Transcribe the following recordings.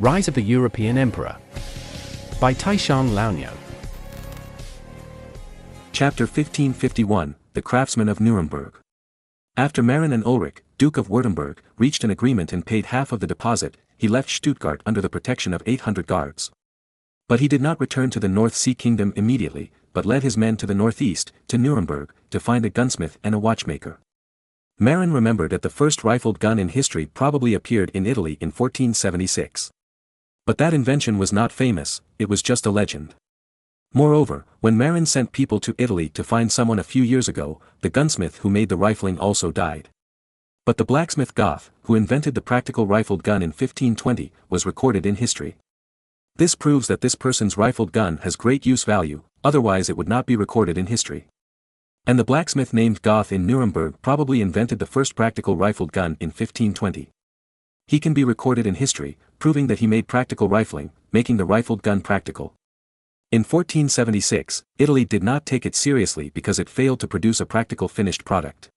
Rise of the European Emperor by Taishan Laonyo. Chapter 1551, The Craftsmen of Nuremberg. After Marin and Ulrich, Duke of Württemberg, reached an agreement and paid half of the deposit, he left Stuttgart under the protection of 800 guards. But he did not return to the North Sea Kingdom immediately, but led his men to the northeast, to Nuremberg, to find a gunsmith and a watchmaker. Marin remembered that the first rifled gun in history probably appeared in Italy in 1476. But that invention was not famous, it was just a legend. Moreover, when Marin sent people to Italy to find someone a few years ago, the gunsmith who made the rifling also died. But the blacksmith Goth, who invented the practical rifled gun in 1520, was recorded in history. This proves that this person's rifled gun has great use value, otherwise it would not be recorded in history. And the blacksmith named Goth in Nuremberg probably invented the first practical rifled gun in 1520. He can be recorded in history, proving that he made practical rifling, making the rifled gun practical. In 1476, Italy did not take it seriously because it failed to produce a practical finished product.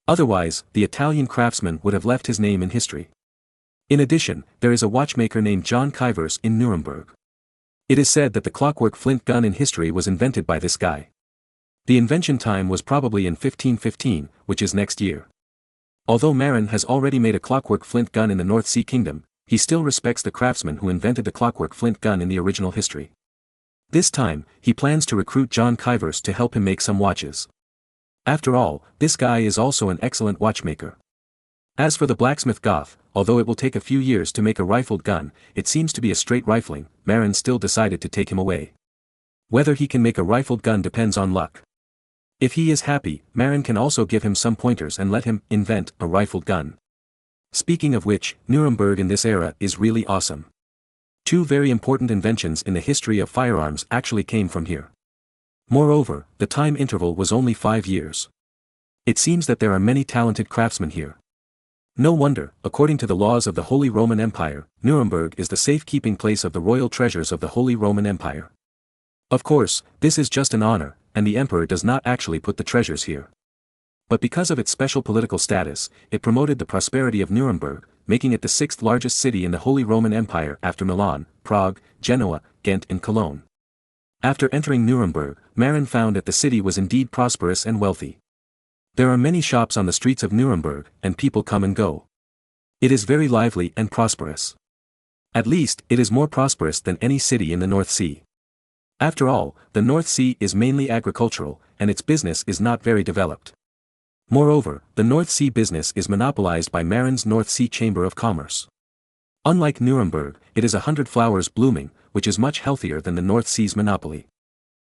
Otherwise, the Italian craftsman would have left his name in history. In addition, there is a watchmaker named John Kuyvers in Nuremberg. It is said that the clockwork flint gun in history was invented by this guy. The invention time was probably in 1515, which is next year. Although Marin has already made a clockwork flint gun in the North Sea Kingdom, he still respects the craftsman who invented the clockwork flint gun in the original history. This time, he plans to recruit John Kuyvers to help him make some watches. After all, this guy is also an excellent watchmaker. As for the blacksmith Goth, although it will take a few years to make a rifled gun, it seems to be a straight rifling, Marin still decided to take him away. Whether he can make a rifled gun depends on luck. If he is happy, Marin can also give him some pointers and let him invent a rifled gun. Speaking of which, Nuremberg in this era is really awesome. Two very important inventions in the history of firearms actually came from here. Moreover, the time interval was only 5 years. It seems that there are many talented craftsmen here. No wonder, according to the laws of the Holy Roman Empire, Nuremberg is the safekeeping place of the royal treasures of the Holy Roman Empire. Of course, this is just an honor, and the emperor does not actually put the treasures here. But because of its special political status, it promoted the prosperity of Nuremberg, making it the 6th largest city in the Holy Roman Empire after Milan, Prague, Genoa, Ghent and Cologne. After entering Nuremberg, Marin found that the city was indeed prosperous and wealthy. There are many shops on the streets of Nuremberg, and people come and go. It is very lively and prosperous. At least, it is more prosperous than any city in the North Sea. After all, the North Sea is mainly agricultural, and its business is not very developed. Moreover, the North Sea business is monopolized by Marin's North Sea Chamber of Commerce. Unlike Nuremberg, it is 100 flowers blooming, which is much healthier than the North Sea's monopoly.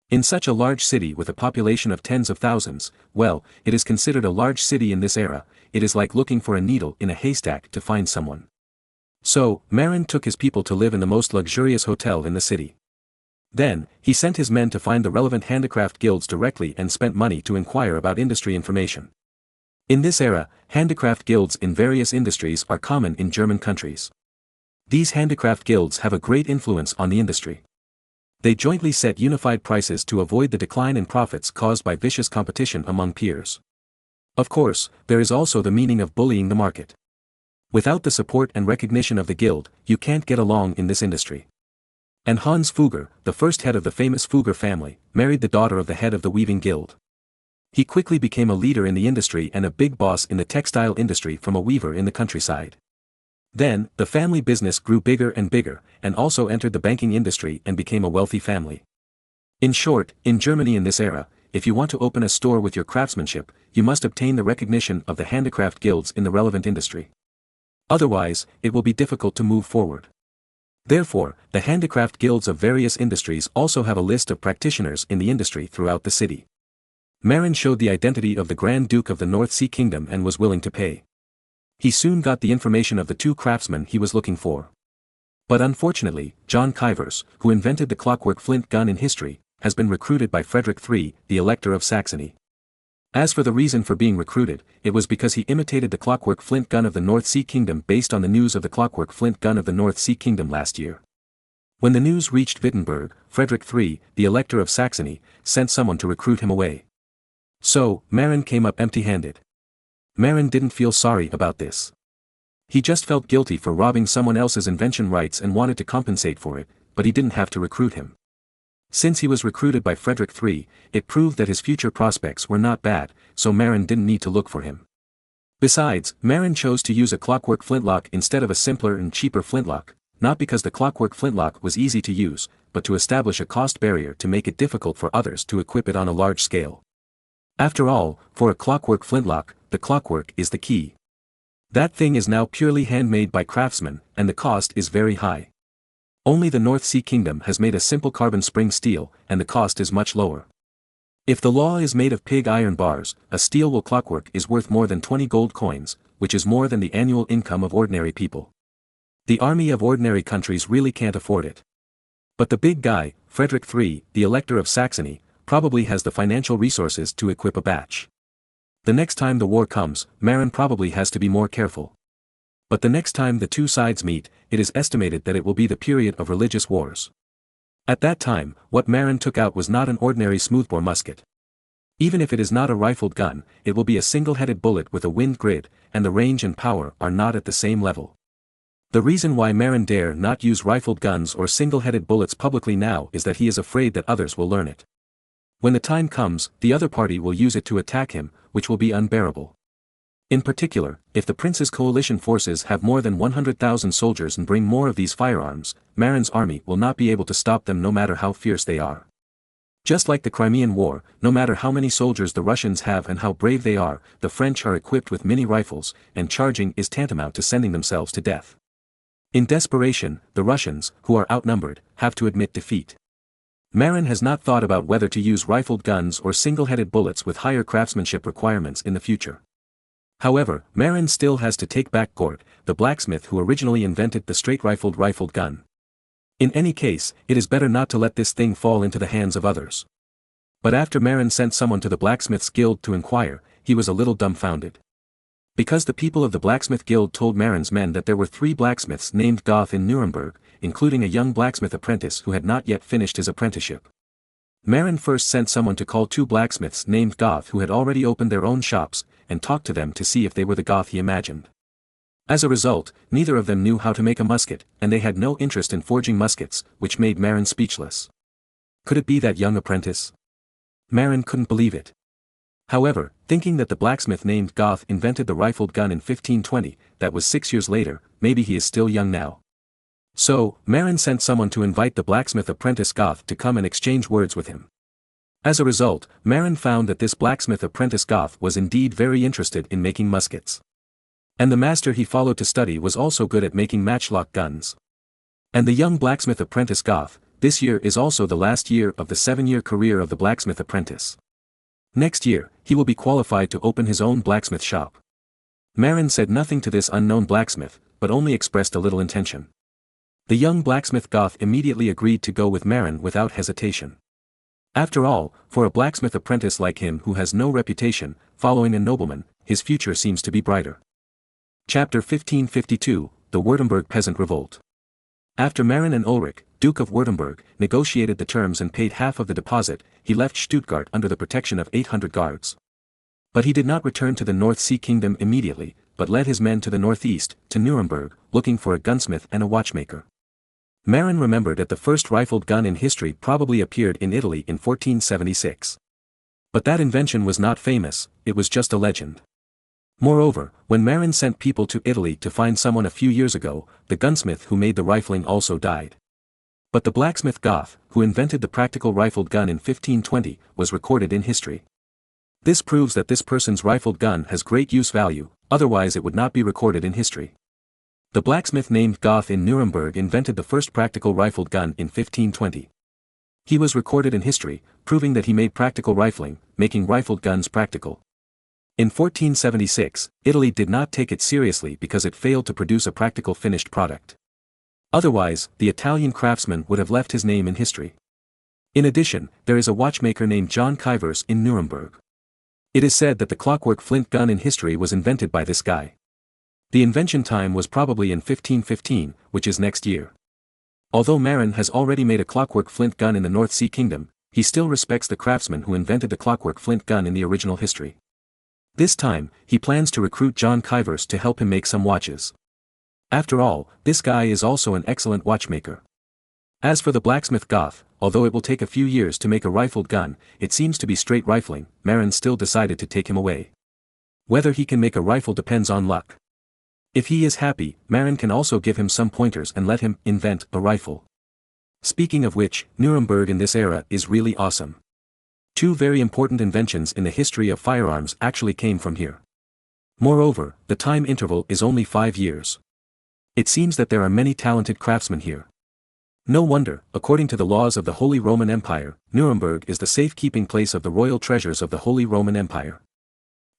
In such a large city with a population of tens of thousands, well, it is considered a large city in this era, it is like looking for a needle in a haystack to find someone. So, Marin took his people to live in the most luxurious hotel in the city. Then, he sent his men to find the relevant handicraft guilds directly and spent money to inquire about industry information. In this era, handicraft guilds in various industries are common in German countries. These handicraft guilds have a great influence on the industry. They jointly set unified prices to avoid the decline in profits caused by vicious competition among peers. Of course, there is also the meaning of bullying the market. Without the support and recognition of the guild, you can't get along in this industry. And Hans Fugger, the first head of the famous Fugger family, married the daughter of the head of the weaving guild. He quickly became a leader in the industry and a big boss in the textile industry from a weaver in the countryside. Then, the family business grew bigger and bigger, and also entered the banking industry and became a wealthy family. In short, in Germany in this era, if you want to open a store with your craftsmanship, you must obtain the recognition of the handicraft guilds in the relevant industry. Otherwise, it will be difficult to move forward. Therefore, the handicraft guilds of various industries also have a list of practitioners in the industry throughout the city. Marin showed the identity of the Grand Duke of the North Sea Kingdom and was willing to pay. He soon got the information of the two craftsmen he was looking for. But unfortunately, John Kuyvers, who invented the clockwork flint gun in history, has been recruited by Frederick III, the Elector of Saxony. As for the reason for being recruited, it was because he imitated the clockwork flint gun of the North Sea Kingdom based on the news of the clockwork flint gun of the North Sea Kingdom last year. When the news reached Wittenberg, Frederick III, the Elector of Saxony, sent someone to recruit him away. So, Marin came up empty-handed. Marin didn't feel sorry about this. He just felt guilty for robbing someone else's invention rights and wanted to compensate for it, but he didn't have to recruit him. Since he was recruited by Frederick III, it proved that his future prospects were not bad, so Marin didn't need to look for him. Besides, Marin chose to use a clockwork flintlock instead of a simpler and cheaper flintlock, not because the clockwork flintlock was easy to use, but to establish a cost barrier to make it difficult for others to equip it on a large scale. After all, for a clockwork flintlock, the clockwork is the key. That thing is now purely handmade by craftsmen, and the cost is very high. Only the North Sea Kingdom has made a simple carbon spring steel, and the cost is much lower. If the law is made of pig iron bars, a steel wool clockwork is worth more than 20 gold coins, which is more than the annual income of ordinary people. The army of ordinary countries really can't afford it. But the big guy, Frederick III, the Elector of Saxony, probably has the financial resources to equip a batch. The next time the war comes, Marin probably has to be more careful. But the next time the two sides meet, it is estimated that it will be the period of religious wars. At that time, what Marin took out was not an ordinary smoothbore musket. Even if it is not a rifled gun, it will be a single-headed bullet with a wind grid, and the range and power are not at the same level. The reason why Marin dare not use rifled guns or single-headed bullets publicly now is that he is afraid that others will learn it. When the time comes, the other party will use it to attack him, which will be unbearable. In particular, if the prince's coalition forces have more than 100,000 soldiers and bring more of these firearms, Marin's army will not be able to stop them no matter how fierce they are. Just like the Crimean War, no matter how many soldiers the Russians have and how brave they are, the French are equipped with mini rifles, and charging is tantamount to sending themselves to death. In desperation, the Russians, who are outnumbered, have to admit defeat. Marin has not thought about whether to use rifled guns or single-headed bullets with higher craftsmanship requirements in the future. However, Marin still has to take back Gort, the blacksmith who originally invented the straight-rifled gun. In any case, it is better not to let this thing fall into the hands of others. But after Marin sent someone to the blacksmith's guild to inquire, he was a little dumbfounded. Because the people of the blacksmith guild told Marin's men that there were 3 blacksmiths named Goth in Nuremberg, including a young blacksmith apprentice who had not yet finished his apprenticeship. Marin first sent someone to call 2 blacksmiths named Goth who had already opened their own shops, and talk to them to see if they were the Goth he imagined. As a result, neither of them knew how to make a musket, and they had no interest in forging muskets, which made Marin speechless. Could it be that young apprentice? Marin couldn't believe it. However, thinking that the blacksmith named Goth invented the rifled gun in 1520, that was 6 years later, maybe he is still young now. So, Marin sent someone to invite the blacksmith apprentice Goth to come and exchange words with him. As a result, Marin found that this blacksmith apprentice Goth was indeed very interested in making muskets. And the master he followed to study was also good at making matchlock guns. And the young blacksmith apprentice Goth, this year is also the last year of the 7-year career of the blacksmith apprentice. Next year, he will be qualified to open his own blacksmith shop. Marin said nothing to this unknown blacksmith, but only expressed a little intention. The young blacksmith Goth immediately agreed to go with Marin without hesitation. After all, for a blacksmith apprentice like him who has no reputation, following a nobleman, his future seems to be brighter. Chapter 1552, The Württemberg Peasant Revolt. After Marin and Ulrich, Duke of Württemberg, negotiated the terms and paid half of the deposit, he left Stuttgart under the protection of 800 guards. But he did not return to the North Sea Kingdom immediately, but led his men to the northeast, to Nuremberg, looking for a gunsmith and a watchmaker. Marin remembered that the first rifled gun in history probably appeared in Italy in 1476. But that invention was not famous, it was just a legend. Moreover, when Marin sent people to Italy to find someone a few years ago, the gunsmith who made the rifling also died. But the blacksmith Goth, who invented the practical rifled gun in 1520, was recorded in history. This proves that this person's rifled gun has great use value, otherwise it would not be recorded in history. The blacksmith named Goth in Nuremberg invented the first practical rifled gun in 1520. He was recorded in history, proving that he made practical rifling, making rifled guns practical. In 1476, Italy did not take it seriously because it failed to produce a practical finished product. Otherwise, the Italian craftsman would have left his name in history. In addition, there is a watchmaker named John Kuyvers in Nuremberg. It is said that the clockwork flint gun in history was invented by this guy. The invention time was probably in 1515, which is next year. Although Marin has already made a clockwork flint gun in the North Sea Kingdom, he still respects the craftsman who invented the clockwork flint gun in the original history. This time, he plans to recruit John Kuyvers to help him make some watches. After all, this guy is also an excellent watchmaker. As for the blacksmith Goth, although it will take a few years to make a rifled gun, it seems to be straight rifling. Marin still decided to take him away. Whether he can make a rifle depends on luck. If he is happy, Marin can also give him some pointers and let him invent a rifle. Speaking of which, Nuremberg in this era is really awesome. Two very important inventions in the history of firearms actually came from here. Moreover, the time interval is only 5 years. It seems that there are many talented craftsmen here. No wonder, according to the laws of the Holy Roman Empire, Nuremberg is the safekeeping place of the royal treasures of the Holy Roman Empire.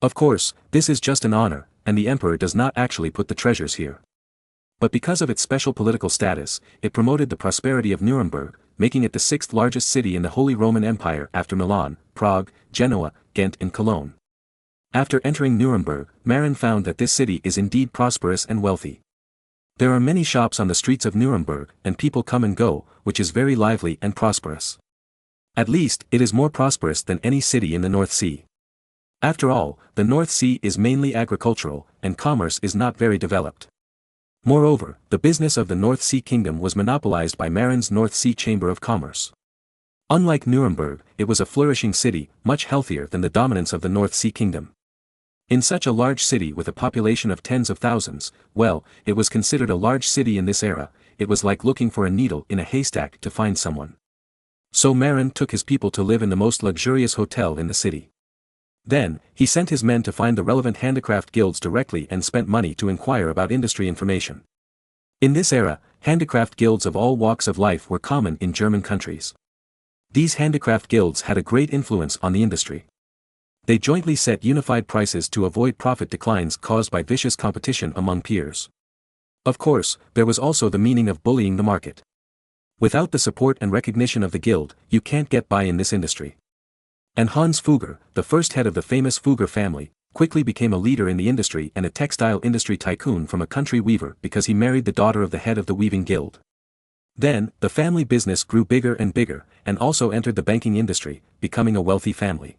Of course, this is just an honor, and the emperor does not actually put the treasures here. But because of its special political status, it promoted the prosperity of Nuremberg, making it the 6th largest city in the Holy Roman Empire after Milan, Prague, Genoa, Ghent and Cologne. After entering Nuremberg, Marin found that this city is indeed prosperous and wealthy. There are many shops on the streets of Nuremberg, and people come and go, which is very lively and prosperous. At least, it is more prosperous than any city in the North Sea. After all, the North Sea is mainly agricultural, and commerce is not very developed. Moreover, the business of the North Sea Kingdom was monopolized by Marin's North Sea Chamber of Commerce. Unlike Nuremberg, it was a flourishing city, much healthier than the dominance of the North Sea Kingdom. In such a large city with a population of tens of thousands, well, it was considered a large city in this era. It was like looking for a needle in a haystack to find someone. So Marin took his people to live in the most luxurious hotel in the city. Then, he sent his men to find the relevant handicraft guilds directly and spent money to inquire about industry information. In this era, handicraft guilds of all walks of life were common in German countries. These handicraft guilds had a great influence on the industry. They jointly set unified prices to avoid profit declines caused by vicious competition among peers. Of course, there was also the meaning of bullying the market. Without the support and recognition of the guild, you can't get by in this industry. And Hans Fugger, the first head of the famous Fugger family, quickly became a leader in the industry and a textile industry tycoon from a country weaver because he married the daughter of the head of the weaving guild. Then, the family business grew bigger and bigger, and also entered the banking industry, becoming a wealthy family.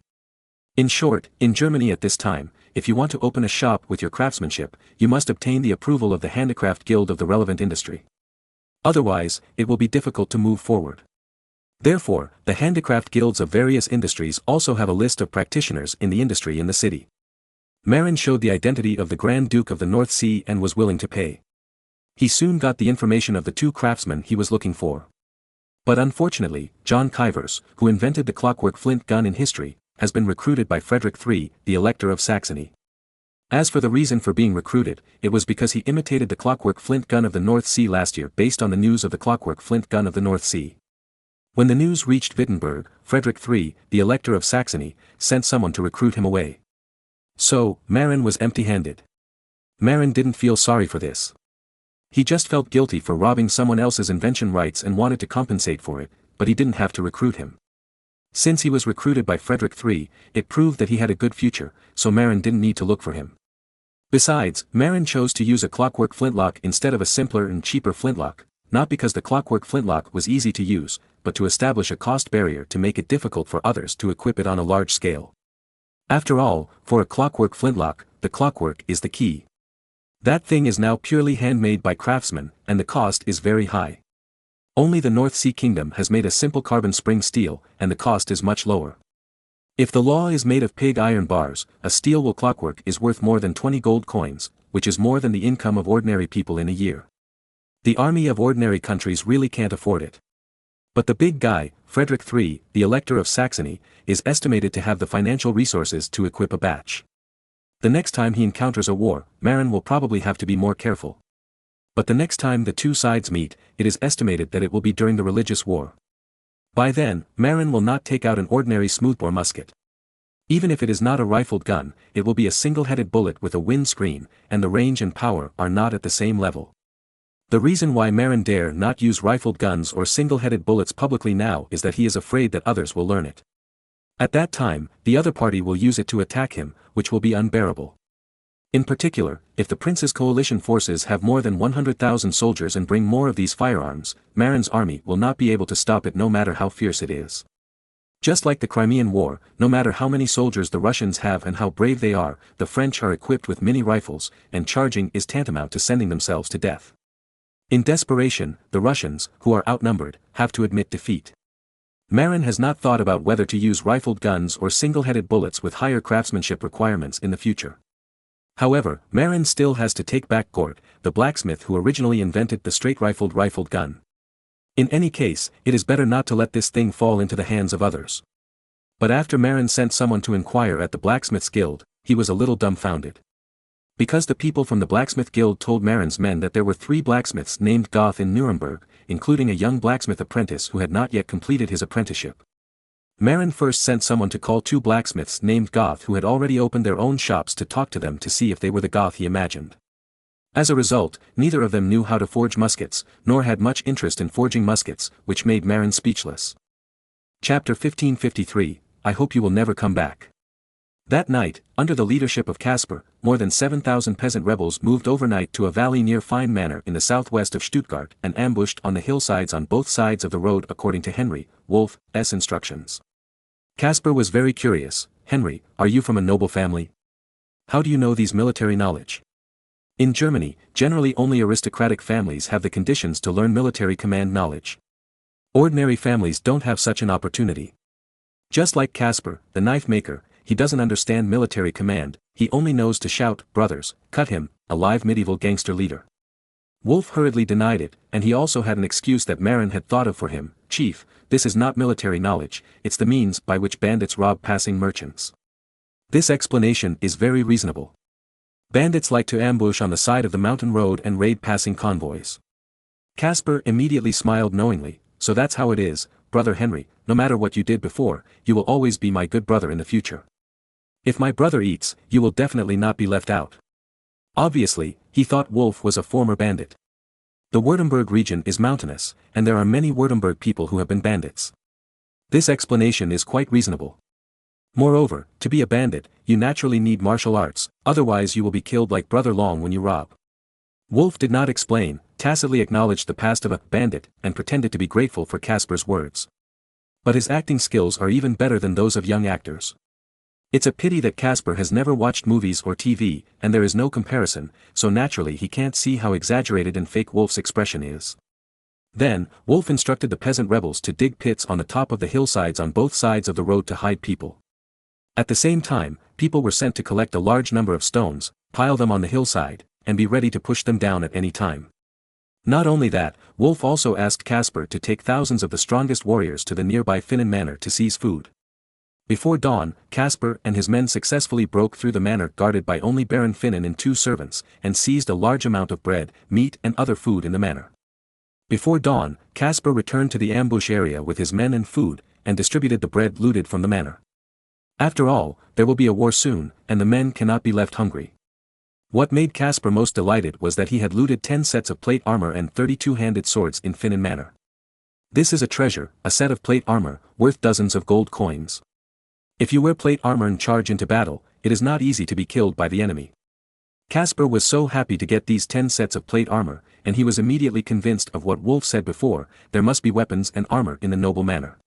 In short, in Germany at this time, if you want to open a shop with your craftsmanship, you must obtain the approval of the handicraft guild of the relevant industry. Otherwise, it will be difficult to move forward. Therefore, the handicraft guilds of various industries also have a list of practitioners in the industry in the city. Marin showed the identity of the Grand Duke of the North Sea and was willing to pay. He soon got the information of the 2 craftsmen he was looking for. But unfortunately, John Kivers, who invented the clockwork flint gun in history, has been recruited by Frederick III, the Elector of Saxony. As for the reason for being recruited, it was because he imitated the clockwork flint gun of the North Sea last year based on the news of the clockwork flint gun of the North Sea. When the news reached Wittenberg, Frederick III, the Elector of Saxony, sent someone to recruit him away. So, Marin was empty-handed. Marin didn't feel sorry for this. He just felt guilty for robbing someone else's invention rights and wanted to compensate for it, but he didn't have to recruit him. Since he was recruited by Frederick III, it proved that he had a good future, so Marin didn't need to look for him. Besides, Marin chose to use a clockwork flintlock instead of a simpler and cheaper flintlock, not because the clockwork flintlock was easy to use, but to establish a cost barrier to make it difficult for others to equip it on a large scale. After all, for a clockwork flintlock, the clockwork is the key. That thing is now purely handmade by craftsmen, and the cost is very high. Only the North Sea Kingdom has made a simple carbon spring steel, and the cost is much lower. If the law is made of pig iron bars, a steel wool clockwork is worth more than 20 gold coins, which is more than the income of ordinary people in a year. The army of ordinary countries really can't afford it. But the big guy, Frederick III, the Elector of Saxony, is estimated to have the financial resources to equip a batch. The next time he encounters a war, Marin will probably have to be more careful. But the next time the 2 sides meet, it is estimated that it will be during the religious war. By then, Marin will not take out an ordinary smoothbore musket. Even if it is not a rifled gun, it will be a single-headed bullet with a wind screen, and the range and power are not at the same level. The reason why Marin dare not use rifled guns or single-headed bullets publicly now is that he is afraid that others will learn it. At that time, the other party will use it to attack him, which will be unbearable. In particular, if the prince's coalition forces have more than 100,000 soldiers and bring more of these firearms, Marin's army will not be able to stop it no matter how fierce it is. Just like the Crimean War, no matter how many soldiers the Russians have and how brave they are, the French are equipped with mini rifles, and charging is tantamount to sending themselves to death. In desperation, the Russians, who are outnumbered, have to admit defeat. Marin has not thought about whether to use rifled guns or single-headed bullets with higher craftsmanship requirements in the future. However, Marin still has to take back Gort, the blacksmith who originally invented the straight-rifled gun. In any case, it is better not to let this thing fall into the hands of others. But after Marin sent someone to inquire at the blacksmith's guild, he was a little dumbfounded. Because the people from the blacksmith guild told Marin's men that there were 3 blacksmiths named Goth in Nuremberg, including a young blacksmith apprentice who had not yet completed his apprenticeship. Marin first sent someone to call 2 blacksmiths named Goth who had already opened their own shops to talk to them to see if they were the Goth he imagined. As a result, neither of them knew how to forge muskets, nor had much interest in forging muskets, which made Marin speechless. Chapter 1553, I hope you will never come back. That night, under the leadership of Caspar, more than 7,000 peasant rebels moved overnight to a valley near Fine Manor in the southwest of Stuttgart and ambushed on the hillsides on both sides of the road according to Henry Wolff's instructions. Caspar was very curious. Henry, are you from a noble family? How do you know these military knowledge? In Germany, generally only aristocratic families have the conditions to learn military command knowledge. Ordinary families don't have such an opportunity. Just like Caspar, the knife maker, he doesn't understand military command, he only knows to shout, "Brothers, cut him," a live medieval gangster leader. Wolff hurriedly denied it, and he also had an excuse that Marin had thought of for him. "Chief, this is not military knowledge, it's the means by which bandits rob passing merchants." This explanation is very reasonable. Bandits like to ambush on the side of the mountain road and raid passing convoys. Caspar immediately smiled knowingly. "So that's how it is, Brother Henry, no matter what you did before, you will always be my good brother in the future. If my brother eats, you will definitely not be left out." Obviously, he thought Wolff was a former bandit. The Württemberg region is mountainous, and there are many Württemberg people who have been bandits. This explanation is quite reasonable. Moreover, to be a bandit, you naturally need martial arts, otherwise you will be killed like Brother Long when you rob. Wolff did not explain, tacitly acknowledged the past of a bandit, and pretended to be grateful for Caspar's words. But his acting skills are even better than those of young actors. It's a pity that Caspar has never watched movies or TV, and there is no comparison, so naturally he can't see how exaggerated and fake Wolff's expression is. Then, Wolff instructed the peasant rebels to dig pits on the top of the hillsides on both sides of the road to hide people. At the same time, people were sent to collect a large number of stones, pile them on the hillside, and be ready to push them down at any time. Not only that, Wolff also asked Caspar to take thousands of the strongest warriors to the nearby Finnen manor to seize food. Before dawn, Caspar and his men successfully broke through the manor guarded by only Baron Finnen and 2 servants, and seized a large amount of bread, meat and other food in the manor. Before dawn, Caspar returned to the ambush area with his men and food, and distributed the bread looted from the manor. After all, there will be a war soon, and the men cannot be left hungry. What made Caspar most delighted was that he had looted 10 sets of plate armor and 32-handed swords in Finnen Manor. This is a treasure, a set of plate armor, worth dozens of gold coins. If you wear plate armor and charge into battle, it is not easy to be killed by the enemy. Caspar was so happy to get these 10 sets of plate armor, and he was immediately convinced of what Wolff said before, there must be weapons and armor in the noble manor.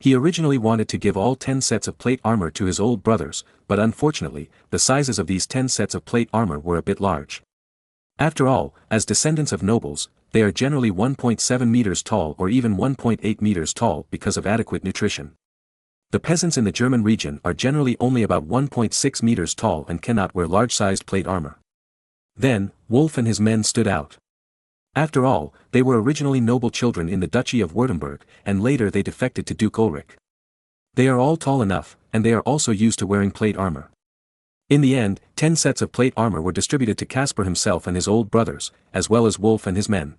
He originally wanted to give all 10 sets of plate armor to his old brothers, but unfortunately, the sizes of these 10 sets of plate armor were a bit large. After all, as descendants of nobles, they are generally 1.7 meters tall or even 1.8 meters tall because of adequate nutrition. The peasants in the German region are generally only about 1.6 meters tall and cannot wear large-sized plate armor. Then, Wolff and his men stood out. After all, they were originally noble children in the Duchy of Württemberg, and later they defected to Duke Ulrich. They are all tall enough, and they are also used to wearing plate armor. In the end, 10 sets of plate armor were distributed to Caspar himself and his old brothers, as well as Wolff and his men.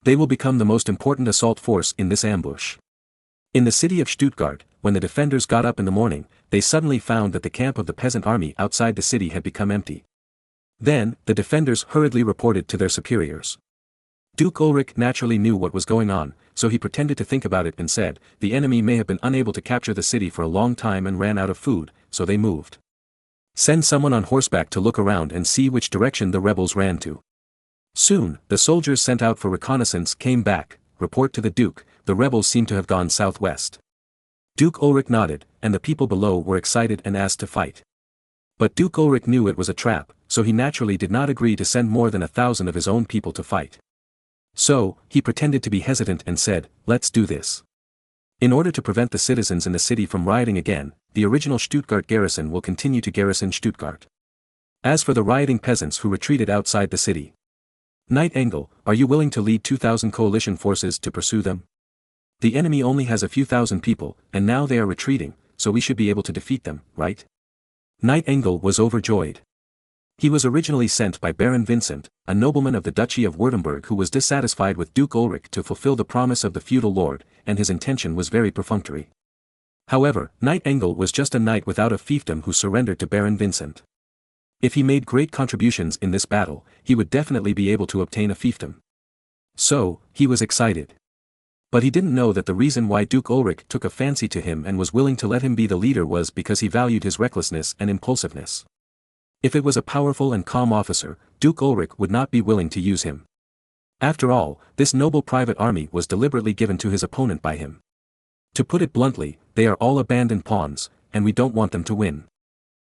They will become the most important assault force in this ambush. In the city of Stuttgart, when the defenders got up in the morning, they suddenly found that the camp of the peasant army outside the city had become empty. Then, the defenders hurriedly reported to their superiors. Duke Ulrich naturally knew what was going on, so he pretended to think about it and said, the enemy may have been unable to capture the city for a long time and ran out of food, so they moved. Send someone on horseback to look around and see which direction the rebels ran to. Soon, the soldiers sent out for reconnaissance came back, report to the Duke, the rebels seem to have gone southwest. Duke Ulrich nodded, and the people below were excited and asked to fight. But Duke Ulrich knew it was a trap, so he naturally did not agree to send more than 1,000 of his own people to fight. So, he pretended to be hesitant and said, "Let's do this. In order to prevent the citizens in the city from rioting again, the original Stuttgart garrison will continue to garrison Stuttgart. As for the rioting peasants who retreated outside the city, Knight Engel, are you willing to lead 2,000 coalition forces to pursue them? The enemy only has a few thousand people, and now they are retreating, so we should be able to defeat them, right?" Knight Engel was overjoyed. He was originally sent by Baron Vincent, a nobleman of the Duchy of Württemberg who was dissatisfied with Duke Ulrich to fulfill the promise of the feudal lord, and his intention was very perfunctory. However, Knight Engel was just a knight without a fiefdom who surrendered to Baron Vincent. If he made great contributions in this battle, he would definitely be able to obtain a fiefdom. So, he was excited. But he didn't know that the reason why Duke Ulrich took a fancy to him and was willing to let him be the leader was because he valued his recklessness and impulsiveness. If it was a powerful and calm officer, Duke Ulrich would not be willing to use him. After all, this noble private army was deliberately given to his opponent by him. To put it bluntly, they are all abandoned pawns, and we don't want them to win.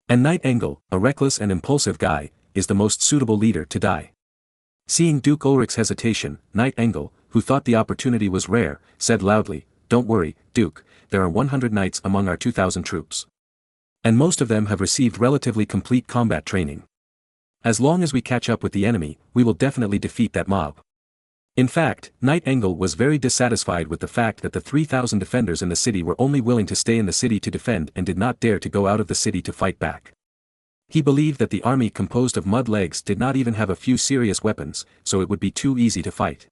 And Knight Engel, a reckless and impulsive guy, is the most suitable leader to die. Seeing Duke Ulrich's hesitation, Knight Engel, who thought the opportunity was rare, said loudly, "Don't worry, Duke, there are 100 knights among our 2,000 troops. And most of them have received relatively complete combat training. As long as we catch up with the enemy, we will definitely defeat that mob." In fact, Knight Engel was very dissatisfied with the fact that the 3,000 defenders in the city were only willing to stay in the city to defend and did not dare to go out of the city to fight back. He believed that the army composed of mud legs did not even have a few serious weapons, so it would be too easy to fight.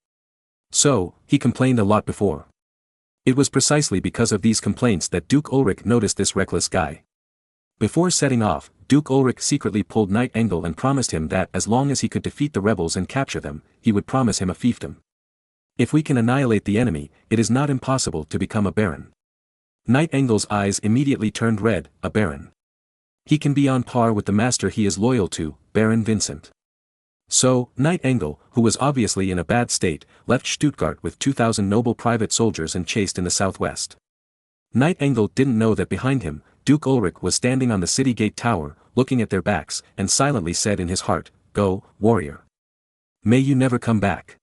So, he complained a lot before. It was precisely because of these complaints that Duke Ulrich noticed this reckless guy. Before setting off, Duke Ulrich secretly pulled Knight Engel and promised him that as long as he could defeat the rebels and capture them, he would promise him a fiefdom. If we can annihilate the enemy, it is not impossible to become a baron. Knight Engel's eyes immediately turned red. A baron. He can be on par with the master he is loyal to, Baron Vincent. So, Knight Engel, who was obviously in a bad state, left Stuttgart with 2,000 noble private soldiers and chased in the southwest. Knight Engel didn't know that behind him, Duke Ulrich was standing on the city gate tower, looking at their backs, and silently said in his heart, "Go, warrior. May you never come back."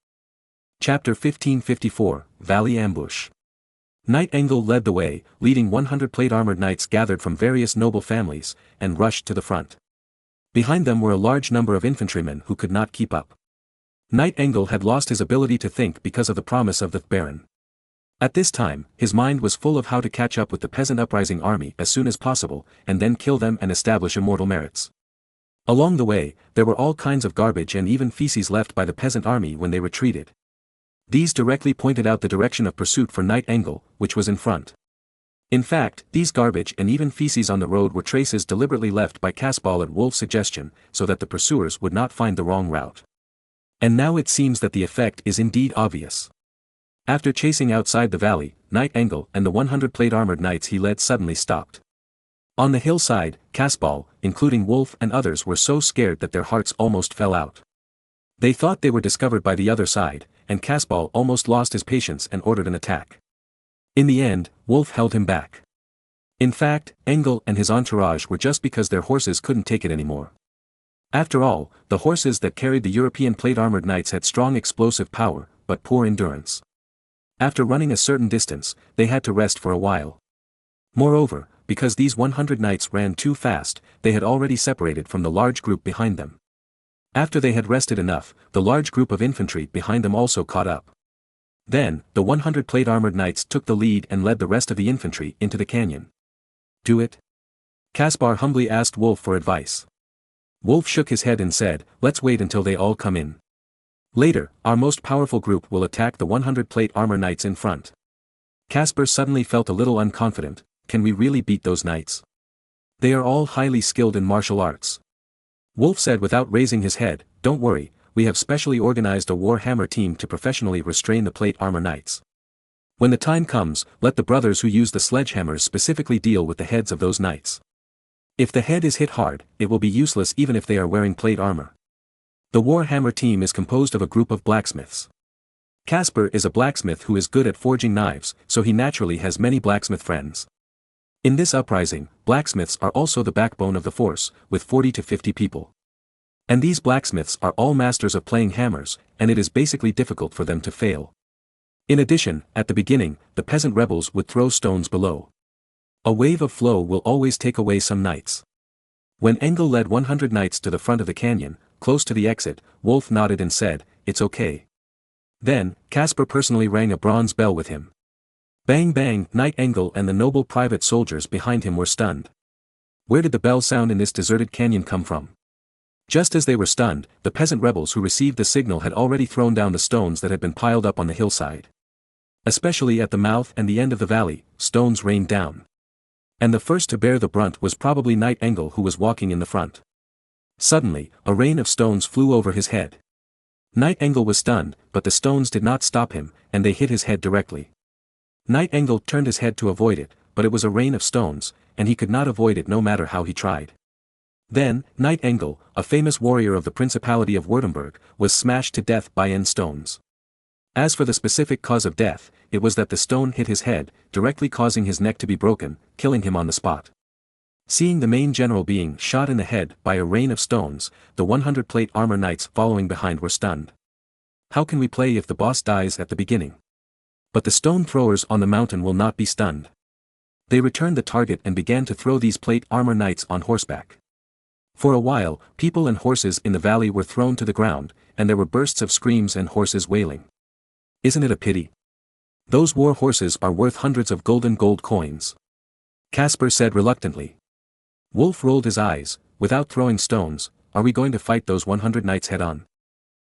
Chapter 1554, Valley Ambush. Knight Engel led the way, leading 100 plate-armored knights gathered from various noble families, and rushed to the front. Behind them were a large number of infantrymen who could not keep up. Knight Engel had lost his ability to think because of the promise of the Baron. At this time, his mind was full of how to catch up with the peasant uprising army as soon as possible, and then kill them and establish immortal merits. Along the way, there were all kinds of garbage and even feces left by the peasant army when they retreated. These directly pointed out the direction of pursuit for Knight Engel, which was in front. In fact, these garbage and even feces on the road were traces deliberately left by Caspar at Wolf's suggestion, so that the pursuers would not find the wrong route. And now it seems that the effect is indeed obvious. After chasing outside the valley, Knight Engel and the 100 plate-armored knights he led suddenly stopped. On the hillside, Caspar, including Wolf and others, were so scared that their hearts almost fell out. They thought they were discovered by the other side, and Caspar almost lost his patience and ordered an attack. In the end, Wolf held him back. In fact, Engel and his entourage were just because their horses couldn't take it anymore. After all, the horses that carried the European plate-armored knights had strong explosive power, but poor endurance. After running a certain distance, they had to rest for a while. Moreover, because these 100 knights ran too fast, they had already separated from the large group behind them. After they had rested enough, the large group of infantry behind them also caught up. Then, the 100 plate-armored knights took the lead and led the rest of the infantry into the canyon. "Do it?" Caspar humbly asked Wolf for advice. Wolf shook his head and said, "Let's wait until they all come in. Later, our most powerful group will attack the 100 plate-armor knights in front." Caspar suddenly felt a little unconfident. Can we really beat those knights? They are all highly skilled in martial arts. Wolf said without raising his head, "Don't worry, we have specially organized a war hammer team to professionally restrain the plate-armor knights. When the time comes, let the brothers who use the sledgehammers specifically deal with the heads of those knights. If the head is hit hard, it will be useless even if they are wearing plate armor." The Warhammer team is composed of a group of blacksmiths. Caspar is a blacksmith who is good at forging knives, so he naturally has many blacksmith friends. In this uprising, blacksmiths are also the backbone of the force, with 40 to 50 people. And these blacksmiths are all masters of playing hammers, and it is basically difficult for them to fail. In addition, at the beginning, the peasant rebels would throw stones below. A wave of flow will always take away some knights. When Engel led 100 knights to the front of the canyon, close to the exit, Wolf nodded and said, "It's okay." Then, Caspar personally rang a bronze bell with him. Bang bang, Knight Engel and the noble private soldiers behind him were stunned. Where did the bell sound in this deserted canyon come from? Just as they were stunned, the peasant rebels who received the signal had already thrown down the stones that had been piled up on the hillside. Especially at the mouth and the end of the valley, stones rained down. And the first to bear the brunt was probably Knight Engel, who was walking in the front. Suddenly, a rain of stones flew over his head. Knight Engel was stunned, but the stones did not stop him, and they hit his head directly. Knight Engel turned his head to avoid it, but it was a rain of stones, and he could not avoid it no matter how he tried. Then, Knight Engel, a famous warrior of the Principality of Württemberg, was smashed to death by N stones. As for the specific cause of death, it was that the stone hit his head, directly causing his neck to be broken, killing him on the spot. Seeing the main general being shot in the head by a rain of stones, the 100 plate armor knights following behind were stunned. How can we play if the boss dies at the beginning? But the stone throwers on the mountain will not be stunned. They returned the target and began to throw these plate armor knights on horseback. For a while, people and horses in the valley were thrown to the ground, and there were bursts of screams and horses wailing. Isn't it a pity? Those war horses are worth hundreds of golden gold coins. Caspar said reluctantly. Wolf rolled his eyes. Without throwing stones, are we going to fight those 100 knights head-on?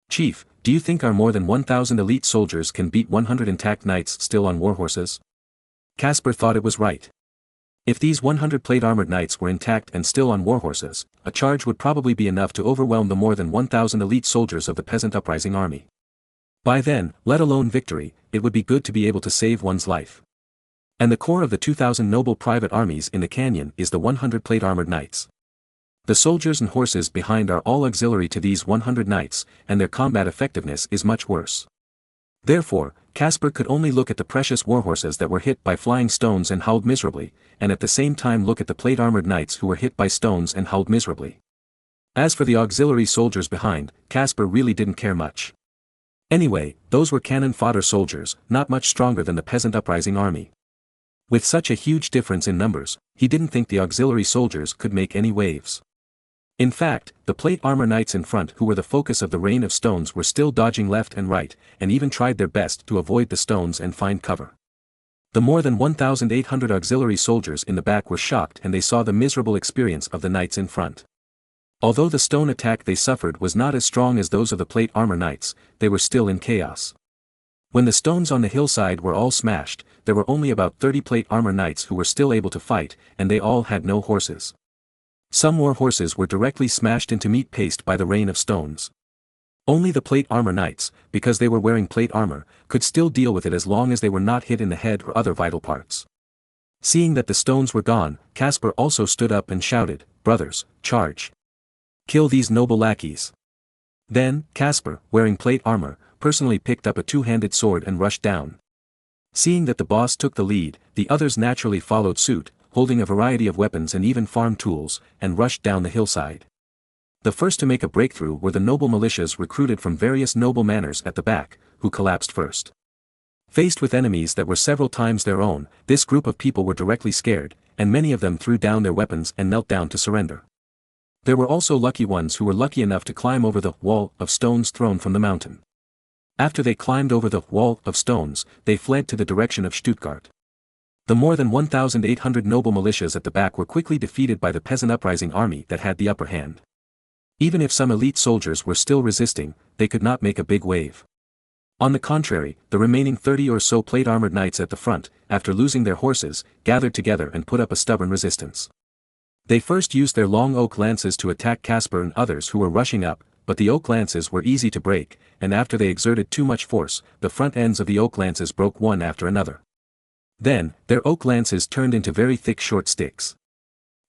Chief, do you think our more than 1,000 elite soldiers can beat 100 intact knights still on war horses? Caspar thought it was right. If these 100 plate armored knights were intact and still on war horses, a charge would probably be enough to overwhelm the more than 1,000 elite soldiers of the peasant uprising army. By then, let alone victory, it would be good to be able to save one's life. And the core of the 2,000 noble private armies in the canyon is the 100 plate armored knights. The soldiers and horses behind are all auxiliary to these 100 knights, and their combat effectiveness is much worse. Therefore, Caspar could only look at the precious warhorses that were hit by flying stones and howled miserably, and at the same time look at the plate armored knights who were hit by stones and howled miserably. As for the auxiliary soldiers behind, Caspar really didn't care much. Anyway, those were cannon fodder soldiers, not much stronger than the peasant uprising army. With such a huge difference in numbers, he didn't think the auxiliary soldiers could make any waves. In fact, the plate armor knights in front who were the focus of the rain of stones were still dodging left and right, and even tried their best to avoid the stones and find cover. The more than 1,800 auxiliary soldiers in the back were shocked, and they saw the miserable experience of the knights in front. Although the stone attack they suffered was not as strong as those of the plate armor knights, they were still in chaos. When the stones on the hillside were all smashed, there were only about 30 plate armor knights who were still able to fight, and they all had no horses. Some war horses were directly smashed into meat paste by the rain of stones. Only the plate armor knights, because they were wearing plate armor, could still deal with it as long as they were not hit in the head or other vital parts. Seeing that the stones were gone, Caspar also stood up and shouted, "Brothers, charge! Kill these noble lackeys!" Then, Caspar, wearing plate armor, personally picked up a two-handed sword and rushed down. Seeing that the boss took the lead, the others naturally followed suit, holding a variety of weapons and even farm tools, and rushed down the hillside. The first to make a breakthrough were the noble militias recruited from various noble manors at the back, who collapsed first. Faced with enemies that were several times their own, this group of people were directly scared, and many of them threw down their weapons and knelt down to surrender. There were also lucky ones who were lucky enough to climb over the wall of stones thrown from the mountain. After they climbed over the wall of stones, they fled to the direction of Stuttgart. The more than 1,800 noble militias at the back were quickly defeated by the peasant uprising army that had the upper hand. Even if some elite soldiers were still resisting, they could not make a big wave. On the contrary, the remaining 30 or so plate armored knights at the front, after losing their horses, gathered together and put up a stubborn resistance. They first used their long oak lances to attack Caspar and others who were rushing up, but the oak lances were easy to break, and after they exerted too much force, the front ends of the oak lances broke one after another. Then, their oak lances turned into very thick short sticks.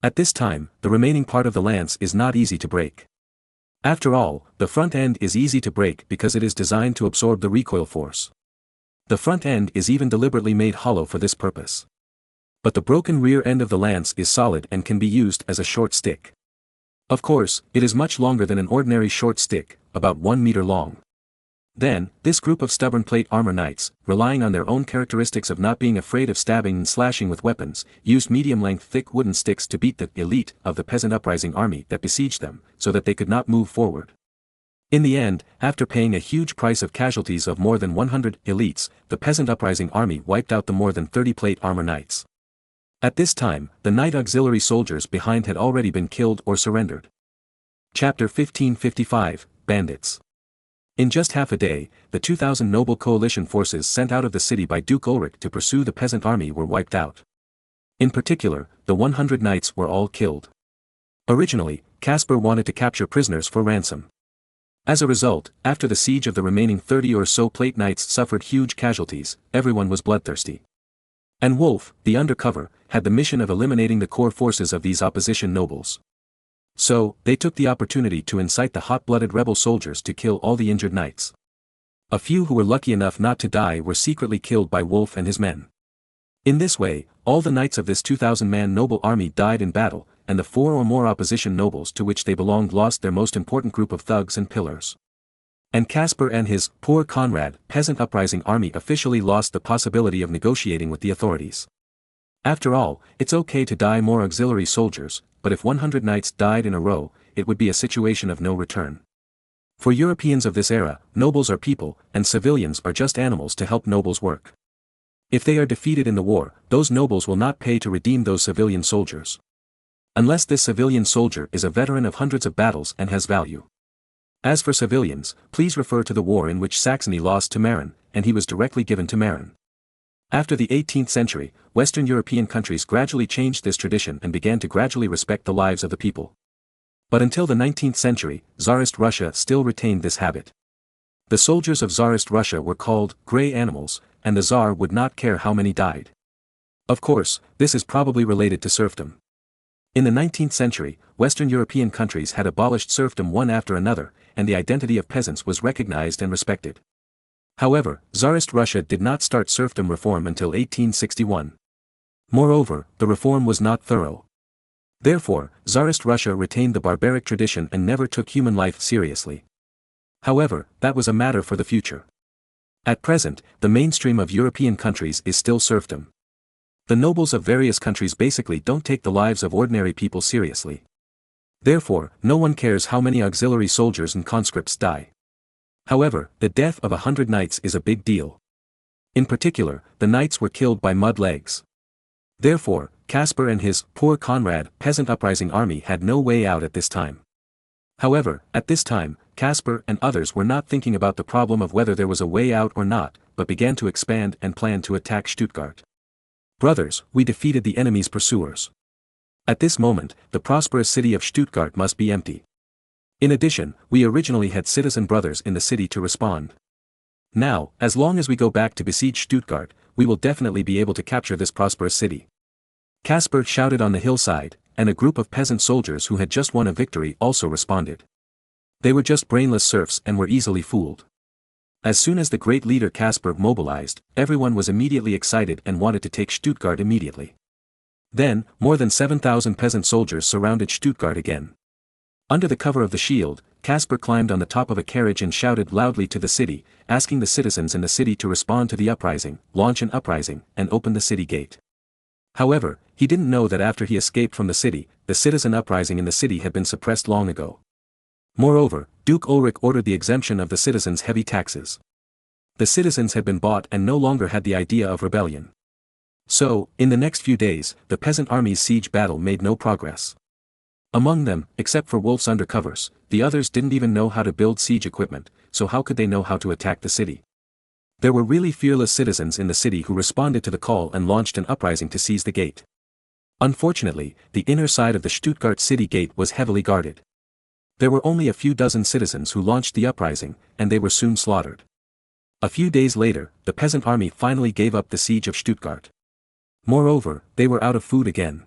At this time, the remaining part of the lance is not easy to break. After all, the front end is easy to break because it is designed to absorb the recoil force. The front end is even deliberately made hollow for this purpose. But the broken rear end of the lance is solid and can be used as a short stick. Of course, it is much longer than an ordinary short stick, about 1 meter long. Then, this group of stubborn plate armor knights, relying on their own characteristics of not being afraid of stabbing and slashing with weapons, used medium-length thick wooden sticks to beat the elite of the peasant uprising army that besieged them, so that they could not move forward. In the end, after paying a huge price of casualties of more than 100 elites, the peasant uprising army wiped out the more than 30 plate armor knights. At this time, the knight auxiliary soldiers behind had already been killed or surrendered. Chapter 1555, Bandits. In just half a day, the 2,000 noble coalition forces sent out of the city by Duke Ulrich to pursue the peasant army were wiped out. In particular, the 100 knights were all killed. Originally, Caspar wanted to capture prisoners for ransom. As a result, after the siege of the remaining 30 or so plate knights suffered huge casualties, everyone was bloodthirsty. And Wolf, the undercover, had the mission of eliminating the core forces of these opposition nobles. So, they took the opportunity to incite the hot-blooded rebel soldiers to kill all the injured knights. A few who were lucky enough not to die were secretly killed by Wolf and his men. In this way, all the knights of this 2,000-man noble army died in battle, and the 4 or more opposition nobles to which they belonged lost their most important group of thugs and pillars. And Caspar and his poor Conrad peasant uprising army officially lost the possibility of negotiating with the authorities. After all, it's okay to die more auxiliary soldiers, but if 100 knights died in a row, it would be a situation of no return. For Europeans of this era, nobles are people, and civilians are just animals to help nobles work. If they are defeated in the war, those nobles will not pay to redeem those civilian soldiers. Unless this civilian soldier is a veteran of hundreds of battles and has value. As for civilians, please refer to the war in which Saxony lost to Marin, and he was directly given to Marin. After the 18th century, Western European countries gradually changed this tradition and began to gradually respect the lives of the people. But until the 19th century, Tsarist Russia still retained this habit. The soldiers of Tsarist Russia were called grey animals, and the Tsar would not care how many died. Of course, this is probably related to serfdom. In the 19th century, Western European countries had abolished serfdom one after another, and the identity of peasants was recognized and respected. However, Tsarist Russia did not start serfdom reform until 1861. Moreover, the reform was not thorough. Therefore, Tsarist Russia retained the barbaric tradition and never took human life seriously. However, that was a matter for the future. At present, the mainstream of European countries is still serfdom. The nobles of various countries basically don't take the lives of ordinary people seriously. Therefore, no one cares how many auxiliary soldiers and conscripts die. However, the death of 100 knights is a big deal. In particular, the knights were killed by mud legs. Therefore, Caspar and his poor Conrad peasant uprising army had no way out at this time. However, at this time, Caspar and others were not thinking about the problem of whether there was a way out or not, but began to expand and plan to attack Stuttgart. Brothers, we defeated the enemy's pursuers. At this moment, the prosperous city of Stuttgart must be empty. In addition, we originally had citizen brothers in the city to respond. Now, as long as we go back to besiege Stuttgart, we will definitely be able to capture this prosperous city. Caspar shouted on the hillside, and a group of peasant soldiers who had just won a victory also responded. They were just brainless serfs and were easily fooled. As soon as the great leader Caspar mobilized, everyone was immediately excited and wanted to take Stuttgart immediately. Then, more than 7,000 peasant soldiers surrounded Stuttgart again. Under the cover of the shield, Caspar climbed on the top of a carriage and shouted loudly to the city, asking the citizens in the city to respond to the uprising, launch an uprising, and open the city gate. However, he didn't know that after he escaped from the city, the citizen uprising in the city had been suppressed long ago. Moreover, Duke Ulrich ordered the exemption of the citizens' heavy taxes. The citizens had been bought and no longer had the idea of rebellion. So, in the next few days, the peasant army's siege battle made no progress. Among them, except for Wolf's undercovers, the others didn't even know how to build siege equipment, so how could they know how to attack the city? There were really fearless citizens in the city who responded to the call and launched an uprising to seize the gate. Unfortunately, the inner side of the Stuttgart city gate was heavily guarded. There were only a few dozen citizens who launched the uprising, and they were soon slaughtered. A few days later, the peasant army finally gave up the siege of Stuttgart. Moreover, they were out of food again.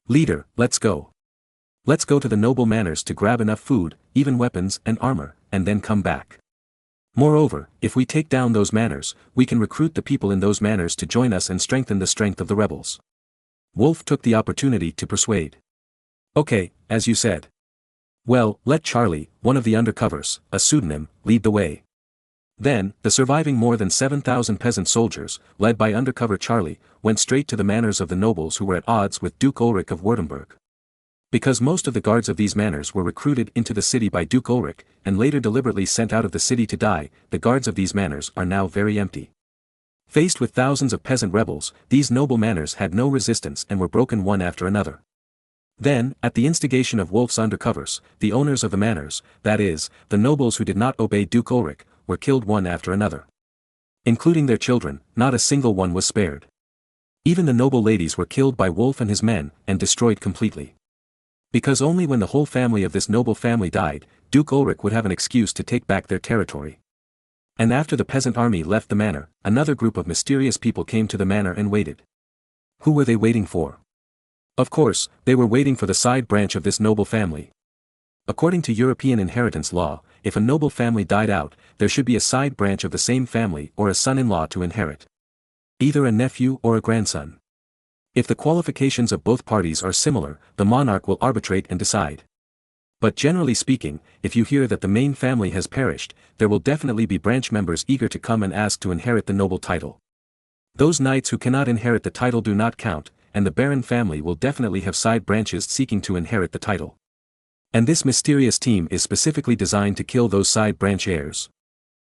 Leader, let's go. Let's go to the noble manors to grab enough food, even weapons and armor, and then come back. Moreover, if we take down those manors, we can recruit the people in those manors to join us and strengthen the strength of the rebels. Wolf took the opportunity to persuade. Okay, as you said. Well, let Charlie, one of the undercovers, a pseudonym, lead the way. Then, the surviving more than 7,000 peasant soldiers, led by undercover Charlie, went straight to the manors of the nobles who were at odds with Duke Ulrich of Württemberg. Because most of the guards of these manors were recruited into the city by Duke Ulrich, and later deliberately sent out of the city to die, the guards of these manors are now very empty. Faced with thousands of peasant rebels, these noble manors had no resistance and were broken one after another. Then, at the instigation of Wolf's undercovers, the owners of the manors, that is, the nobles who did not obey Duke Ulrich, were killed one after another. Including their children, not a single one was spared. Even the noble ladies were killed by Wolf and his men, and destroyed completely. Because only when the whole family of this noble family died, Duke Ulrich would have an excuse to take back their territory. And after the peasant army left the manor, another group of mysterious people came to the manor and waited. Who were they waiting for? Of course, they were waiting for the side branch of this noble family. According to European inheritance law, if a noble family died out, there should be a side branch of the same family or a son-in-law to inherit. Either a nephew or a grandson. If the qualifications of both parties are similar, the monarch will arbitrate and decide. But generally speaking, if you hear that the main family has perished, there will definitely be branch members eager to come and ask to inherit the noble title. Those knights who cannot inherit the title do not count, and the baron family will definitely have side branches seeking to inherit the title. And this mysterious team is specifically designed to kill those side branch heirs.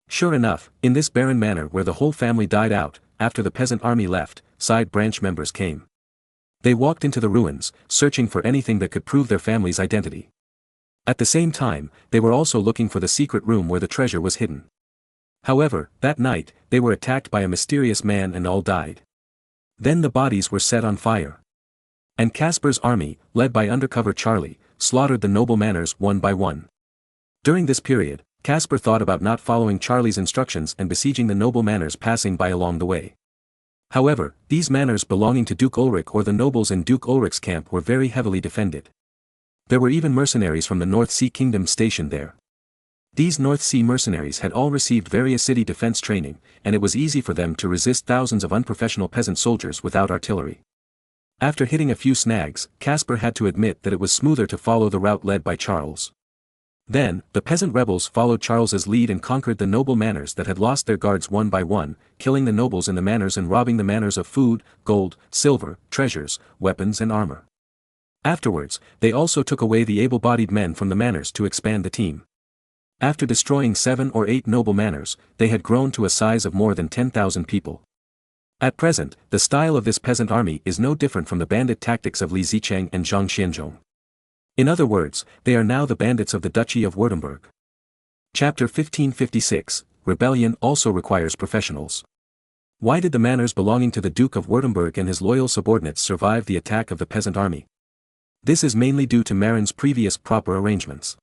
Sure enough, in this barren manor where the whole family died out, after the peasant army left, side branch members came. They walked into the ruins, searching for anything that could prove their family's identity. At the same time, they were also looking for the secret room where the treasure was hidden. However, that night, they were attacked by a mysterious man and all died. Then the bodies were set on fire. And Casper's army, led by undercover Charlie, slaughtered the noble manors one by one. During this period, Casper thought about not following Charlie's instructions and besieging the noble manors passing by along the way. However, these manors belonging to Duke Ulrich or the nobles in Duke Ulrich's camp were very heavily defended. There were even mercenaries from the North Sea Kingdom stationed there. These North Sea mercenaries had all received various city defense training, and it was easy for them to resist thousands of unprofessional peasant soldiers without artillery. After hitting a few snags, Casper had to admit that it was smoother to follow the route led by Charles. Then, the peasant rebels followed Charles's lead and conquered the noble manors that had lost their guards one by one, killing the nobles in the manors and robbing the manors of food, gold, silver, treasures, weapons and armor. Afterwards, they also took away the able-bodied men from the manors to expand the team. After destroying 7 or 8 noble manors, they had grown to a size of more than 10,000 people. At present, the style of this peasant army is no different from the bandit tactics of Li Zicheng and Zhang Xianzhong. In other words, they are now the bandits of the Duchy of Württemberg. Chapter 1556, Rebellion also requires professionals. Why did the manors belonging to the Duke of Württemberg and his loyal subordinates survive the attack of the peasant army? This is mainly due to Marin's previous proper arrangements.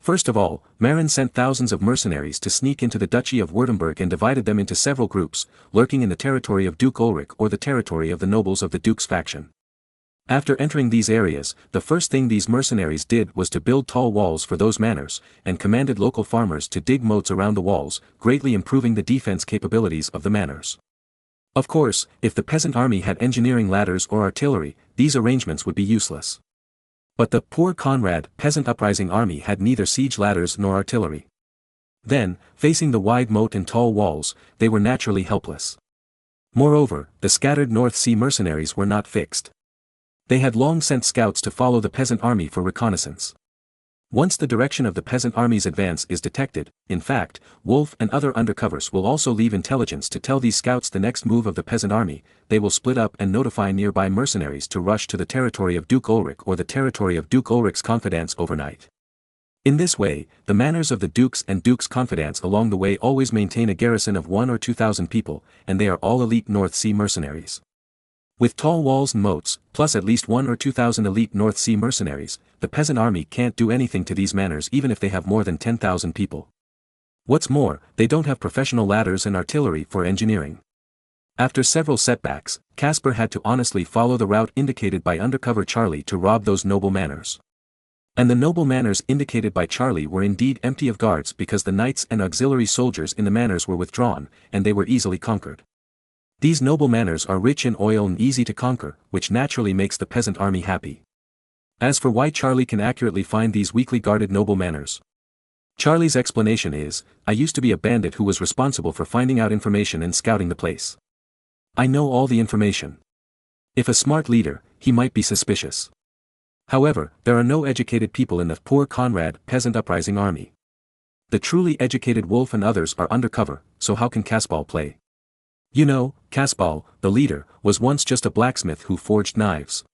First of all, Marin sent thousands of mercenaries to sneak into the Duchy of Württemberg and divided them into several groups, lurking in the territory of Duke Ulrich or the territory of the nobles of the Duke's faction. After entering these areas, the first thing these mercenaries did was to build tall walls for those manors, and commanded local farmers to dig moats around the walls, greatly improving the defense capabilities of the manors. Of course, if the peasant army had engineering ladders or artillery, these arrangements would be useless. But the poor Conrad peasant uprising army had neither siege ladders nor artillery. Then, facing the wide moat and tall walls, they were naturally helpless. Moreover, the scattered North Sea mercenaries were not fixed. They had long sent scouts to follow the peasant army for reconnaissance. Once the direction of the peasant army's advance is detected, in fact, Wolf and other undercovers will also leave intelligence to tell these scouts the next move of the peasant army. They will split up and notify nearby mercenaries to rush to the territory of Duke Ulrich or the territory of Duke Ulrich's confidants overnight. In this way, the manors of the dukes and dukes' confidants along the way always maintain a garrison of 1 or 2,000 people, and they are all elite North Sea mercenaries. With tall walls and moats, plus at least 1 or 2,000 elite North Sea mercenaries, the peasant army can't do anything to these manors even if they have more than 10,000 people. What's more, they don't have professional ladders and artillery for engineering. After several setbacks, Casper had to honestly follow the route indicated by undercover Charlie to rob those noble manors. And the noble manors indicated by Charlie were indeed empty of guards because the knights and auxiliary soldiers in the manors were withdrawn, and they were easily conquered. These noble manors are rich in oil and easy to conquer, which naturally makes the peasant army happy. As for why Charlie can accurately find these weakly guarded noble manors, Charlie's explanation is, I used to be a bandit who was responsible for finding out information and scouting the place. I know all the information. If a smart leader, he might be suspicious. However, there are no educated people in the poor Conrad peasant uprising army. The truly educated Wolf and others are undercover, so how can Casbal play? You know, Casbal, the leader, was once just a blacksmith who forged knives.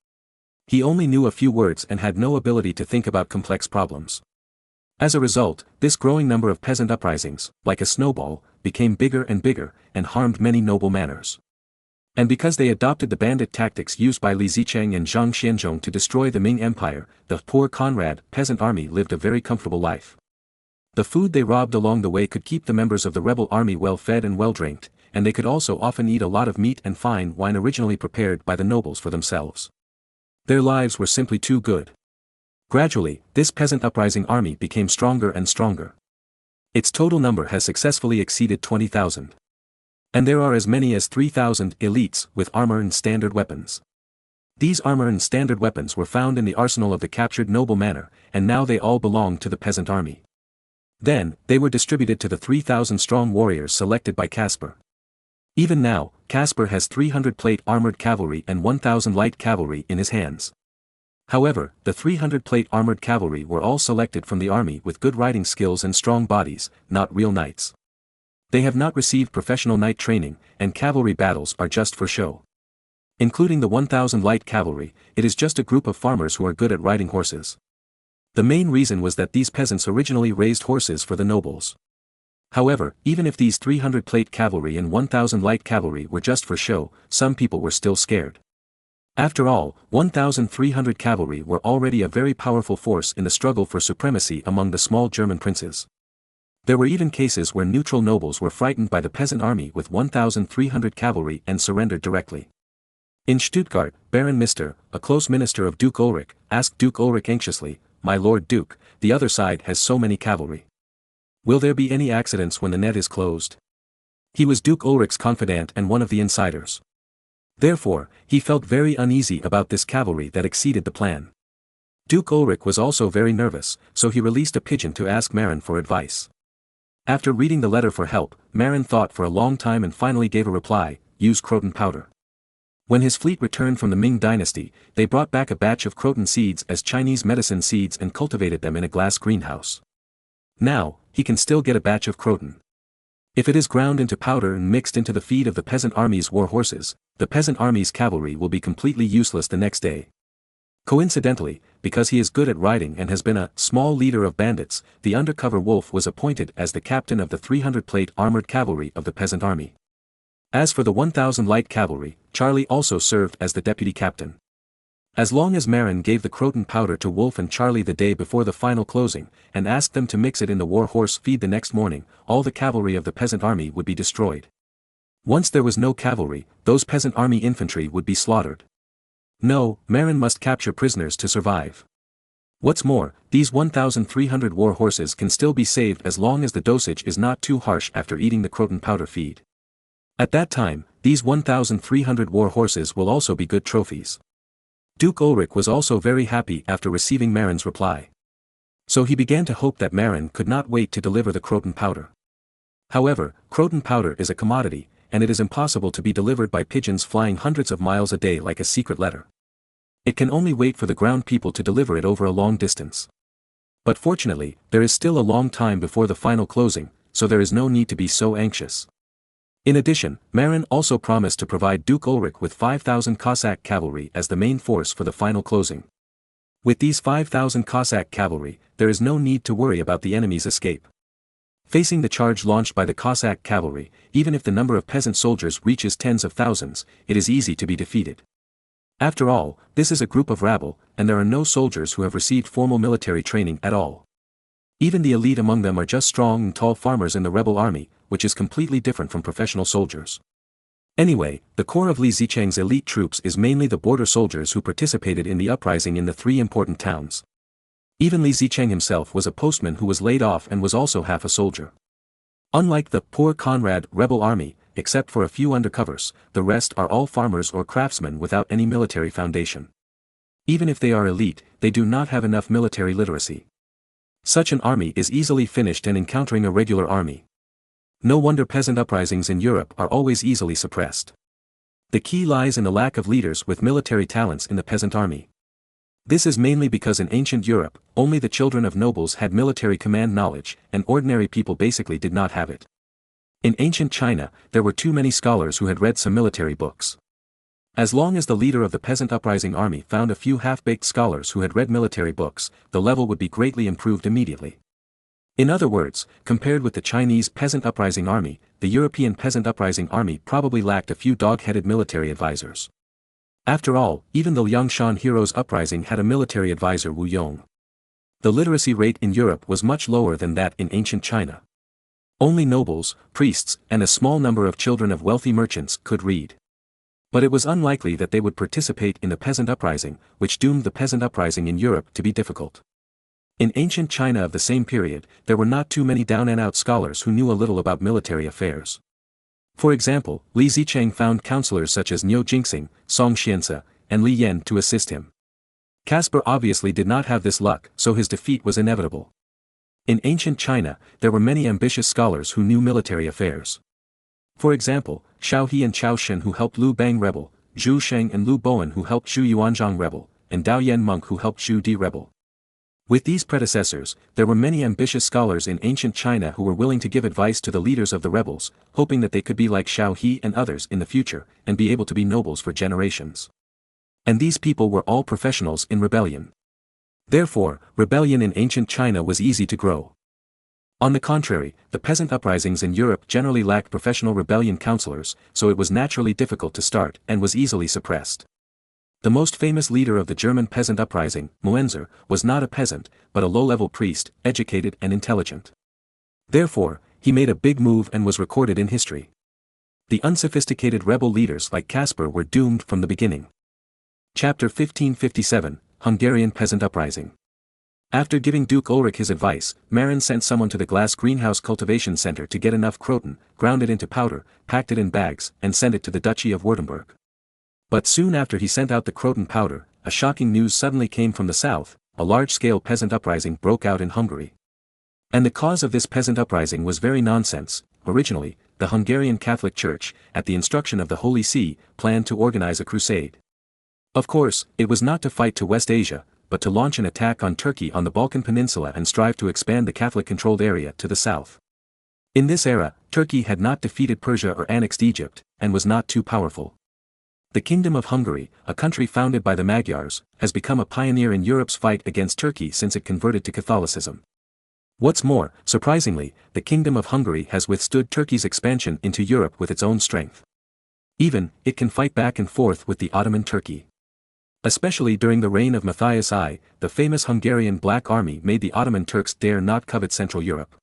He only knew a few words and had no ability to think about complex problems. As a result, this growing number of peasant uprisings, like a snowball, became bigger and harmed many noble manors. And because they adopted the bandit tactics used by Li Zicheng and Zhang Xianzhong to destroy the Ming Empire, the poor Conrad peasant army lived a very comfortable life. The food they robbed along the way could keep the members of the rebel army well fed and well drinked, and they could also often eat a lot of meat and fine wine originally prepared by the nobles for themselves. Their lives were simply too good. Gradually, this peasant uprising army became stronger and stronger. Its total number has successfully exceeded 20,000. And there are as many as 3,000 elites with armor and standard weapons. These armor and standard weapons were found in the arsenal of the captured noble manor, and now they all belong to the peasant army. Then, they were distributed to the 3,000 strong warriors selected by Caspar. Even now, Caspar has 300 plate armored cavalry and 1,000 light cavalry in his hands. However, the 300 plate armored cavalry were all selected from the army with good riding skills and strong bodies, not real knights. They have not received professional knight training, and cavalry battles are just for show. Including the 1,000 light cavalry, it is just a group of farmers who are good at riding horses. The main reason was that these peasants originally raised horses for the nobles. However, even if these 300 plate cavalry and 1,000 light cavalry were just for show, some people were still scared. After all, 1,300 cavalry were already a very powerful force in the struggle for supremacy among the small German princes. There were even cases where neutral nobles were frightened by the peasant army with 1,300 cavalry and surrendered directly. In Stuttgart, Baron Mister, a close minister of Duke Ulrich, asked Duke Ulrich anxiously, "My Lord Duke, the other side has so many cavalry. Will there be any accidents when the net is closed?" He was Duke Ulrich's confidant and one of the insiders. Therefore, he felt very uneasy about this cavalry that exceeded the plan. Duke Ulrich was also very nervous, so he released a pigeon to ask Marin for advice. After reading the letter for help, Marin thought for a long time and finally gave a reply, "Use croton powder." When his fleet returned from the Ming dynasty, they brought back a batch of croton seeds as Chinese medicine seeds and cultivated them in a glass greenhouse. Now, he can still get a batch of croton. If it is ground into powder and mixed into the feed of the peasant army's war horses, the peasant army's cavalry will be completely useless the next day. Coincidentally, because he is good at riding and has been a small leader of bandits, the undercover Wolf was appointed as the captain of the 300 plate armored cavalry of the peasant army. As for the 1,000 light cavalry, Charlie also served as the deputy captain. As long as Marin gave the croton powder to Wolf and Charlie the day before the final closing, and asked them to mix it in the war horse feed the next morning, all the cavalry of the peasant army would be destroyed. Once there was no cavalry, those peasant army infantry would be slaughtered. No, Marin must capture prisoners to survive. What's more, these 1,300 war horses can still be saved as long as the dosage is not too harsh after eating the croton powder feed. At that time, these 1,300 war horses will also be good trophies. Duke Ulrich was also very happy after receiving Marin's reply. So he began to hope that Marin could not wait to deliver the croton powder. However, croton powder is a commodity, and it is impossible to be delivered by pigeons flying hundreds of miles a day like a secret letter. It can only wait for the ground people to deliver it over a long distance. But fortunately, there is still a long time before the final closing, so there is no need to be so anxious. In addition, Marin also promised to provide Duke Ulrich with 5,000 Cossack cavalry as the main force for the final closing. With these 5,000 Cossack cavalry, there is no need to worry about the enemy's escape. Facing the charge launched by the Cossack cavalry, even if the number of peasant soldiers reaches tens of thousands, it is easy to be defeated. After all, this is a group of rabble, and there are no soldiers who have received formal military training at all. Even the elite among them are just strong and tall farmers in the rebel army, which is completely different from professional soldiers. Anyway, the core of Li Zicheng's elite troops is mainly the border soldiers who participated in the uprising in the 3 important towns. Even Li Zicheng himself was a postman who was laid off and was also half a soldier. Unlike the poor Conrad rebel army, except for a few undercovers, the rest are all farmers or craftsmen without any military foundation. Even if they are elite, they do not have enough military literacy. Such an army is easily finished and encountering a regular army. No wonder peasant uprisings in Europe are always easily suppressed. The key lies in the lack of leaders with military talents in the peasant army. This is mainly because in ancient Europe, only the children of nobles had military command knowledge, and ordinary people basically did not have it. In ancient China, there were too many scholars who had read some military books. As long as the leader of the peasant uprising army found a few half-baked scholars who had read military books, the level would be greatly improved immediately. In other words, compared with the Chinese peasant uprising army, the European peasant uprising army probably lacked a few dog-headed military advisors. After all, even the Liangshan heroes' uprising had a military advisor, Wu Yong. The literacy rate in Europe was much lower than that in ancient China. Only nobles, priests, and a small number of children of wealthy merchants could read. But it was unlikely that they would participate in the peasant uprising, which doomed the peasant uprising in Europe to be difficult. In ancient China of the same period, there were not too many down-and-out scholars who knew a little about military affairs. For example, Li Zicheng found counselors such as Niu Jingxing, Song Xianzi, and Li Yan to assist him. Caspar obviously did not have this luck, so his defeat was inevitable. In ancient China, there were many ambitious scholars who knew military affairs. For example, Xiao He and Qiao Shen who helped Liu Bang rebel, Zhu Sheng and Liu Bowen who helped Xu Yuanzhang rebel, and Dao Yan Monk who helped Xu Di rebel. With these predecessors, there were many ambitious scholars in ancient China who were willing to give advice to the leaders of the rebels, hoping that they could be like Xiao He and others in the future, and be able to be nobles for generations. And these people were all professionals in rebellion. Therefore, rebellion in ancient China was easy to grow. On the contrary, the peasant uprisings in Europe generally lacked professional rebellion counselors, so it was naturally difficult to start and was easily suppressed. The most famous leader of the German peasant uprising, Muenzer, was not a peasant, but a low-level priest, educated and intelligent. Therefore, he made a big move and was recorded in history. The unsophisticated rebel leaders like Caspar were doomed from the beginning. Chapter 1557, Hungarian Peasant Uprising. After giving Duke Ulrich his advice, Marin sent someone to the glass greenhouse cultivation center to get enough croton, ground it into powder, packed it in bags, and sent it to the Duchy of Württemberg. But soon after he sent out the croton powder, a shocking news suddenly came from the south: a large-scale peasant uprising broke out in Hungary. And the cause of this peasant uprising was very nonsense. Originally, the Hungarian Catholic Church, at the instruction of the Holy See, planned to organize a crusade. Of course, it was not to fight to West Asia, but to launch an attack on Turkey on the Balkan Peninsula and strive to expand the Catholic-controlled area to the south. In this era, Turkey had not defeated Persia or annexed Egypt, and was not too powerful. The Kingdom of Hungary, a country founded by the Magyars, has become a pioneer in Europe's fight against Turkey since it converted to Catholicism. What's more, surprisingly, the Kingdom of Hungary has withstood Turkey's expansion into Europe with its own strength. Even, it can fight back and forth with the Ottoman Turkey. Especially during the reign of Matthias I, the famous Hungarian Black Army made the Ottoman Turks dare not covet Central Europe.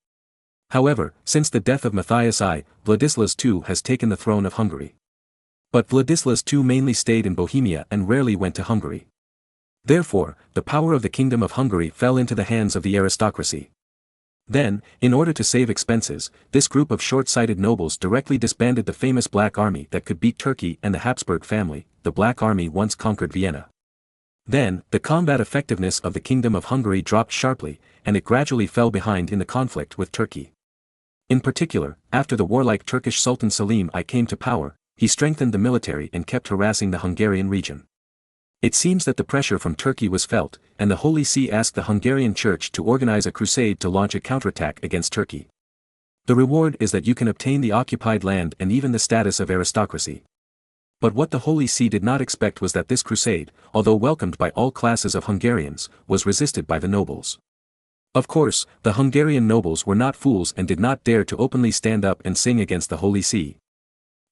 However, since the death of Matthias I, Vladislav II has taken the throne of Hungary. But Vladislav II mainly stayed in Bohemia and rarely went to Hungary. Therefore, the power of the Kingdom of Hungary fell into the hands of the aristocracy. Then, in order to save expenses, this group of short-sighted nobles directly disbanded the famous Black Army that could beat Turkey and the Habsburg family. The Black Army once conquered Vienna. Then, the combat effectiveness of the Kingdom of Hungary dropped sharply, and it gradually fell behind in the conflict with Turkey. In particular, after the warlike Turkish Sultan Selim I came to power, he strengthened the military and kept harassing the Hungarian region. It seems that the pressure from Turkey was felt, and the Holy See asked the Hungarian Church to organize a crusade to launch a counterattack against Turkey. The reward is that you can obtain the occupied land and even the status of aristocracy. But what the Holy See did not expect was that this crusade, although welcomed by all classes of Hungarians, was resisted by the nobles. Of course, the Hungarian nobles were not fools and did not dare to openly stand up and sing against the Holy See.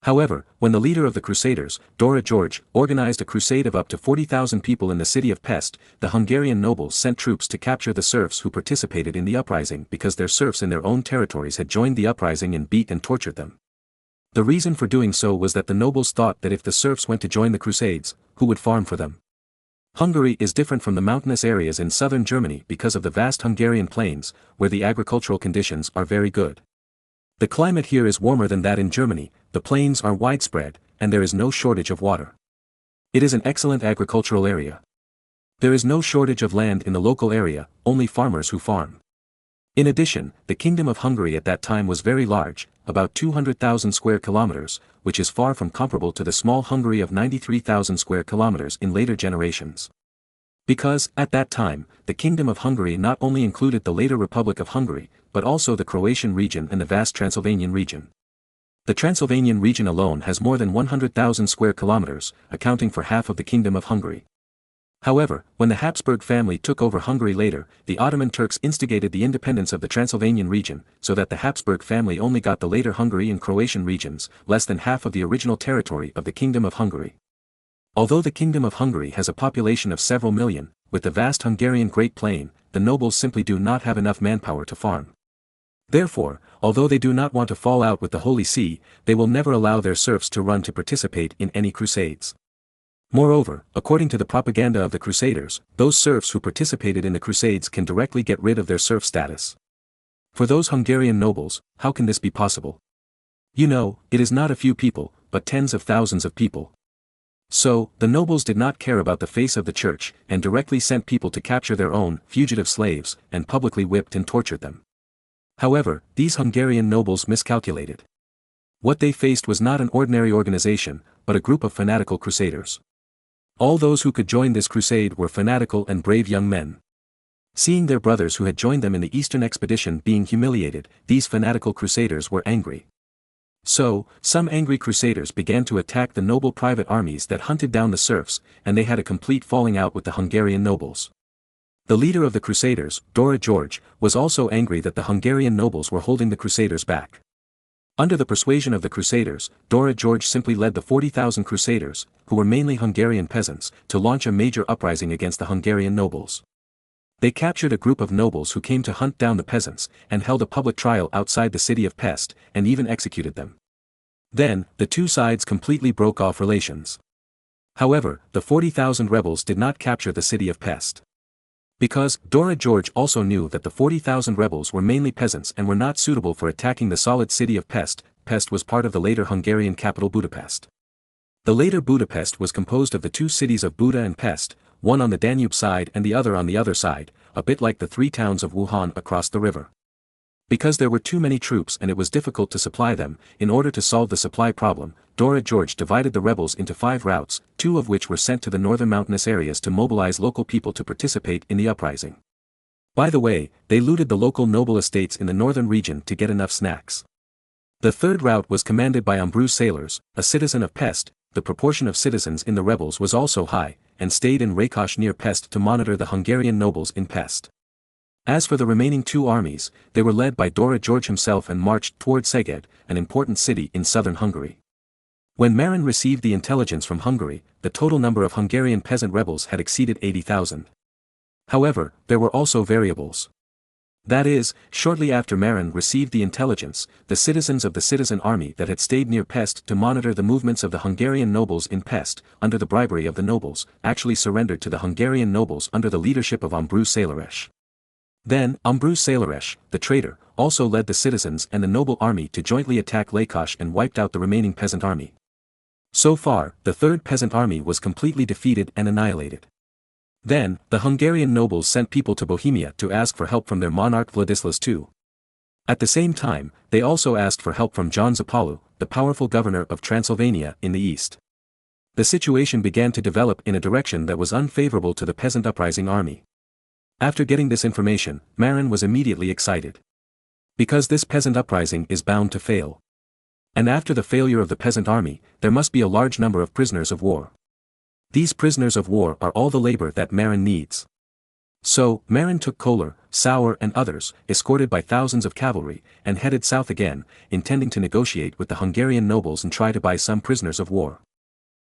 However, when the leader of the Crusaders, Dora George, organized a crusade of up to 40,000 people in the city of Pest, the Hungarian nobles sent troops to capture the serfs who participated in the uprising because their serfs in their own territories had joined the uprising and beat and tortured them. The reason for doing so was that the nobles thought that if the serfs went to join the crusades, who would farm for them? Hungary is different from the mountainous areas in southern Germany because of the vast Hungarian plains, where the agricultural conditions are very good. The climate here is warmer than that in Germany, the plains are widespread, and there is no shortage of water. It is an excellent agricultural area. There is no shortage of land in the local area, only farmers who farm. In addition, the Kingdom of Hungary at that time was very large, about 200,000 square kilometers, which is far from comparable to the small Hungary of 93,000 square kilometers in later generations. Because, at that time, the Kingdom of Hungary not only included the later Republic of Hungary, but also the Croatian region and the vast Transylvanian region. The Transylvanian region alone has more than 100,000 square kilometers, accounting for half of the Kingdom of Hungary. However, when the Habsburg family took over Hungary later, the Ottoman Turks instigated the independence of the Transylvanian region, so that the Habsburg family only got the later Hungary and Croatian regions, less than half of the original territory of the Kingdom of Hungary. Although the Kingdom of Hungary has a population of several million, with the vast Hungarian Great Plain, the nobles simply do not have enough manpower to farm. Therefore, although they do not want to fall out with the Holy See, they will never allow their serfs to run to participate in any crusades. Moreover, according to the propaganda of the Crusaders, those serfs who participated in the Crusades can directly get rid of their serf status. For those Hungarian nobles, how can this be possible? You know, it is not a few people, but tens of thousands of people. So, the nobles did not care about the face of the church, and directly sent people to capture their own fugitive slaves, and publicly whipped and tortured them. However, these Hungarian nobles miscalculated. What they faced was not an ordinary organization, but a group of fanatical crusaders. All those who could join this crusade were fanatical and brave young men. Seeing their brothers who had joined them in the Eastern expedition being humiliated, these fanatical crusaders were angry. So, some angry crusaders began to attack the noble private armies that hunted down the serfs, and they had a complete falling out with the Hungarian nobles. The leader of the crusaders, Dora George, was also angry that the Hungarian nobles were holding the crusaders back. Under the persuasion of the crusaders, Dora George simply led the 40,000 crusaders, who were mainly Hungarian peasants, to launch a major uprising against the Hungarian nobles. They captured a group of nobles who came to hunt down the peasants, and held a public trial outside the city of Pest, and even executed them. Then, the two sides completely broke off relations. However, the 40,000 rebels did not capture the city of Pest. Because Dora George also knew that the 40,000 rebels were mainly peasants and were not suitable for attacking the solid city of Pest. Pest was part of the later Hungarian capital Budapest. The later Budapest was composed of the two cities of Buda and Pest, one on the Danube side and the other on the other side, a bit like the three towns of Wuhan across the river. Because there were too many troops and it was difficult to supply them, in order to solve the supply problem, Dora George divided the rebels into 5 routes, 2 of which were sent to the northern mountainous areas to mobilize local people to participate in the uprising. By the way, they looted the local noble estates in the northern region to get enough snacks. The third route was commanded by Ambrew sailors, a citizen of Pest. The proportion of citizens in the rebels was also high, and stayed in Rákos near Pest to monitor the Hungarian nobles in Pest. As for the remaining 2 armies, they were led by Dora George himself and marched toward Szeged, an important city in southern Hungary. When Marin received the intelligence from Hungary, the total number of Hungarian peasant rebels had exceeded 80,000. However, there were also variables. That is, shortly after Marin received the intelligence, the citizens of the citizen army that had stayed near Pest to monitor the movements of the Hungarian nobles in Pest, under the bribery of the nobles, actually surrendered to the Hungarian nobles under the leadership of Ambrew Széles. Then, Ambrew Széles, the traitor, also led the citizens and the noble army to jointly attack Rákos and wiped out the remaining peasant army. So far, the third peasant army was completely defeated and annihilated. Then, the Hungarian nobles sent people to Bohemia to ask for help from their monarch Vladislas II. At the same time, they also asked for help from John Zapolu, the powerful governor of Transylvania in the east. The situation began to develop in a direction that was unfavorable to the peasant uprising army. After getting this information, Marin was immediately excited. Because this peasant uprising is bound to fail. And after the failure of the peasant army, there must be a large number of prisoners of war. These prisoners of war are all the labor that Marin needs. So, Marin took Kohler, Sauer and others, escorted by thousands of cavalry, and headed south again, intending to negotiate with the Hungarian nobles and try to buy some prisoners of war.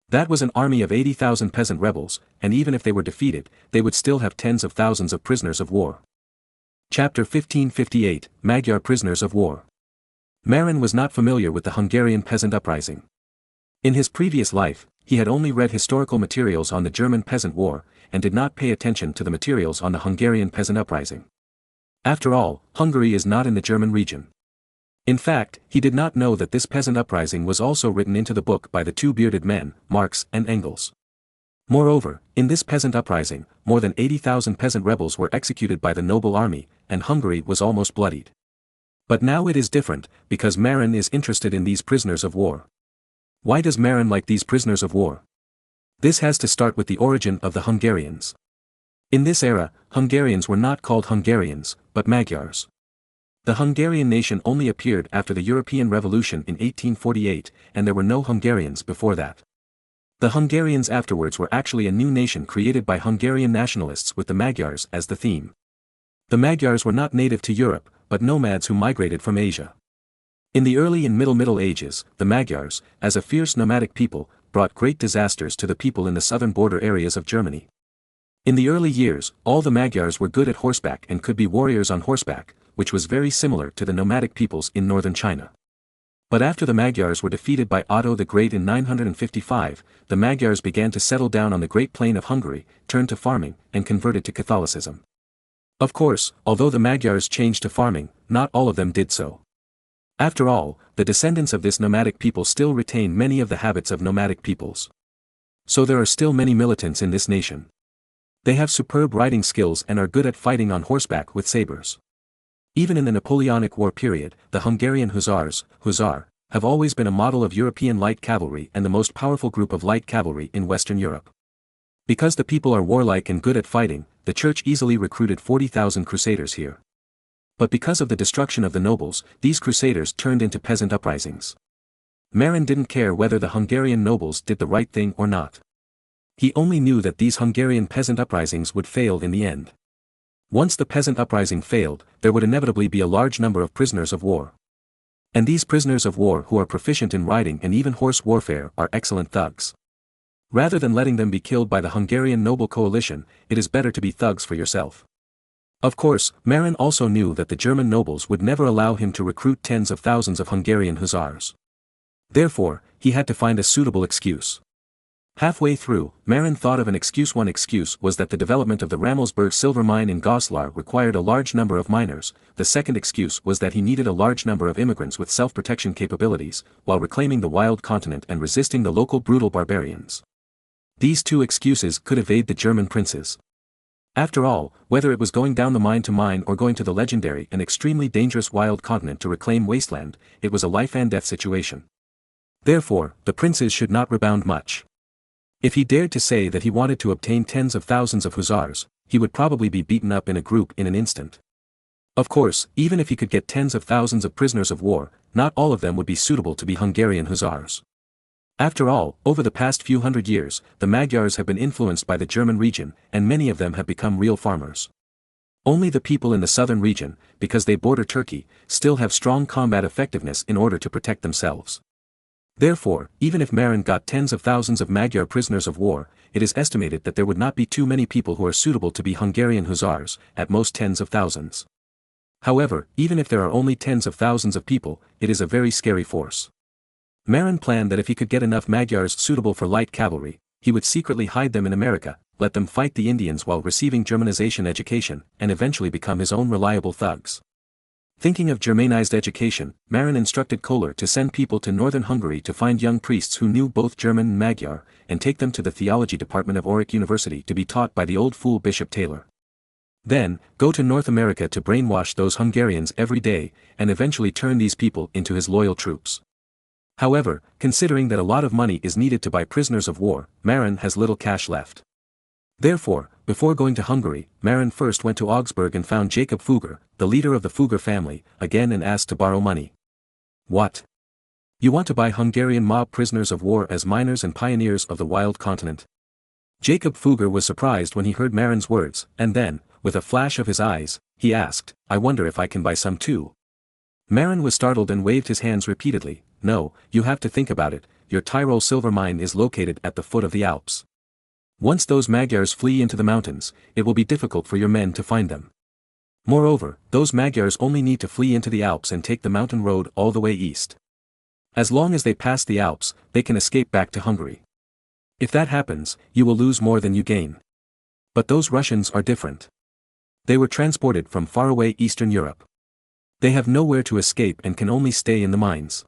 That was an army of 80,000 peasant rebels, and even if they were defeated, they would still have tens of thousands of prisoners of war. Chapter 1558, Magyar Prisoners of War. Marin was not familiar with the Hungarian peasant uprising. In his previous life, he had only read historical materials on the German Peasant War, and did not pay attention to the materials on the Hungarian peasant uprising. After all, Hungary is not in the German region. In fact, he did not know that this peasant uprising was also written into the book by the two bearded men, Marx and Engels. Moreover, in this peasant uprising, more than 80,000 peasant rebels were executed by the noble army, and Hungary was almost bloodied. But now it is different, because Marin is interested in these prisoners of war. Why does Marin like these prisoners of war? This has to start with the origin of the Hungarians. In this era, Hungarians were not called Hungarians, but Magyars. The Hungarian nation only appeared after the European Revolution in 1848, and there were no Hungarians before that. The Hungarians afterwards were actually a new nation created by Hungarian nationalists with the Magyars as the theme. The Magyars were not native to Europe, but nomads who migrated from Asia. In the early and Middle Ages, the Magyars, as a fierce nomadic people, brought great disasters to the people in the southern border areas of Germany. In the early years, all the Magyars were good at horseback and could be warriors on horseback, which was very similar to the nomadic peoples in northern China. But after the Magyars were defeated by Otto the Great in 955, the Magyars began to settle down on the Great Plain of Hungary, turned to farming, and converted to Catholicism. Of course, although the Magyars changed to farming, not all of them did so. After all, the descendants of this nomadic people still retain many of the habits of nomadic peoples. So there are still many militants in this nation. They have superb riding skills and are good at fighting on horseback with sabers. Even in the Napoleonic War period, the Hungarian Hussars, Hussar, have always been a model of European light cavalry and the most powerful group of light cavalry in Western Europe. Because the people are warlike and good at fighting, the church easily recruited 40,000 crusaders here. But because of the destruction of the nobles, these crusaders turned into peasant uprisings. Marin didn't care whether the Hungarian nobles did the right thing or not. He only knew that these Hungarian peasant uprisings would fail in the end. Once the peasant uprising failed, there would inevitably be a large number of prisoners of war. And these prisoners of war who are proficient in riding and even horse warfare are excellent thugs. Rather than letting them be killed by the Hungarian noble coalition, it is better to be thugs for yourself. Of course, Marin also knew that the German nobles would never allow him to recruit tens of thousands of Hungarian hussars. Therefore, he had to find a suitable excuse. Halfway through, Marin thought of an excuse. One excuse was that the development of the Rammelsburg silver mine in Goslar required a large number of miners. The second excuse was that he needed a large number of immigrants with self-protection capabilities, while reclaiming the wild continent and resisting the local brutal barbarians. These two excuses could evade the German princes. After all, whether it was going down the mine to mine or going to the legendary and extremely dangerous wild continent to reclaim wasteland, it was a life-and-death situation. Therefore, the princes should not rebound much. If he dared to say that he wanted to obtain tens of thousands of hussars, he would probably be beaten up in a group in an instant. Of course, even if he could get tens of thousands of prisoners of war, not all of them would be suitable to be Hungarian hussars. After all, over the past few hundred years, the Magyars have been influenced by the German region, and many of them have become real farmers. Only the people in the southern region, because they border Turkey, still have strong combat effectiveness in order to protect themselves. Therefore, even if Marin got tens of thousands of Magyar prisoners of war, it is estimated that there would not be too many people who are suitable to be Hungarian hussars, at most tens of thousands. However, even if there are only tens of thousands of people, it is a very scary force. Marin planned that if he could get enough Magyars suitable for light cavalry, he would secretly hide them in America, let them fight the Indians while receiving Germanization education, and eventually become his own reliable thugs. Thinking of Germanized education, Marin instructed Kohler to send people to northern Hungary to find young priests who knew both German and Magyar, and take them to the theology department of Aurich University to be taught by the old fool Bishop Taylor. Then, go to North America to brainwash those Hungarians every day, and eventually turn these people into his loyal troops. However, considering that a lot of money is needed to buy prisoners of war, Marin has little cash left. Therefore, before going to Hungary, Marin first went to Augsburg and found Jacob Fugger, the leader of the Fugger family, again and asked to borrow money. What? You want to buy Hungarian mob prisoners of war as miners and pioneers of the wild continent? Jacob Fugger was surprised when he heard Marin's words, and then, with a flash of his eyes, he asked, I wonder if I can buy some too. Marin was startled and waved his hands repeatedly. No, you have to think about it, your Tyrol silver mine is located at the foot of the Alps. Once those Magyars flee into the mountains, it will be difficult for your men to find them. Moreover, those Magyars only need to flee into the Alps and take the mountain road all the way east. As long as they pass the Alps, they can escape back to Hungary. If that happens, you will lose more than you gain. But those Russians are different. They were transported from faraway Eastern Europe. They have nowhere to escape and can only stay in the mines.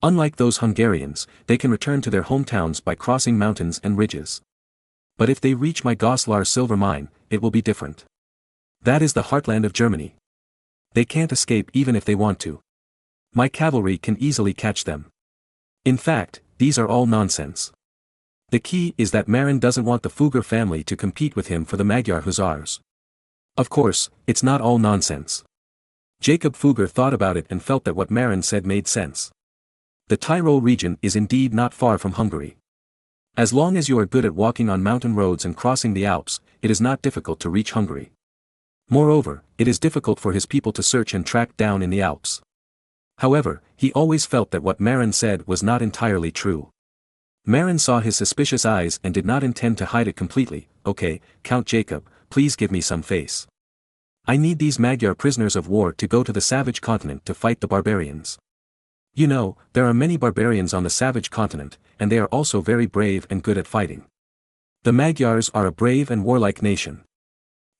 Unlike those Hungarians, they can return to their hometowns by crossing mountains and ridges. But if they reach my Goslar silver mine, it will be different. That is the heartland of Germany. They can't escape even if they want to. My cavalry can easily catch them. In fact, these are all nonsense. The key is that Marin doesn't want the Fugger family to compete with him for the Magyar Hussars. Of course, it's not all nonsense. Jacob Fugger thought about it and felt that what Marin said made sense. The Tyrol region is indeed not far from Hungary. As long as you are good at walking on mountain roads and crossing the Alps, it is not difficult to reach Hungary. Moreover, it is difficult for his people to search and track down in the Alps. However, he always felt that what Marin said was not entirely true. Marin saw his suspicious eyes and did not intend to hide it completely. Okay, Count Jacob, please give me some face. I need these Magyar prisoners of war to go to the savage continent to fight the barbarians. You know, there are many barbarians on the savage continent, and they are also very brave and good at fighting. The Magyars are a brave and warlike nation.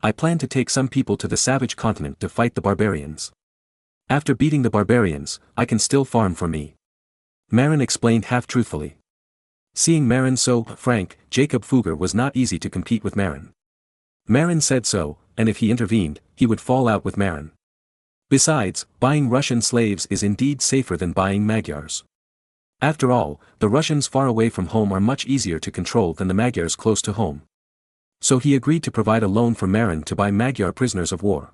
I plan to take some people to the savage continent to fight the barbarians. After beating the barbarians, I can still farm for me. Marin explained half-truthfully. Seeing Marin so frank, Jacob Fugger was not easy to compete with Marin. Marin said so, and if he intervened, he would fall out with Marin. Besides, buying Russian slaves is indeed safer than buying Magyars. After all, the Russians far away from home are much easier to control than the Magyars close to home. So he agreed to provide a loan for Marin to buy Magyar prisoners of war.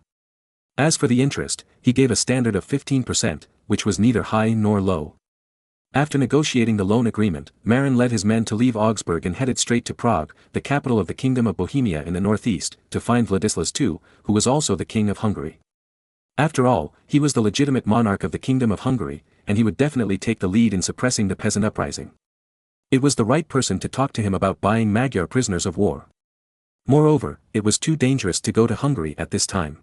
As for the interest, he gave a standard of 15%, which was neither high nor low. After negotiating the loan agreement, Marin led his men to leave Augsburg and headed straight to Prague, the capital of the Kingdom of Bohemia in the northeast, to find Vladislav II, who was also the King of Hungary. After all, he was the legitimate monarch of the Kingdom of Hungary, and he would definitely take the lead in suppressing the peasant uprising. It was the right person to talk to him about buying Magyar prisoners of war. Moreover, it was too dangerous to go to Hungary at this time.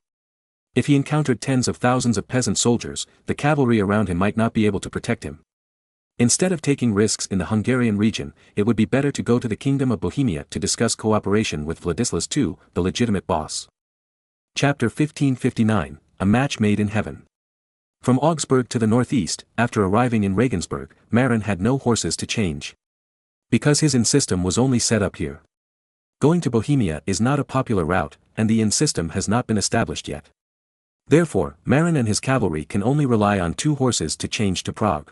If he encountered tens of thousands of peasant soldiers, the cavalry around him might not be able to protect him. Instead of taking risks in the Hungarian region, it would be better to go to the Kingdom of Bohemia to discuss cooperation with Vladislav II, the legitimate boss. Chapter 1559, A Match Made in Heaven. From Augsburg to the northeast, after arriving in Regensburg, Marin had no horses to change. Because his inn system was only set up here. Going to Bohemia is not a popular route, and the inn system has not been established yet. Therefore, Marin and his cavalry can only rely on 2 horses to change to Prague.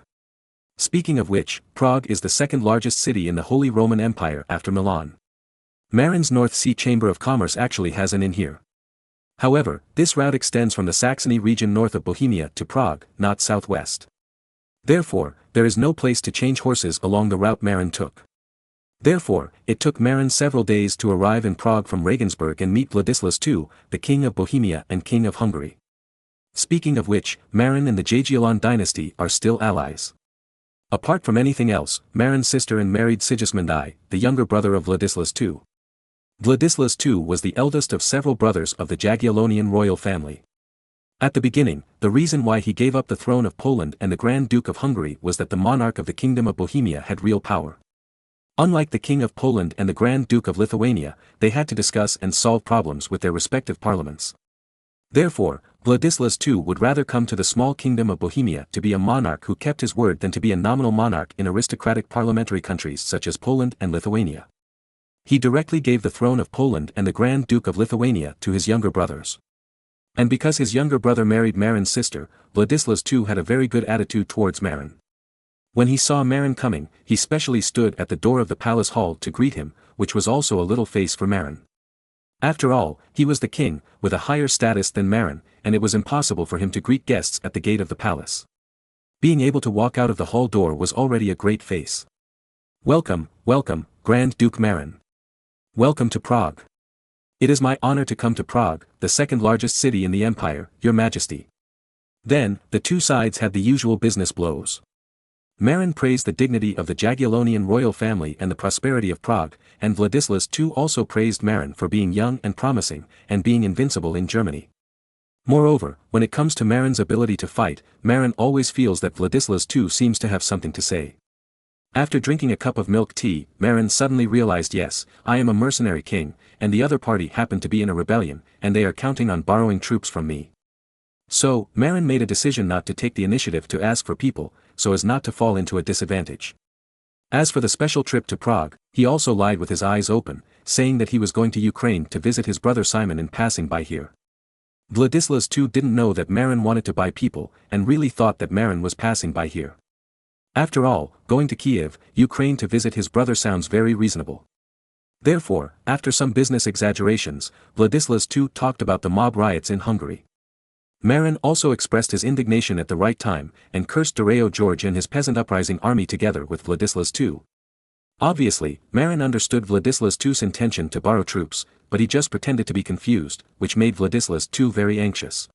Speaking of which, Prague is the second largest city in the Holy Roman Empire after Milan. Marin's North Sea Chamber of Commerce actually has an inn here. However, this route extends from the Saxony region north of Bohemia to Prague, not southwest. Therefore, there is no place to change horses along the route Marin took. Therefore, it took Marin several days to arrive in Prague from Regensburg and meet Vladislav II, the King of Bohemia and King of Hungary. Speaking of which, Marin and the Jagiellon dynasty are still allies. Apart from anything else, Marin's sister and married Sigismund I, the younger brother of Vladislav II. Vladislav II was the eldest of several brothers of the Jagiellonian royal family. At the beginning, the reason why he gave up the throne of Poland and the Grand Duke of Hungary was that the monarch of the Kingdom of Bohemia had real power. Unlike the King of Poland and the Grand Duke of Lithuania, they had to discuss and solve problems with their respective parliaments. Therefore, Vladislav II would rather come to the small Kingdom of Bohemia to be a monarch who kept his word than to be a nominal monarch in aristocratic parliamentary countries such as Poland and Lithuania. He directly gave the throne of Poland and the Grand Duke of Lithuania to his younger brothers. And because his younger brother married Marin's sister, Vladislav II had a very good attitude towards Marin. When he saw Marin coming, he specially stood at the door of the palace hall to greet him, which was also a little face for Marin. After all, he was the king, with a higher status than Marin, and it was impossible for him to greet guests at the gate of the palace. Being able to walk out of the hall door was already a great face. Welcome, welcome, Grand Duke Marin. Welcome to Prague. It is my honor to come to Prague, the second largest city in the empire, Your Majesty. Then, the two sides had the usual business blows. Marin praised the dignity of the Jagiellonian royal family and the prosperity of Prague, and Vladislav II also praised Marin for being young and promising, and being invincible in Germany. Moreover, when it comes to Marin's ability to fight, Marin always feels that Vladislav II seems to have something to say. After drinking a cup of milk tea, Marin suddenly realized, yes, I am a mercenary king, and the other party happened to be in a rebellion, and they are counting on borrowing troops from me. So, Marin made a decision not to take the initiative to ask for people, so as not to fall into a disadvantage. As for the special trip to Prague, he also lied with his eyes open, saying that he was going to Ukraine to visit his brother Simon in passing by here. Vladislas II didn't know that Marin wanted to buy people, and really thought that Marin was passing by here. After all, going to Kiev, Ukraine to visit his brother sounds very reasonable. Therefore, after some business exaggerations, Vladislas II talked about the mob riots in Hungary. Marin also expressed his indignation at the right time, and cursed Dario George and his peasant uprising army together with Vladislas II. Obviously, Marin understood Vladislas II's intention to borrow troops, but he just pretended to be confused, which made Vladislas II very anxious.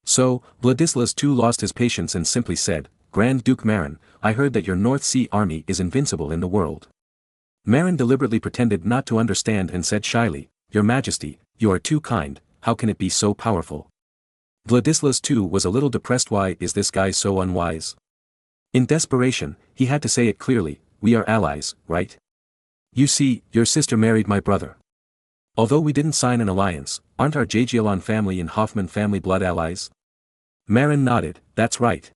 So, Vladislas II lost his patience and simply said, "Grand Duke Marin, I heard that your North Sea army is invincible in the world." Marin deliberately pretended not to understand and said shyly, "Your Majesty, you are too kind, how can it be so powerful?" Vladislas II was a little depressed. Why is this guy so unwise? In desperation, he had to say it clearly, "We are allies, right? You see, your sister married my brother. Although we didn't sign an alliance, aren't our Jagiellon family and Hoffman family blood allies?" Marin nodded, "That's right.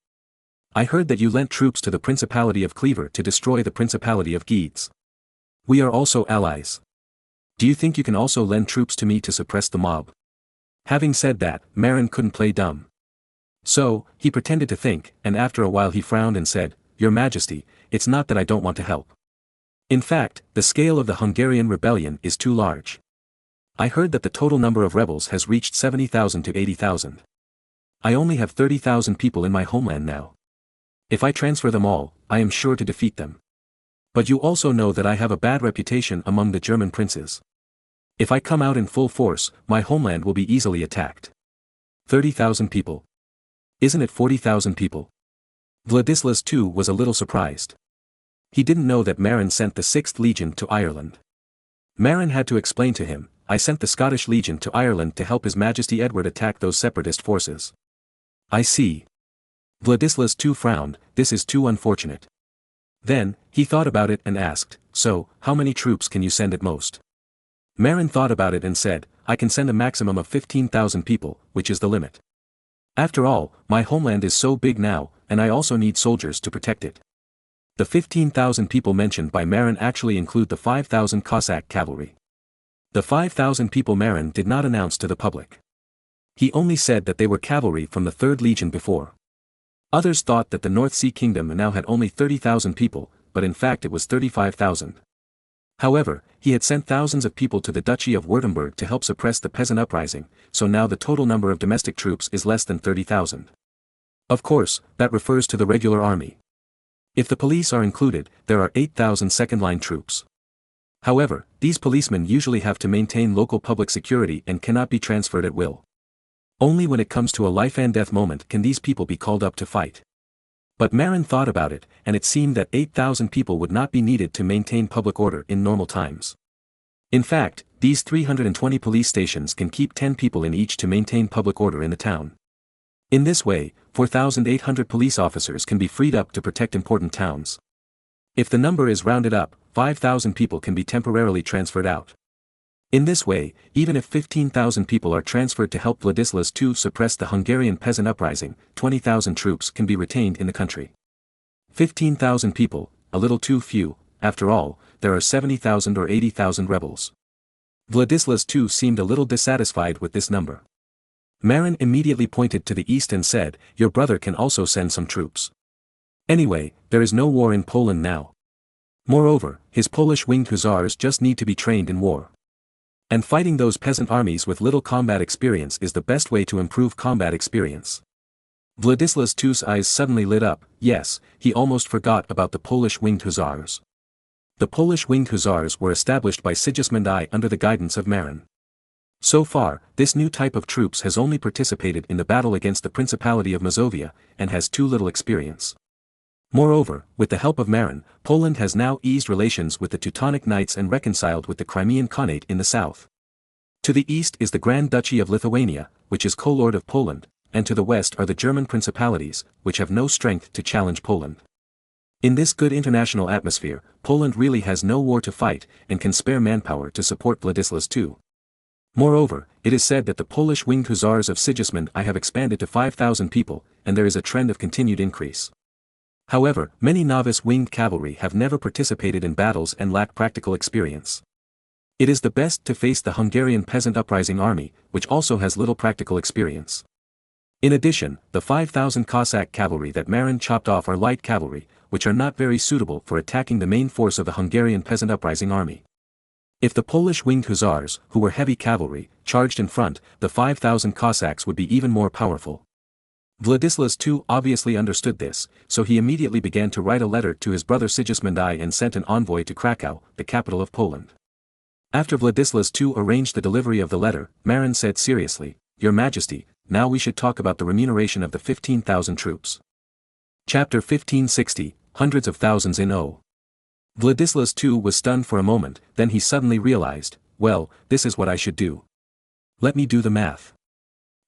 I heard that you lent troops to the Principality of Clever to destroy the Principality of Guedes. We are also allies. Do you think you can also lend troops to me to suppress the mob?" Having said that, Marin couldn't play dumb. So, he pretended to think, and after a while he frowned and said, "Your Majesty, it's not that I don't want to help. In fact, the scale of the Hungarian rebellion is too large. I heard that the total number of rebels has reached 70,000 to 80,000. I only have 30,000 people in my homeland now. If I transfer them all, I am sure to defeat them. But you also know that I have a bad reputation among the German princes. If I come out in full force, my homeland will be easily attacked. 30,000 people. Isn't it 40,000 people?" Vladislas II was a little surprised. He didn't know that Marin sent the 6th Legion to Ireland. Marin had to explain to him, "I sent the Scottish Legion to Ireland to help His Majesty Edward attack those separatist forces." "I see." Vladislas II frowned, "This is too unfortunate." Then, he thought about it and asked, "So, how many troops can you send at most?" Marin thought about it and said, "I can send a maximum of 15,000 people, which is the limit. After all, my homeland is so big now, and I also need soldiers to protect it." The 15,000 people mentioned by Marin actually include the 5,000 Cossack cavalry. The 5,000 people Marin did not announce to the public. He only said that they were cavalry from the 3rd Legion before. Others thought that the North Sea Kingdom now had only 30,000 people, but in fact it was 35,000. However, he had sent thousands of people to the Duchy of Württemberg to help suppress the peasant uprising, so now the total number of domestic troops is less than 30,000. Of course, that refers to the regular army. If the police are included, there are 8,000 second-line troops. However, these policemen usually have to maintain local public security and cannot be transferred at will. Only when it comes to a life-and-death moment can these people be called up to fight. But Marin thought about it, and it seemed that 8,000 people would not be needed to maintain public order in normal times. In fact, these 320 police stations can keep 10 people in each to maintain public order in the town. In this way, 4,800 police officers can be freed up to protect important towns. If the number is rounded up, 5,000 people can be temporarily transferred out. In this way, even if 15,000 people are transferred to help Vladislas II suppress the Hungarian peasant uprising, 20,000 troops can be retained in the country. 15,000 people, a little too few, after all, there are 70,000 or 80,000 rebels. Vladislas II seemed a little dissatisfied with this number. Marin immediately pointed to the east and said, "Your brother can also send some troops. Anyway, there is no war in Poland now. Moreover, his Polish winged hussars just need to be trained in war. And fighting those peasant armies with little combat experience is the best way to improve combat experience." Vladislas II's eyes suddenly lit up. Yes, he almost forgot about the Polish winged hussars. The Polish winged hussars were established by Sigismund I under the guidance of Marin. So far, this new type of troops has only participated in the battle against the Principality of Mazovia, and has too little experience. Moreover, with the help of Marin, Poland has now eased relations with the Teutonic Knights and reconciled with the Crimean Khanate in the south. To the east is the Grand Duchy of Lithuania, which is co-lord of Poland, and to the west are the German principalities, which have no strength to challenge Poland. In this good international atmosphere, Poland really has no war to fight, and can spare manpower to support Vladislas II. Moreover, it is said that the Polish winged hussars of Sigismund I have expanded to 5,000 people, and there is a trend of continued increase. However, many novice winged cavalry have never participated in battles and lack practical experience. It is the best to face the Hungarian peasant uprising army, which also has little practical experience. In addition, the 5,000 Cossack cavalry that Marin chopped off are light cavalry, which are not very suitable for attacking the main force of the Hungarian peasant uprising army. If the Polish winged hussars, who were heavy cavalry, charged in front, the 5,000 Cossacks would be even more powerful. Vladislaus II obviously understood this, so he immediately began to write a letter to his brother Sigismund I and sent an envoy to Krakow, the capital of Poland. After Vladislaus II arranged the delivery of the letter, Marin said seriously, "Your Majesty, now we should talk about the remuneration of the 15,000 troops." Chapter 1560, Hundreds of Thousands in O. Vladislaus II was stunned for a moment, then he suddenly realized, well, this is what I should do. Let me do the math.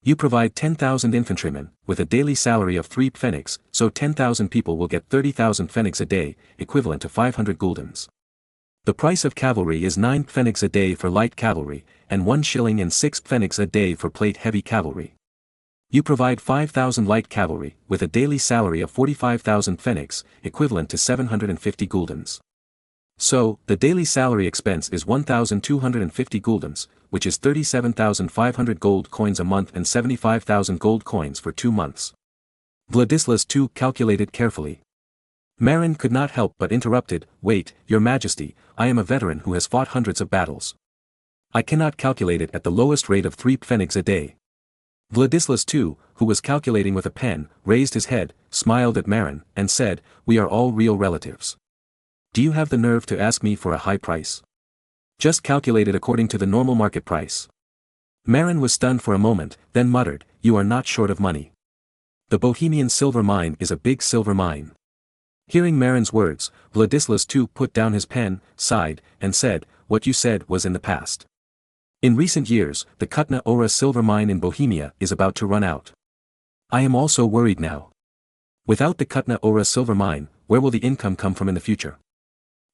You provide 10,000 infantrymen, with a daily salary of 3 pfennigs, so 10,000 people will get 30,000 pfennigs a day, equivalent to 500 guldens. The price of cavalry is 9 pfennigs a day for light cavalry, and 1 shilling and 6 pfennigs a day for plate heavy cavalry. You provide 5,000 light cavalry, with a daily salary of 45,000 pfennigs, equivalent to 750 guldens. So, the daily salary expense is 1,250 guldens, which is 37,500 gold coins a month and 75,000 gold coins for 2 months. Vladislaus II calculated carefully. Marin could not help but interrupted, "Wait, Your Majesty, I am a veteran who has fought hundreds of battles. I cannot calculate it at the lowest rate of 3 pfennigs a day." Vladislaus II, who was calculating with a pen, raised his head, smiled at Marin, and said, "We are all real relatives. Do you have the nerve to ask me for a high price? Just calculate it according to the normal market price." Marin was stunned for a moment, then muttered, "You are not short of money. The Bohemian silver mine is a big silver mine." Hearing Marin's words, Vladislaus II put down his pen, sighed, and said, "What you said was in the past. In recent years, the Kutna Ora silver mine in Bohemia is about to run out. I am also worried now. Without the Kutna Ora silver mine, where will the income come from in the future?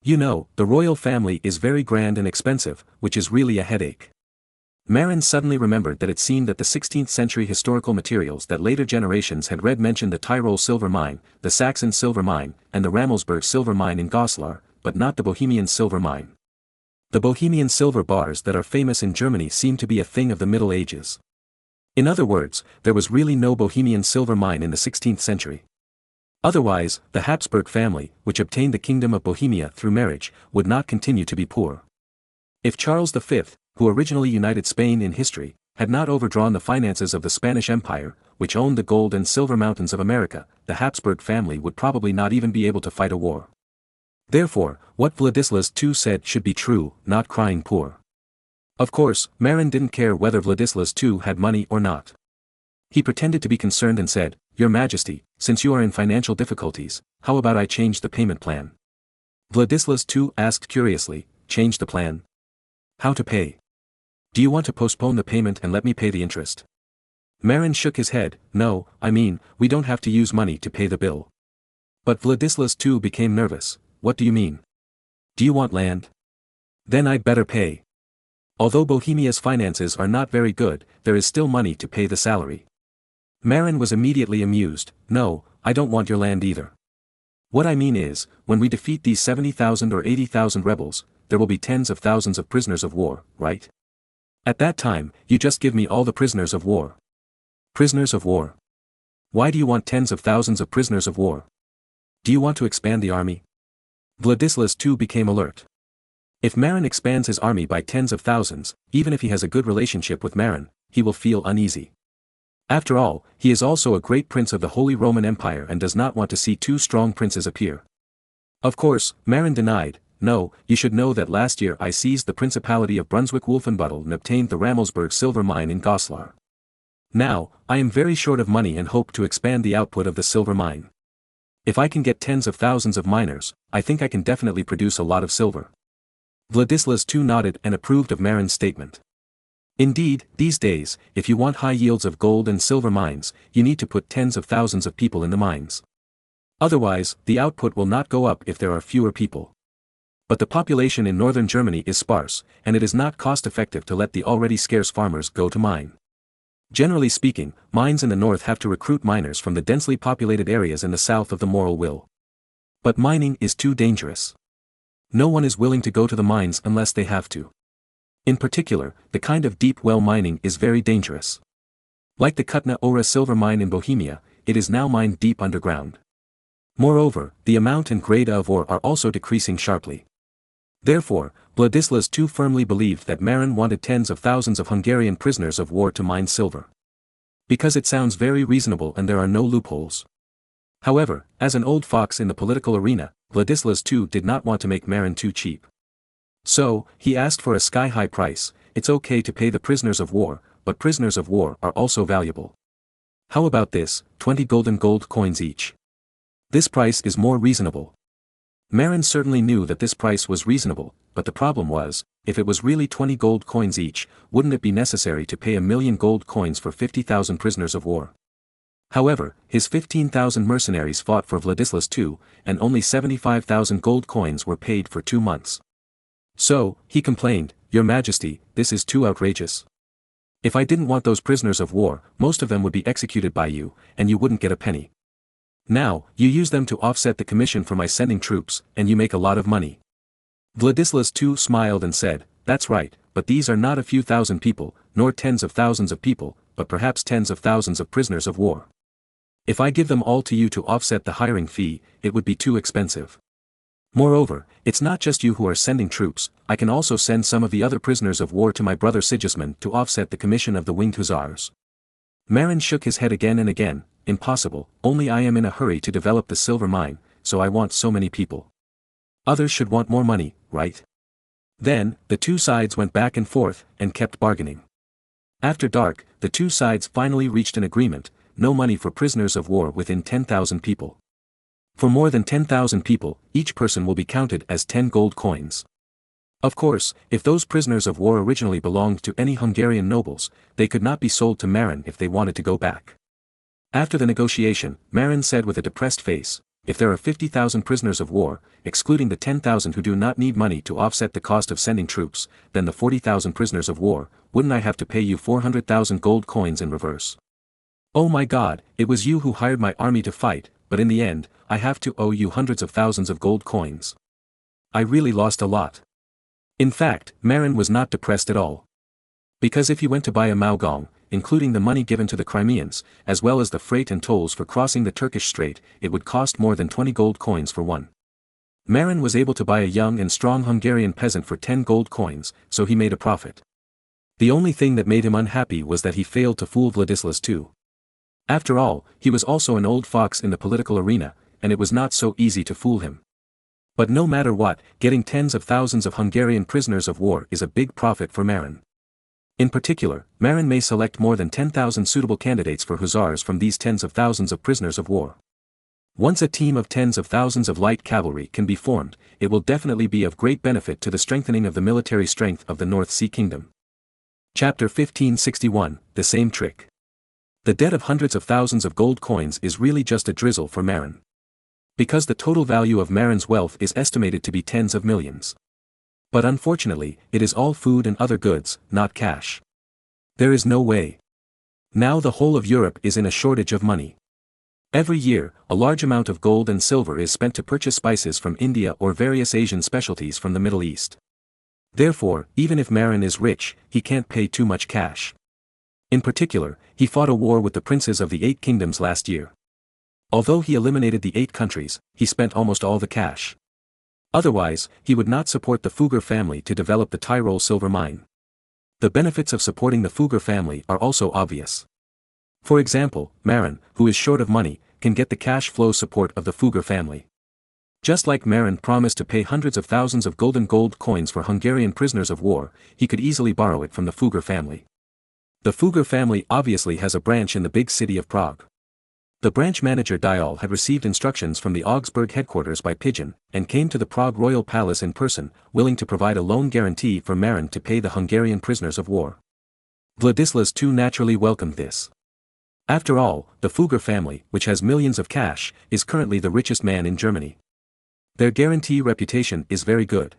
You know, the royal family is very grand and expensive, which is really a headache." Marin suddenly remembered that it seemed that the 16th century historical materials that later generations had read mentioned the Tyrol silver mine, the Saxon silver mine, and the Ramelsburg silver mine in Goslar, but not the Bohemian silver mine. The Bohemian silver bars that are famous in Germany seem to be a thing of the Middle Ages. In other words, there was really no Bohemian silver mine in the 16th century. Otherwise, the Habsburg family, which obtained the kingdom of Bohemia through marriage, would not continue to be poor. If Charles V, who originally united Spain in history, had not overdrawn the finances of the Spanish Empire, which owned the gold and silver mountains of America, the Habsburg family would probably not even be able to fight a war. Therefore, what Vladislaus II said should be true, not crying poor. Of course, Marin didn't care whether Vladislaus II had money or not. He pretended to be concerned and said, "Your Majesty, since you are in financial difficulties, how about I change the payment plan?" Vladislaus II asked curiously, "Change the plan? How to pay? Do you want to postpone the payment and let me pay the interest?" Marin shook his head, "No, I mean, we don't have to use money to pay the bill." But Vladislaus II became nervous. "What do you mean? Do you want land? Then I'd better pay. Although Bohemia's finances are not very good, there is still money to pay the salary." Marin was immediately amused. "No, I don't want your land either. What I mean is, when we defeat these 70,000 or 80,000 rebels, there will be tens of thousands of prisoners of war, right? At that time, you just give me all the prisoners of war." "Prisoners of war? Why do you want tens of thousands of prisoners of war? Do you want to expand the army?" Vladislaus II became alert. If Marin expands his army by tens of thousands, even if he has a good relationship with Marin, he will feel uneasy. After all, he is also a great prince of the Holy Roman Empire and does not want to see 2 strong princes appear. Of course, Marin denied, "No, you should know that last year I seized the Principality of Brunswick-Wolfenbüttel and obtained the Ramelsburg silver mine in Goslar. Now, I am very short of money and hope to expand the output of the silver mine. If I can get tens of thousands of miners, I think I can definitely produce a lot of silver." Vladislaus II nodded and approved of Marin's statement. Indeed, these days, if you want high yields of gold and silver mines, you need to put tens of thousands of people in the mines. Otherwise, the output will not go up if there are fewer people. But the population in northern Germany is sparse, and it is not cost-effective to let the already scarce farmers go to mine. Generally speaking, mines in the north have to recruit miners from the densely populated areas in the south of the moral will. But mining is too dangerous. No one is willing to go to the mines unless they have to. In particular, the kind of deep well mining is very dangerous. Like the Kutna Ora silver mine in Bohemia, it is now mined deep underground. Moreover, the amount and grade of ore are also decreasing sharply. Therefore, Władysław II firmly believed that Marin wanted tens of thousands of Hungarian prisoners of war to mine silver. Because it sounds very reasonable and there are no loopholes. However, as an old fox in the political arena, Władysław II did not want to make Marin too cheap. So, he asked for a sky-high price. It's okay to pay the prisoners of war, but prisoners of war are also valuable. How about this, 20 golden gold coins each? This price is more reasonable. Marin certainly knew that this price was reasonable, but the problem was, if it was really 20 gold coins each, wouldn't it be necessary to pay 1,000,000 gold coins for 50,000 prisoners of war? However, his 15,000 mercenaries fought for Władysław II, and only 75,000 gold coins were paid for 2 months. So, he complained, "Your Majesty, this is too outrageous. If I didn't want those prisoners of war, most of them would be executed by you, and you wouldn't get a penny. Now, you use them to offset the commission for my sending troops, and you make a lot of money." Władysław II smiled and said, "That's right, but these are not a few thousand people, nor tens of thousands of people, but perhaps tens of thousands of prisoners of war. If I give them all to you to offset the hiring fee, it would be too expensive. Moreover, it's not just you who are sending troops, I can also send some of the other prisoners of war to my brother Sigismund to offset the commission of the winged hussars." Marin shook his head again and again, "Impossible, only I am in a hurry to develop the silver mine, so I want so many people. Others should want more money, right?" Then, the two sides went back and forth, and kept bargaining. After dark, the two sides finally reached an agreement: no money for prisoners of war within 10,000 people. For more than 10,000 people, each person will be counted as 10 gold coins. Of course, if those prisoners of war originally belonged to any Hungarian nobles, they could not be sold to Marin if they wanted to go back. After the negotiation, Marin said with a depressed face, "If there are 50,000 prisoners of war, excluding the 10,000 who do not need money to offset the cost of sending troops, then the 40,000 prisoners of war, wouldn't I have to pay you 400,000 gold coins in reverse? Oh my God, it was you who hired my army to fight, but in the end, I have to owe you hundreds of thousands of gold coins. I really lost a lot." In fact, Marin was not depressed at all. Because if he went to buy a Maugong, including the money given to the Crimeans, as well as the freight and tolls for crossing the Turkish Strait, it would cost more than 20 gold coins for one. Marin was able to buy a young and strong Hungarian peasant for 10 gold coins, so he made a profit. The only thing that made him unhappy was that he failed to fool Władysław II. After all, he was also an old fox in the political arena, and it was not so easy to fool him. But no matter what, getting tens of thousands of Hungarian prisoners of war is a big profit for Marin. In particular, Marin may select more than 10,000 suitable candidates for hussars from these tens of thousands of prisoners of war. Once a team of tens of thousands of light cavalry can be formed, it will definitely be of great benefit to the strengthening of the military strength of the North Sea Kingdom. Chapter 1561, The Same Trick. The debt of hundreds of thousands of gold coins is really just a drizzle for Marin. Because the total value of Marin's wealth is estimated to be tens of millions. But unfortunately, it is all food and other goods, not cash. There is no way. Now the whole of Europe is in a shortage of money. Every year, a large amount of gold and silver is spent to purchase spices from India or various Asian specialties from the Middle East. Therefore, even if Marin is rich, he can't pay too much cash. In particular, he fought a war with the princes of the 8 kingdoms last year. Although he eliminated the 8 countries, he spent almost all the cash. Otherwise, he would not support the Fugger family to develop the Tyrol silver mine. The benefits of supporting the Fugger family are also obvious. For example, Marin, who is short of money, can get the cash flow support of the Fugger family. Just like Marin promised to pay hundreds of thousands of golden gold coins for Hungarian prisoners of war, he could easily borrow it from the Fugger family. The Fugger family obviously has a branch in the big city of Prague. The branch manager Dial had received instructions from the Augsburg headquarters by pigeon, and came to the Prague royal palace in person, willing to provide a loan guarantee for Marin to pay the Hungarian prisoners of war. Władysław II naturally welcomed this. After all, the Fugger family, which has millions of cash, is currently the richest man in Germany. Their guarantee reputation is very good.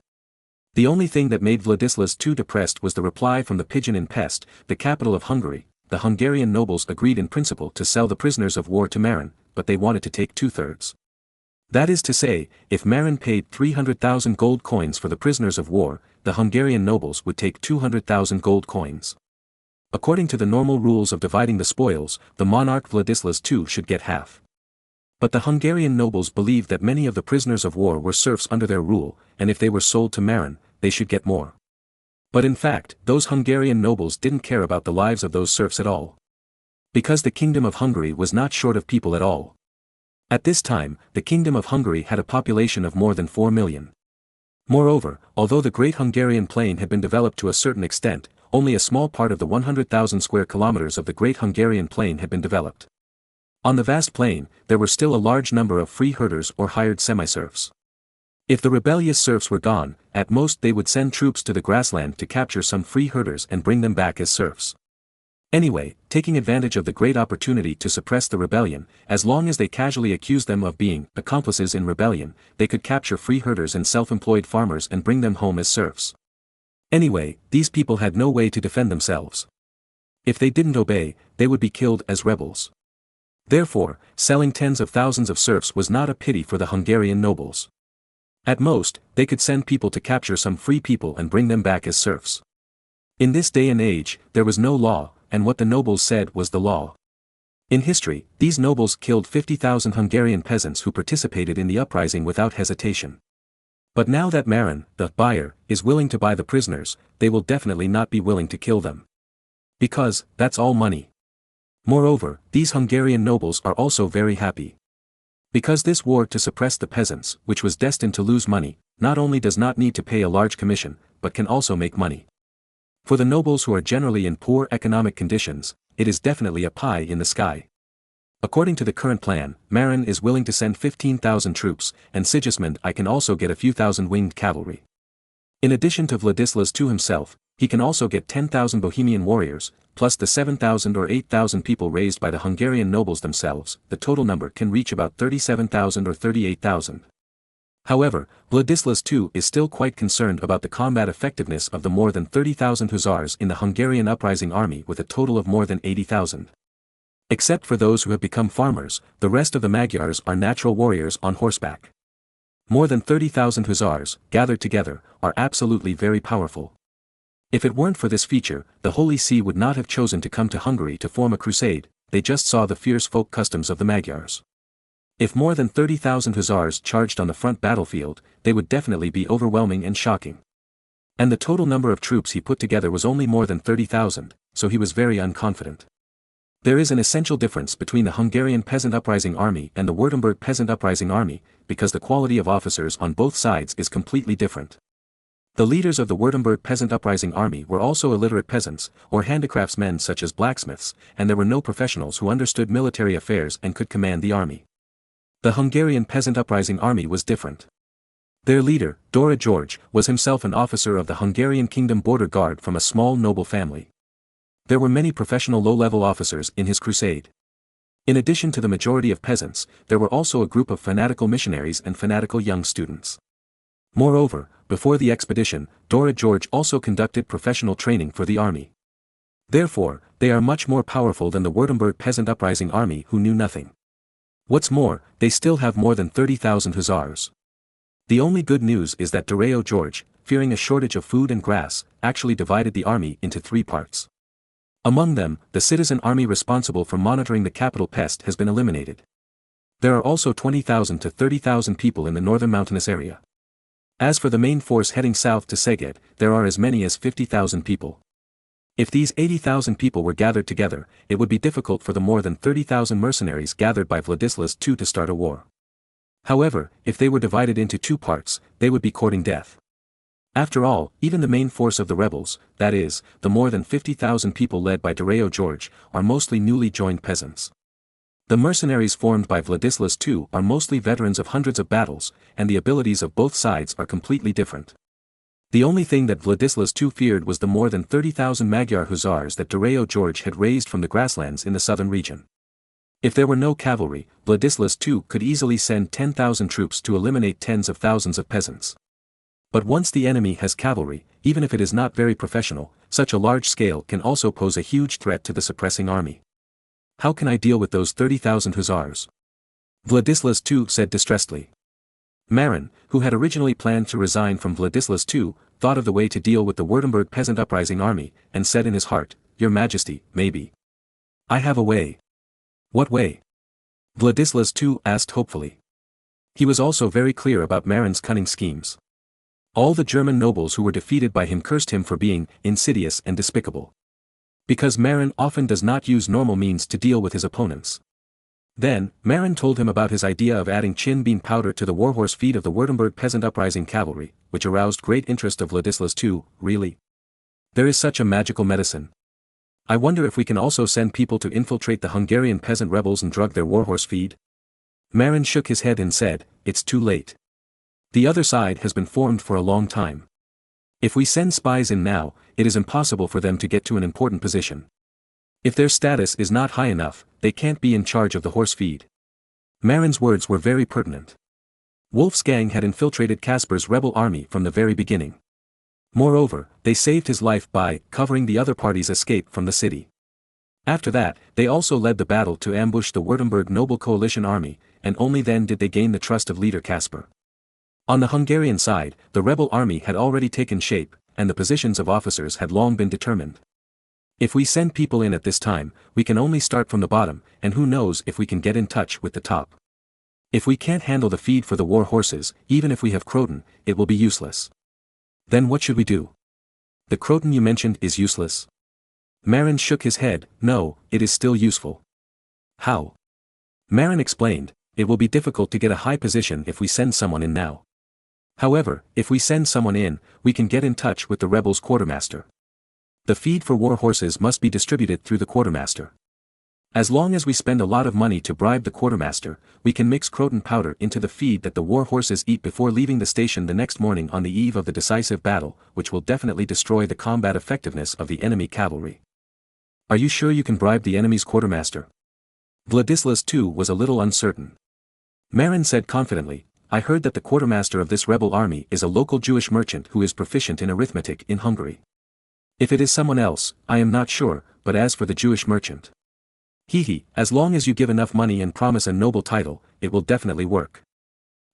The only thing that made Vladislaus II depressed was the reply from the pigeon in Pest, the capital of Hungary. The Hungarian nobles agreed in principle to sell the prisoners of war to Marin, but they wanted to take 2/3. That is to say, if Marin paid 300,000 gold coins for the prisoners of war, the Hungarian nobles would take 200,000 gold coins. According to the normal rules of dividing the spoils, the monarch Vladislaus II should get half. But the Hungarian nobles believed that many of the prisoners of war were serfs under their rule, and if they were sold to Marin, they should get more. But in fact, those Hungarian nobles didn't care about the lives of those serfs at all. Because the Kingdom of Hungary was not short of people at all. At this time, the Kingdom of Hungary had a population of more than 4 million. Moreover, although the Great Hungarian Plain had been developed to a certain extent, only a small part of the 100,000 square kilometers of the Great Hungarian Plain had been developed. On the vast plain, there were still a large number of free herders or hired semi-serfs. If the rebellious serfs were gone, at most they would send troops to the grassland to capture some free herders and bring them back as serfs. Anyway, taking advantage of the great opportunity to suppress the rebellion, as long as they casually accused them of being accomplices in rebellion, they could capture free herders and self-employed farmers and bring them home as serfs. Anyway, these people had no way to defend themselves. If they didn't obey, they would be killed as rebels. Therefore, selling tens of thousands of serfs was not a pity for the Hungarian nobles. At most, they could send people to capture some free people and bring them back as serfs. In this day and age, there was no law, and what the nobles said was the law. In history, these nobles killed 50,000 Hungarian peasants who participated in the uprising without hesitation. But now that Marin, the buyer, is willing to buy the prisoners, they will definitely not be willing to kill them. Because, that's all money. Moreover, these Hungarian nobles are also very happy. Because this war to suppress the peasants, which was destined to lose money, not only does not need to pay a large commission, but can also make money. For the nobles who are generally in poor economic conditions, it is definitely a pie in the sky. According to the current plan, Marin is willing to send 15,000 troops, and Sigismund I can also get a few thousand winged cavalry. In addition to Vladislaus II himself, he can also get 10,000 Bohemian warriors, plus the 7,000 or 8,000 people raised by the Hungarian nobles themselves. The total number can reach about 37,000 or 38,000. However, Vladislaus II is still quite concerned about the combat effectiveness of the more than 30,000 hussars in the Hungarian uprising army with a total of more than 80,000. Except for those who have become farmers, the rest of the Magyars are natural warriors on horseback. More than 30,000 hussars, gathered together, are absolutely very powerful. If it weren't for this feature, the Holy See would not have chosen to come to Hungary to form a crusade. They just saw the fierce folk customs of the Magyars. If more than 30,000 hussars charged on the front battlefield, they would definitely be overwhelming and shocking. And the total number of troops he put together was only more than 30,000, so he was very unconfident. There is an essential difference between the Hungarian Peasant Uprising Army and the Württemberg Peasant Uprising Army, because the quality of officers on both sides is completely different. The leaders of the Württemberg Peasant Uprising Army were also illiterate peasants, or handicraftsmen such as blacksmiths, and there were no professionals who understood military affairs and could command the army. The Hungarian Peasant Uprising Army was different. Their leader, Dóra George, was himself an officer of the Hungarian Kingdom Border Guard from a small noble family. There were many professional low-level officers in his crusade. In addition to the majority of peasants, there were also a group of fanatical missionaries and fanatical young students. Moreover, before the expedition, Dóra George also conducted professional training for the army. Therefore, they are much more powerful than the Württemberg Peasant Uprising Army who knew nothing. What's more, they still have more than 30,000 hussars. The only good news is that Dóra George, fearing a shortage of food and grass, actually divided the army into 3 parts. Among them, the citizen army responsible for monitoring the capital Pest has been eliminated. There are also 20,000 to 30,000 people in the northern mountainous area. As for the main force heading south to Szeged, there are as many as 50,000 people. If these 80,000 people were gathered together, it would be difficult for the more than 30,000 mercenaries gathered by Vladislaus II to start a war. However, if they were divided into 2 parts, they would be courting death. After all, even the main force of the rebels, that is, the more than 50,000 people led by Dóra George, are mostly newly joined peasants. The mercenaries formed by Vladislaus II are mostly veterans of hundreds of battles, and the abilities of both sides are completely different. The only thing that Vladislaus II feared was the more than 30,000 Magyar hussars that Dóra George had raised from the grasslands in the southern region. If there were no cavalry, Vladislaus II could easily send 10,000 troops to eliminate tens of thousands of peasants. But once the enemy has cavalry, even if it is not very professional, such a large scale can also pose a huge threat to the suppressing army. How can I deal with those 30,000 hussars? Vladislaus II said distressedly. Marin, who had originally planned to resign from Vladislaus II, thought of the way to deal with the Württemberg peasant uprising army, and said in his heart, "Your Majesty, maybe. I have a way." "What way?" Vladislaus II asked hopefully. He was also very clear about Marin's cunning schemes. All the German nobles who were defeated by him cursed him for being insidious and despicable. Because Marin often does not use normal means to deal with his opponents. Then, Marin told him about his idea of adding chin bean powder to the warhorse feed of the Württemberg peasant uprising cavalry, which aroused great interest of Vladislaus II. "Really? There is such a magical medicine. I wonder if we can also send people to infiltrate the Hungarian peasant rebels and drug their warhorse feed?" Marin shook his head and said, "It's too late. The other side has been formed for a long time. If we send spies in now, it is impossible for them to get to an important position. If their status is not high enough, they can't be in charge of the horse feed." Marin's words were very pertinent. Wolf's gang had infiltrated Casper's rebel army from the very beginning. Moreover, they saved his life by covering the other party's escape from the city. After that, they also led the battle to ambush the Württemberg noble coalition army, and only then did they gain the trust of leader Casper. On the Hungarian side, the rebel army had already taken shape, and the positions of officers had long been determined. If we send people in at this time, we can only start from the bottom, and who knows if we can get in touch with the top. If we can't handle the feed for the war horses, even if we have Croton, it will be useless. Then what should we do? The Croton you mentioned is useless? Marin shook his head. "No, it is still useful." "How?" Marin explained, "It will be difficult to get a high position if we send someone in now. However, if we send someone in, we can get in touch with the rebels' quartermaster. The feed for war horses must be distributed through the quartermaster. As long as we spend a lot of money to bribe the quartermaster, we can mix Croton powder into the feed that the war horses eat before leaving the station the next morning on the eve of the decisive battle, which will definitely destroy the combat effectiveness of the enemy cavalry." "Are you sure you can bribe the enemy's quartermaster?" Vladislaus II was a little uncertain. Marin said confidently, "I heard that the quartermaster of this rebel army is a local Jewish merchant who is proficient in arithmetic in Hungary. If it is someone else, I am not sure, but as for the Jewish merchant. As long as you give enough money and promise a noble title, it will definitely work."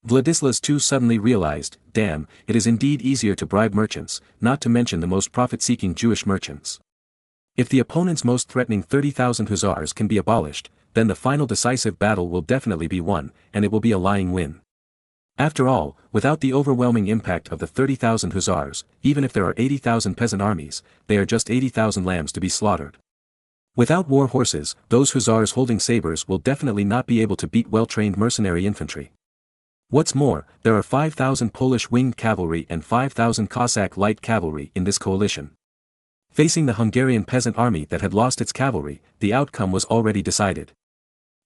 Vladislaus II suddenly realized, damn, it is indeed easier to bribe merchants, not to mention the most profit-seeking Jewish merchants. If the opponent's most threatening 30,000 hussars can be abolished, then the final decisive battle will definitely be won, and it will be a lying win. After all, without the overwhelming impact of the 30,000 hussars, even if there are 80,000 peasant armies, they are just 80,000 lambs to be slaughtered. Without war horses, those hussars holding sabers will definitely not be able to beat well-trained mercenary infantry. What's more, there are 5,000 Polish winged cavalry and 5,000 Cossack light cavalry in this coalition. Facing the Hungarian peasant army that had lost its cavalry, the outcome was already decided.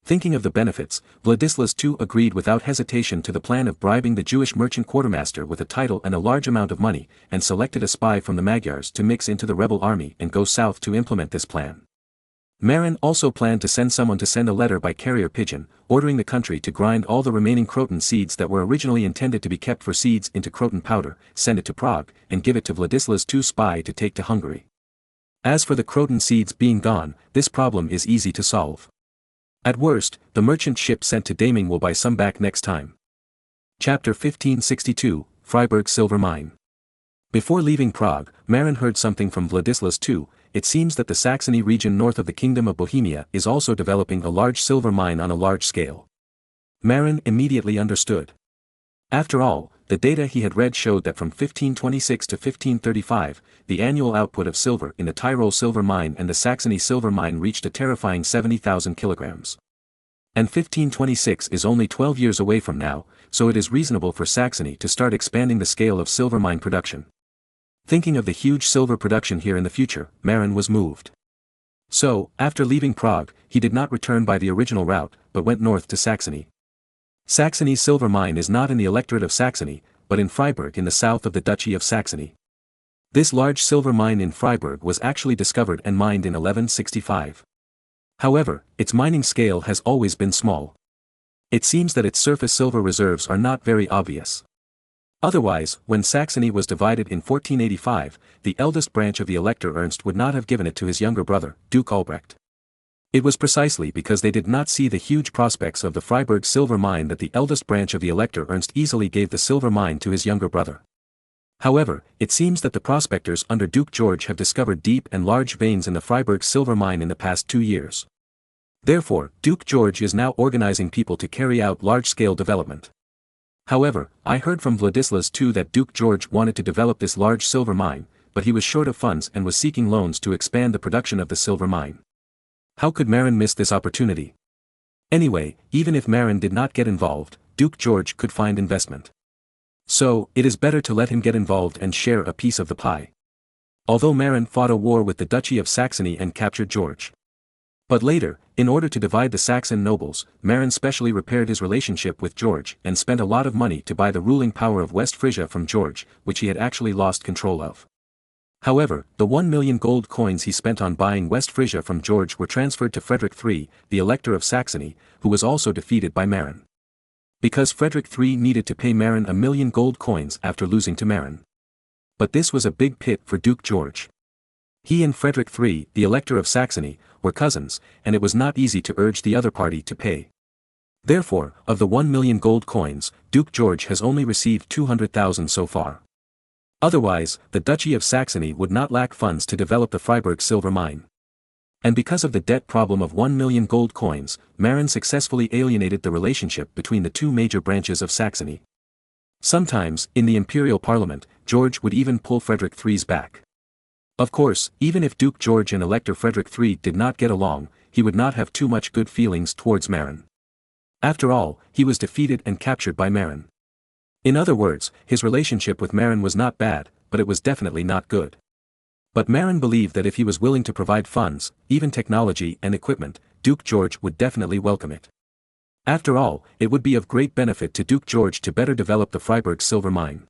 Thinking of the benefits, Vladislaus II agreed without hesitation to the plan of bribing the Jewish merchant quartermaster with a title and a large amount of money, and selected a spy from the Magyars to mix into the rebel army and go south to implement this plan. Marin also planned to send someone to send a letter by carrier pigeon, ordering the country to grind all the remaining Croton seeds that were originally intended to be kept for seeds into Croton powder, send it to Prague, and give it to Vladislaus II's spy to take to Hungary. As for the Croton seeds being gone, this problem is easy to solve. At worst, the merchant ship sent to Daming will buy some back next time. Chapter 1562, Freiburg Silver Mine. Before leaving Prague, Marin heard something from Vladislaus II. It seems that the Saxony region north of the Kingdom of Bohemia is also developing a large silver mine on a large scale. Marin immediately understood. After all, the data he had read showed that from 1526 to 1535, the annual output of silver in the Tyrol silver mine and the Saxony silver mine reached a terrifying 70,000 kilograms. And 1526 is only 12 years away from now, so it is reasonable for Saxony to start expanding the scale of silver mine production. Thinking of the huge silver production here in the future, Marin was moved. So, after leaving Prague, he did not return by the original route, but went north to Saxony. Saxony's silver mine is not in the electorate of Saxony, but in Freiburg in the south of the Duchy of Saxony. This large silver mine in Freiburg was actually discovered and mined in 1165. However, its mining scale has always been small. It seems that its surface silver reserves are not very obvious. Otherwise, when Saxony was divided in 1485, the eldest branch of the Elector Ernst would not have given it to his younger brother, Duke Albrecht. It was precisely because they did not see the huge prospects of the Freiburg silver mine that the eldest branch of the Elector Ernst easily gave the silver mine to his younger brother. However, it seems that the prospectors under Duke George have discovered deep and large veins in the Freiburg silver mine in the past 2 years. Therefore, Duke George is now organizing people to carry out large-scale development. However, I heard from Władysław II that Duke George wanted to develop this large silver mine, but he was short of funds and was seeking loans to expand the production of the silver mine. How could Marin miss this opportunity? Anyway, even if Marin did not get involved, Duke George could find investment. So, it is better to let him get involved and share a piece of the pie. Although Marin fought a war with the Duchy of Saxony and captured George. But later, in order to divide the Saxon nobles, Marin specially repaired his relationship with George and spent a lot of money to buy the ruling power of West Frisia from George, which he had actually lost control of. However, the 1 million gold coins he spent on buying West Frisia from George were transferred to Frederick III, the Elector of Saxony, who was also defeated by Marin. Because Frederick III needed to pay Marin 1 million gold coins after losing to Marin. But this was a big pit for Duke George. He and Frederick III, the Elector of Saxony, were cousins, and it was not easy to urge the other party to pay. Therefore, of the 1 million gold coins, Duke George has only received 200,000 so far. Otherwise, the Duchy of Saxony would not lack funds to develop the Freiburg silver mine. And because of the debt problem of 1 million gold coins, Marin successfully alienated the relationship between the two major branches of Saxony. Sometimes, in the imperial parliament, George would even pull Frederick III's back. Of course, even if Duke George and Elector Frederick III did not get along, he would not have too much good feelings towards Marin. After all, he was defeated and captured by Marin. In other words, his relationship with Marin was not bad, but it was definitely not good. But Marin believed that if he was willing to provide funds, even technology and equipment, Duke George would definitely welcome it. After all, it would be of great benefit to Duke George to better develop the Freiburg silver mine.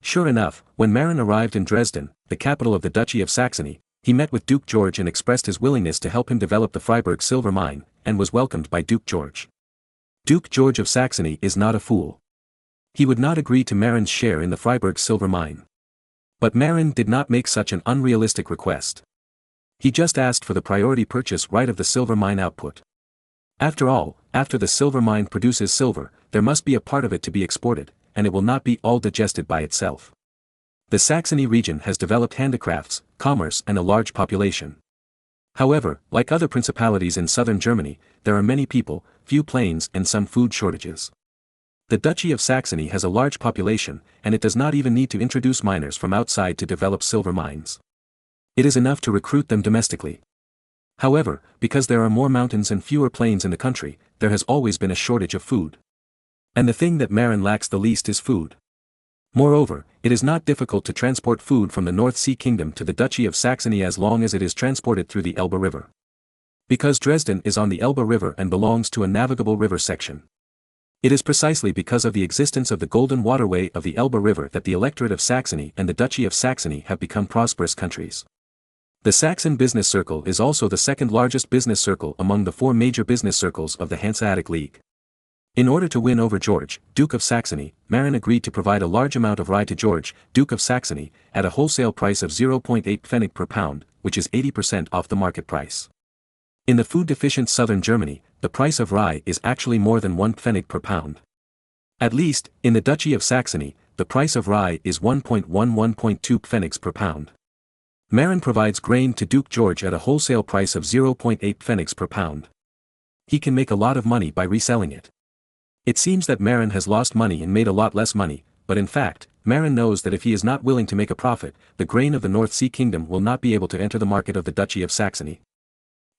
Sure enough, when Marin arrived in Dresden, the capital of the Duchy of Saxony, he met with Duke George and expressed his willingness to help him develop the Freiburg silver mine, and was welcomed by Duke George. Duke George of Saxony is not a fool. He would not agree to Marin's share in the Freiburg silver mine. But Marin did not make such an unrealistic request. He just asked for the priority purchase right of the silver mine output. After all, after the silver mine produces silver, there must be a part of it to be exported, and it will not be all digested by itself. The Saxony region has developed handicrafts, commerce and a large population. However, like other principalities in southern Germany, there are many people, few planes and some food shortages. The Duchy of Saxony has a large population, and it does not even need to introduce miners from outside to develop silver mines. It is enough to recruit them domestically. However, because there are more mountains and fewer plains in the country, there has always been a shortage of food. And the thing that Marin lacks the least is food. Moreover, it is not difficult to transport food from the North Sea Kingdom to the Duchy of Saxony as long as it is transported through the Elbe River. Because Dresden is on the Elbe River and belongs to a navigable river section. It is precisely because of the existence of the golden waterway of the Elbe River that the Electorate of Saxony and the Duchy of Saxony have become prosperous countries. The Saxon business circle is also the second largest business circle among the 4 major business circles of the Hanseatic League. In order to win over George, Duke of Saxony, Marin agreed to provide a large amount of rye to George, Duke of Saxony, at a wholesale price of 0.8 pfennig per pound, which is 80% off the market price. In the food-deficient southern Germany, the price of rye is actually more than 1 pfennig per pound. At least, in the Duchy of Saxony, the price of rye is 1.1-1.2 pfennigs per pound. Marin provides grain to Duke George at a wholesale price of 0.8 pfennigs per pound. He can make a lot of money by reselling it. It seems that Marin has lost money and made a lot less money, but in fact, Marin knows that if he is not willing to make a profit, the grain of the North Sea Kingdom will not be able to enter the market of the Duchy of Saxony.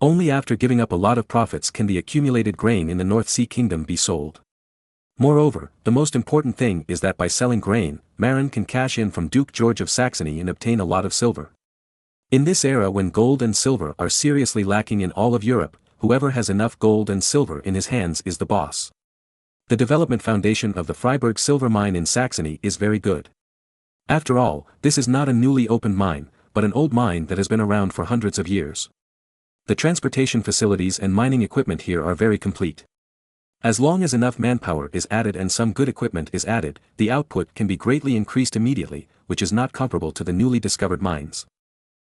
Only after giving up a lot of profits can the accumulated grain in the North Sea Kingdom be sold. Moreover, the most important thing is that by selling grain, Marin can cash in from Duke George of Saxony and obtain a lot of silver. In this era when gold and silver are seriously lacking in all of Europe, whoever has enough gold and silver in his hands is the boss. The development foundation of the Freiburg silver mine in Saxony is very good. After all, this is not a newly opened mine, but an old mine that has been around for hundreds of years. The transportation facilities and mining equipment here are very complete. As long as enough manpower is added and some good equipment is added, the output can be greatly increased immediately, which is not comparable to the newly discovered mines.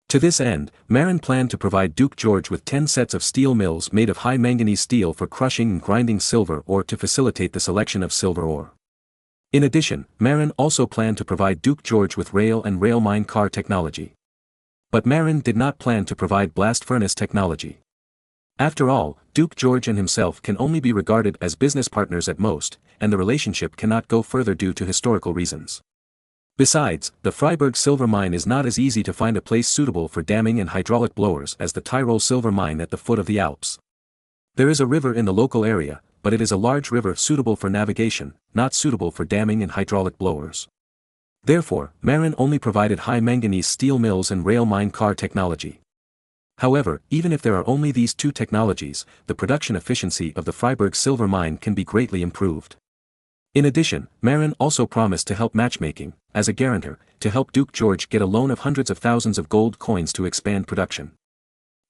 To this end, Marin planned to provide Duke George with 10 sets of steel mills made of high manganese steel for crushing and grinding silver ore to facilitate the selection of silver ore. In addition, Marin also planned to provide Duke George with rail and rail mine car technology. But Marin did not plan to provide blast furnace technology. After all, Duke George and himself can only be regarded as business partners at most, and the relationship cannot go further due to historical reasons. Besides, the Freiberg silver mine is not as easy to find a place suitable for damming and hydraulic blowers as the Tyrol silver mine at the foot of the Alps. There is a river in the local area, but it is a large river suitable for navigation, not suitable for damming and hydraulic blowers. Therefore, Marin only provided high manganese steel mills and rail mine car technology. However, even if there are only these two technologies, the production efficiency of the Freiberg silver mine can be greatly improved. In addition, Marin also promised to help matchmaking, as a guarantor, to help Duke George get a loan of hundreds of thousands of gold coins to expand production.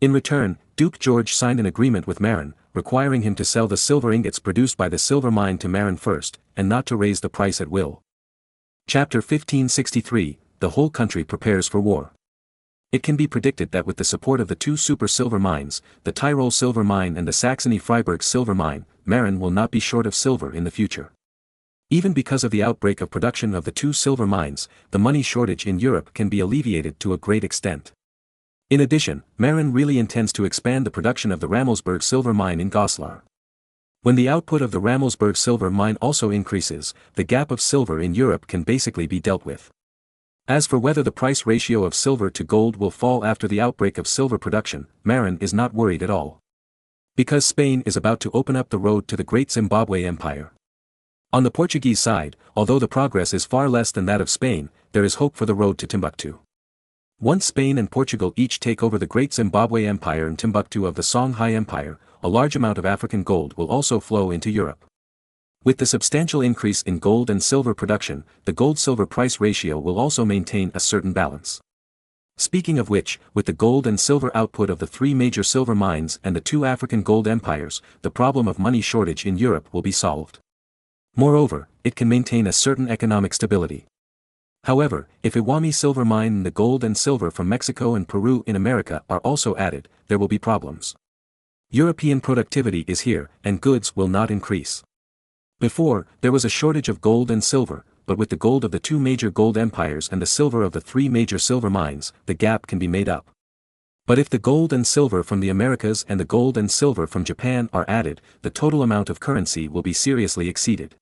In return, Duke George signed an agreement with Marin, requiring him to sell the silver ingots produced by the silver mine to Marin first, and not to raise the price at will. Chapter 1563, The whole country prepares for war. It can be predicted that with the support of the two super silver mines, the Tyrol silver mine and the Saxony Freiberg silver mine, Marin will not be short of silver in the future. Even because of the outbreak of production of the two silver mines, the money shortage in Europe can be alleviated to a great extent. In addition, Marin really intends to expand the production of the Rammelsburg silver mine in Goslar. When the output of the Rammelsburg silver mine also increases, the gap of silver in Europe can basically be dealt with. As for whether the price ratio of silver to gold will fall after the outbreak of silver production, Marin is not worried at all. Because Spain is about to open up the road to the great Zimbabwe Empire. On the Portuguese side, although the progress is far less than that of Spain, there is hope for the road to Timbuktu. Once Spain and Portugal each take over the great Zimbabwe Empire and Timbuktu of the Songhai Empire, a large amount of African gold will also flow into Europe. With the substantial increase in gold and silver production, the gold-silver price ratio will also maintain a certain balance. Speaking of which, with the gold and silver output of the three major silver mines and the two African gold empires, the problem of money shortage in Europe will be solved. Moreover, it can maintain a certain economic stability. However, if Iwami silver mine and the gold and silver from Mexico and Peru in America are also added, there will be problems. European productivity is here, and goods will not increase. Before, there was a shortage of gold and silver, but with the gold of the two major gold empires and the silver of the three major silver mines, the gap can be made up. But if the gold and silver from the Americas and the gold and silver from Japan are added, the total amount of currency will be seriously exceeded.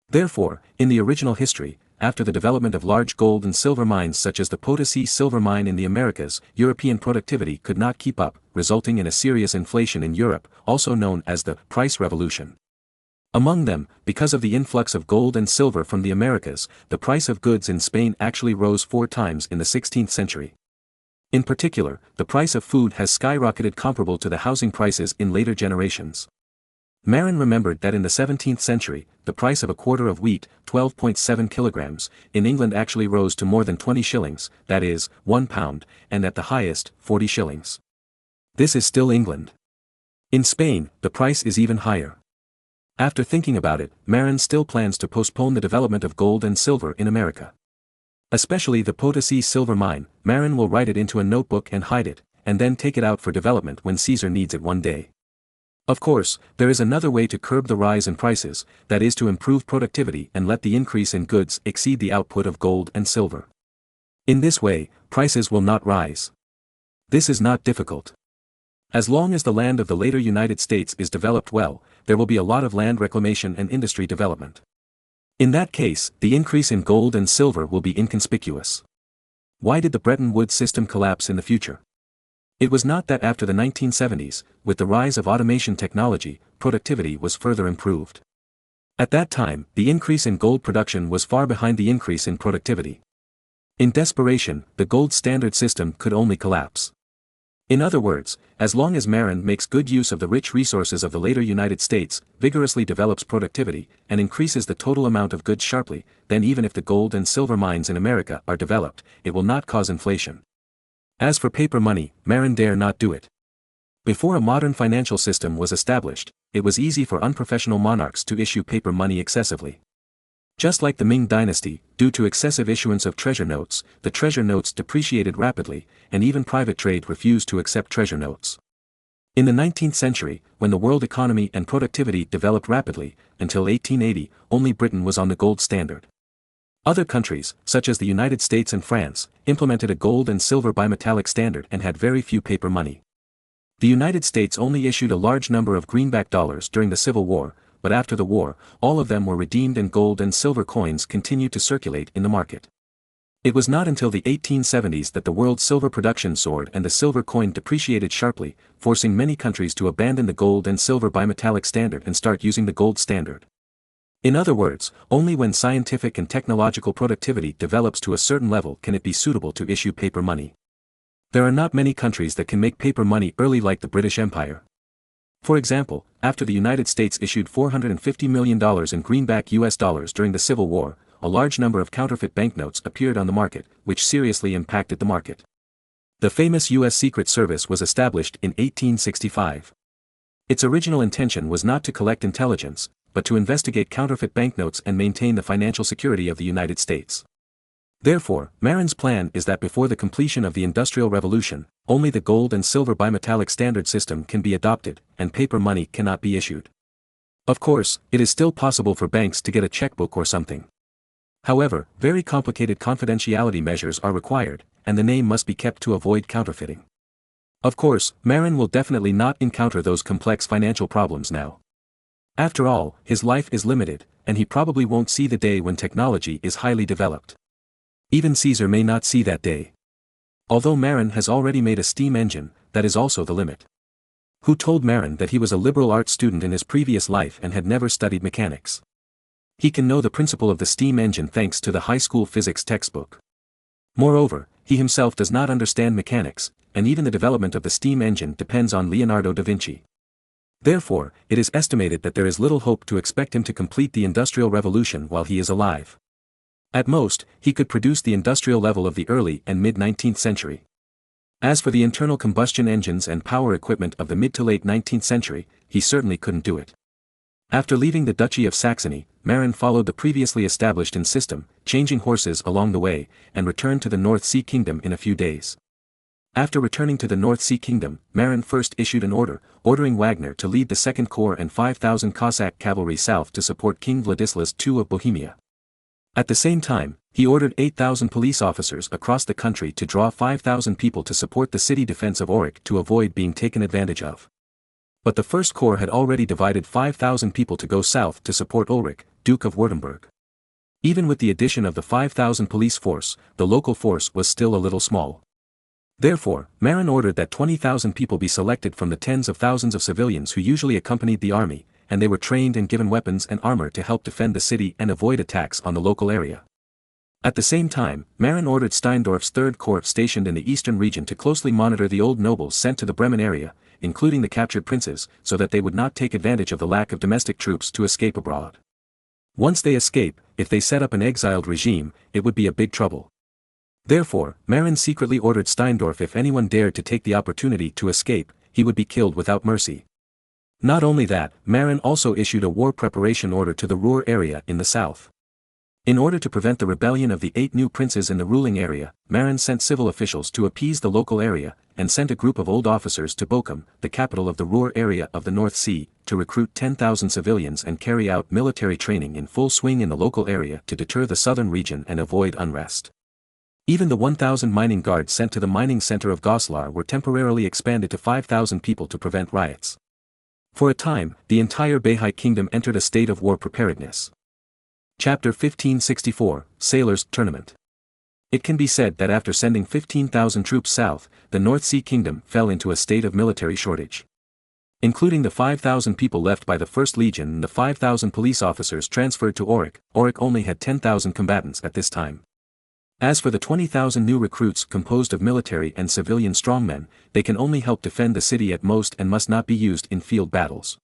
Therefore, in the original history, after the development of large gold and silver mines such as the Potosi silver mine in the Americas, European productivity could not keep up, resulting in a serious inflation in Europe, also known as the price revolution. Among them, because of the influx of gold and silver from the Americas, the price of goods in Spain actually rose 4 times in the 16th century. In particular, the price of food has skyrocketed comparable to the housing prices in later generations. Marin remembered that in the 17th century, the price of a quarter of wheat, 12.7 kilograms, in England actually rose to more than 20 shillings, that is, £1, and at the highest, 40 shillings. This is still England. In Spain, the price is even higher. After thinking about it, Marin still plans to postpone the development of gold and silver in America. Especially the Potosi silver mine, Marin will write it into a notebook and hide it, and then take it out for development when Caesar needs it one day. Of course, there is another way to curb the rise in prices, that is to improve productivity and let the increase in goods exceed the output of gold and silver. In this way, prices will not rise. This is not difficult. As long as the land of the later United States is developed well, there will be a lot of land reclamation and industry development. In that case, the increase in gold and silver will be inconspicuous. Why did the Bretton Woods system collapse in the future? It was not that after the 1970s, with the rise of automation technology, productivity was further improved. At that time, the increase in gold production was far behind the increase in productivity. In desperation, the gold standard system could only collapse. In other words, as long as Marin makes good use of the rich resources of the later United States, vigorously develops productivity, and increases the total amount of goods sharply, then even if the gold and silver mines in America are developed, it will not cause inflation. As for paper money, Marin dare not do it. Before a modern financial system was established, it was easy for unprofessional monarchs to issue paper money excessively. Just like the Ming dynasty, due to excessive issuance of treasure notes, the treasure notes depreciated rapidly, and even private trade refused to accept treasure notes. In the 19th century, when the world economy and productivity developed rapidly, until 1880, only Britain was on the gold standard. Other countries, such as the United States and France, implemented a gold and silver bimetallic standard and had very few paper money. The United States only issued a large number of greenback dollars during the Civil War, but after the war, all of them were redeemed and gold and silver coins continued to circulate in the market. It was not until the 1870s that the world's silver production soared and the silver coin depreciated sharply, forcing many countries to abandon the gold and silver bimetallic standard and start using the gold standard. In other words, only when scientific and technological productivity develops to a certain level can it be suitable to issue paper money. There are not many countries that can make paper money early like the British Empire. For example, after the United States issued $450 million in greenback US dollars during the Civil War, a large number of counterfeit banknotes appeared on the market, which seriously impacted the market. The famous U.S. Secret Service was established in 1865. Its original intention was not to collect intelligence, but to investigate counterfeit banknotes and maintain the financial security of the United States. Therefore, Marin's plan is that before the completion of the Industrial Revolution, only the gold and silver bimetallic standard system can be adopted, and paper money cannot be issued. Of course, it is still possible for banks to get a checkbook or something. However, very complicated confidentiality measures are required, and the name must be kept to avoid counterfeiting. Of course, Marin will definitely not encounter those complex financial problems now. After all, his life is limited, and he probably won't see the day when technology is highly developed. Even Caesar may not see that day. Although Marin has already made a steam engine, that is also the limit. Who told Marin that he was a liberal arts student in his previous life and had never studied mechanics? He can know the principle of the steam engine thanks to the high school physics textbook. Moreover, he himself does not understand mechanics, and even the development of the steam engine depends on Leonardo da Vinci. Therefore, it is estimated that there is little hope to expect him to complete the Industrial Revolution while he is alive. At most, he could produce the industrial level of the early and mid-19th century. As for the internal combustion engines and power equipment of the mid to late 19th century, he certainly couldn't do it. After leaving the Duchy of Saxony, Marin followed the previously established system, changing horses along the way, and returned to the North Sea Kingdom in a few days. After returning to the North Sea Kingdom, Marin first issued an order, ordering Wagner to lead the Second Corps and 5,000 Cossack cavalry south to support King Vladislas II of Bohemia. At the same time, he ordered 8,000 police officers across the country to draw 5,000 people to support the city defense of Aurich to avoid being taken advantage of. But the First Corps had already divided 5,000 people to go south to support Ulrich, Duke of Württemberg. Even with the addition of the 5,000 police force, the local force was still a little small. Therefore, Marin ordered that 20,000 people be selected from the tens of thousands of civilians who usually accompanied the army, and they were trained and given weapons and armor to help defend the city and avoid attacks on the local area. At the same time, Marin ordered Steindorf's Third Corps stationed in the eastern region to closely monitor the old nobles sent to the Bremen area, including the captured princes, so that they would not take advantage of the lack of domestic troops to escape abroad. Once they escape, if they set up an exiled regime, it would be a big trouble. Therefore, Marin secretly ordered Steindorf if anyone dared to take the opportunity to escape, he would be killed without mercy. Not only that, Marin also issued a war preparation order to the Ruhr area in the south. In order to prevent the rebellion of the 8 new princes in the ruling area, Marin sent civil officials to appease the local area, and sent a group of old officers to Bochum, the capital of the Ruhr area of the North Sea, to recruit 10,000 civilians and carry out military training in full swing in the local area to deter the southern region and avoid unrest. Even the 1,000 mining guards sent to the mining center of Goslar were temporarily expanded to 5,000 people to prevent riots. For a time, the entire Bahai Kingdom entered a state of war preparedness. Chapter 1564, Sailors' Tournament. It can be said that after sending 15,000 troops south, the North Sea Kingdom fell into a state of military shortage. Including the 5,000 people left by the 1st Legion and the 5,000 police officers transferred to Aurich, Aurich only had 10,000 combatants at this time. As for the 20,000 new recruits composed of military and civilian strongmen, they can only help defend the city at most and must not be used in field battles.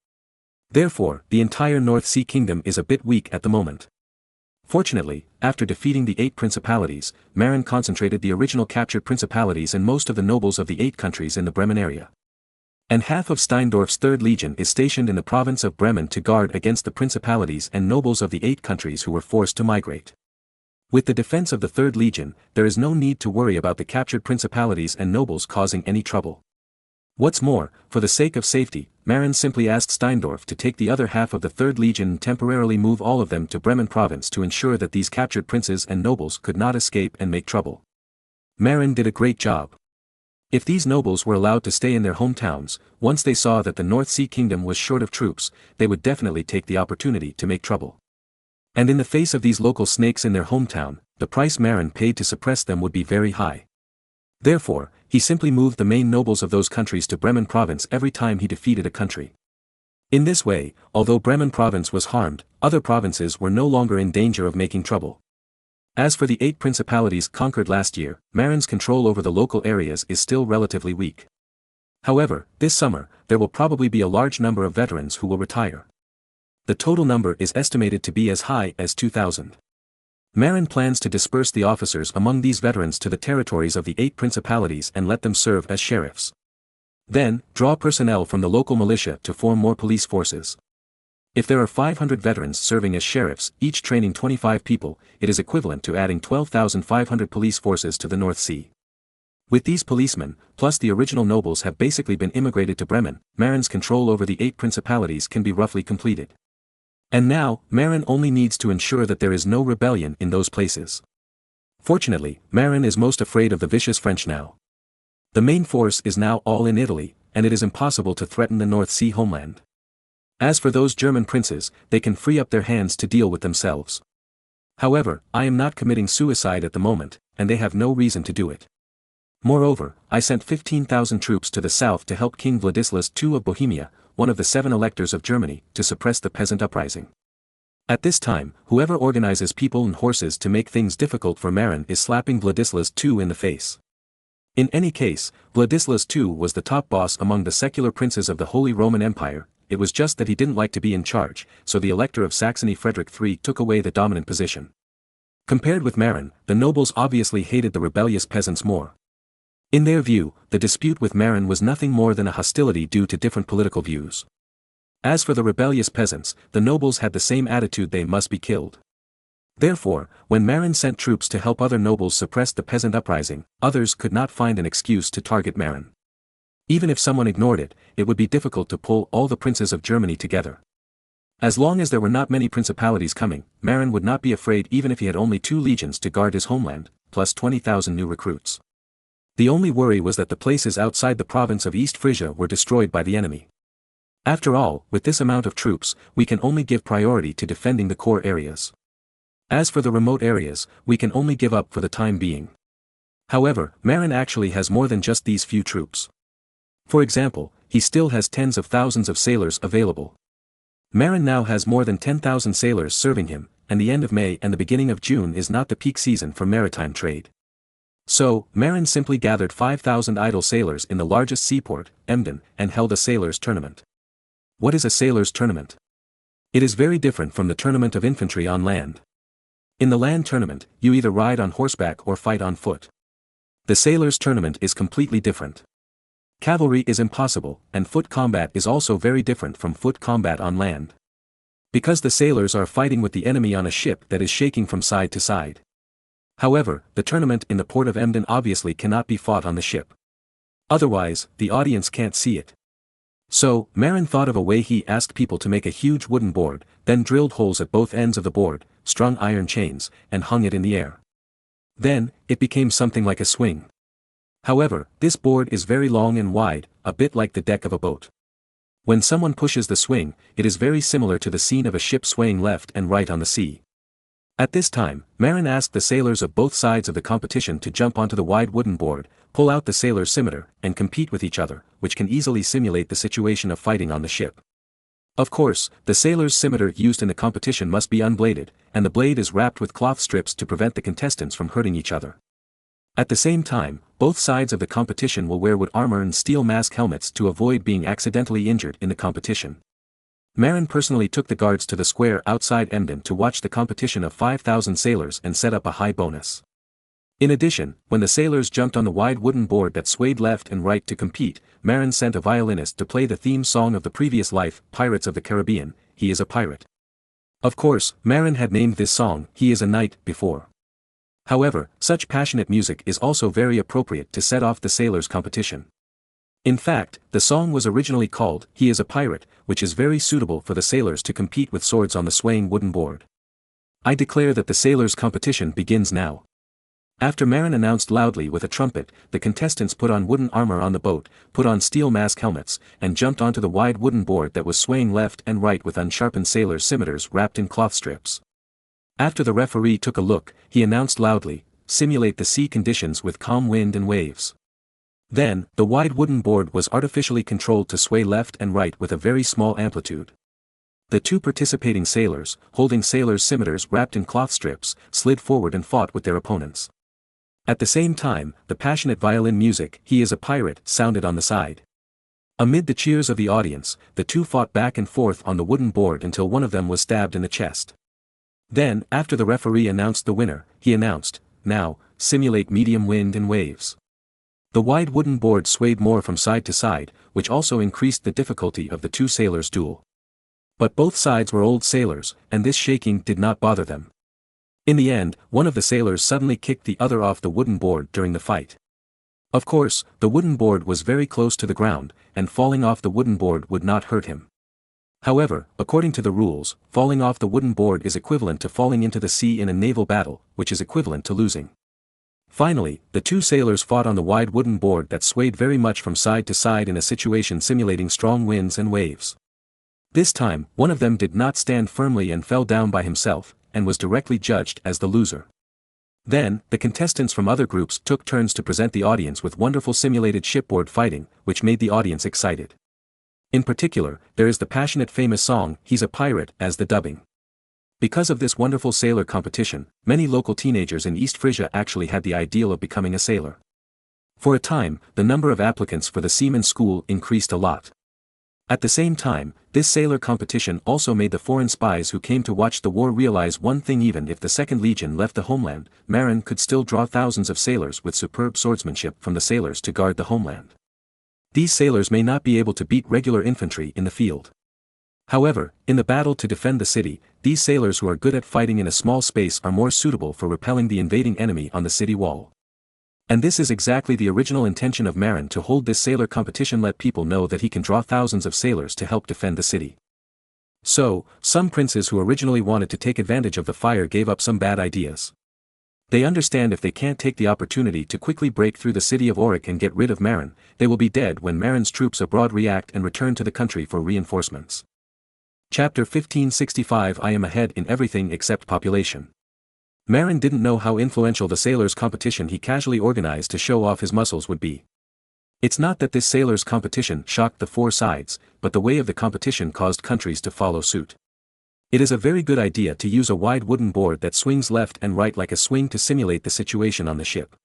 Therefore, the entire North Sea Kingdom is a bit weak at the moment. Fortunately, after defeating the 8 principalities, Marin concentrated the original captured principalities and most of the nobles of the 8 countries in the Bremen area. And half of Steindorf's 3rd Legion is stationed in the province of Bremen to guard against the principalities and nobles of the 8 countries who were forced to migrate. With the defense of the 3rd Legion, there is no need to worry about the captured principalities and nobles causing any trouble. What's more, for the sake of safety, Marin simply asked Steindorf to take the other half of the 3rd Legion and temporarily move all of them to Bremen province to ensure that these captured princes and nobles could not escape and make trouble. Marin did a great job. If these nobles were allowed to stay in their hometowns, once they saw that the North Sea Kingdom was short of troops, they would definitely take the opportunity to make trouble. And in the face of these local snakes in their hometown, the price Marin paid to suppress them would be very high. Therefore, he simply moved the main nobles of those countries to Bremen province every time he defeated a country. In this way, although Bremen province was harmed, other provinces were no longer in danger of making trouble. As for the 8 principalities conquered last year, Marin's control over the local areas is still relatively weak. However, this summer, there will probably be a large number of veterans who will retire. The total number is estimated to be as high as 2,000. Marin plans to disperse the officers among these veterans to the territories of the 8 principalities and let them serve as sheriffs. Then, draw personnel from the local militia to form more police forces. If there are 500 veterans serving as sheriffs, each training 25 people, it is equivalent to adding 12,500 police forces to the North Sea. With these policemen, plus the original nobles have basically been immigrated to Bremen, Marin's control over the 8 principalities can be roughly completed. And now, Marin only needs to ensure that there is no rebellion in those places. Fortunately, Marin is most afraid of the vicious French now. The main force is now all in Italy, and it is impossible to threaten the North Sea homeland. As for those German princes, they can free up their hands to deal with themselves. However, I am not committing suicide at the moment, and they have no reason to do it. Moreover, I sent 15,000 troops to the south to help King Vladislaus II of Bohemia, one of the 7 electors of Germany, to suppress the peasant uprising. At this time, whoever organizes people and horses to make things difficult for Marin is slapping Vladislaus II in the face. In any case, Vladislaus II was the top boss among the secular princes of the Holy Roman Empire. It was just that he didn't like to be in charge, so the Elector of Saxony Frederick III took away the dominant position. Compared with Marin, the nobles obviously hated the rebellious peasants more. In their view, the dispute with Marin was nothing more than a hostility due to different political views. As for the rebellious peasants, the nobles had the same attitude: they must be killed. Therefore, when Marin sent troops to help other nobles suppress the peasant uprising, others could not find an excuse to target Marin. Even if someone ignored it, it would be difficult to pull all the princes of Germany together. As long as there were not many principalities coming, Marin would not be afraid even if he had only 2 legions to guard his homeland, plus 20,000 new recruits. The only worry was that the places outside the province of East Frisia were destroyed by the enemy. After all, with this amount of troops, we can only give priority to defending the core areas. As for the remote areas, we can only give up for the time being. However, Marin actually has more than just these few troops. For example, he still has tens of thousands of sailors available. Marin now has more than 10,000 sailors serving him, and the end of May and the beginning of June is not the peak season for maritime trade. So, Marin simply gathered 5,000 idle sailors in the largest seaport, Emden, and held a sailors' tournament. What is a sailors' tournament? It is very different from the tournament of infantry on land. In the land tournament, you either ride on horseback or fight on foot. The sailors' tournament is completely different. Cavalry is impossible, and foot combat is also very different from foot combat on land. Because the sailors are fighting with the enemy on a ship that is shaking from side to side. However, the tournament in the port of Emden obviously cannot be fought on the ship. Otherwise, the audience can't see it. So, Marin thought of a way. He asked people to make a huge wooden board, then drilled holes at both ends of the board, strung iron chains, and hung it in the air. Then, it became something like a swing. However, this board is very long and wide, a bit like the deck of a boat. When someone pushes the swing, it is very similar to the scene of a ship swaying left and right on the sea. At this time, Marin asked the sailors of both sides of the competition to jump onto the wide wooden board, pull out the sailor's scimitar, and compete with each other, which can easily simulate the situation of fighting on the ship. Of course, the sailor's scimitar used in the competition must be unbladed, and the blade is wrapped with cloth strips to prevent the contestants from hurting each other. At the same time, both sides of the competition will wear wood armor and steel mask helmets to avoid being accidentally injured in the competition. Marin personally took the guards to the square outside Emden to watch the competition of 5,000 sailors and set up a high bonus. In addition, when the sailors jumped on the wide wooden board that swayed left and right to compete, Marin sent a violinist to play the theme song of the previous life, Pirates of the Caribbean, He is a Pirate. Of course, Marin had named this song, He is a Knight, before. However, such passionate music is also very appropriate to set off the sailors' competition. In fact, the song was originally called, He is a Pirate, which is very suitable for the sailors to compete with swords on the swaying wooden board. I declare that the sailors' competition begins now. After Marin announced loudly with a trumpet, the contestants put on wooden armor on the boat, put on steel mask helmets, and jumped onto the wide wooden board that was swaying left and right with unsharpened sailors' scimitars wrapped in cloth strips. After the referee took a look, he announced loudly, simulate the sea conditions with calm wind and waves. Then, the wide wooden board was artificially controlled to sway left and right with a very small amplitude. The two participating sailors, holding sailors' scimitars wrapped in cloth strips, slid forward and fought with their opponents. At the same time, the passionate violin music, He is a Pirate, sounded on the side. Amid the cheers of the audience, the two fought back and forth on the wooden board until one of them was stabbed in the chest. Then, after the referee announced the winner, he announced, now, simulate medium wind and waves. The wide wooden board swayed more from side to side, which also increased the difficulty of the two sailors' duel. But both sides were old sailors, and this shaking did not bother them. In the end, one of the sailors suddenly kicked the other off the wooden board during the fight. Of course, the wooden board was very close to the ground, and falling off the wooden board would not hurt him. However, according to the rules, falling off the wooden board is equivalent to falling into the sea in a naval battle, which is equivalent to losing. Finally, the two sailors fought on the wide wooden board that swayed very much from side to side in a situation simulating strong winds and waves. This time, one of them did not stand firmly and fell down by himself, and was directly judged as the loser. Then, the contestants from other groups took turns to present the audience with wonderful simulated shipboard fighting, which made the audience excited. In particular, there is the passionate famous song, He's a Pirate, as the dubbing. Because of this wonderful sailor competition, many local teenagers in East Frisia actually had the ideal of becoming a sailor. For a time, the number of applicants for the seaman's school increased a lot. At the same time, this sailor competition also made the foreign spies who came to watch the war realize one thing: even if the Second Legion left the homeland, Marin could still draw thousands of sailors with superb swordsmanship from the sailors to guard the homeland. These sailors may not be able to beat regular infantry in the field. However, in the battle to defend the city, these sailors who are good at fighting in a small space are more suitable for repelling the invading enemy on the city wall. And this is exactly the original intention of Marin to hold this sailor competition: let people know that he can draw thousands of sailors to help defend the city. So, some princes who originally wanted to take advantage of the fire gave up some bad ideas. They understand if they can't take the opportunity to quickly break through the city of Auric and get rid of Marin, they will be dead when Marin's troops abroad react and return to the country for reinforcements. Chapter 1565 I am ahead in everything except population. Marin didn't know how influential the sailors' competition he casually organized to show off his muscles would be. It's not that this sailors' competition shocked the four sides, but the way of the competition caused countries to follow suit. It is a very good idea to use a wide wooden board that swings left and right like a swing to simulate the situation on the ship.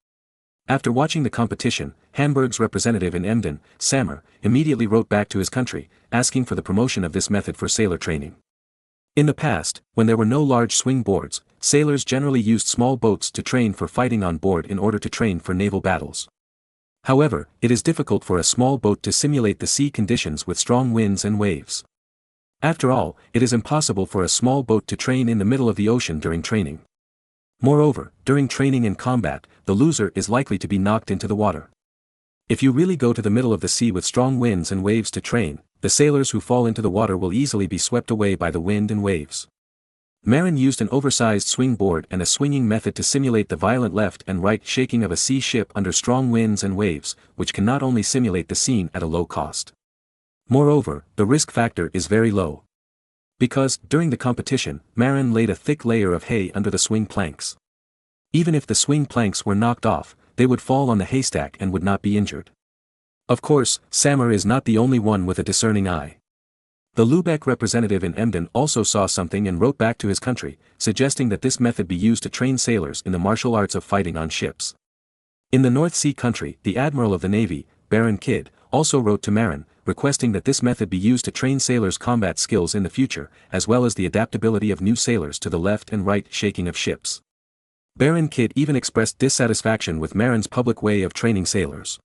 After watching the competition, Hamburg's representative in Emden, Sammer, immediately wrote back to his country, asking for the promotion of this method for sailor training. In the past, when there were no large swing boards, sailors generally used small boats to train for fighting on board in order to train for naval battles. However, it is difficult for a small boat to simulate the sea conditions with strong winds and waves. After all, it is impossible for a small boat to train in the middle of the ocean during training. Moreover, during training and combat, the loser is likely to be knocked into the water. If you really go to the middle of the sea with strong winds and waves to train, the sailors who fall into the water will easily be swept away by the wind and waves. Marin used an oversized swing board and a swinging method to simulate the violent left and right shaking of a sea ship under strong winds and waves, which can not only simulate the scene at a low cost. Moreover, the risk factor is very low. Because, during the competition, Marin laid a thick layer of hay under the swing planks. Even if the swing planks were knocked off, they would fall on the haystack and would not be injured. Of course, Sammer is not the only one with a discerning eye. The Lübeck representative in Emden also saw something and wrote back to his country, suggesting that this method be used to train sailors in the martial arts of fighting on ships. In the North Sea country, the Admiral of the Navy, Baron Kidd, also wrote to Marin, requesting that this method be used to train sailors' combat skills in the future, as well as the adaptability of new sailors to the left and right shaking of ships. Baron Kidd even expressed dissatisfaction with Marin's public way of training sailors.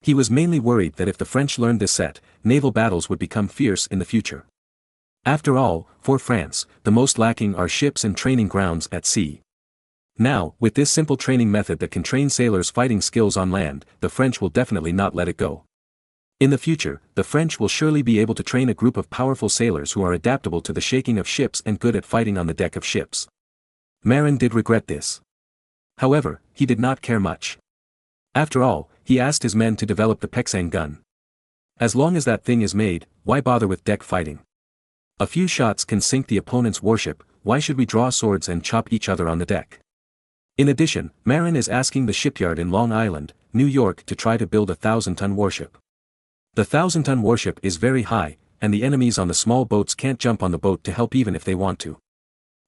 He was mainly worried that if the French learned this set, naval battles would become fierce in the future. After all, for France, the most lacking are ships and training grounds at sea. Now, with this simple training method that can train sailors' fighting skills on land, the French will definitely not let it go. In the future, the French will surely be able to train a group of powerful sailors who are adaptable to the shaking of ships and good at fighting on the deck of ships. Marin did regret this. However, he did not care much. After all, he asked his men to develop the Pexan gun. As long as that thing is made, why bother with deck fighting? A few shots can sink the opponent's warship, why should we draw swords and chop each other on the deck? In addition, Marin is asking the shipyard in Long Island, New York to try to build a 1,000-ton warship. The 1,000-ton warship is very high, and the enemies on the small boats can't jump on the boat to help even if they want to.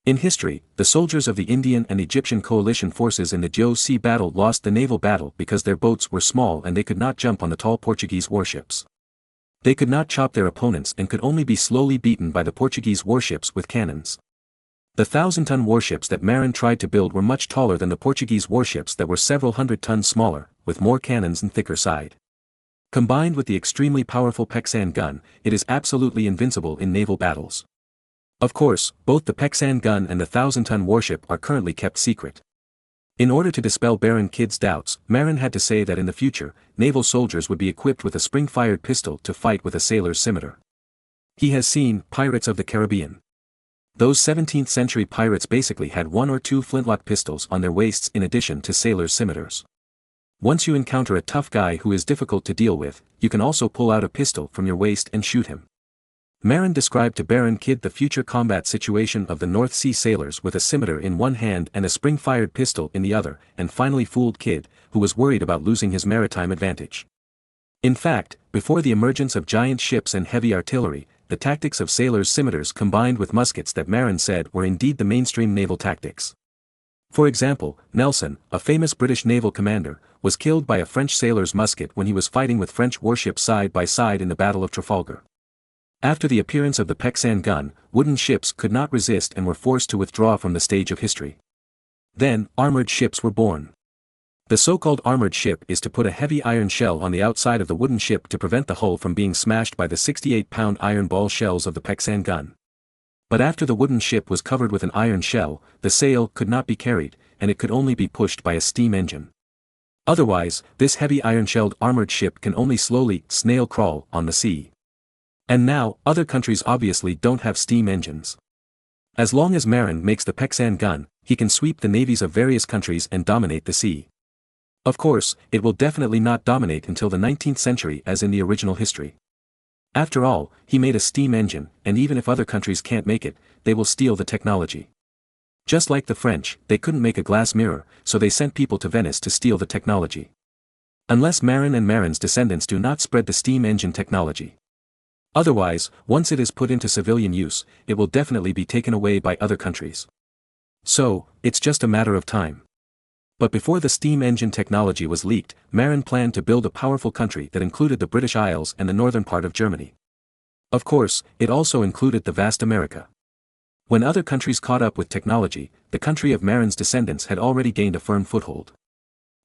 In history, the soldiers of the Indian and Egyptian coalition forces in the Jiao Sea battle lost the naval battle because their boats were small and they could not jump on the tall Portuguese warships. They could not chop their opponents and could only be slowly beaten by the Portuguese warships with cannons. The 1,000-ton warships that Marin tried to build were much taller than the Portuguese warships that were several hundred tons smaller, with more cannons and thicker side. Combined with the extremely powerful Pexan gun, it is absolutely invincible in naval battles. Of course, both the Pexan gun and the 1,000-ton warship are currently kept secret. In order to dispel Baron Kidd's doubts, Marin had to say that in the future, naval soldiers would be equipped with a spring-fired pistol to fight with a sailor's scimitar. He has seen Pirates of the Caribbean. Those 17th-century pirates basically had one or two flintlock pistols on their waists in addition to sailors' scimitars. Once you encounter a tough guy who is difficult to deal with, you can also pull out a pistol from your waist and shoot him. Marin described to Baron Kidd the future combat situation of the North Sea sailors with a scimitar in one hand and a spring-fired pistol in the other, and finally fooled Kidd, who was worried about losing his maritime advantage. In fact, before the emergence of giant ships and heavy artillery, the tactics of sailors' scimitars combined with muskets that Marin said were indeed the mainstream naval tactics. For example, Nelson, a famous British naval commander, was killed by a French sailor's musket when he was fighting with French warships side by side in the Battle of Trafalgar. After the appearance of the Pexan gun, wooden ships could not resist and were forced to withdraw from the stage of history. Then, armored ships were born. The so-called armored ship is to put a heavy iron shell on the outside of the wooden ship to prevent the hull from being smashed by the 68-pound iron ball shells of the Pexan gun. But after the wooden ship was covered with an iron shell, the sail could not be carried, and it could only be pushed by a steam engine. Otherwise, this heavy iron-shelled armored ship can only slowly snail crawl on the sea. And now, other countries obviously don't have steam engines. As long as Marin makes the Pexan gun, he can sweep the navies of various countries and dominate the sea. Of course, it will definitely not dominate until the 19th century as in the original history. After all, he made a steam engine, and even if other countries can't make it, they will steal the technology. Just like the French, they couldn't make a glass mirror, so they sent people to Venice to steal the technology. Unless Marin and Marin's descendants do not spread the steam engine technology. Otherwise, once it is put into civilian use, it will definitely be taken away by other countries. So, it's just a matter of time. But before the steam engine technology was leaked, Marin planned to build a powerful country that included the British Isles and the northern part of Germany. Of course, it also included the vast America. When other countries caught up with technology, the country of Marin's descendants had already gained a firm foothold.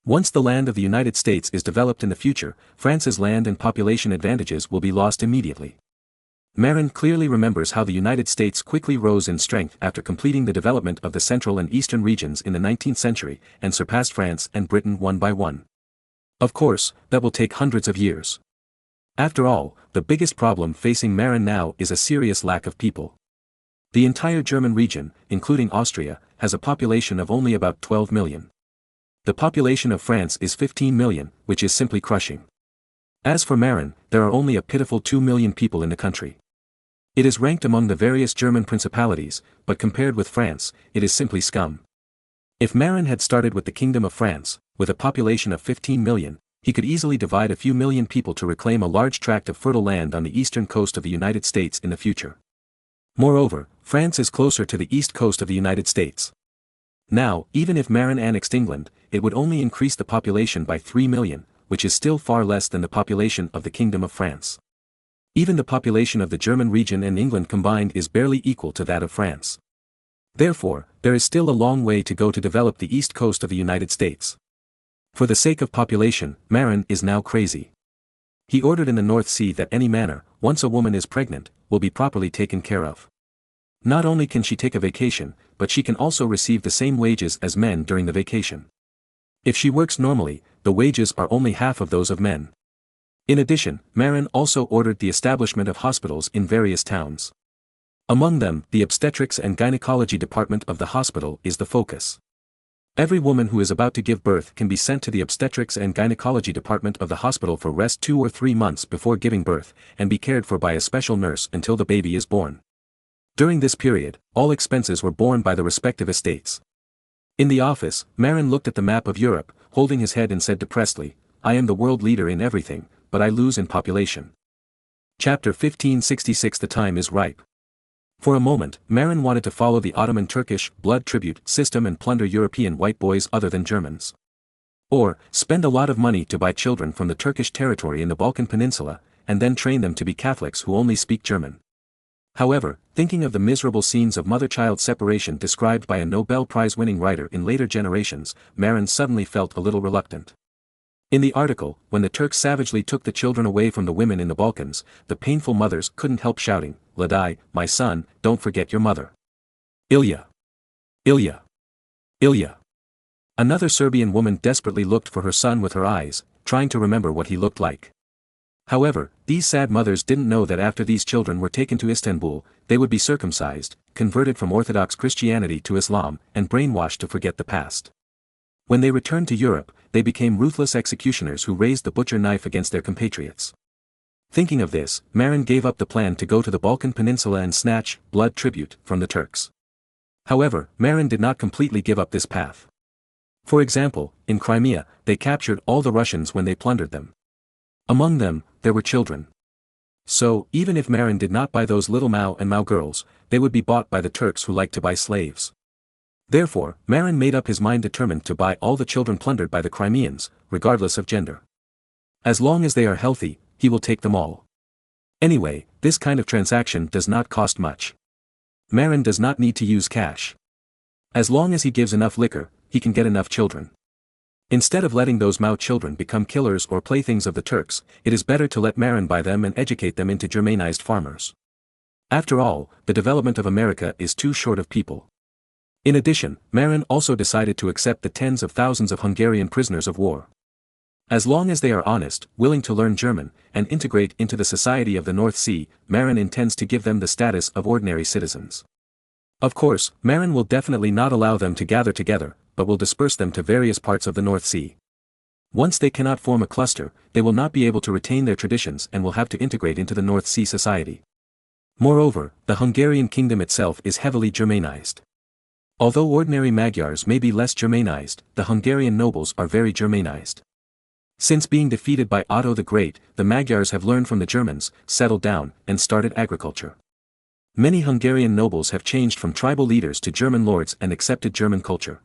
Once the land of the United States is developed in the future, France's land and population advantages will be lost immediately. Marin clearly remembers how the United States quickly rose in strength after completing the development of the central and eastern regions in the 19th century, and surpassed France and Britain one by one. Of course, that will take hundreds of years. After all, the biggest problem facing Marin now is a serious lack of people. The entire German region, including Austria, has a population of only about 12 million. The population of France is 15 million, which is simply crushing. As for Marin, there are only a pitiful 2 million people in the country. It is ranked among the various German principalities, but compared with France, it is simply scum. If Marin had started with the Kingdom of France, with a population of 15 million, he could easily divide a few million people to reclaim a large tract of fertile land on the eastern coast of the United States in the future. Moreover, France is closer to the east coast of the United States. Now, even if Marin annexed England, it would only increase the population by 3 million, which is still far less than the population of the Kingdom of France. Even the population of the German region and England combined is barely equal to that of France. Therefore, there is still a long way to go to develop the east coast of the United States. For the sake of population, Marin is now crazy. He ordered in the North Sea that any manor, once a woman is pregnant, will be properly taken care of. Not only can she take a vacation, but she can also receive the same wages as men during the vacation. If she works normally, the wages are only half of those of men. In addition, Marin also ordered the establishment of hospitals in various towns. Among them, the obstetrics and gynecology department of the hospital is the focus. Every woman who is about to give birth can be sent to the obstetrics and gynecology department of the hospital for rest 2 or 3 months before giving birth, and be cared for by a special nurse until the baby is born. During this period, all expenses were borne by the respective estates. In the office, Marin looked at the map of Europe, holding his head and said depressedly, "I am the world leader in everything, but I lose in population." Chapter 1566. The time is ripe. For a moment, Marin wanted to follow the Ottoman Turkish blood tribute system and plunder European white boys other than Germans. Or, spend a lot of money to buy children from the Turkish territory in the Balkan Peninsula, and then train them to be Catholics who only speak German. However, thinking of the miserable scenes of mother-child separation described by a Nobel Prize-winning writer in later generations, Marin suddenly felt a little reluctant. In the article, when the Turks savagely took the children away from the women in the Balkans, the painful mothers couldn't help shouting, "Ladai, my son, don't forget your mother. Ilya! Ilya! Ilya!" Another Serbian woman desperately looked for her son with her eyes, trying to remember what he looked like. However, these sad mothers didn't know that after these children were taken to Istanbul, they would be circumcised, converted from Orthodox Christianity to Islam, and brainwashed to forget the past. When they returned to Europe, they became ruthless executioners who raised the butcher knife against their compatriots. Thinking of this, Marin gave up the plan to go to the Balkan Peninsula and snatch blood tribute from the Turks. However, Marin did not completely give up this path. For example, in Crimea, they captured all the Russians when they plundered them. Among them, there were children. So, even if Marin did not buy those little Mao and Mao girls, they would be bought by the Turks who liked to buy slaves. Therefore, Marin made up his mind determined to buy all the children plundered by the Crimeans, regardless of gender. As long as they are healthy, he will take them all. Anyway, this kind of transaction does not cost much. Marin does not need to use cash. As long as he gives enough liquor, he can get enough children. Instead of letting those Mao children become killers or playthings of the Turks, it is better to let Marin buy them and educate them into Germanized farmers. After all, the development of America is too short of people. In addition, Marin also decided to accept the tens of thousands of Hungarian prisoners of war. As long as they are honest, willing to learn German, and integrate into the society of the North Sea, Marin intends to give them the status of ordinary citizens. Of course, Marin will definitely not allow them to gather together, but will disperse them to various parts of the North Sea. Once they cannot form a cluster, they will not be able to retain their traditions and will have to integrate into the North Sea society. Moreover, the Hungarian kingdom itself is heavily Germanized. Although ordinary Magyars may be less Germanized, the Hungarian nobles are very Germanized. Since being defeated by Otto the Great, the Magyars have learned from the Germans, settled down, and started agriculture. Many Hungarian nobles have changed from tribal leaders to German lords and accepted German culture.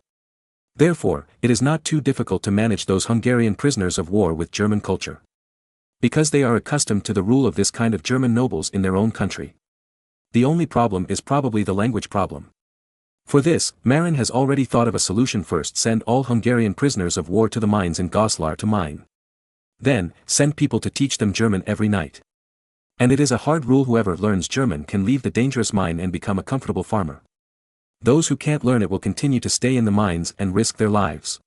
Therefore, it is not too difficult to manage those Hungarian prisoners of war with German culture. Because they are accustomed to the rule of this kind of German nobles in their own country. The only problem is probably the language problem. For this, Marin has already thought of a solution. First, send all Hungarian prisoners of war to the mines in Goslar to mine. Then, send people to teach them German every night. And it is a hard rule: whoever learns German can leave the dangerous mine and become a comfortable farmer. Those who can't learn it will continue to stay in the mines and risk their lives.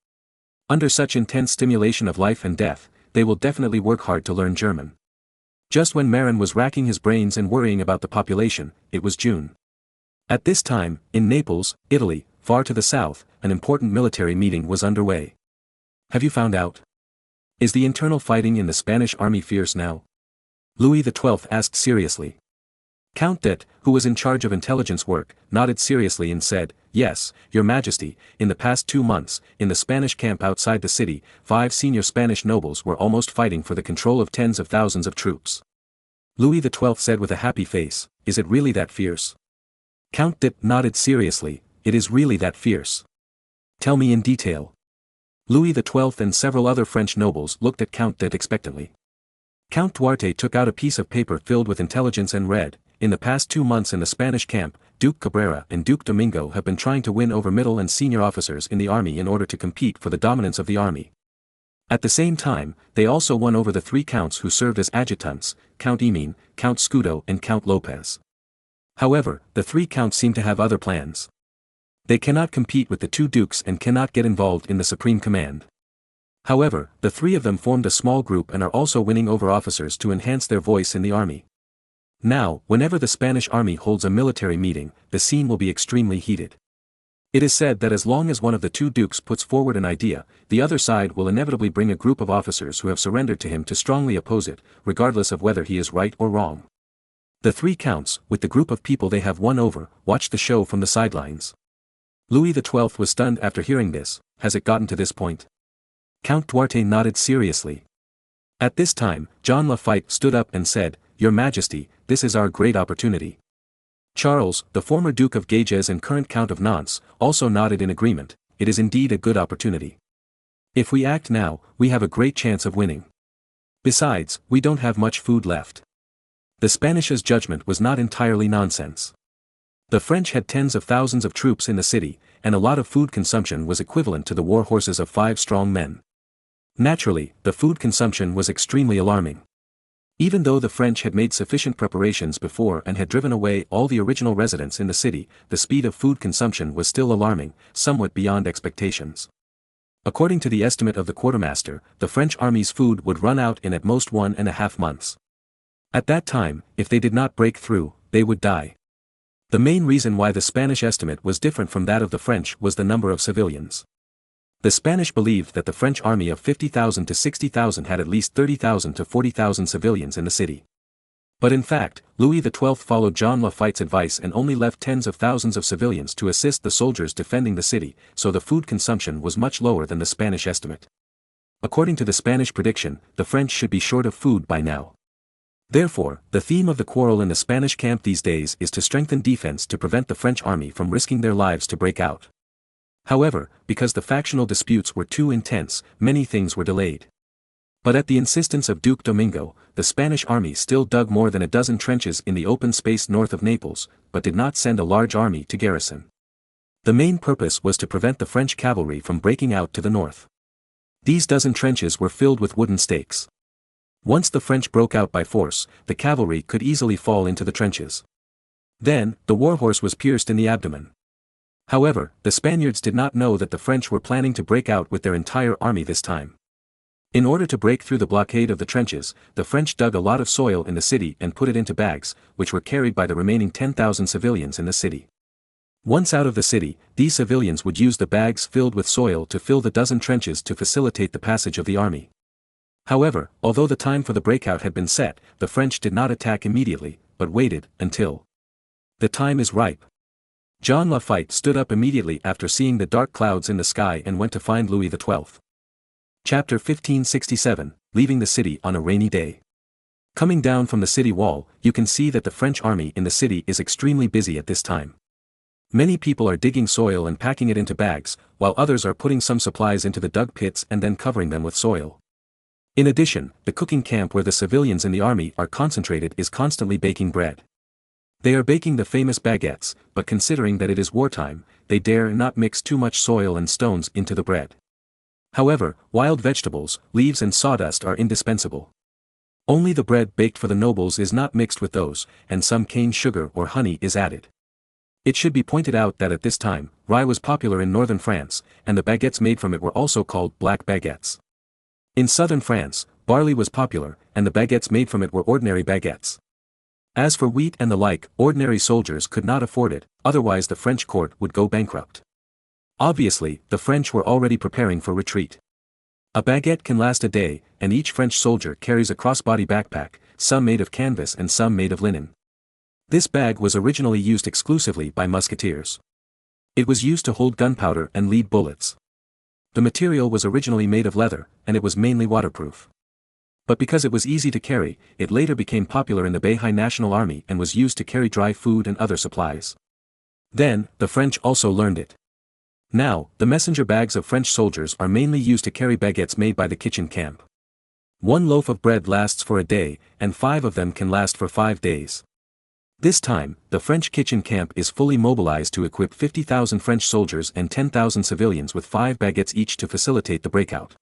Under such intense stimulation of life and death, they will definitely work hard to learn German. Just when Marin was racking his brains and worrying about the population, it was June. At this time, in Naples, Italy, far to the south, an important military meeting was underway. Have you found out? Is the internal fighting in the Spanish army fierce now? Louis XII asked seriously. Count d'Ette, who was in charge of intelligence work, nodded seriously and said, "Yes, Your Majesty, in the past 2 months, in the Spanish camp outside the city, 5 senior Spanish nobles were almost fighting for the control of tens of thousands of troops." Louis XII said with a happy face, "Is it really that fierce?" Count d'Ette nodded seriously, "It is really that fierce." "Tell me in detail." Louis XII and several other French nobles looked at Count d'Ette expectantly. Count Duarte took out a piece of paper filled with intelligence and read, "In the past 2 months in the Spanish camp, Duke Cabrera and Duke Domingo have been trying to win over middle and senior officers in the army in order to compete for the dominance of the army. At the same time, they also won over the 3 counts who served as adjutants, Count Emin, Count Scudo and Count Lopez. However, the 3 counts seem to have other plans. They cannot compete with the 2 dukes and cannot get involved in the supreme command. However, the 3 of them formed a small group and are also winning over officers to enhance their voice in the army. Now, whenever the Spanish army holds a military meeting, the scene will be extremely heated. It is said that as long as one of the 2 dukes puts forward an idea, the other side will inevitably bring a group of officers who have surrendered to him to strongly oppose it, regardless of whether he is right or wrong. The 3 counts, with the group of people they have won over, watch the show from the sidelines. Louis XII was stunned after hearing this. Has it gotten to this point? Count Duarte nodded seriously. At this time, John Lafayette stood up and said, "Your Majesty, this is our great opportunity." Charles, the former Duke of Gages and current Count of Nantes, also nodded in agreement. It is indeed a good opportunity. If we act now, we have a great chance of winning. Besides, we don't have much food left. The Spanish's judgment was not entirely nonsense. The French had tens of thousands of troops in the city, and a lot of food consumption was equivalent to the war horses of 5 strong men. Naturally, the food consumption was extremely alarming. Even though the French had made sufficient preparations before and had driven away all the original residents in the city, the speed of food consumption was still alarming, somewhat beyond expectations. According to the estimate of the quartermaster, the French army's food would run out in at most 1.5 months. At that time, if they did not break through, they would die. The main reason why the Spanish estimate was different from that of the French was the number of civilians. The Spanish believed that the French army of 50,000 to 60,000 had at least 30,000 to 40,000 civilians in the city. But in fact, Louis XII followed John Lafayette's advice and only left tens of thousands of civilians to assist the soldiers defending the city, so the food consumption was much lower than the Spanish estimate. According to the Spanish prediction, the French should be short of food by now. Therefore, the theme of the quarrel in the Spanish camp these days is to strengthen defense to prevent the French army from risking their lives to break out. However, because the factional disputes were too intense, many things were delayed. But at the insistence of Duke Domingo, the Spanish army still dug more than a dozen trenches in the open space north of Naples, but did not send a large army to garrison. The main purpose was to prevent the French cavalry from breaking out to the north. These dozen trenches were filled with wooden stakes. Once the French broke out by force, the cavalry could easily fall into the trenches. Then, the warhorse was pierced in the abdomen. However, the Spaniards did not know that the French were planning to break out with their entire army this time. In order to break through the blockade of the trenches, the French dug a lot of soil in the city and put it into bags, which were carried by the remaining 10,000 civilians in the city. Once out of the city, these civilians would use the bags filled with soil to fill the dozen trenches to facilitate the passage of the army. However, although the time for the breakout had been set, the French did not attack immediately, but waited until the time is ripe. John Lafayette stood up immediately after seeing the dark clouds in the sky and went to find Louis XII. Chapter 1567, Leaving the City on a Rainy Day. Coming down from the city wall, you can see that the French army in the city is extremely busy at this time. Many people are digging soil and packing it into bags, while others are putting some supplies into the dug pits and then covering them with soil. In addition, the cooking camp where the civilians in the army are concentrated is constantly baking bread. They are baking the famous baguettes, but considering that it is wartime, they dare not mix too much soil and stones into the bread. However, wild vegetables, leaves and sawdust are indispensable. Only the bread baked for the nobles is not mixed with those, and some cane sugar or honey is added. It should be pointed out that at this time, rye was popular in northern France, and the baguettes made from it were also called black baguettes. In southern France, barley was popular, and the baguettes made from it were ordinary baguettes. As for wheat and the like, ordinary soldiers could not afford it, otherwise the French court would go bankrupt. Obviously, the French were already preparing for retreat. A baguette can last a day, and each French soldier carries a crossbody backpack, some made of canvas and some made of linen. This bag was originally used exclusively by musketeers. It was used to hold gunpowder and lead bullets. The material was originally made of leather, and it was mainly waterproof. But because it was easy to carry, it later became popular in the Bahai National Army and was used to carry dry food and other supplies. Then, the French also learned it. Now, the messenger bags of French soldiers are mainly used to carry baguettes made by the kitchen camp. One loaf of bread lasts for a day, and 5 of them can last for 5 days. This time, the French kitchen camp is fully mobilized to equip 50,000 French soldiers and 10,000 civilians with 5 baguettes each to facilitate the breakout.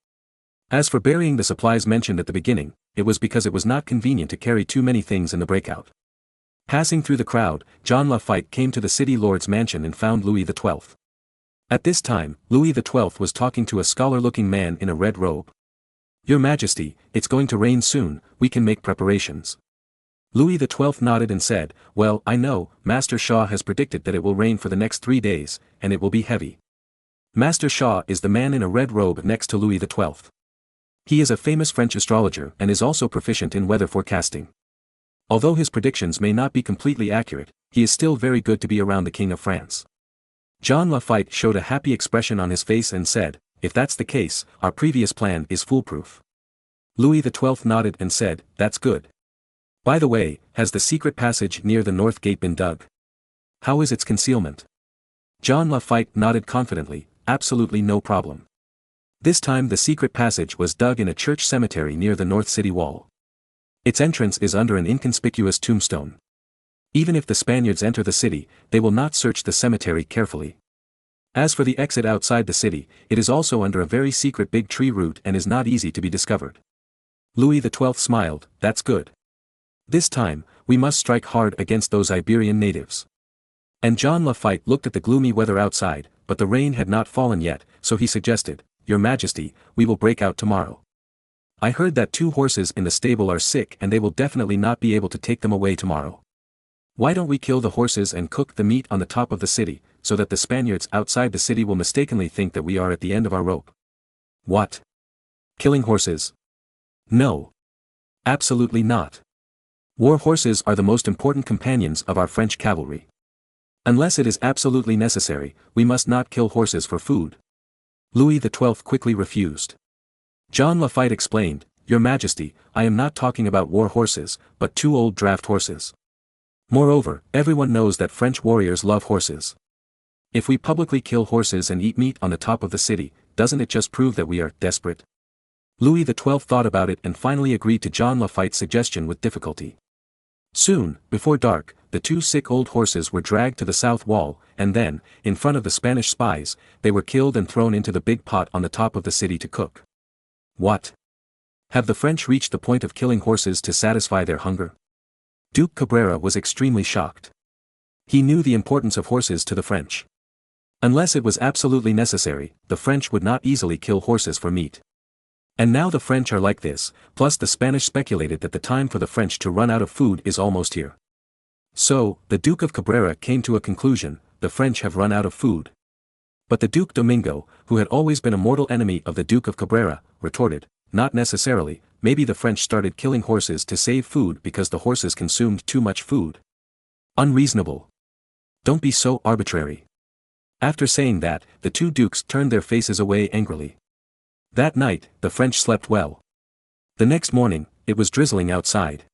As for burying the supplies mentioned at the beginning, it was because it was not convenient to carry too many things in the breakout. Passing through the crowd, John Lafitte came to the city lord's mansion and found Louis XII. At this time, Louis XII was talking to a scholar-looking man in a red robe. "Your Majesty, it's going to rain soon, we can make preparations." Louis XII nodded and said, "Well, I know, Master Shaw has predicted that it will rain for the next 3 days, and it will be heavy." Master Shaw is the man in a red robe next to Louis XII. He is a famous French astrologer and is also proficient in weather forecasting. Although his predictions may not be completely accurate, he is still very good to be around the King of France. John Lafitte showed a happy expression on his face and said, "If that's the case, our previous plan is foolproof." Louis XII nodded and said, "That's good. By the way, has the secret passage near the north gate been dug? How is its concealment?" John Lafitte nodded confidently, "Absolutely no problem." This time the secret passage was dug in a church cemetery near the north city wall. Its entrance is under an inconspicuous tombstone. Even if the Spaniards enter the city, they will not search the cemetery carefully. As for the exit outside the city, it is also under a very secret big tree root and is not easy to be discovered. Louis XII smiled, "That's good. This time, we must strike hard against those Iberian natives." And John Lafitte looked at the gloomy weather outside, but the rain had not fallen yet, so he suggested, "Your Majesty, we will break out tomorrow. I heard that 2 horses in the stable are sick and they will definitely not be able to take them away tomorrow. Why don't we kill the horses and cook the meat on the top of the city, so that the Spaniards outside the city will mistakenly think that we are at the end of our rope?" "What? Killing horses? No. Absolutely not. War horses are the most important companions of our French cavalry. Unless it is absolutely necessary, we must not kill horses for food." Louis XII quickly refused. John Lafitte explained, "Your Majesty, I am not talking about war horses, but 2 old draft horses. Moreover, everyone knows that French warriors love horses. If we publicly kill horses and eat meat on the top of the city, doesn't it just prove that we are desperate?" Louis XII thought about it and finally agreed to John Lafitte's suggestion with difficulty. Soon, before dark, the 2 sick old horses were dragged to the south wall, and then, in front of the Spanish spies, they were killed and thrown into the big pot on the top of the city to cook. What? Have the French reached the point of killing horses to satisfy their hunger? Duke Cabrera was extremely shocked. He knew the importance of horses to the French. Unless it was absolutely necessary, the French would not easily kill horses for meat. And now the French are like this, plus the Spanish speculated that the time for the French to run out of food is almost here. So, the Duke of Cabrera came to a conclusion, the French have run out of food. But the Duke Domingo, who had always been a mortal enemy of the Duke of Cabrera, retorted, "Not necessarily, maybe the French started killing horses to save food because the horses consumed too much food. Unreasonable. Don't be so arbitrary." After saying that, the 2 dukes turned their faces away angrily. That night, the French slept well. The next morning, it was drizzling outside.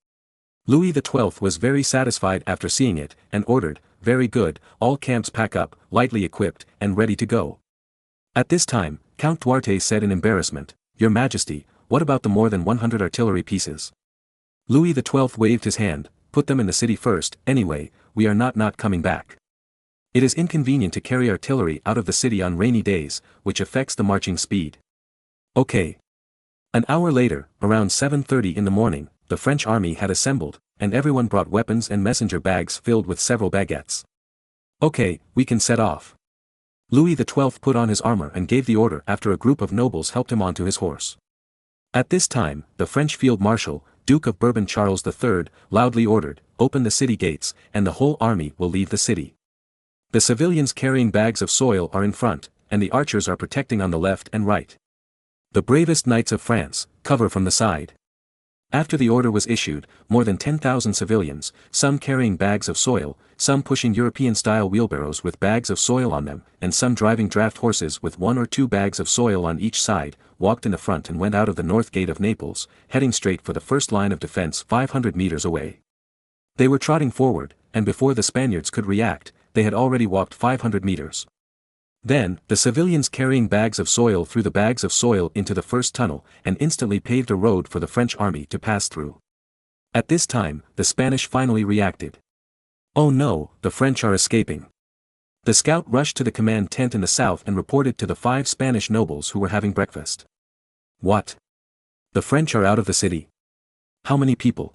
Louis XII was very satisfied after seeing it, and ordered, "Very good, all camps pack up, lightly equipped, and ready to go." At this time, Count Duarte said in embarrassment, "Your Majesty, what about the more than 100 artillery pieces?" Louis XII waved his hand, "Put them in the city first, anyway, we are not coming back. It is inconvenient to carry artillery out of the city on rainy days, which affects the marching speed." Okay. An hour later, around 7:30 in the morning, the French army had assembled, and everyone brought weapons and messenger bags filled with several baguettes. "Okay, we can set off." Louis XII put on his armor and gave the order after a group of nobles helped him onto his horse. At this time, the French field marshal, Duke of Bourbon Charles III, loudly ordered, "Open the city gates, and the whole army will leave the city. The civilians carrying bags of soil are in front, and the archers are protecting on the left and right. The bravest knights of France, cover from the side." After the order was issued, more than 10,000 civilians, some carrying bags of soil, some pushing European-style wheelbarrows with bags of soil on them, and some driving draft horses with 1 or 2 bags of soil on each side, walked in the front and went out of the north gate of Naples, heading straight for the first line of defense 500 meters away. They were trotting forward, and before the Spaniards could react, they had already walked 500 meters. Then, the civilians carrying bags of soil threw the bags of soil into the first tunnel, and instantly paved a road for the French army to pass through. At this time, the Spanish finally reacted. Oh no, the French are escaping. The scout rushed to the command tent in the south and reported to the 5 Spanish nobles who were having breakfast. What? The French are out of the city. How many people?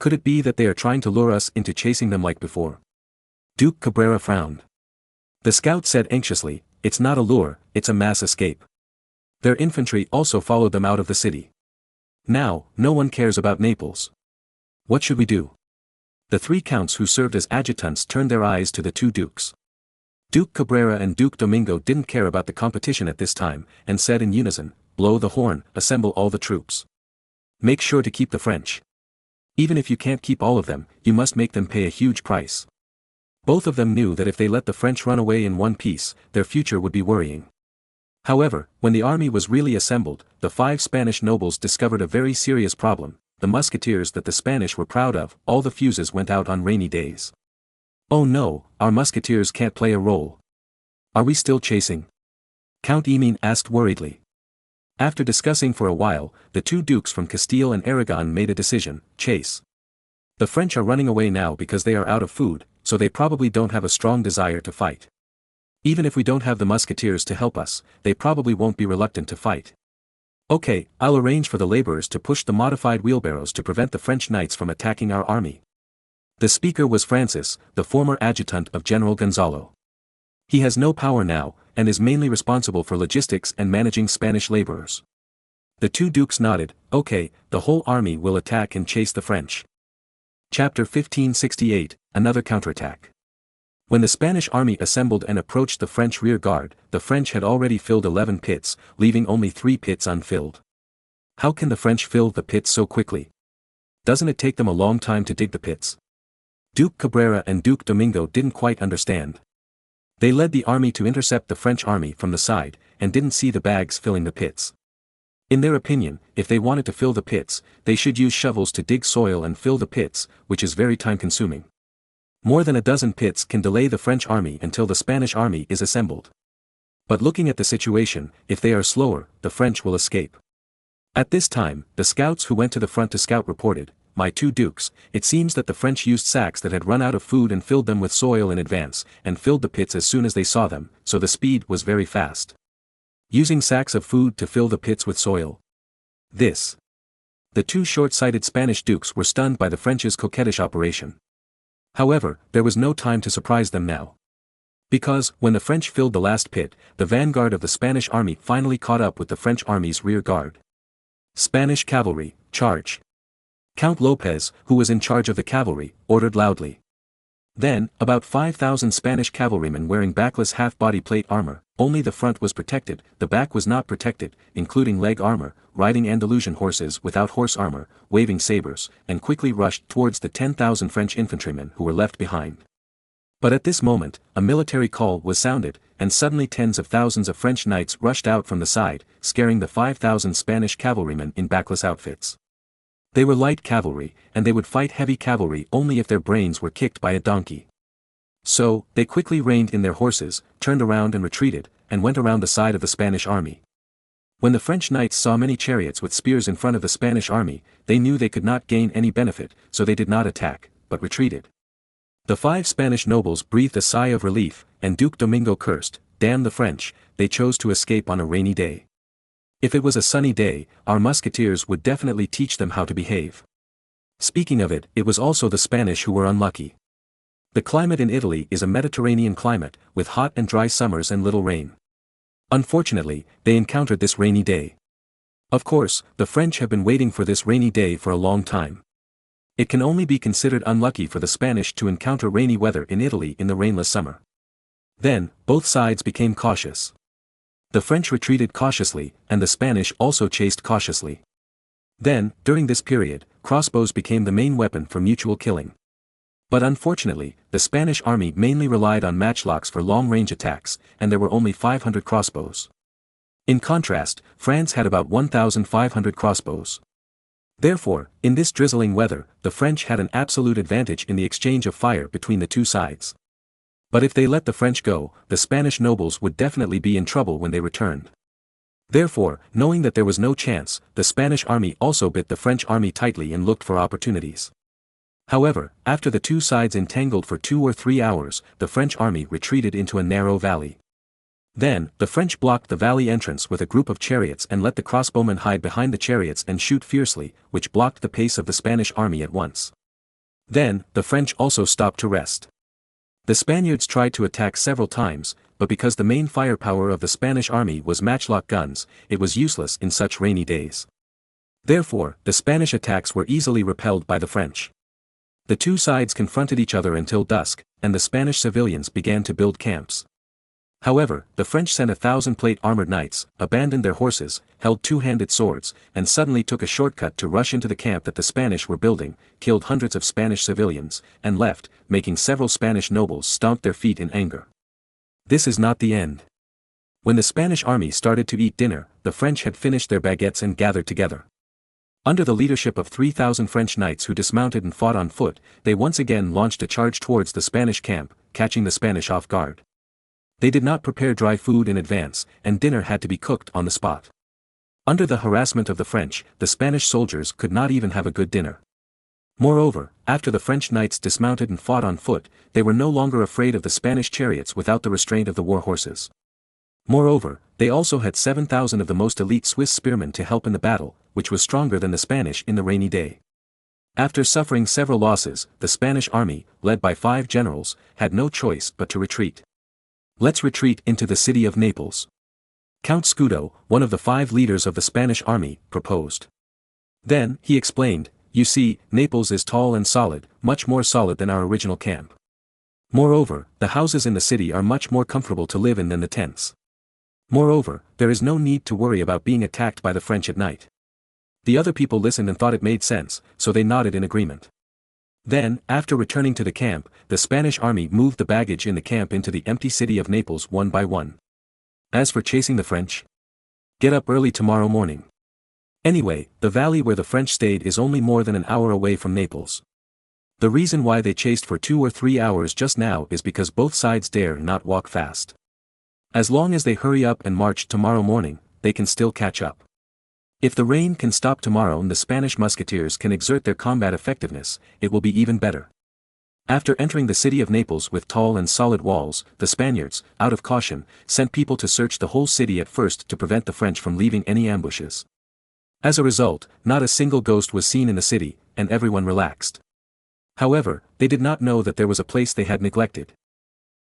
Could it be that they are trying to lure us into chasing them like before? Duke Cabrera frowned. The scout said anxiously, it's not a lure, it's a mass escape. Their infantry also followed them out of the city. Now, no one cares about Naples. What should we do? The 3 counts who served as adjutants turned their eyes to the 2 dukes. Duke Cabrera and Duke Domingo didn't care about the competition at this time, and said in unison, blow the horn, assemble all the troops. Make sure to keep the French. Even if you can't keep all of them, you must make them pay a huge price. Both of them knew that if they let the French run away in one piece, their future would be worrying. However, when the army was really assembled, the 5 Spanish nobles discovered a very serious problem. The musketeers that the Spanish were proud of, all the fuses went out on rainy days. Oh no, our musketeers can't play a role. Are we still chasing? Count Emin asked worriedly. After discussing for a while, the 2 dukes from Castile and Aragon made a decision, chase. The French are running away now because they are out of food, so they probably don't have a strong desire to fight. Even if we don't have the musketeers to help us, they probably won't be reluctant to fight. Okay, I'll arrange for the laborers to push the modified wheelbarrows to prevent the French knights from attacking our army. The speaker was Francis, the former adjutant of General Gonzalo. He has no power now, and is mainly responsible for logistics and managing Spanish laborers. The 2 dukes nodded, okay, the whole army will attack and chase the French. Chapter 1568, Another counterattack. When the Spanish army assembled and approached the French rear guard, the French had already filled 11 pits, leaving only 3 pits unfilled. How can the French fill the pits so quickly? Doesn't it take them a long time to dig the pits? Duke Cabrera and Duke Domingo didn't quite understand. They led the army to intercept the French army from the side, and didn't see the bags filling the pits. In their opinion, if they wanted to fill the pits, they should use shovels to dig soil and fill the pits, which is very time-consuming. More than a dozen pits can delay the French army until the Spanish army is assembled. But looking at the situation, if they are slower, the French will escape. At this time, the scouts who went to the front to scout reported, my 2 dukes, it seems that the French used sacks that had run out of food and filled them with soil in advance, and filled the pits as soon as they saw them, so the speed was very fast. Using sacks of food to fill the pits with soil. This. The 2 short-sighted Spanish dukes were stunned by the French's coquettish operation. However, there was no time to surprise them now. Because, when the French filled the last pit, the vanguard of the Spanish army finally caught up with the French army's rear guard. Spanish cavalry, charge. Count Lopez, who was in charge of the cavalry, ordered loudly. Then, about 5,000 Spanish cavalrymen wearing backless half-body plate armor, only the front was protected, the back was not protected, including leg armor, riding Andalusian horses without horse armor, waving sabers, and quickly rushed towards the 10,000 French infantrymen who were left behind. But at this moment, a military call was sounded, and suddenly tens of thousands of French knights rushed out from the side, scaring the 5,000 Spanish cavalrymen in backless outfits. They were light cavalry, and they would fight heavy cavalry only if their brains were kicked by a donkey. So, they quickly reined in their horses, turned around and retreated, and went around the side of the Spanish army. When the French knights saw many chariots with spears in front of the Spanish army, they knew they could not gain any benefit, so they did not attack, but retreated. The 5 Spanish nobles breathed a sigh of relief, and Duke Domingo cursed, damn the French, they chose to escape on a rainy day. If it was a sunny day, our musketeers would definitely teach them how to behave. Speaking of it, it was also the Spanish who were unlucky. The climate in Italy is a Mediterranean climate, with hot and dry summers and little rain. Unfortunately, they encountered this rainy day. Of course, the French have been waiting for this rainy day for a long time. It can only be considered unlucky for the Spanish to encounter rainy weather in Italy in the rainless summer. Then, both sides became cautious. The French retreated cautiously, and the Spanish also chased cautiously. Then, during this period, crossbows became the main weapon for mutual killing. But unfortunately, the Spanish army mainly relied on matchlocks for long-range attacks, and there were only 500 crossbows. In contrast, France had about 1,500 crossbows. Therefore, in this drizzling weather, the French had an absolute advantage in the exchange of fire between the 2 sides. But if they let the French go, the Spanish nobles would definitely be in trouble when they returned. Therefore, knowing that there was no chance, the Spanish army also bit the French army tightly and looked for opportunities. However, after the two sides entangled for 2 or 3 hours, the French army retreated into a narrow valley. Then, the French blocked the valley entrance with a group of chariots and let the crossbowmen hide behind the chariots and shoot fiercely, which blocked the pace of the Spanish army at once. Then, the French also stopped to rest. The Spaniards tried to attack several times, but because the main firepower of the Spanish army was matchlock guns, it was useless in such rainy days. Therefore, the Spanish attacks were easily repelled by the French. The two sides confronted each other until dusk, and the Spanish civilians began to build camps. However, the French sent 1,000 plate armored knights, abandoned their horses, held two-handed swords, and suddenly took a shortcut to rush into the camp that the Spanish were building, killed hundreds of Spanish civilians, and left, making several Spanish nobles stomp their feet in anger. This is not the end. When the Spanish army started to eat dinner, the French had finished their baguettes and gathered together. Under the leadership of 3,000 French knights who dismounted and fought on foot, they once again launched a charge towards the Spanish camp, catching the Spanish off guard. They did not prepare dry food in advance, and dinner had to be cooked on the spot. Under the harassment of the French, the Spanish soldiers could not even have a good dinner. Moreover, after the French knights dismounted and fought on foot, they were no longer afraid of the Spanish chariots without the restraint of the war horses. Moreover, they also had 7,000 of the most elite Swiss spearmen to help in the battle, which was stronger than the Spanish in the rainy day. After suffering several losses, the Spanish army, led by 5 generals, had no choice but to retreat. Let's retreat into the city of Naples. Count Scudo, one of the 5 leaders of the Spanish army, proposed. Then, he explained, you see, Naples is tall and solid, much more solid than our original camp. Moreover, the houses in the city are much more comfortable to live in than the tents. Moreover, there is no need to worry about being attacked by the French at night. The other people listened and thought it made sense, so they nodded in agreement. Then, after returning to the camp, the Spanish army moved the baggage in the camp into the empty city of Naples one by one. As for chasing the French, get up early tomorrow morning. Anyway, the valley where the French stayed is only more than an hour away from Naples. The reason why they chased for 2 or 3 hours just now is because both sides dare not walk fast. As long as they hurry up and march tomorrow morning, they can still catch up. If the rain can stop tomorrow and the Spanish musketeers can exert their combat effectiveness, it will be even better. After entering the city of Naples with tall and solid walls, the Spaniards, out of caution, sent people to search the whole city at first to prevent the French from leaving any ambushes. As a result, not a single ghost was seen in the city, and everyone relaxed. However, they did not know that there was a place they had neglected.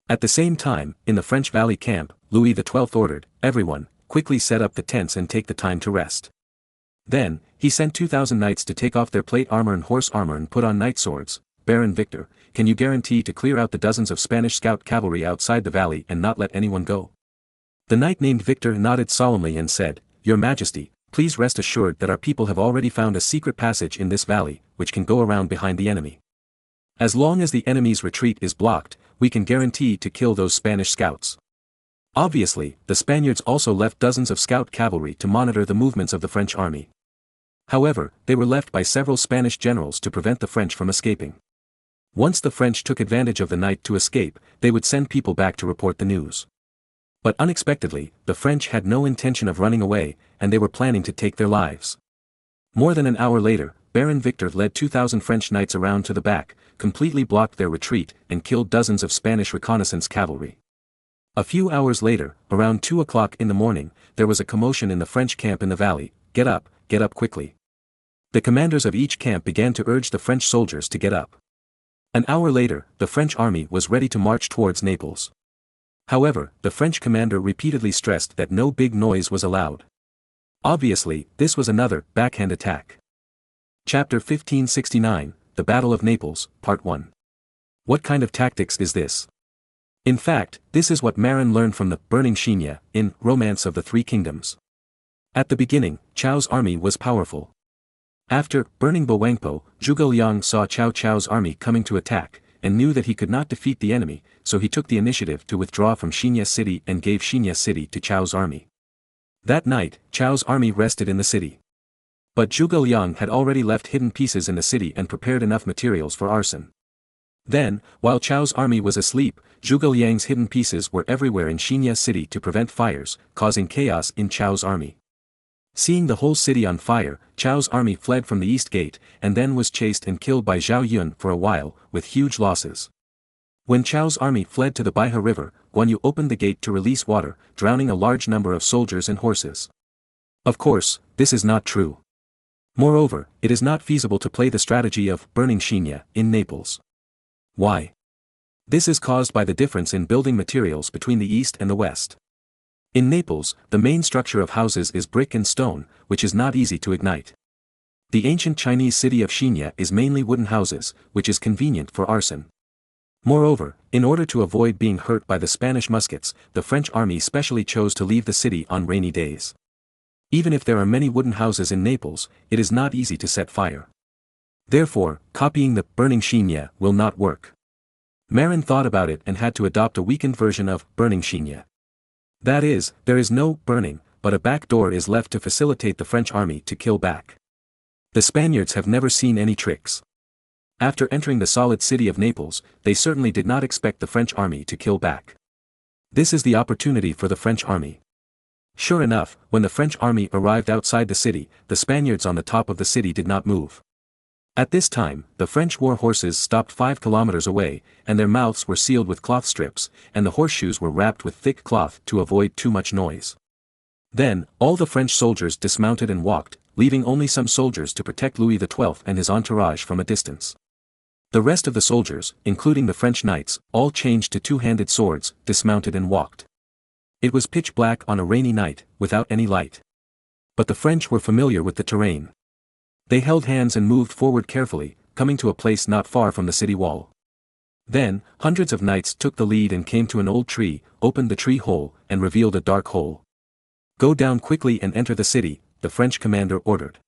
At the same time, in the French valley camp, Louis XII ordered, everyone, quickly set up the tents and take the time to rest. Then, he sent 2,000 knights to take off their plate armor and horse armor and put on knight swords. Baron Victor, can you guarantee to clear out the dozens of Spanish scout cavalry outside the valley and not let anyone go? The knight named Victor nodded solemnly and said, Your Majesty, please rest assured that our people have already found a secret passage in this valley, which can go around behind the enemy. As long as the enemy's retreat is blocked, we can guarantee to kill those Spanish scouts. Obviously, the Spaniards also left dozens of scout cavalry to monitor the movements of the French army. However, they were left by several Spanish generals to prevent the French from escaping. Once the French took advantage of the night to escape, they would send people back to report the news. But unexpectedly, the French had no intention of running away, and they were planning to take their lives. More than an hour later, Baron Victor led 2,000 French knights around to the back, completely blocked their retreat, and killed dozens of Spanish reconnaissance cavalry. A few hours later, around 2 o'clock in the morning, there was a commotion in the French camp in the valley. Get up quickly. The commanders of each camp began to urge the French soldiers to get up. An hour later, the French army was ready to march towards Naples. However, the French commander repeatedly stressed that no big noise was allowed. Obviously, this was another backhand attack. Chapter 1569, The Battle of Naples, Part 1. What kind of tactics is this? In fact, this is what Marin learned from the Burning Xenia in Romance of the Three Kingdoms. At the beginning, Chao's army was powerful. After burning Boangpo, Zhuge Liang saw Cao Cao's army coming to attack, and knew that he could not defeat the enemy, so he took the initiative to withdraw from Xenia City and gave Xenia City to Chao's army. That night, Chao's army rested in the city. But Zhuge Liang had already left hidden pieces in the city and prepared enough materials for arson. Then, while Chao's army was asleep, Zhuge Liang's hidden pieces were everywhere in Xenia City to prevent fires, causing chaos in Chao's army. Seeing the whole city on fire, Chou's army fled from the east gate, and then was chased and killed by Zhao Yun for a while, with huge losses. When Chou's army fled to the Baihe River, Guan Yu opened the gate to release water, drowning a large number of soldiers and horses. Of course, this is not true. Moreover, it is not feasible to play the strategy of burning Xenia in Naples. Why? This is caused by the difference in building materials between the east and the west. In Naples, the main structure of houses is brick and stone, which is not easy to ignite. The ancient Chinese city of Xenia is mainly wooden houses, which is convenient for arson. Moreover, in order to avoid being hurt by the Spanish muskets, the French army specially chose to leave the city on rainy days. Even if there are many wooden houses in Naples, it is not easy to set fire. Therefore, copying the burning Xenia will not work. Marin thought about it and had to adopt a weakened version of burning Xenia. That is, there is no burning, but a back door is left to facilitate the French army to kill back. The Spaniards have never seen any tricks. After entering the solid city of Naples, they certainly did not expect the French army to kill back. This is the opportunity for the French army. Sure enough, when the French army arrived outside the city, the Spaniards on the top of the city did not move. At this time, the French war horses stopped 5 kilometers away, and their mouths were sealed with cloth strips, and the horseshoes were wrapped with thick cloth to avoid too much noise. Then, all the French soldiers dismounted and walked, leaving only some soldiers to protect Louis XII and his entourage from a distance. The rest of the soldiers, including the French knights, all changed to two-handed swords, dismounted and walked. It was pitch black on a rainy night, without any light. But the French were familiar with the terrain. They held hands and moved forward carefully, coming to a place not far from the city wall. Then, hundreds of knights took the lead and came to an old tree, opened the tree hole, and revealed a dark hole. "Go down quickly and enter the city," the French commander ordered.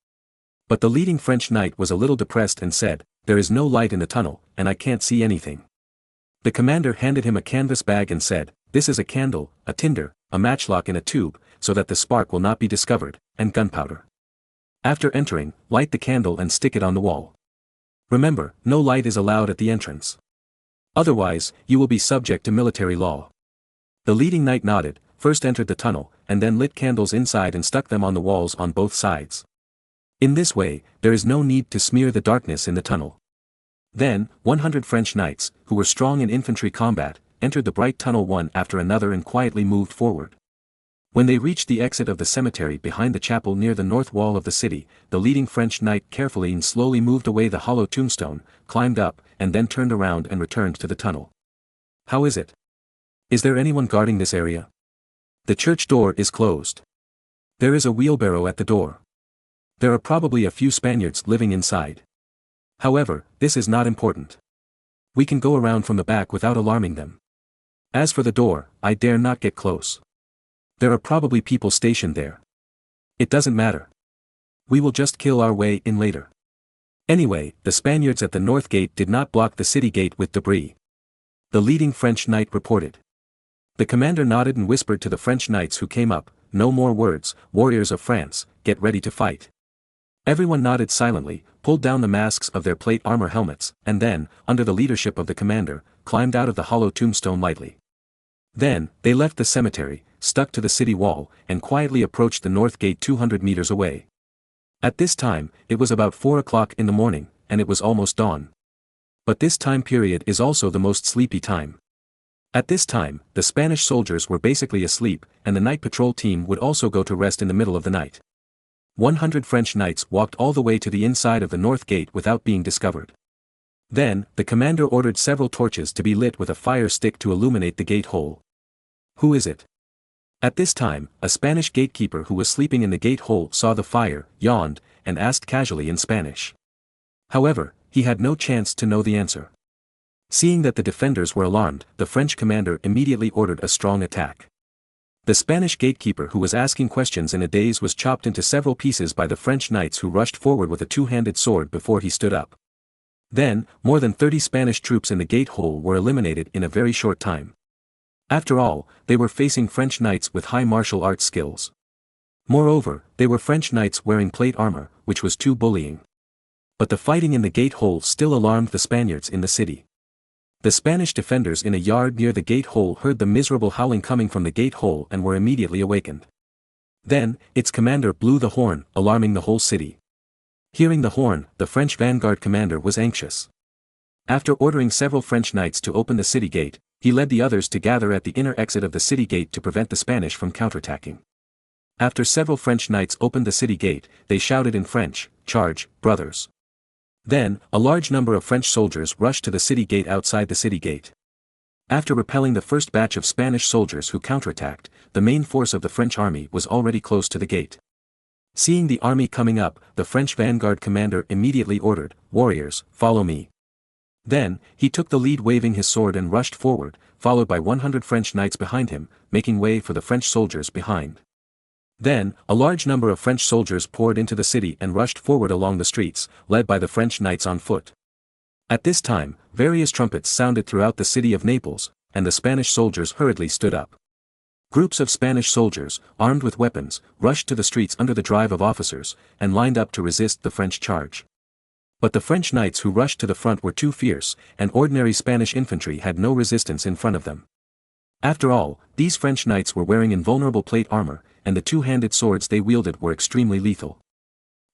But the leading French knight was a little depressed and said, "There is no light in the tunnel, and I can't see anything." The commander handed him a canvas bag and said, "This is a candle, a tinder, a matchlock in a tube, so that the spark will not be discovered, and gunpowder. After entering, light the candle and stick it on the wall. Remember, no light is allowed at the entrance. Otherwise, you will be subject to military law." The leading knight nodded, first entered the tunnel, and then lit candles inside and stuck them on the walls on both sides. In this way, there is no need to smear the darkness in the tunnel. Then, 100 French knights, who were strong in infantry combat, entered the bright tunnel one after another and quietly moved forward. When they reached the exit of the cemetery behind the chapel near the north wall of the city, the leading French knight carefully and slowly moved away the hollow tombstone, climbed up, and then turned around and returned to the tunnel. "How is it? Is there anyone guarding this area?" "The church door is closed. There is a wheelbarrow at the door. There are probably a few Spaniards living inside. However, this is not important. We can go around from the back without alarming them. As for the door, I dare not get close. There are probably people stationed there. It doesn't matter. We will just kill our way in later." Anyway, the Spaniards at the north gate did not block the city gate with debris. The leading French knight reported. The commander nodded and whispered to the French knights who came up, "No more words, warriors of France, get ready to fight." Everyone nodded silently, pulled down the masks of their plate armor helmets, and then, under the leadership of the commander, climbed out of the hollow tombstone lightly. Then, they left the cemetery, stuck to the city wall, and quietly approached the north gate 200 meters away. At this time, it was about 4 o'clock in the morning, and it was almost dawn. But this time period is also the most sleepy time. At this time, the Spanish soldiers were basically asleep, and the night patrol team would also go to rest in the middle of the night. 100 French knights walked all the way to the inside of the north gate without being discovered. Then, the commander ordered several torches to be lit with a fire stick to illuminate the gate hole. "Who is it?" At this time, a Spanish gatekeeper who was sleeping in the gate hole saw the fire, yawned, and asked casually in Spanish. However, he had no chance to know the answer. Seeing that the defenders were alarmed, the French commander immediately ordered a strong attack. The Spanish gatekeeper who was asking questions in a daze was chopped into several pieces by the French knights who rushed forward with a two-handed sword before he stood up. Then, more than 30 Spanish troops in the gate hole were eliminated in a very short time. After all, they were facing French knights with high martial arts skills. Moreover, they were French knights wearing plate armor, which was too bullying. But the fighting in the gate hole still alarmed the Spaniards in the city. The Spanish defenders in a yard near the gate hole heard the miserable howling coming from the gate hole and were immediately awakened. Then, its commander blew the horn, alarming the whole city. Hearing the horn, the French vanguard commander was anxious. After ordering several French knights to open the city gate, he led the others to gather at the inner exit of the city gate to prevent the Spanish from counterattacking. After several French knights opened the city gate, they shouted in French, "Charge, brothers!" Then, a large number of French soldiers rushed to the city gate outside the city gate. After repelling the first batch of Spanish soldiers who counterattacked, the main force of the French army was already close to the gate. Seeing the army coming up, the French vanguard commander immediately ordered, "Warriors, follow me." Then, he took the lead waving his sword and rushed forward, followed by 100 French knights behind him, making way for the French soldiers behind. Then, a large number of French soldiers poured into the city and rushed forward along the streets, led by the French knights on foot. At this time, various trumpets sounded throughout the city of Naples, and the Spanish soldiers hurriedly stood up. Groups of Spanish soldiers, armed with weapons, rushed to the streets under the drive of officers, and lined up to resist the French charge. But the French knights who rushed to the front were too fierce, and ordinary Spanish infantry had no resistance in front of them. After all, these French knights were wearing invulnerable plate armor, and the two-handed swords they wielded were extremely lethal.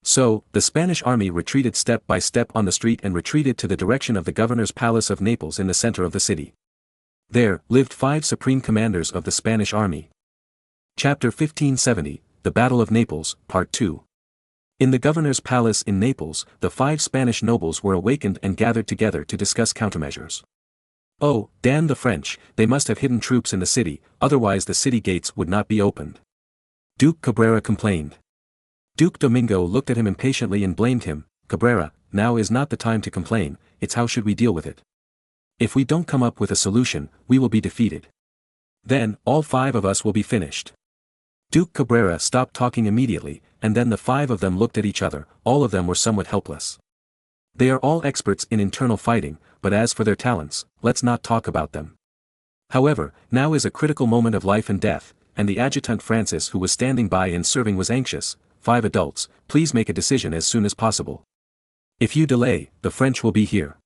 So, the Spanish army retreated step by step on the street and retreated to the direction of the governor's palace of Naples in the center of the city. There, lived 5 supreme commanders of the Spanish army. Chapter 1570, The Battle of Naples, Part 2. In the governor's palace in Naples, the 5 Spanish nobles were awakened and gathered together to discuss countermeasures. Oh, damn the French, they must have hidden troops in the city, otherwise the city gates would not be opened. Duke Cabrera complained. Duke Domingo looked at him impatiently and blamed him. "Cabrera, now is not the time to complain, it's how should we deal with it. If we don't come up with a solution, we will be defeated. Then, all 5 of us will be finished." Duke Cabrera stopped talking immediately, and then the 5 of them looked at each other. All of them were somewhat helpless. They are all experts in internal fighting, but as for their talents, let's not talk about them. However, now is a critical moment of life and death, and the adjutant Francis who was standing by and serving was anxious. 5 adults, please make a decision as soon as possible. If you delay, the French will be here.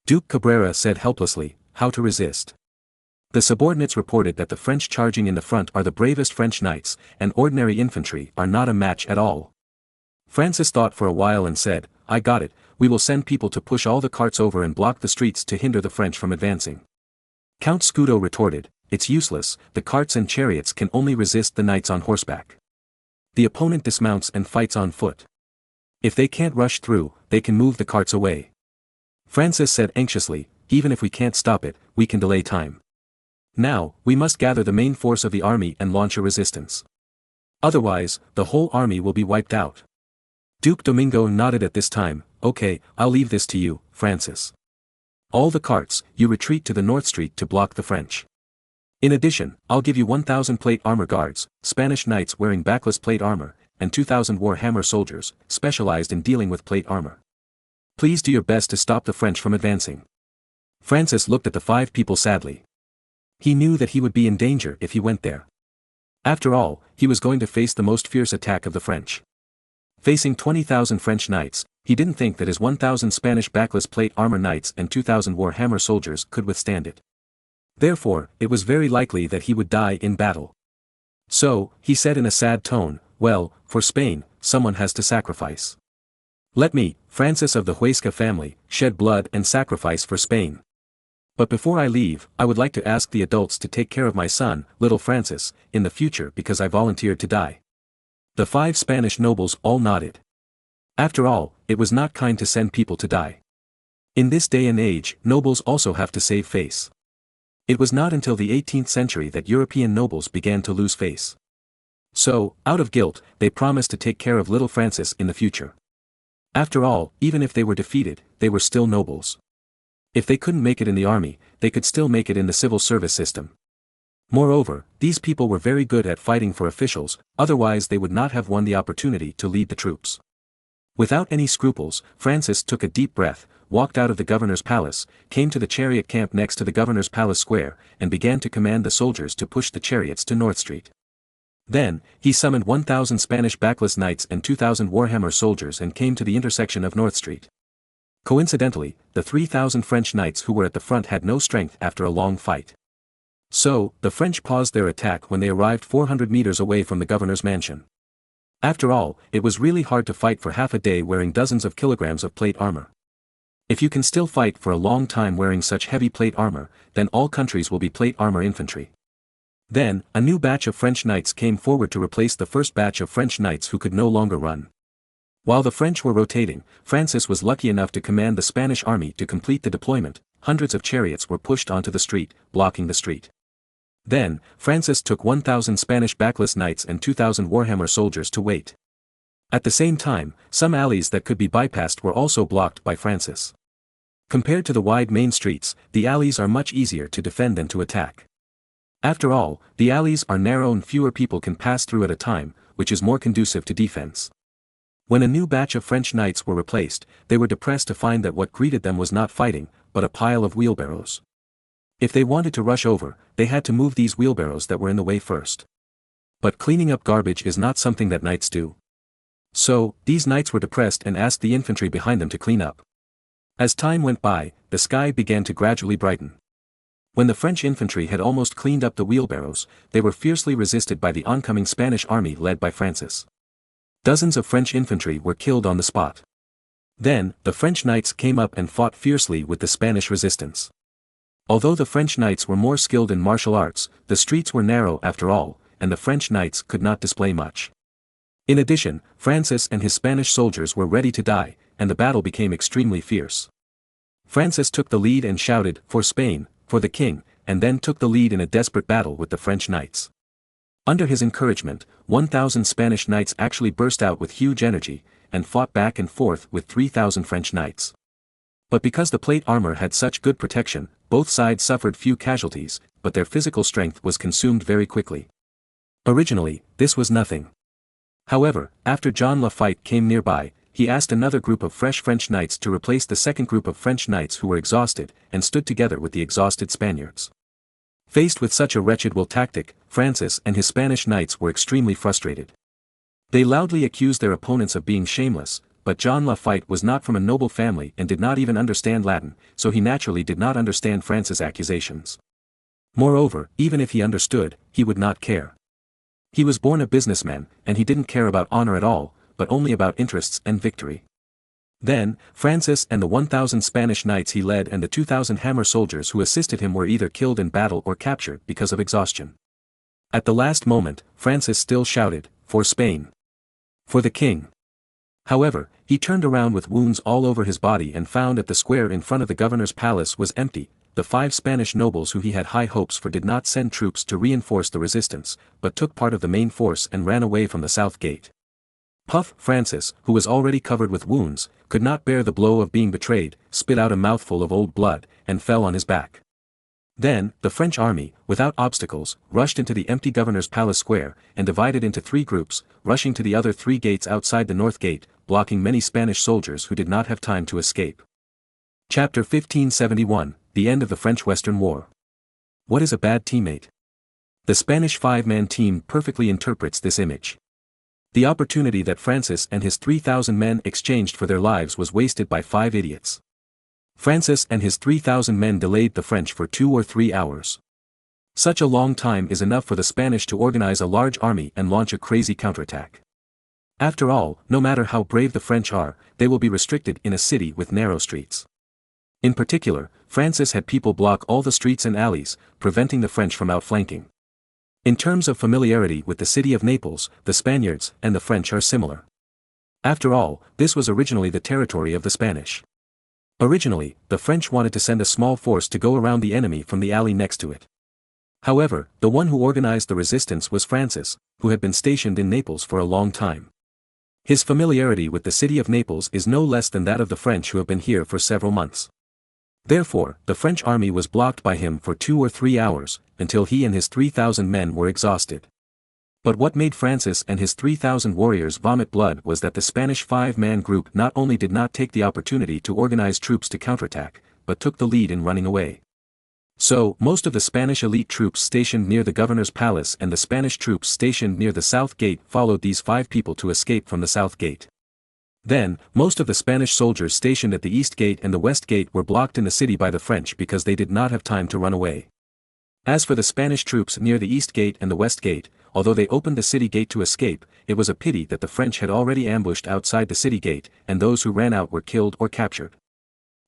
Duke Cabrera said helplessly, "How to resist?" The subordinates reported that the French charging in the front are the bravest French knights, and ordinary infantry are not a match at all. Francis thought for a while and said, "I got it, we will send people to push all the carts over and block the streets to hinder the French from advancing." Count Scudo retorted, "It's useless, the carts and chariots can only resist the knights on horseback. The opponent dismounts and fights on foot. If they can't rush through, they can move the carts away." Francis said anxiously, "Even if we can't stop it, we can delay time. Now, we must gather the main force of the army and launch a resistance. Otherwise, the whole army will be wiped out." Duke Domingo nodded at this time. "Okay, I'll leave this to you, Francis. All the carts, you retreat to the North Street to block the French. In addition, I'll give you 1,000 plate armor guards, Spanish knights wearing backless plate armor, and 2,000 war hammer soldiers, specialized in dealing with plate armor. Please do your best to stop the French from advancing." Francis looked at the 5 people sadly. He knew that he would be in danger if he went there. After all, he was going to face the most fierce attack of the French. Facing 20,000 French knights, he didn't think that his 1,000 Spanish backless plate armor knights and 2,000 war hammer soldiers could withstand it. Therefore, it was very likely that he would die in battle. So, he said in a sad tone, "Well, for Spain, someone has to sacrifice. Let me, Francis of the Huesca family, shed blood and sacrifice for Spain. But before I leave, I would like to ask the adults to take care of my son, little Francis, in the future because I volunteered to die." The 5 Spanish nobles all nodded. After all, it was not kind to send people to die. In this day and age, nobles also have to save face. It was not until the 18th century that European nobles began to lose face. So, out of guilt, they promised to take care of little Francis in the future. After all, even if they were defeated, they were still nobles. If they couldn't make it in the army, they could still make it in the civil service system. Moreover, these people were very good at fighting for officials, otherwise they would not have won the opportunity to lead the troops. Without any scruples, Francis took a deep breath, walked out of the governor's palace, came to the chariot camp next to the governor's palace square, and began to command the soldiers to push the chariots to North Street. Then, he summoned 1,000 Spanish backless knights and 2,000 warhammer soldiers and came to the intersection of North Street. Coincidentally, the 3,000 French knights who were at the front had no strength after a long fight. So, the French paused their attack when they arrived 400 meters away from the governor's mansion. After all, it was really hard to fight for half a day wearing dozens of kilograms of plate armor. If you can still fight for a long time wearing such heavy plate armor, then all countries will be plate armor infantry. Then, a new batch of French knights came forward to replace the first batch of French knights who could no longer run. While the French were rotating, Francis was lucky enough to command the Spanish army to complete the deployment. Hundreds of chariots were pushed onto the street, blocking the street. Then, Francis took 1,000 Spanish backless knights and 2,000 Warhammer soldiers to wait. At the same time, some alleys that could be bypassed were also blocked by Francis. Compared to the wide main streets, the alleys are much easier to defend than to attack. After all, the alleys are narrow and fewer people can pass through at a time, which is more conducive to defense. When a new batch of French knights were replaced, they were depressed to find that what greeted them was not fighting, but a pile of wheelbarrows. If they wanted to rush over, they had to move these wheelbarrows that were in the way first. But cleaning up garbage is not something that knights do. So, these knights were depressed and asked the infantry behind them to clean up. As time went by, the sky began to gradually brighten. When the French infantry had almost cleaned up the wheelbarrows, they were fiercely resisted by the oncoming Spanish army led by Francis. Dozens of French infantry were killed on the spot. Then, the French knights came up and fought fiercely with the Spanish resistance. Although the French knights were more skilled in martial arts, the streets were narrow after all, and the French knights could not display much. In addition, Francis and his Spanish soldiers were ready to die, and the battle became extremely fierce. Francis took the lead and shouted, "For Spain, for the king," and then took the lead in a desperate battle with the French knights. Under his encouragement, 1,000 Spanish knights actually burst out with huge energy, and fought back and forth with 3,000 French knights. But because the plate armor had such good protection, both sides suffered few casualties, but their physical strength was consumed very quickly. Originally, this was nothing. However, after John Lafitte came nearby, he asked another group of fresh French knights to replace the second group of French knights who were exhausted, and stood together with the exhausted Spaniards. Faced with such a wretched will tactic, Francis and his Spanish knights were extremely frustrated. They loudly accused their opponents of being shameless, but John Lafitte was not from a noble family and did not even understand Latin, so he naturally did not understand Francis' accusations. Moreover, even if he understood, he would not care. He was born a businessman, and he didn't care about honor at all, but only about interests and victory. Then, Francis and the 1,000 Spanish knights he led and the 2,000 hammer soldiers who assisted him were either killed in battle or captured because of exhaustion. At the last moment, Francis still shouted, "For Spain! For the king!" However, he turned around with wounds all over his body and found that the square in front of the governor's palace was empty. The 5 Spanish nobles who he had high hopes for did not send troops to reinforce the resistance, but took part of the main force and ran away from the south gate. Puff Francis, who was already covered with wounds, could not bear the blow of being betrayed, spit out a mouthful of old blood, and fell on his back. Then, the French army, without obstacles, rushed into the empty governor's palace square, and divided into 3 groups, rushing to the other 3 gates outside the north gate, blocking many Spanish soldiers who did not have time to escape. Chapter 1571, The End of the French Western War. What is a bad teammate? The Spanish 5-man team perfectly interprets this image. The opportunity that Francis and his 3,000 men exchanged for their lives was wasted by 5 idiots. Francis and his 3,000 men delayed the French for 2 or 3 hours. Such a long time is enough for the Spanish to organize a large army and launch a crazy counterattack. After all, no matter how brave the French are, they will be restricted in a city with narrow streets. In particular, Francis had people block all the streets and alleys, preventing the French from outflanking. In terms of familiarity with the city of Naples, the Spaniards and the French are similar. After all, this was originally the territory of the Spanish. Originally, the French wanted to send a small force to go around the enemy from the alley next to it. However, the one who organized the resistance was Francis, who had been stationed in Naples for a long time. His familiarity with the city of Naples is no less than that of the French who have been here for several months. Therefore, the French army was blocked by him for 2 or 3 hours, until he and his 3,000 men were exhausted. But what made Francis and his 3,000 warriors vomit blood was that the Spanish 5-man group not only did not take the opportunity to organize troops to counterattack, but took the lead in running away. So, most of the Spanish elite troops stationed near the governor's palace and the Spanish troops stationed near the south gate followed these 5 people to escape from the south gate. Then, most of the Spanish soldiers stationed at the east gate and the west gate were blocked in the city by the French because they did not have time to run away. As for the Spanish troops near the East Gate and the West Gate, although they opened the city gate to escape, it was a pity that the French had already ambushed outside the city gate, and those who ran out were killed or captured.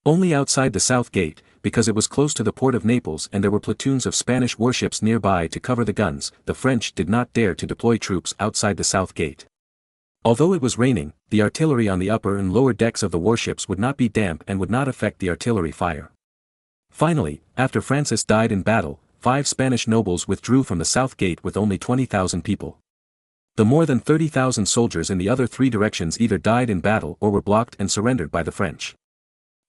Only outside the South Gate, because it was close to the port of Naples and there were platoons of Spanish warships nearby to cover the guns, the French did not dare to deploy troops outside the South Gate. Although it was raining, the artillery on the upper and lower decks of the warships would not be damp and would not affect the artillery fire. Finally, after Francis died in battle, 5 Spanish nobles withdrew from the South Gate with only 20,000 people. The more than 30,000 soldiers in the other 3 directions either died in battle or were blocked and surrendered by the French.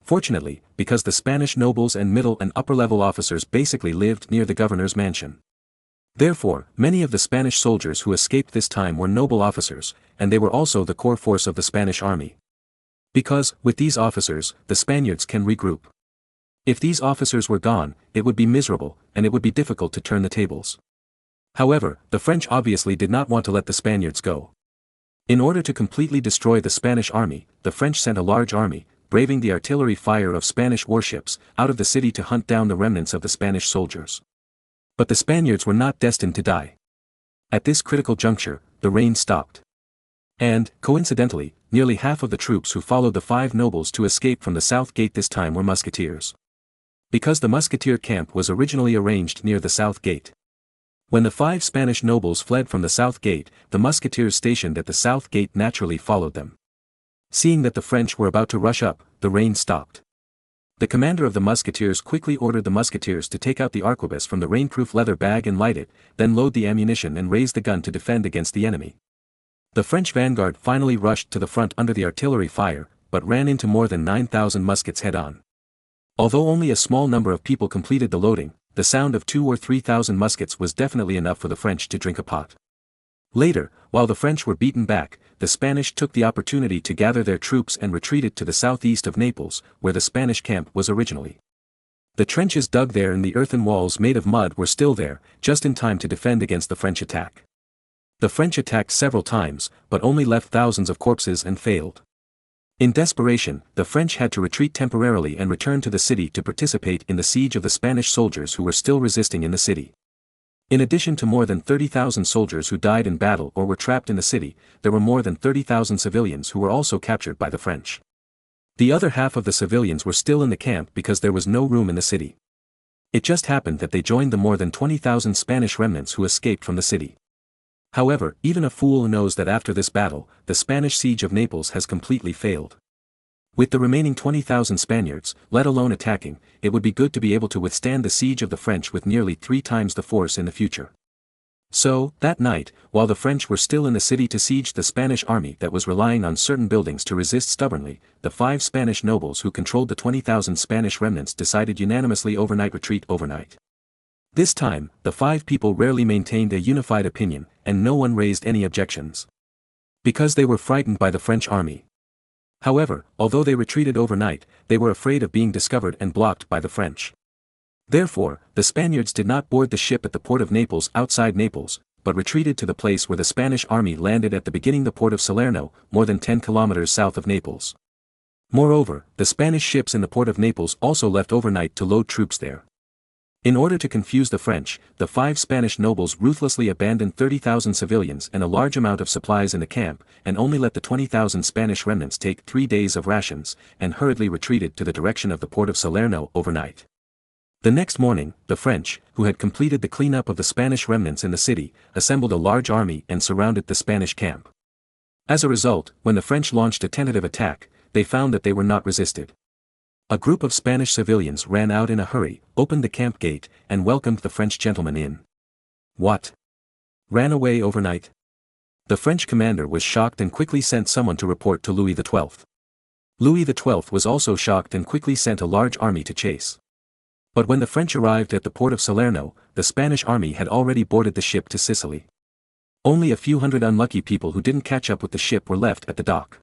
Fortunately, because the Spanish nobles and middle and upper-level officers basically lived near the governor's mansion. Therefore, many of the Spanish soldiers who escaped this time were noble officers, and they were also the core force of the Spanish army. Because, with these officers, the Spaniards can regroup. If these officers were gone, it would be miserable, and it would be difficult to turn the tables. However, the French obviously did not want to let the Spaniards go. In order to completely destroy the Spanish army, the French sent a large army, braving the artillery fire of Spanish warships, out of the city to hunt down the remnants of the Spanish soldiers. But the Spaniards were not destined to die. At this critical juncture, the rain stopped. And, coincidentally, nearly half of the troops who followed the 5 nobles to escape from the South Gate this time were musketeers. Because the musketeer camp was originally arranged near the South Gate. When the 5 Spanish nobles fled from the South Gate, the musketeers stationed at the South Gate naturally followed them. Seeing that the French were about to rush up, the rain stopped. The commander of the musketeers quickly ordered the musketeers to take out the arquebus from the rainproof leather bag and light it, then load the ammunition and raise the gun to defend against the enemy. The French vanguard finally rushed to the front under the artillery fire, but ran into more than 9,000 muskets head-on. Although only a small number of people completed the loading, the sound of 2,000 or 3,000 muskets was definitely enough for the French to drink a pot. Later, while the French were beaten back, the Spanish took the opportunity to gather their troops and retreated to the southeast of Naples, where the Spanish camp was originally. The trenches dug there and the earthen walls made of mud were still there, just in time to defend against the French attack. The French attacked several times, but only left thousands of corpses and failed. In desperation, the French had to retreat temporarily and return to the city to participate in the siege of the Spanish soldiers who were still resisting in the city. In addition to more than 30,000 soldiers who died in battle or were trapped in the city, there were more than 30,000 civilians who were also captured by the French. The other half of the civilians were still in the camp because there was no room in the city. It just happened that they joined the more than 20,000 Spanish remnants who escaped from the city. However, even a fool knows that after this battle, the Spanish siege of Naples has completely failed. With the remaining 20,000 Spaniards, let alone attacking, it would be good to be able to withstand the siege of the French with nearly 3 times the force in the future. So, that night, while the French were still in the city to siege the Spanish army that was relying on certain buildings to resist stubbornly, the 5 Spanish nobles who controlled the 20,000 Spanish remnants decided unanimously retreat overnight. This time, the 5 people rarely maintained a unified opinion, and no one raised any objections. Because they were frightened by the French army. However, although they retreated overnight, they were afraid of being discovered and blocked by the French. Therefore, the Spaniards did not board the ship at the port of Naples outside Naples, but retreated to the place where the Spanish army landed at the beginning, the port of Salerno, more than 10 kilometers south of Naples. Moreover, the Spanish ships in the port of Naples also left overnight to load troops there. In order to confuse the French, the 5 Spanish nobles ruthlessly abandoned 30,000 civilians and a large amount of supplies in the camp, and only let the 20,000 Spanish remnants take 3 days of rations, and hurriedly retreated to the direction of the port of Salerno overnight. The next morning, the French, who had completed the cleanup of the Spanish remnants in the city, assembled a large army and surrounded the Spanish camp. As a result, when the French launched a tentative attack, they found that they were not resisted. A group of Spanish civilians ran out in a hurry, opened the camp gate, and welcomed the French gentlemen in. What? Ran away overnight? The French commander was shocked and quickly sent someone to report to Louis XII. Louis XII was also shocked and quickly sent a large army to chase. But when the French arrived at the port of Salerno, the Spanish army had already boarded the ship to Sicily. Only a few hundred unlucky people who didn't catch up with the ship were left at the dock.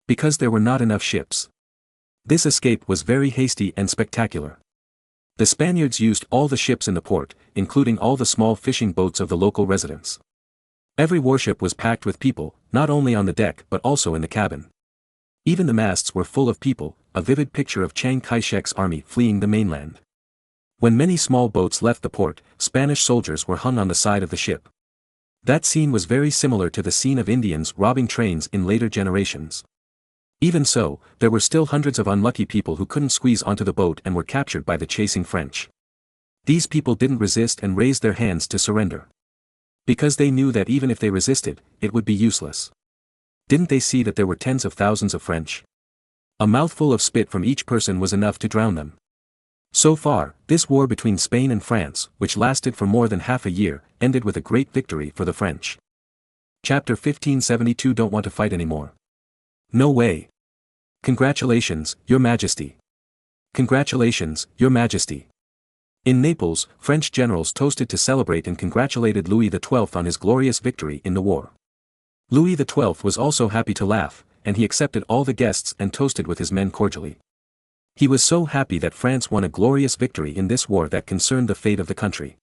Because there were not enough ships. This escape was very hasty and spectacular. The Spaniards used all the ships in the port, including all the small fishing boats of the local residents. Every warship was packed with people, not only on the deck but also in the cabin. Even the masts were full of people, a vivid picture of Chiang Kai-shek's army fleeing the mainland. When many small boats left the port, Spanish soldiers were hung on the side of the ship. That scene was very similar to the scene of Indians robbing trains in later generations. Even so, there were still hundreds of unlucky people who couldn't squeeze onto the boat and were captured by the chasing French. These people didn't resist and raised their hands to surrender. Because they knew that even if they resisted, it would be useless. Didn't they see that there were tens of thousands of French? A mouthful of spit from each person was enough to drown them. So far, this war between Spain and France, which lasted for more than half a year, ended with a great victory for the French. Chapter 1572. Don't want to fight anymore. No way. Congratulations, Your Majesty. Congratulations, Your Majesty. In Naples, French generals toasted to celebrate and congratulated Louis XII on his glorious victory in the war. Louis XII was also happy to laugh, and he accepted all the guests and toasted with his men cordially. He was so happy that France won a glorious victory in this war that concerned the fate of the country.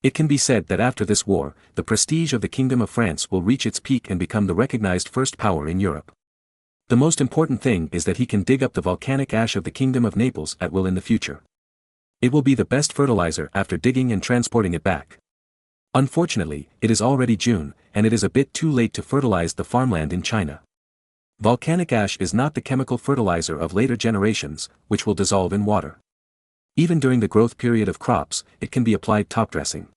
It can be said that after this war, the prestige of the Kingdom of France will reach its peak and become the recognized first power in Europe. The most important thing is that he can dig up the volcanic ash of the Kingdom of Naples at will in the future. It will be the best fertilizer after digging and transporting it back. Unfortunately, it is already June, and it is a bit too late to fertilize the farmland in China. Volcanic ash is not the chemical fertilizer of later generations, which will dissolve in water. Even during the growth period of crops, it can be applied top dressing.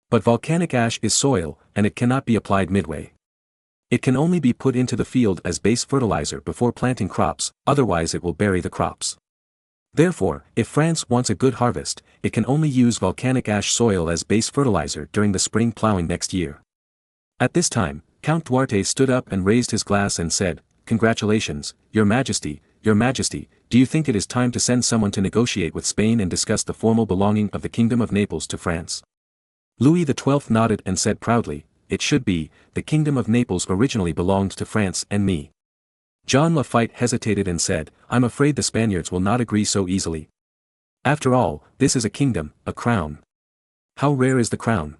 But volcanic ash is soil, and it cannot be applied midway. It can only be put into the field as base fertilizer before planting crops, otherwise it will bury the crops. Therefore, if France wants a good harvest, it can only use volcanic ash soil as base fertilizer during the spring plowing next year. At this time, Count Duarte stood up and raised his glass and said, "Congratulations, Your Majesty, Your Majesty, do you think it is time to send someone to negotiate with Spain and discuss the formal belonging of the Kingdom of Naples to France?" Louis XII nodded and said proudly, "It should be, the Kingdom of Naples originally belonged to France and me." John Lafitte hesitated and said, "I'm afraid the Spaniards will not agree so easily. After all, this is a kingdom, a crown. How rare is the crown?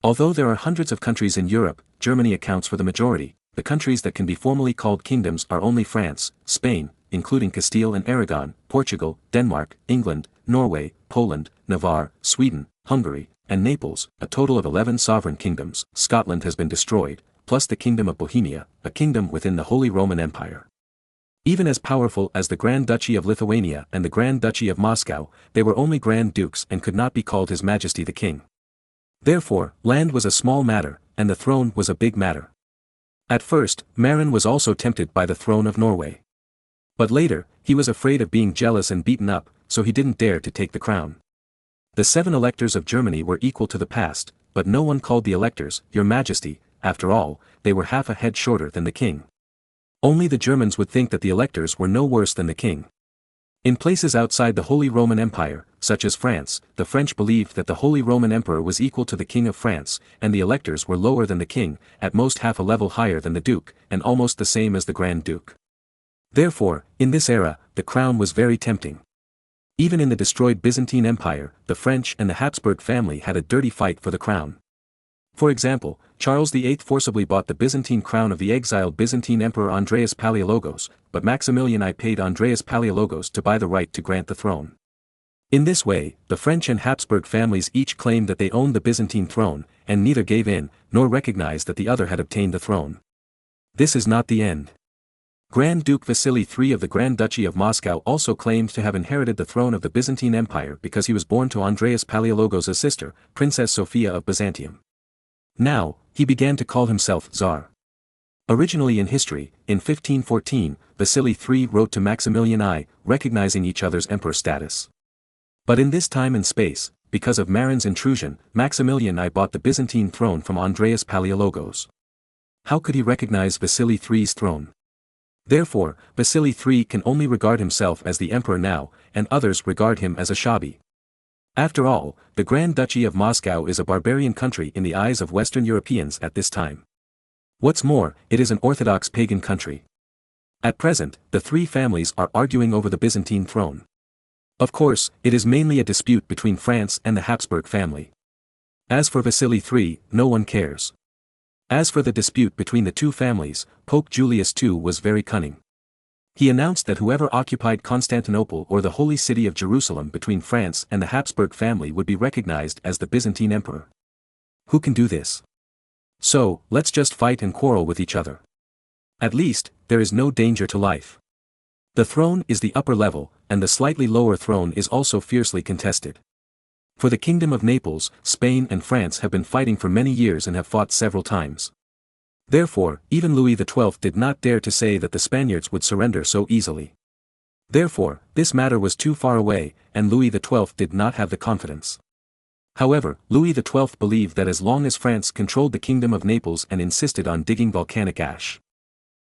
Although there are hundreds of countries in Europe, Germany accounts for the majority. The countries that can be formally called kingdoms are only France, Spain, including Castile and Aragon, Portugal, Denmark, England, Norway, Poland, Navarre, Sweden, Hungary, and Naples, a total of 11 sovereign kingdoms. Scotland has been destroyed, plus the Kingdom of Bohemia, a kingdom within the Holy Roman Empire. Even as powerful as the Grand Duchy of Lithuania and the Grand Duchy of Moscow, they were only Grand Dukes and could not be called His Majesty the King. Therefore, land was a small matter, and the throne was a big matter. At first, Marin was also tempted by the throne of Norway. But later, he was afraid of being jealous and beaten up, so he didn't dare to take the crown. The 7 electors of Germany were equal to the past, but no one called the electors, Your Majesty. After all, they were half a head shorter than the king. Only the Germans would think that the electors were no worse than the king. In places outside the Holy Roman Empire, such as France, the French believed that the Holy Roman Emperor was equal to the King of France, and the electors were lower than the king, at most half a level higher than the duke, and almost the same as the Grand Duke. Therefore, in this era, the crown was very tempting. Even in the destroyed Byzantine Empire, the French and the Habsburg family had a dirty fight for the crown. For example, Charles VIII forcibly bought the Byzantine crown of the exiled Byzantine Emperor Andreas Palaiologos, but Maximilian I paid Andreas Palaiologos to buy the right to grant the throne. In this way, the French and Habsburg families each claimed that they owned the Byzantine throne, and neither gave in, nor recognized that the other had obtained the throne. This is not the end. Grand Duke Vasily III of the Grand Duchy of Moscow also claimed to have inherited the throne of the Byzantine Empire because he was born to Andreas Palaiologos' sister, Princess Sophia of Byzantium. Now, he began to call himself Tsar. Originally in history, in 1514, Vasily III wrote to Maximilian I, recognizing each other's emperor status. But in this time and space, because of Marin's intrusion, Maximilian I bought the Byzantine throne from Andreas Palaiologos. How could he recognize Vasily III's throne? Therefore, Vasily III can only regard himself as the emperor now, and others regard him as a shabby. After all, the Grand Duchy of Moscow is a barbarian country in the eyes of Western Europeans at this time. What's more, it is an Orthodox pagan country. At present, the 3 families are arguing over the Byzantine throne. Of course, it is mainly a dispute between France and the Habsburg family. As for Vasily III, no one cares. As for the dispute between the 2 families, Pope Julius II was very cunning. He announced that whoever occupied Constantinople or the Holy City of Jerusalem between France and the Habsburg family would be recognized as the Byzantine emperor. Who can do this? So, let's just fight and quarrel with each other. At least, there is no danger to life. The throne is the upper level, and the slightly lower throne is also fiercely contested. For the Kingdom of Naples, Spain and France have been fighting for many years and have fought several times. Therefore, even Louis XII did not dare to say that the Spaniards would surrender so easily. Therefore, this matter was too far away, and Louis XII did not have the confidence. However, Louis XII believed that as long as France controlled the Kingdom of Naples and insisted on digging volcanic ash.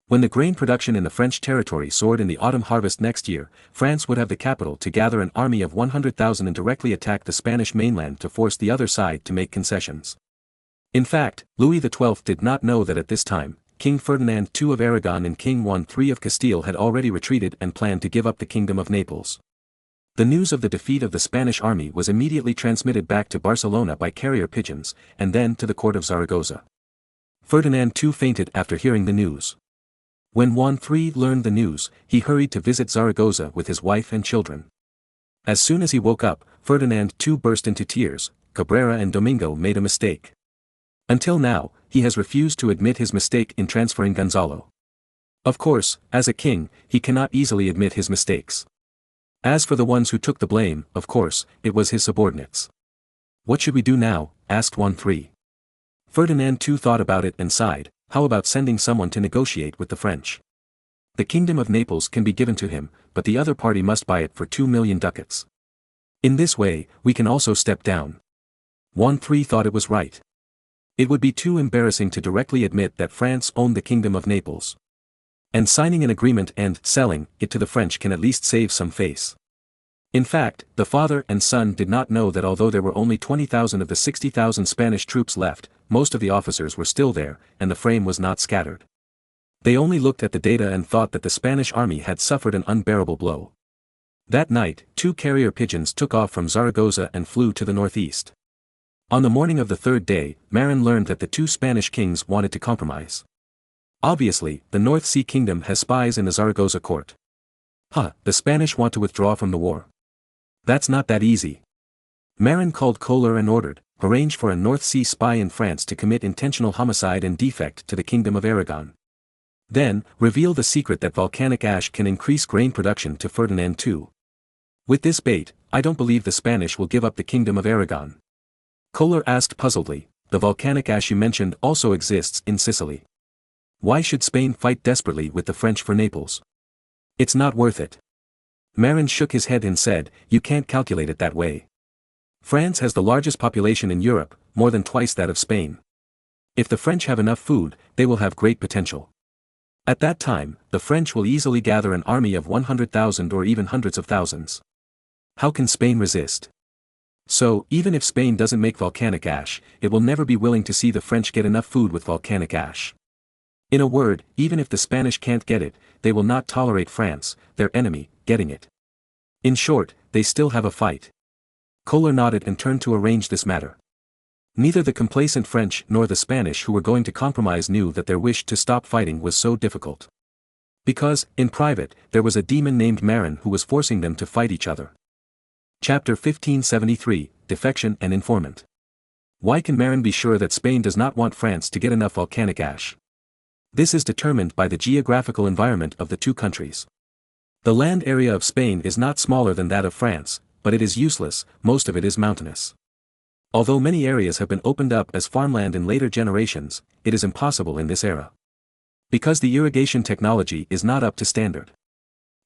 When the grain production in the French territory soared in the autumn harvest next year, France would have the capital to gather an army of 100,000 and directly attack the Spanish mainland to force the other side to make concessions. In fact, Louis XII did not know that at this time, King Ferdinand II of Aragon and King Juan III of Castile had already retreated and planned to give up the Kingdom of Naples. The news of the defeat of the Spanish army was immediately transmitted back to Barcelona by carrier pigeons, and then to the court of Zaragoza. Ferdinand II fainted after hearing the news. When Juan III learned the news, he hurried to visit Zaragoza with his wife and children. As soon as he woke up, Ferdinand II burst into tears. Cabrera and Domingo made a mistake. Until now, he has refused to admit his mistake in transferring Gonzalo. Of course, as a king, he cannot easily admit his mistakes. As for the ones who took the blame, of course, it was his subordinates. What should we do now? Asked Juan III. Ferdinand II thought about it and sighed. How about sending someone to negotiate with the French? The Kingdom of Naples can be given to him, but the other party must buy it for 2 million ducats. In this way, we can also step down. Juan III thought it was right. It would be too embarrassing to directly admit that France owned the Kingdom of Naples. And signing an agreement and selling it to the French can at least save some face. In fact, the father and son did not know that although there were only 20,000 of the 60,000 Spanish troops left, most of the officers were still there, and the frame was not scattered. They only looked at the data and thought that the Spanish army had suffered an unbearable blow. That night, 2 carrier pigeons took off from Zaragoza and flew to the northeast. On the morning of the third day, Marin learned that the 2 Spanish kings wanted to compromise. Obviously, the North Sea Kingdom has spies in the Zaragoza court. The Spanish want to withdraw from the war. That's not that easy. Marin called Kohler and ordered, arrange for a North Sea spy in France to commit intentional homicide and defect to the Kingdom of Aragon. Then, reveal the secret that volcanic ash can increase grain production to Ferdinand II. With this bait, I don't believe the Spanish will give up the Kingdom of Aragon. Kohler asked puzzledly, the volcanic ash you mentioned also exists in Sicily. Why should Spain fight desperately with the French for Naples? It's not worth it. Marin shook his head and said, you can't calculate it that way. France has the largest population in Europe, more than twice that of Spain. If the French have enough food, they will have great potential. At that time, the French will easily gather an army of 100,000 or even hundreds of thousands. How can Spain resist? So, even if Spain doesn't make volcanic ash, it will never be willing to see the French get enough food with volcanic ash. In a word, even if the Spanish can't get it, they will not tolerate France, their enemy, getting it. In short, they still have a fight. Kohler nodded and turned to arrange this matter. Neither the complacent French nor the Spanish who were going to compromise knew that their wish to stop fighting was so difficult. Because, in private, there was a demon named Marin who was forcing them to fight each other. Chapter 1573, Defection and Informant. Why can Marin be sure that Spain does not want France to get enough volcanic ash? This is determined by the geographical environment of the 2 countries. The land area of Spain is not smaller than that of France, but it is useless, most of it is mountainous. Although many areas have been opened up as farmland in later generations, it is impossible in this era. Because the irrigation technology is not up to standard.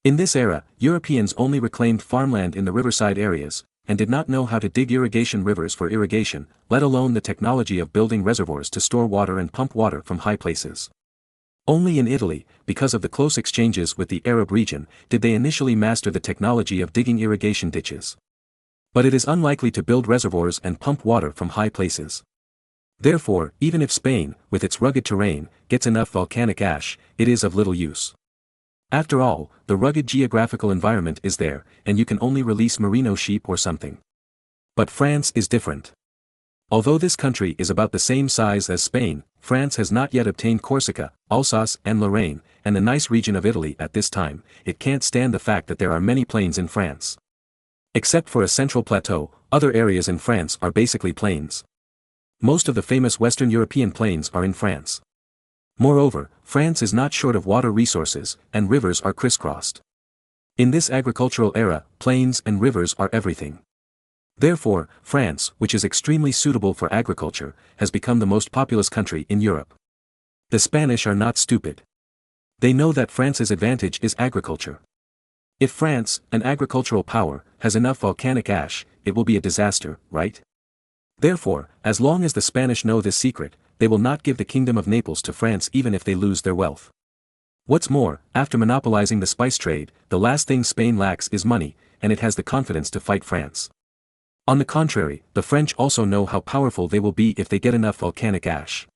In this era, Europeans only reclaimed farmland in the riverside areas, and did not know how to dig irrigation rivers for irrigation, let alone the technology of building reservoirs to store water and pump water from high places. Only in Italy, because of the close exchanges with the Arab region, did they initially master the technology of digging irrigation ditches. But it is unlikely to build reservoirs and pump water from high places. Therefore, even if Spain, with its rugged terrain, gets enough volcanic ash, it is of little use. After all, the rugged geographical environment is there, and you can only release merino sheep or something. But France is different. Although this country is about the same size as Spain, France has not yet obtained Corsica, Alsace and Lorraine, and the nice region of Italy at this time. It can't stand the fact that there are many plains in France. Except for a central plateau, other areas in France are basically plains. Most of the famous Western European plains are in France. Moreover, France is not short of water resources, and rivers are crisscrossed. In this agricultural era, plains and rivers are everything. Therefore, France, which is extremely suitable for agriculture, has become the most populous country in Europe. The Spanish are not stupid. They know that France's advantage is agriculture. If France, an agricultural power, has enough volcanic ash, it will be a disaster, right? Therefore, as long as the Spanish know this secret, they will not give the Kingdom of Naples to France even if they lose their wealth. What's more, after monopolizing the spice trade, the last thing Spain lacks is money, and it has the confidence to fight France. On the contrary, the French also know how powerful they will be if they get enough volcanic ash.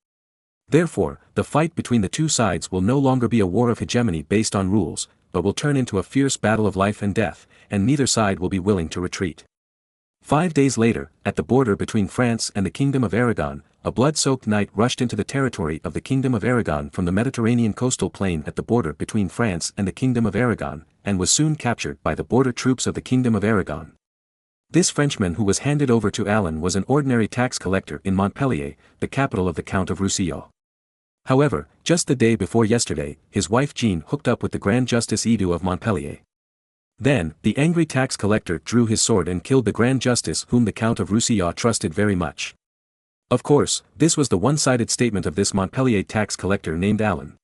Therefore, the fight between the two sides will no longer be a war of hegemony based on rules, but will turn into a fierce battle of life and death, and neither side will be willing to retreat. 5 days later, at the border between France and the Kingdom of Aragon, a blood-soaked knight rushed into the territory of the Kingdom of Aragon from the Mediterranean coastal plain at the border between France and the Kingdom of Aragon, and was soon captured by the border troops of the Kingdom of Aragon. This Frenchman who was handed over to Alan was an ordinary tax collector in Montpellier, the capital of the Count of Roussillon. However, just the day before yesterday, his wife Jean hooked up with the Grand Justice Edu of Montpellier. Then, the angry tax collector drew his sword and killed the Grand Justice whom the Count of Roussillon trusted very much. Of course, this was the one-sided statement of this Montpellier tax collector named Alan.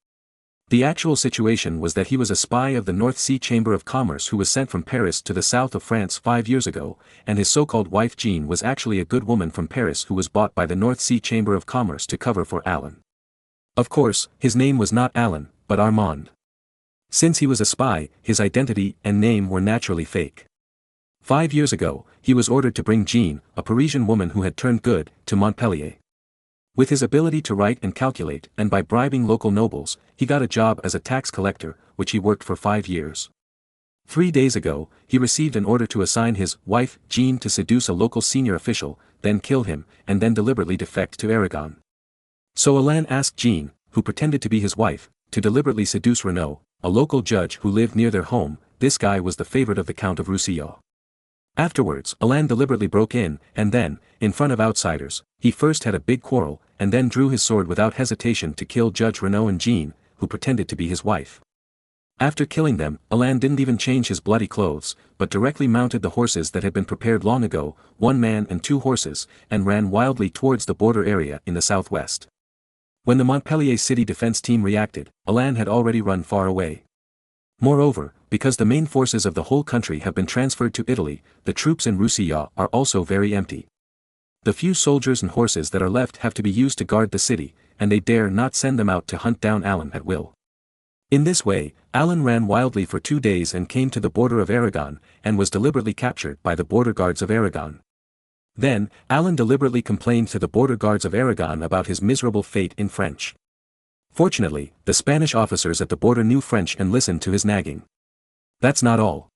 The actual situation was that he was a spy of the North Sea Chamber of Commerce who was sent from Paris to the south of France 5 years ago, and his so-called wife Jean was actually a good woman from Paris who was bought by the North Sea Chamber of Commerce to cover for Alan. Of course, his name was not Alan, but Armand. Since he was a spy, his identity and name were naturally fake. 5 years ago, he was ordered to bring Jean, a Parisian woman who had turned good, to Montpellier. With his ability to write and calculate, and by bribing local nobles, he got a job as a tax collector, which he worked for 5 years. 3 days ago, he received an order to assign his wife, Jean, to seduce a local senior official, then kill him, and then deliberately defect to Aragon. So Alain asked Jean, who pretended to be his wife, to deliberately seduce Renaud, a local judge who lived near their home. This guy was the favorite of the Count of Roussillon. Afterwards, Alain deliberately broke in, and then, in front of outsiders, he first had a big quarrel, and then drew his sword without hesitation to kill Judge Renaud and Jean, who pretended to be his wife. After killing them, Alain didn't even change his bloody clothes, but directly mounted the horses that had been prepared long ago, 1 man and 2 horses, and ran wildly towards the border area in the southwest. When the Montpellier city defense team reacted, Alain had already run far away. Moreover, because the main forces of the whole country have been transferred to Italy, the troops in Roussillon are also very empty. The few soldiers and horses that are left have to be used to guard the city, and they dare not send them out to hunt down Alan at will. In this way, Alan ran wildly for 2 days and came to the border of Aragon, and was deliberately captured by the border guards of Aragon. Then, Alan deliberately complained to the border guards of Aragon about his miserable fate in French. Fortunately, the Spanish officers at the border knew French and listened to his nagging. That's not all.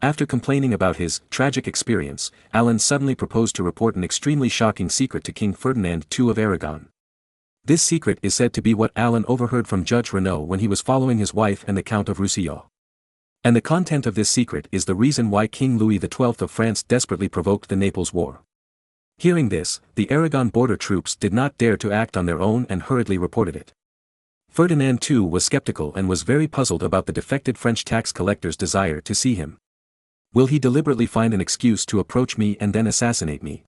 After complaining about his tragic experience, Alan suddenly proposed to report an extremely shocking secret to King Ferdinand II of Aragon. This secret is said to be what Alan overheard from Judge Renaud when he was following his wife and the Count of Roussillon. And the content of this secret is the reason why King Louis XII of France desperately provoked the Naples War. Hearing this, the Aragon border troops did not dare to act on their own and hurriedly reported it. Ferdinand II was skeptical and was very puzzled about the defected French tax collector's desire to see him. Will he deliberately find an excuse to approach me and then assassinate me?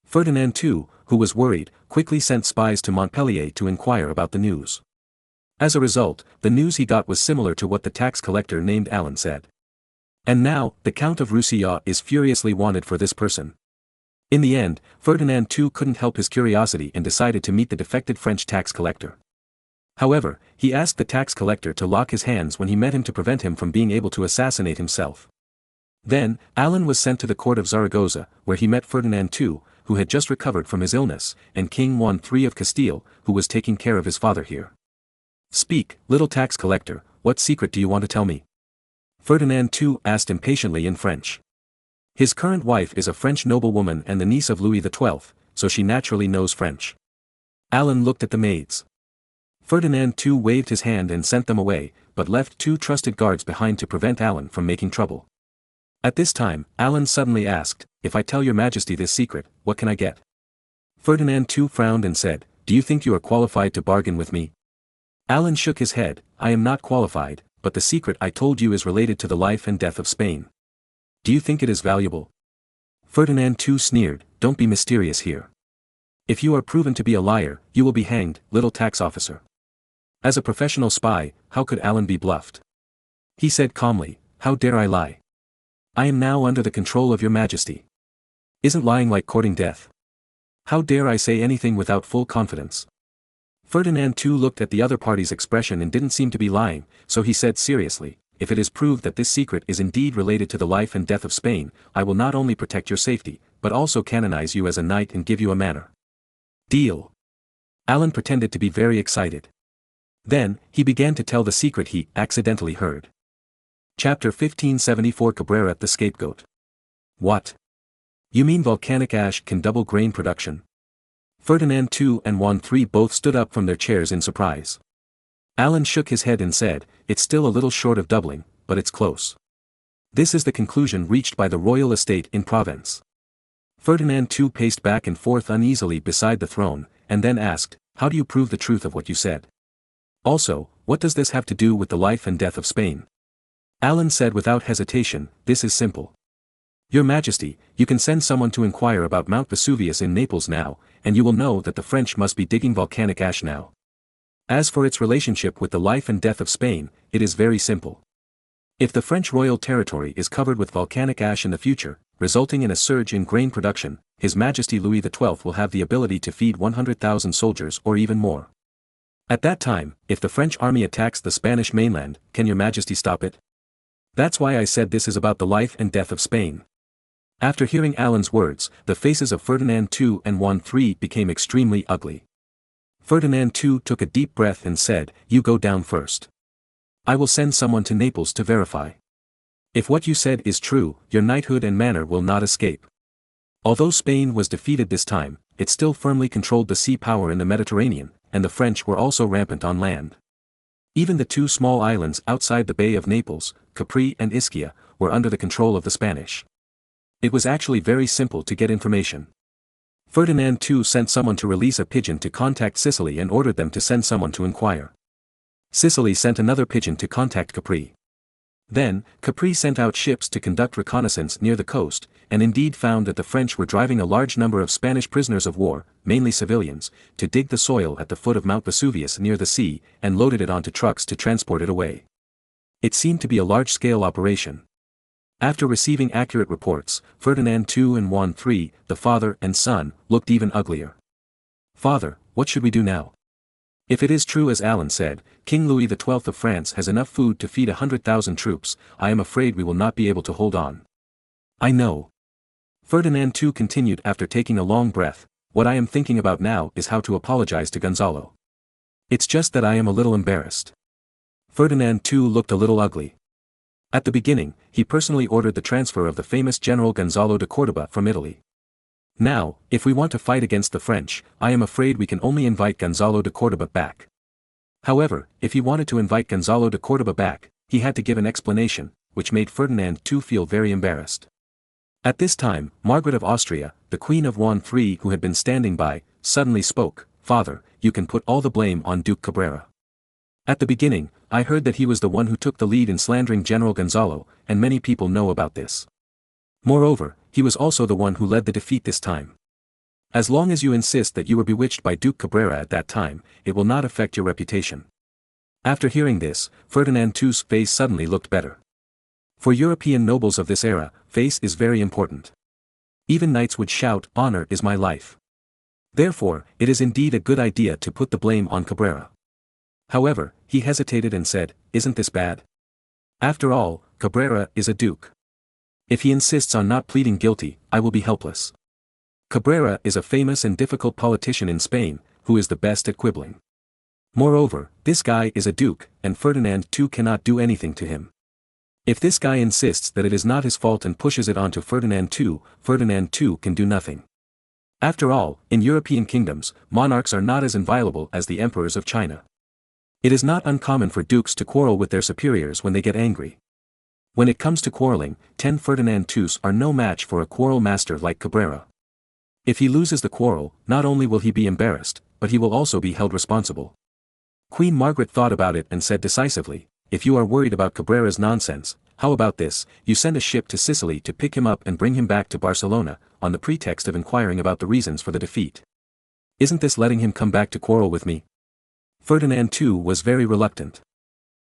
Ferdinand II, who was worried, quickly sent spies to Montpellier to inquire about the news. As a result, the news he got was similar to what the tax collector named Alan said. And now, the Count of Roussillon is furiously wanted for this person. In the end, Ferdinand II couldn't help his curiosity and decided to meet the defected French tax collector. However, he asked the tax collector to lock his hands when he met him to prevent him from being able to assassinate himself. Then, Alan was sent to the court of Zaragoza, where he met Ferdinand II, who had just recovered from his illness, and King Juan III of Castile, who was taking care of his father here. Speak, little tax collector, what secret do you want to tell me? Ferdinand II asked impatiently in French. His current wife is a French noblewoman and the niece of Louis XII, so she naturally knows French. Alan looked at the maids. Ferdinand II waved his hand and sent them away, but left 2 trusted guards behind to prevent Alan from making trouble. At this time, Alan suddenly asked, "If I tell your majesty this secret, what can I get?" Ferdinand II frowned and said, "Do you think you are qualified to bargain with me?" Alan shook his head, "I am not qualified, but the secret I told you is related to the life and death of Spain. Do you think it is valuable?" Ferdinand II sneered, "Don't be mysterious here. If you are proven to be a liar, you will be hanged, little tax officer." As a professional spy, how could Alan be bluffed? He said calmly, "How dare I lie? I am now under the control of your majesty. Isn't lying like courting death? How dare I say anything without full confidence?" Ferdinand II looked at the other party's expression and didn't seem to be lying, so he said seriously, "If it is proved that this secret is indeed related to the life and death of Spain, I will not only protect your safety, but also canonize you as a knight and give you a manor. Deal." Alan pretended to be very excited. Then, he began to tell the secret he accidentally heard. Chapter 1574 Cabrera the Scapegoat. What? You mean volcanic ash can double grain production? Ferdinand II and Juan III both stood up from their chairs in surprise. Alan shook his head and said, "It's still a little short of doubling, but it's close. This is the conclusion reached by the royal estate in Provence." Ferdinand II paced back and forth uneasily beside the throne, and then asked, "How do you prove the truth of what you said? Also, what does this have to do with the life and death of Spain?" Alan said without hesitation, "This is simple. Your Majesty, you can send someone to inquire about Mount Vesuvius in Naples now, and you will know that the French must be digging volcanic ash now. As for its relationship with the life and death of Spain, it is very simple. If the French royal territory is covered with volcanic ash in the future, resulting in a surge in grain production, His Majesty Louis XII will have the ability to feed 100,000 soldiers or even more. At that time, if the French army attacks the Spanish mainland, can your Majesty stop it? That's why I said this is about the life and death of Spain." After hearing Alan's words, the faces of Ferdinand II and Juan III became extremely ugly. Ferdinand II took a deep breath and said, "You go down first. I will send someone to Naples to verify. If what you said is true, your knighthood and manor will not escape." Although Spain was defeated this time, it still firmly controlled the sea power in the Mediterranean, and the French were also rampant on land. Even the 2 small islands outside the Bay of Naples, Capri and Ischia, were under the control of the Spanish. It was actually very simple to get information. Ferdinand II sent someone to release a pigeon to contact Sicily and ordered them to send someone to inquire. Sicily sent another pigeon to contact Capri. Then, Capri sent out ships to conduct reconnaissance near the coast, and indeed found that the French were driving a large number of Spanish prisoners of war, mainly civilians, to dig the soil at the foot of Mount Vesuvius near the sea, and loaded it onto trucks to transport it away. It seemed to be a large-scale operation. After receiving accurate reports, Ferdinand II and Juan III, the father and son, looked even uglier. "Father, what should we do now? If it is true as Alan said, King Louis XII of France has enough food to feed 100,000 troops, I am afraid we will not be able to hold on." "I know." Ferdinand II continued after taking a long breath, "What I am thinking about now is how to apologize to Gonzalo. It's just that I am a little embarrassed." Ferdinand II looked a little ugly. At the beginning, he personally ordered the transfer of the famous General Gonzalo de Cordoba from Italy. Now, if we want to fight against the French, I am afraid we can only invite Gonzalo de Cordoba back. However, if he wanted to invite Gonzalo de Cordoba back, he had to give an explanation, which made Ferdinand II feel very embarrassed. At this time, Margaret of Austria, the Queen of Juan III who had been standing by, suddenly spoke, "Father, you can put all the blame on Duke Cabrera. At the beginning, I heard that he was the one who took the lead in slandering General Gonzalo, and many people know about this. Moreover, he was also the one who led the defeat this time. As long as you insist that you were bewitched by Duke Cabrera at that time, it will not affect your reputation." After hearing this, Ferdinand II's face suddenly looked better. For European nobles of this era, face is very important. Even knights would shout, "Honor is my life." Therefore, it is indeed a good idea to put the blame on Cabrera. However, he hesitated and said, "Isn't this bad? After all, Cabrera is a duke. If he insists on not pleading guilty, I will be helpless. Cabrera is a famous and difficult politician in Spain, who is the best at quibbling. Moreover, this guy is a duke, and Ferdinand II cannot do anything to him. If this guy insists that it is not his fault and pushes it onto Ferdinand II can do nothing. After all, in European kingdoms, monarchs are not as inviolable as the emperors of China. It is not uncommon for dukes to quarrel with their superiors when they get angry. When it comes to quarreling, 10 Ferdinand II's are no match for a quarrel master like Cabrera. If he loses the quarrel, not only will he be embarrassed, but he will also be held responsible. Queen Margaret thought about it and said decisively, "If you are worried about Cabrera's nonsense, how about this, you send a ship to Sicily to pick him up and bring him back to Barcelona, on the pretext of inquiring about the reasons for the defeat. Isn't this letting him come back to quarrel with me?" Ferdinand II was very reluctant.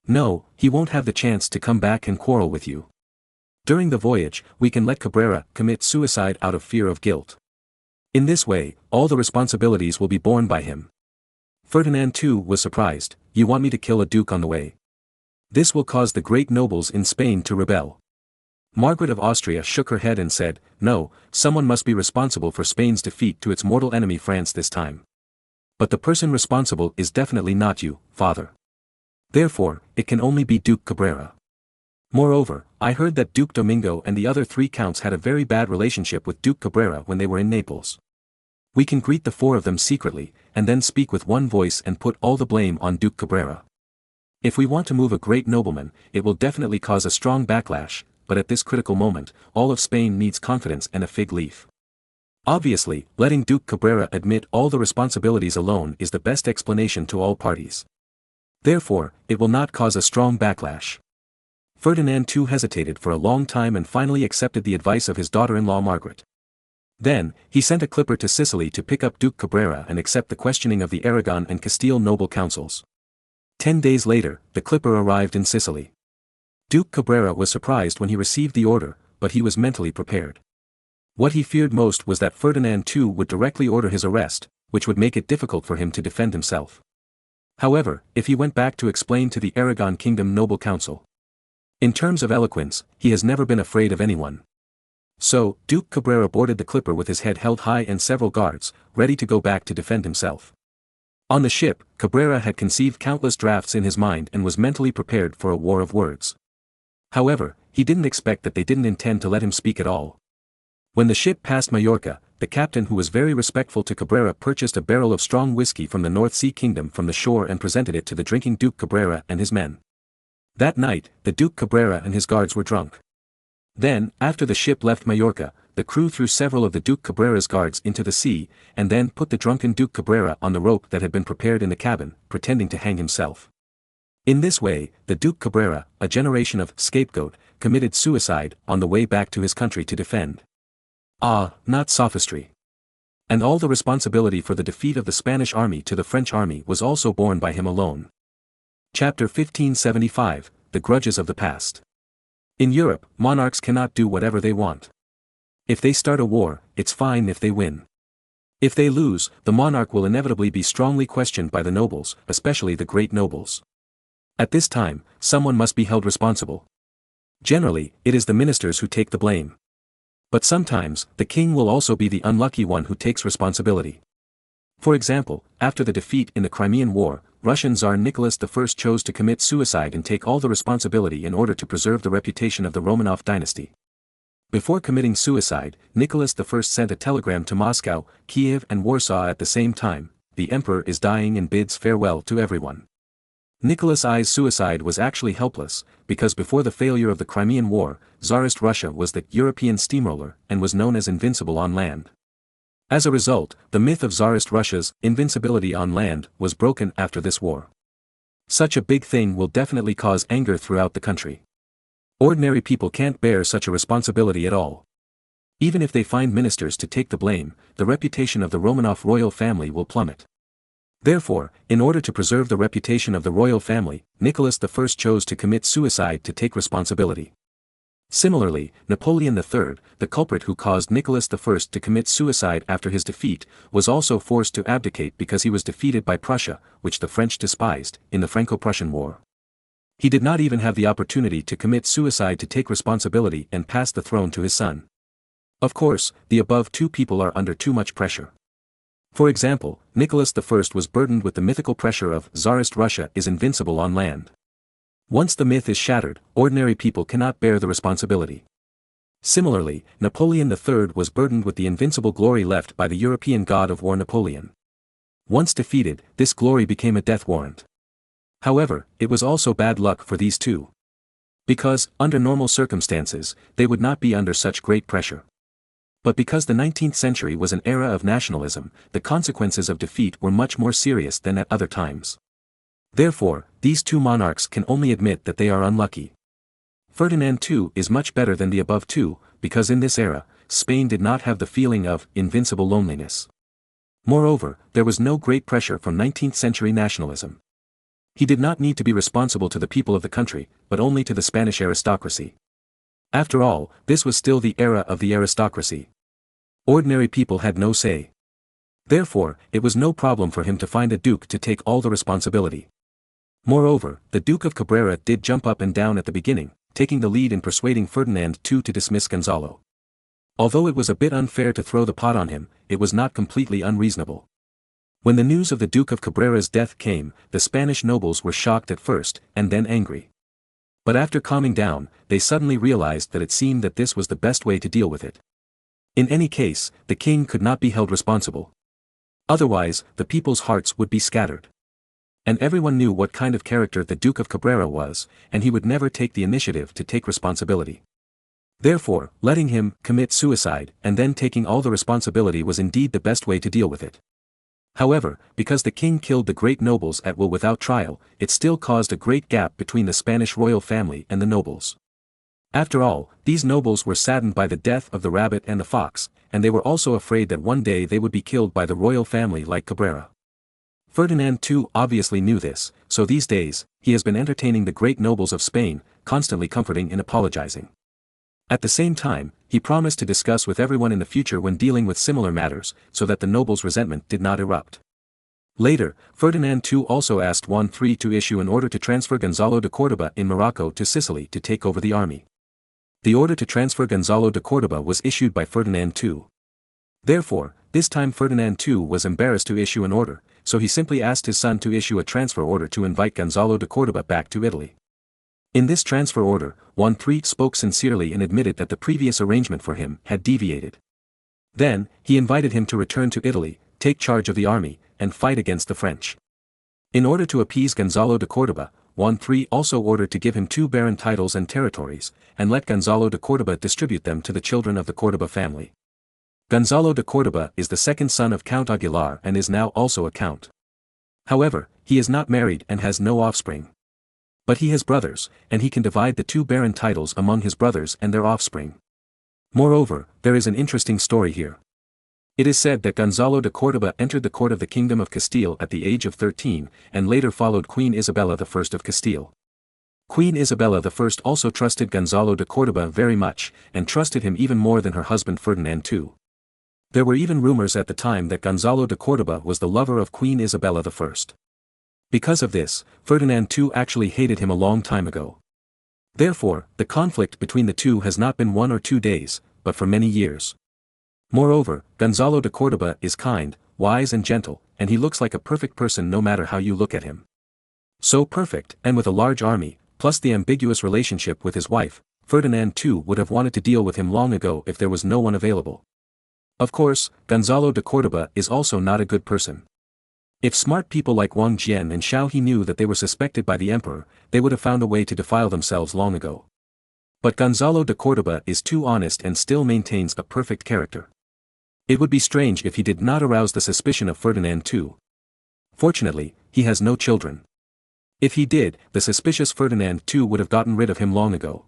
"No, he won't have the chance to come back and quarrel with you. During the voyage, we can let Cabrera commit suicide out of fear of guilt. In this way, all the responsibilities will be borne by him." Ferdinand II was surprised. "You want me to kill a duke on the way? This will cause the great nobles in Spain to rebel." Margaret of Austria shook her head and said, "No, someone must be responsible for Spain's defeat to its mortal enemy France this time. But the person responsible is definitely not you, father. Therefore, it can only be Duke Cabrera. Moreover, I heard that Duke Domingo and the other 3 counts had a very bad relationship with Duke Cabrera when they were in Naples. We can greet the 4 of them secretly, and then speak with one voice and put all the blame on Duke Cabrera. If we want to move a great nobleman, it will definitely cause a strong backlash, but at this critical moment, all of Spain needs confidence and a fig leaf. Obviously, letting Duke Cabrera admit all the responsibilities alone is the best explanation to all parties. Therefore, it will not cause a strong backlash." Ferdinand II hesitated for a long time and finally accepted the advice of his daughter-in-law Margaret. Then, he sent a clipper to Sicily to pick up Duke Cabrera and accept the questioning of the Aragon and Castile noble councils. 10 days later, the clipper arrived in Sicily. Duke Cabrera was surprised when he received the order, but he was mentally prepared. What he feared most was that Ferdinand II would directly order his arrest, which would make it difficult for him to defend himself. However, if he went back to explain to the Aragon Kingdom Noble Council. In terms of eloquence, he has never been afraid of anyone. So, Duke Cabrera boarded the clipper with his head held high and several guards, ready to go back to defend himself. On the ship, Cabrera had conceived countless drafts in his mind and was mentally prepared for a war of words. However, he didn't expect that they didn't intend to let him speak at all. When the ship passed Majorca, the captain, who was very respectful to Cabrera, purchased a barrel of strong whiskey from the North Sea Kingdom from the shore and presented it to the drinking Duke Cabrera and his men. That night, the Duke Cabrera and his guards were drunk. Then, after the ship left Majorca, the crew threw several of the Duke Cabrera's guards into the sea, and then put the drunken Duke Cabrera on the rope that had been prepared in the cabin, pretending to hang himself. In this way, the Duke Cabrera, a generation of scapegoat, committed suicide on the way back to his country to defend. Ah, not sophistry. And all the responsibility for the defeat of the Spanish army to the French army was also borne by him alone. Chapter 1575, The Grudges of the Past. In Europe, monarchs cannot do whatever they want. If they start a war, it's fine if they win. If they lose, the monarch will inevitably be strongly questioned by the nobles, especially the great nobles. At this time, someone must be held responsible. Generally, it is the ministers who take the blame. But sometimes, the king will also be the unlucky one who takes responsibility. For example, after the defeat in the Crimean War, Russian Tsar Nicholas I chose to commit suicide and take all the responsibility in order to preserve the reputation of the Romanov dynasty. Before committing suicide, Nicholas I sent a telegram to Moscow, Kiev and Warsaw at the same time: "The emperor is dying and bids farewell to everyone." Nicholas I's suicide was actually helpless, because before the failure of the Crimean War, Tsarist Russia was the European steamroller and was known as invincible on land. As a result, the myth of Tsarist Russia's invincibility on land was broken after this war. Such a big thing will definitely cause anger throughout the country. Ordinary people can't bear such a responsibility at all. Even if they find ministers to take the blame, the reputation of the Romanov royal family will plummet. Therefore, in order to preserve the reputation of the royal family, Nicholas I chose to commit suicide to take responsibility. Similarly, Napoleon III, the culprit who caused Nicholas I to commit suicide after his defeat, was also forced to abdicate because he was defeated by Prussia, which the French despised, in the Franco-Prussian War. He did not even have the opportunity to commit suicide to take responsibility and pass the throne to his son. Of course, the above two people are under too much pressure. For example, Nicholas I was burdened with the mythical pressure of Tsarist Russia is invincible on land. Once the myth is shattered, ordinary people cannot bear the responsibility. Similarly, Napoleon III was burdened with the invincible glory left by the European god of war Napoleon. Once defeated, this glory became a death warrant. However, it was also bad luck for these two. Because, under normal circumstances, they would not be under such great pressure. But because the 19th century was an era of nationalism, the consequences of defeat were much more serious than at other times. Therefore, these two monarchs can only admit that they are unlucky. Ferdinand II is much better than the above two, because in this era, Spain did not have the feeling of invincible loneliness. Moreover, there was no great pressure from 19th century nationalism. He did not need to be responsible to the people of the country, but only to the Spanish aristocracy. After all, this was still the era of the aristocracy. Ordinary people had no say. Therefore, it was no problem for him to find a duke to take all the responsibility. Moreover, the Duke of Cabrera did jump up and down at the beginning, taking the lead in persuading Ferdinand II to dismiss Gonzalo. Although it was a bit unfair to throw the pot on him, it was not completely unreasonable. When the news of the Duke of Cabrera's death came, the Spanish nobles were shocked at first, and then angry. But after calming down, they suddenly realized that it seemed that this was the best way to deal with it. In any case, the king could not be held responsible. Otherwise, the people's hearts would be scattered. And everyone knew what kind of character the Duke of Cabrera was, and he would never take the initiative to take responsibility. Therefore, letting him commit suicide and then taking all the responsibility was indeed the best way to deal with it. However, because the king killed the great nobles at will without trial, it still caused a great gap between the Spanish royal family and the nobles. After all, these nobles were saddened by the death of the rabbit and the fox, and they were also afraid that one day they would be killed by the royal family like Cabrera. Ferdinand II obviously knew this, so these days, he has been entertaining the great nobles of Spain, constantly comforting and apologizing. At the same time, he promised to discuss with everyone in the future when dealing with similar matters, so that the nobles' resentment did not erupt. Later, Ferdinand II also asked Juan III to issue an order to transfer Gonzalo de Córdoba in Morocco to Sicily to take over the army. The order to transfer Gonzalo de Córdoba was issued by Ferdinand II. Therefore, this time Ferdinand II was embarrassed to issue an order, so he simply asked his son to issue a transfer order to invite Gonzalo de Córdoba back to Italy. In this transfer order, Juan III spoke sincerely and admitted that the previous arrangement for him had deviated. Then, he invited him to return to Italy, take charge of the army, and fight against the French. In order to appease Gonzalo de Córdoba, Juan III also ordered to give him 2 barren titles and territories, and let Gonzalo de Córdoba distribute them to the children of the Córdoba family. Gonzalo de Córdoba is the second son of Count Aguilar and is now also a count. However, he is not married and has no offspring. But he has brothers, and he can divide the 2 barren titles among his brothers and their offspring. Moreover, there is an interesting story here. It is said that Gonzalo de Córdoba entered the court of the Kingdom of Castile at the age of 13, and later followed Queen Isabella I of Castile. Queen Isabella I also trusted Gonzalo de Córdoba very much, and trusted him even more than her husband Ferdinand II. There were even rumors at the time that Gonzalo de Córdoba was the lover of Queen Isabella I. Because of this, Ferdinand II actually hated him a long time ago. Therefore, the conflict between the two has not been 1 or 2 days, but for many years. Moreover, Gonzalo de Córdoba is kind, wise and gentle, and he looks like a perfect person no matter how you look at him. So perfect, and with a large army, plus the ambiguous relationship with his wife, Ferdinand II would have wanted to deal with him long ago if there was no one available. Of course, Gonzalo de Córdoba is also not a good person. If smart people like Wang Jian and Xiao He knew that they were suspected by the emperor, they would have found a way to defile themselves long ago. But Gonzalo de Córdoba is too honest and still maintains a perfect character. It would be strange if he did not arouse the suspicion of Ferdinand II. Fortunately, he has no children. If he did, the suspicious Ferdinand II would have gotten rid of him long ago.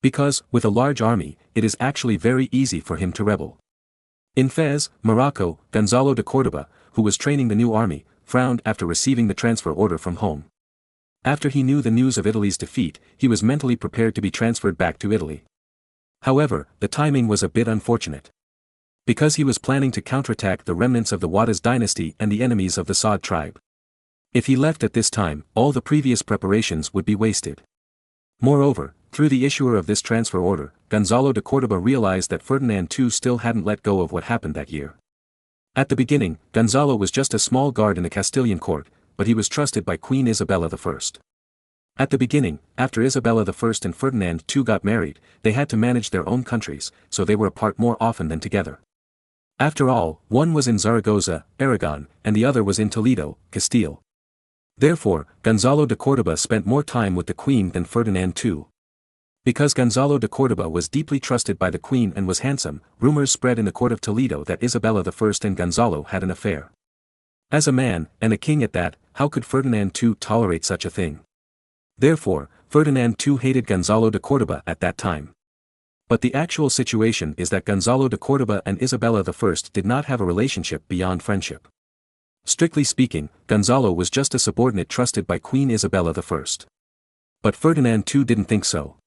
Because, with a large army, it is actually very easy for him to rebel. In Fez, Morocco, Gonzalo de Córdoba, who was training the new army, frowned after receiving the transfer order from home. After he knew the news of Italy's defeat, he was mentally prepared to be transferred back to Italy. However, the timing was a bit unfortunate. Because he was planning to counterattack the remnants of the Wadas dynasty and the enemies of the Saud tribe. If he left at this time, all the previous preparations would be wasted. Moreover, through the issuer of this transfer order, Gonzalo de Córdoba realized that Ferdinand II still hadn't let go of what happened that year. At the beginning, Gonzalo was just a small guard in the Castilian court, but he was trusted by Queen Isabella I. At the beginning, after Isabella I and Ferdinand II got married, they had to manage their own countries, so they were apart more often than together. After all, one was in Zaragoza, Aragon, and the other was in Toledo, Castile. Therefore, Gonzalo de Córdoba spent more time with the queen than Ferdinand II. Because Gonzalo de Córdoba was deeply trusted by the queen and was handsome, rumors spread in the court of Toledo that Isabella I and Gonzalo had an affair. As a man, and a king at that, how could Ferdinand II tolerate such a thing? Therefore, Ferdinand II hated Gonzalo de Córdoba at that time. But the actual situation is that Gonzalo de Córdoba and Isabella I did not have a relationship beyond friendship. Strictly speaking, Gonzalo was just a subordinate trusted by Queen Isabella I. But Ferdinand II didn't think so.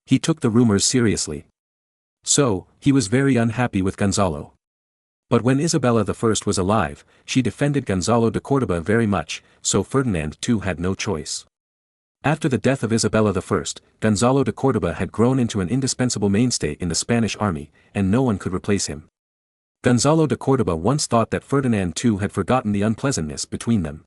He took the rumors seriously. So, he was very unhappy with Gonzalo. But when Isabella I was alive, she defended Gonzalo de Córdoba very much, so Ferdinand II had no choice. After the death of Isabella I, Gonzalo de Córdoba had grown into an indispensable mainstay in the Spanish army, and no one could replace him. Gonzalo de Córdoba once thought that Ferdinand II had forgotten the unpleasantness between them.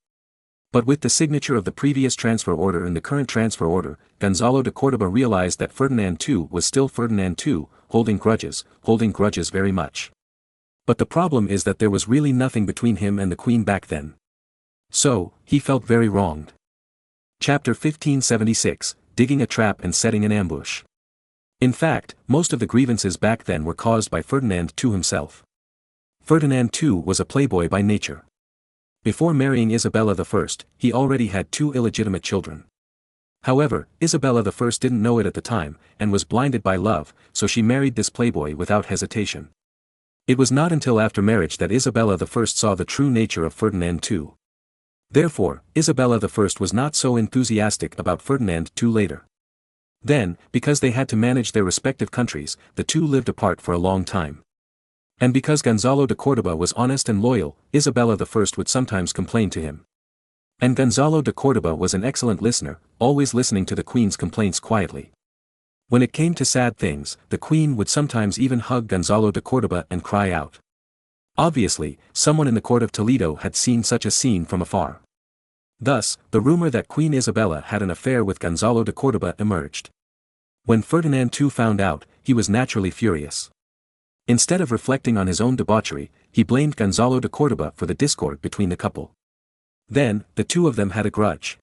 But with the signature of the previous transfer order and the current transfer order, Gonzalo de Córdoba realized that Ferdinand II was still Ferdinand II, holding grudges very much. But the problem is that there was really nothing between him and the queen back then. So, he felt very wronged. Chapter 1576, Digging a Trap and Setting an Ambush. In fact, most of the grievances back then were caused by Ferdinand II himself. Ferdinand II was a playboy by nature. Before marrying Isabella I, he already had 2 illegitimate children. However, Isabella I didn't know it at the time, and was blinded by love, so she married this playboy without hesitation. It was not until after marriage that Isabella I saw the true nature of Ferdinand II. Therefore, Isabella I was not so enthusiastic about Ferdinand II later. Then, because they had to manage their respective countries, the two lived apart for a long time. And because Gonzalo de Córdoba was honest and loyal, Isabella I would sometimes complain to him. And Gonzalo de Córdoba was an excellent listener, always listening to the queen's complaints quietly. When it came to sad things, the queen would sometimes even hug Gonzalo de Córdoba and cry out. Obviously, someone in the court of Toledo had seen such a scene from afar. Thus, the rumor that Queen Isabella had an affair with Gonzalo de Córdoba emerged. When Ferdinand II found out, he was naturally furious. Instead of reflecting on his own debauchery, he blamed Gonzalo de Córdoba for the discord between the couple. Then, the two of them had a grudge.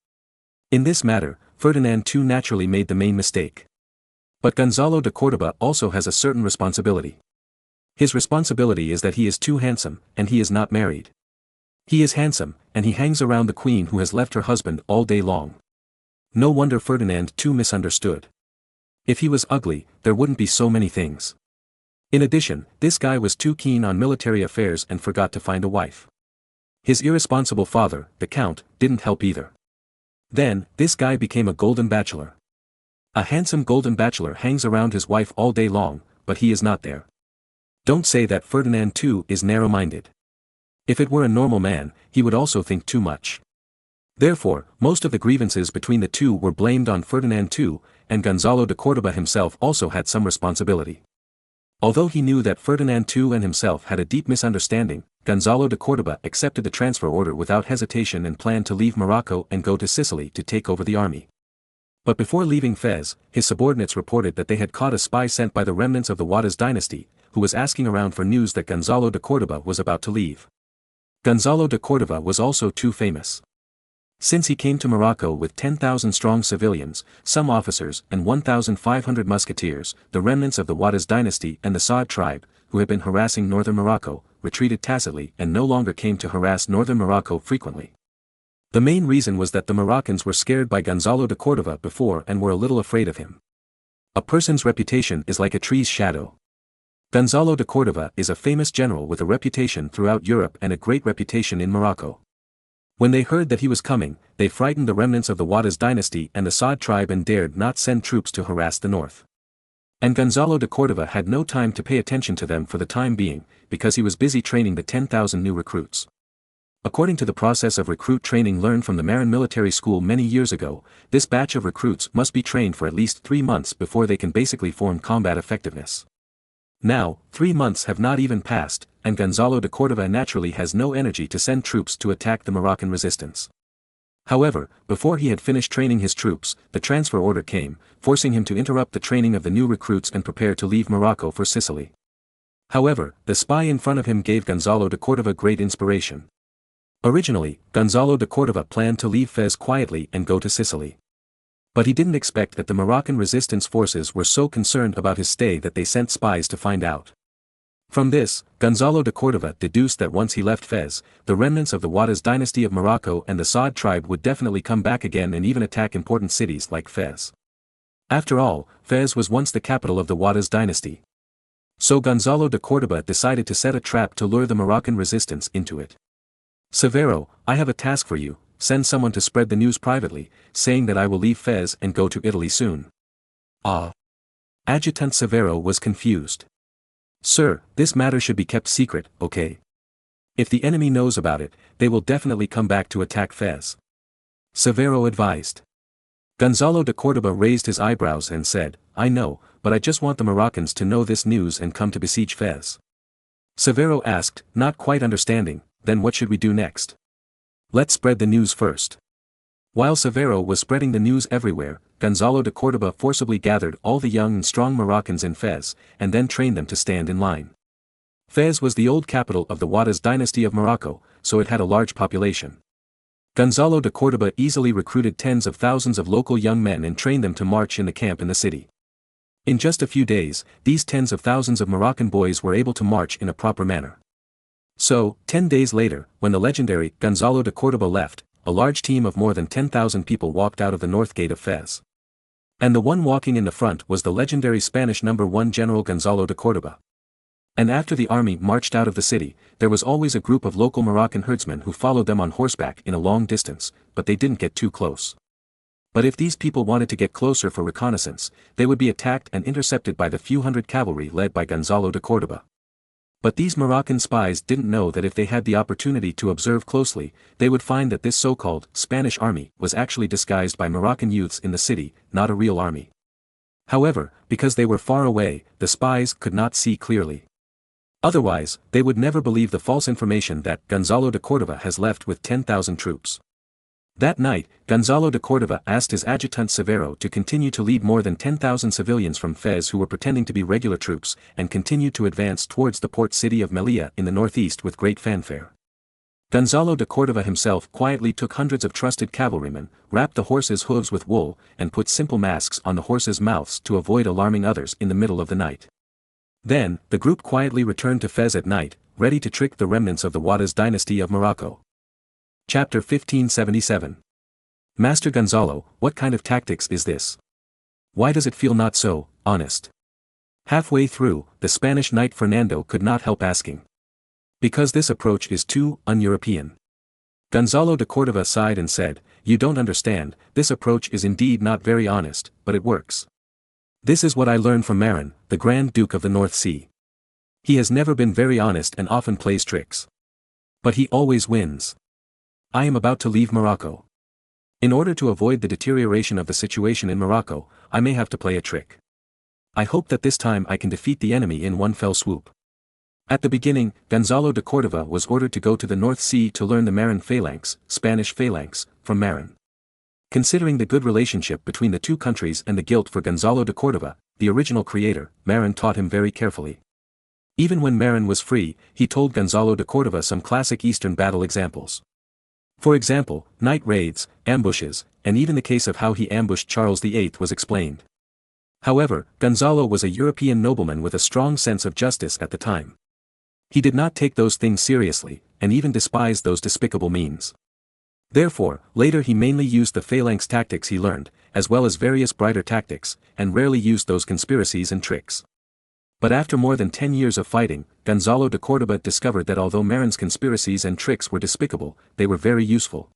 In this matter, Ferdinand II naturally made the main mistake. But Gonzalo de Córdoba also has a certain responsibility. His responsibility is that he is too handsome, and he is not married. He is handsome, and he hangs around the queen who has left her husband all day long. No wonder Ferdinand II misunderstood. If he was ugly, there wouldn't be so many things. In addition, this guy was too keen on military affairs and forgot to find a wife. His irresponsible father, the count, didn't help either. Then, this guy became a golden bachelor. A handsome golden bachelor hangs around his wife all day long, but he is not there. Don't say that Ferdinand II is narrow-minded. If it were a normal man, he would also think too much. Therefore, most of the grievances between the two were blamed on Ferdinand II, and Gonzalo de Córdoba himself also had some responsibility. Although he knew that Ferdinand II and himself had a deep misunderstanding, Gonzalo de Córdoba accepted the transfer order without hesitation and planned to leave Morocco and go to Sicily to take over the army. But before leaving Fez, his subordinates reported that they had caught a spy sent by the remnants of the Juárez dynasty, who was asking around for news that Gonzalo de Córdoba was about to leave. Gonzalo de Córdoba was also too famous. Since he came to Morocco with 10,000 strong civilians, some officers and 1,500 musketeers, the remnants of the Juárez dynasty and the Saad tribe, who had been harassing northern Morocco, retreated tacitly and no longer came to harass northern Morocco frequently. The main reason was that the Moroccans were scared by Gonzalo de Córdoba before and were a little afraid of him. A person's reputation is like a tree's shadow. Gonzalo de Córdoba is a famous general with a reputation throughout Europe and a great reputation in Morocco. When they heard that he was coming, they frightened the remnants of the Juárez dynasty and the Saad tribe and dared not send troops to harass the north. And Gonzalo de Córdoba had no time to pay attention to them for the time being, because he was busy training the 10,000 new recruits. According to the process of recruit training learned from the Marin military school many years ago, this batch of recruits must be trained for at least 3 months before they can basically form combat effectiveness. Now, 3 months have not even passed, and Gonzalo de Córdoba naturally has no energy to send troops to attack the Moroccan resistance. However, before he had finished training his troops, the transfer order came, forcing him to interrupt the training of the new recruits and prepare to leave Morocco for Sicily. However, the spy in front of him gave Gonzalo de Cordova great inspiration. Originally, Gonzalo de Cordova planned to leave Fez quietly and go to Sicily. But he didn't expect that the Moroccan resistance forces were so concerned about his stay that they sent spies to find out. From this, Gonzalo de Cordova deduced that once he left Fez, the remnants of the Juarez dynasty of Morocco and the Saad tribe would definitely come back again and even attack important cities like Fez. After all, Fez was once the capital of the Juarez dynasty. So Gonzalo de Cordova decided to set a trap to lure the Moroccan resistance into it. "Severo, I have a task for you, send someone to spread the news privately, saying that I will leave Fez and go to Italy soon." Ah! Adjutant Severo was confused. "Sir, this matter should be kept secret, okay? If the enemy knows about it, they will definitely come back to attack Fez," Severo advised. Gonzalo de Cordova raised his eyebrows and said, "I know, but I just want the Moroccans to know this news and come to besiege Fez." Severo asked, not quite understanding, "Then what should we do next?" "Let's spread the news first." While Severo was spreading the news everywhere, Gonzalo de Cordova forcibly gathered all the young and strong Moroccans in Fez, and then trained them to stand in line. Fez was the old capital of the Juarez dynasty of Morocco, so it had a large population. Gonzalo de Cordova easily recruited tens of thousands of local young men and trained them to march in the camp in the city. In just a few days, these tens of thousands of Moroccan boys were able to march in a proper manner. So, 10 days later, when the legendary Gonzalo de Cordova left, a large team of more than 10,000 people walked out of the north gate of Fez. And the one walking in the front was the legendary Spanish No. 1 General Gonzalo de Cordova. And after the army marched out of the city, there was always a group of local Moroccan herdsmen who followed them on horseback in a long distance, but they didn't get too close. But if these people wanted to get closer for reconnaissance, they would be attacked and intercepted by the few hundred cavalry led by Gonzalo de Cordova. But these Moroccan spies didn't know that if they had the opportunity to observe closely, they would find that this so-called Spanish army was actually disguised by Moroccan youths in the city, not a real army. However, because they were far away, the spies could not see clearly. Otherwise, they would never believe the false information that Gonzalo de Cordova has left with 10,000 troops. That night, Gonzalo de Cordova asked his adjutant Severo to continue to lead more than 10,000 civilians from Fez who were pretending to be regular troops, and continued to advance towards the port city of Melilla in the northeast with great fanfare. Gonzalo de Cordova himself quietly took hundreds of trusted cavalrymen, wrapped the horses' hooves with wool, and put simple masks on the horses' mouths to avoid alarming others in the middle of the night. Then, the group quietly returned to Fez at night, ready to trick the remnants of the Juarez dynasty of Morocco. Chapter 1577. Master Gonzalo, what kind of tactics is this? Why does it feel not so honest? Halfway through, the Spanish knight Fernando could not help asking. Because this approach is too un-European. Gonzalo de Cordova sighed and said, "You don't understand, this approach is indeed not very honest, but it works. This is what I learned from Marin, the Grand Duke of the North Sea. He has never been very honest and often plays tricks. But he always wins. I am about to leave Morocco. In order to avoid the deterioration of the situation in Morocco, I may have to play a trick. I hope that this time I can defeat the enemy in one fell swoop." At the beginning, Gonzalo de Cordova was ordered to go to the North Sea to learn the Marin phalanx, Spanish phalanx, from Marin. Considering the good relationship between the two countries and the guilt for Gonzalo de Cordova, the original creator, Marin taught him very carefully. Even when Marin was free, he told Gonzalo de Cordova some classic Eastern battle examples. For example, night raids, ambushes, and even the case of how he ambushed Charles VIII was explained. However, Gonzalo was a European nobleman with a strong sense of justice at the time. He did not take those things seriously, and even despised those despicable means. Therefore, later he mainly used the phalanx tactics he learned, as well as various brighter tactics, and rarely used those conspiracies and tricks. But after more than 10 years of fighting, Gonzalo de Cordova discovered that although Marin's conspiracies and tricks were despicable, they were very useful.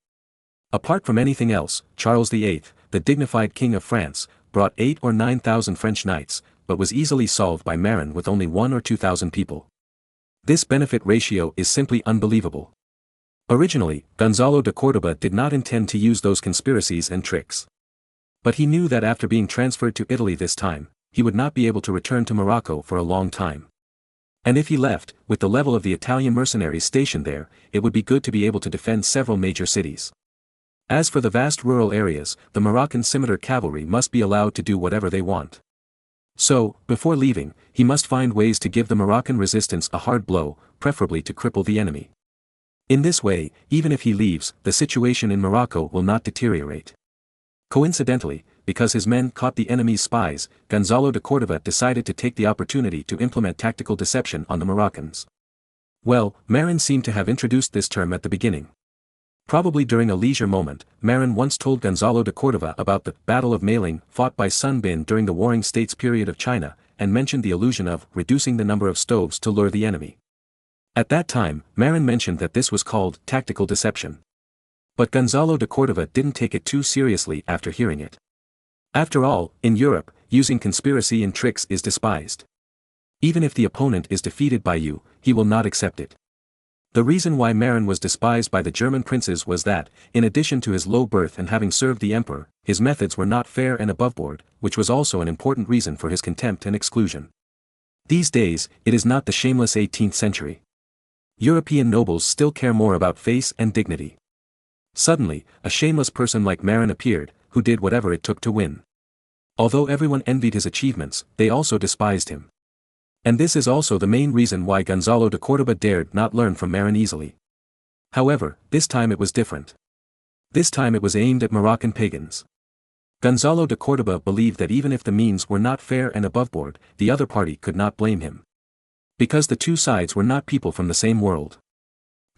Apart from anything else, Charles VIII, the dignified king of France, brought 8,000 or 9,000 French knights, but was easily solved by Marin with only 1,000 or 2,000 people. This benefit ratio is simply unbelievable. Originally, Gonzalo de Cordova did not intend to use those conspiracies and tricks. But he knew that after being transferred to Italy this time, he would not be able to return to Morocco for a long time. And if he left, with the level of the Italian mercenaries stationed there, it would be good to be able to defend several major cities. As for the vast rural areas, the Moroccan scimitar cavalry must be allowed to do whatever they want. So, before leaving, he must find ways to give the Moroccan resistance a hard blow, preferably to cripple the enemy. In this way, even if he leaves, the situation in Morocco will not deteriorate. Coincidentally, because his men caught the enemy's spies, Gonzalo de Córdoba decided to take the opportunity to implement tactical deception on the Moroccans. Well, Marin seemed to have introduced this term at the beginning. Probably during a leisure moment, Marin once told Gonzalo de Córdoba about the Battle of Mailing fought by Sun Bin during the Warring States period of China, and mentioned the illusion of reducing the number of stoves to lure the enemy. At that time, Marin mentioned that this was called tactical deception. But Gonzalo de Córdoba didn't take it too seriously after hearing it. After all, in Europe, using conspiracy and tricks is despised. Even if the opponent is defeated by you, he will not accept it. The reason why Marin was despised by the German princes was that, in addition to his low birth and having served the emperor, his methods were not fair and aboveboard, which was also an important reason for his contempt and exclusion. These days, it is not the shameless 18th century. European nobles still care more about face and dignity. Suddenly, a shameless person like Marin appeared, who did whatever it took to win. Although everyone envied his achievements, they also despised him. And this is also the main reason why Gonzalo de Córdoba dared not learn from Marin easily. However, this time it was different. This time it was aimed at Moroccan pagans. Gonzalo de Córdoba believed that even if the means were not fair and aboveboard, the other party could not blame him. Because the two sides were not people from the same world.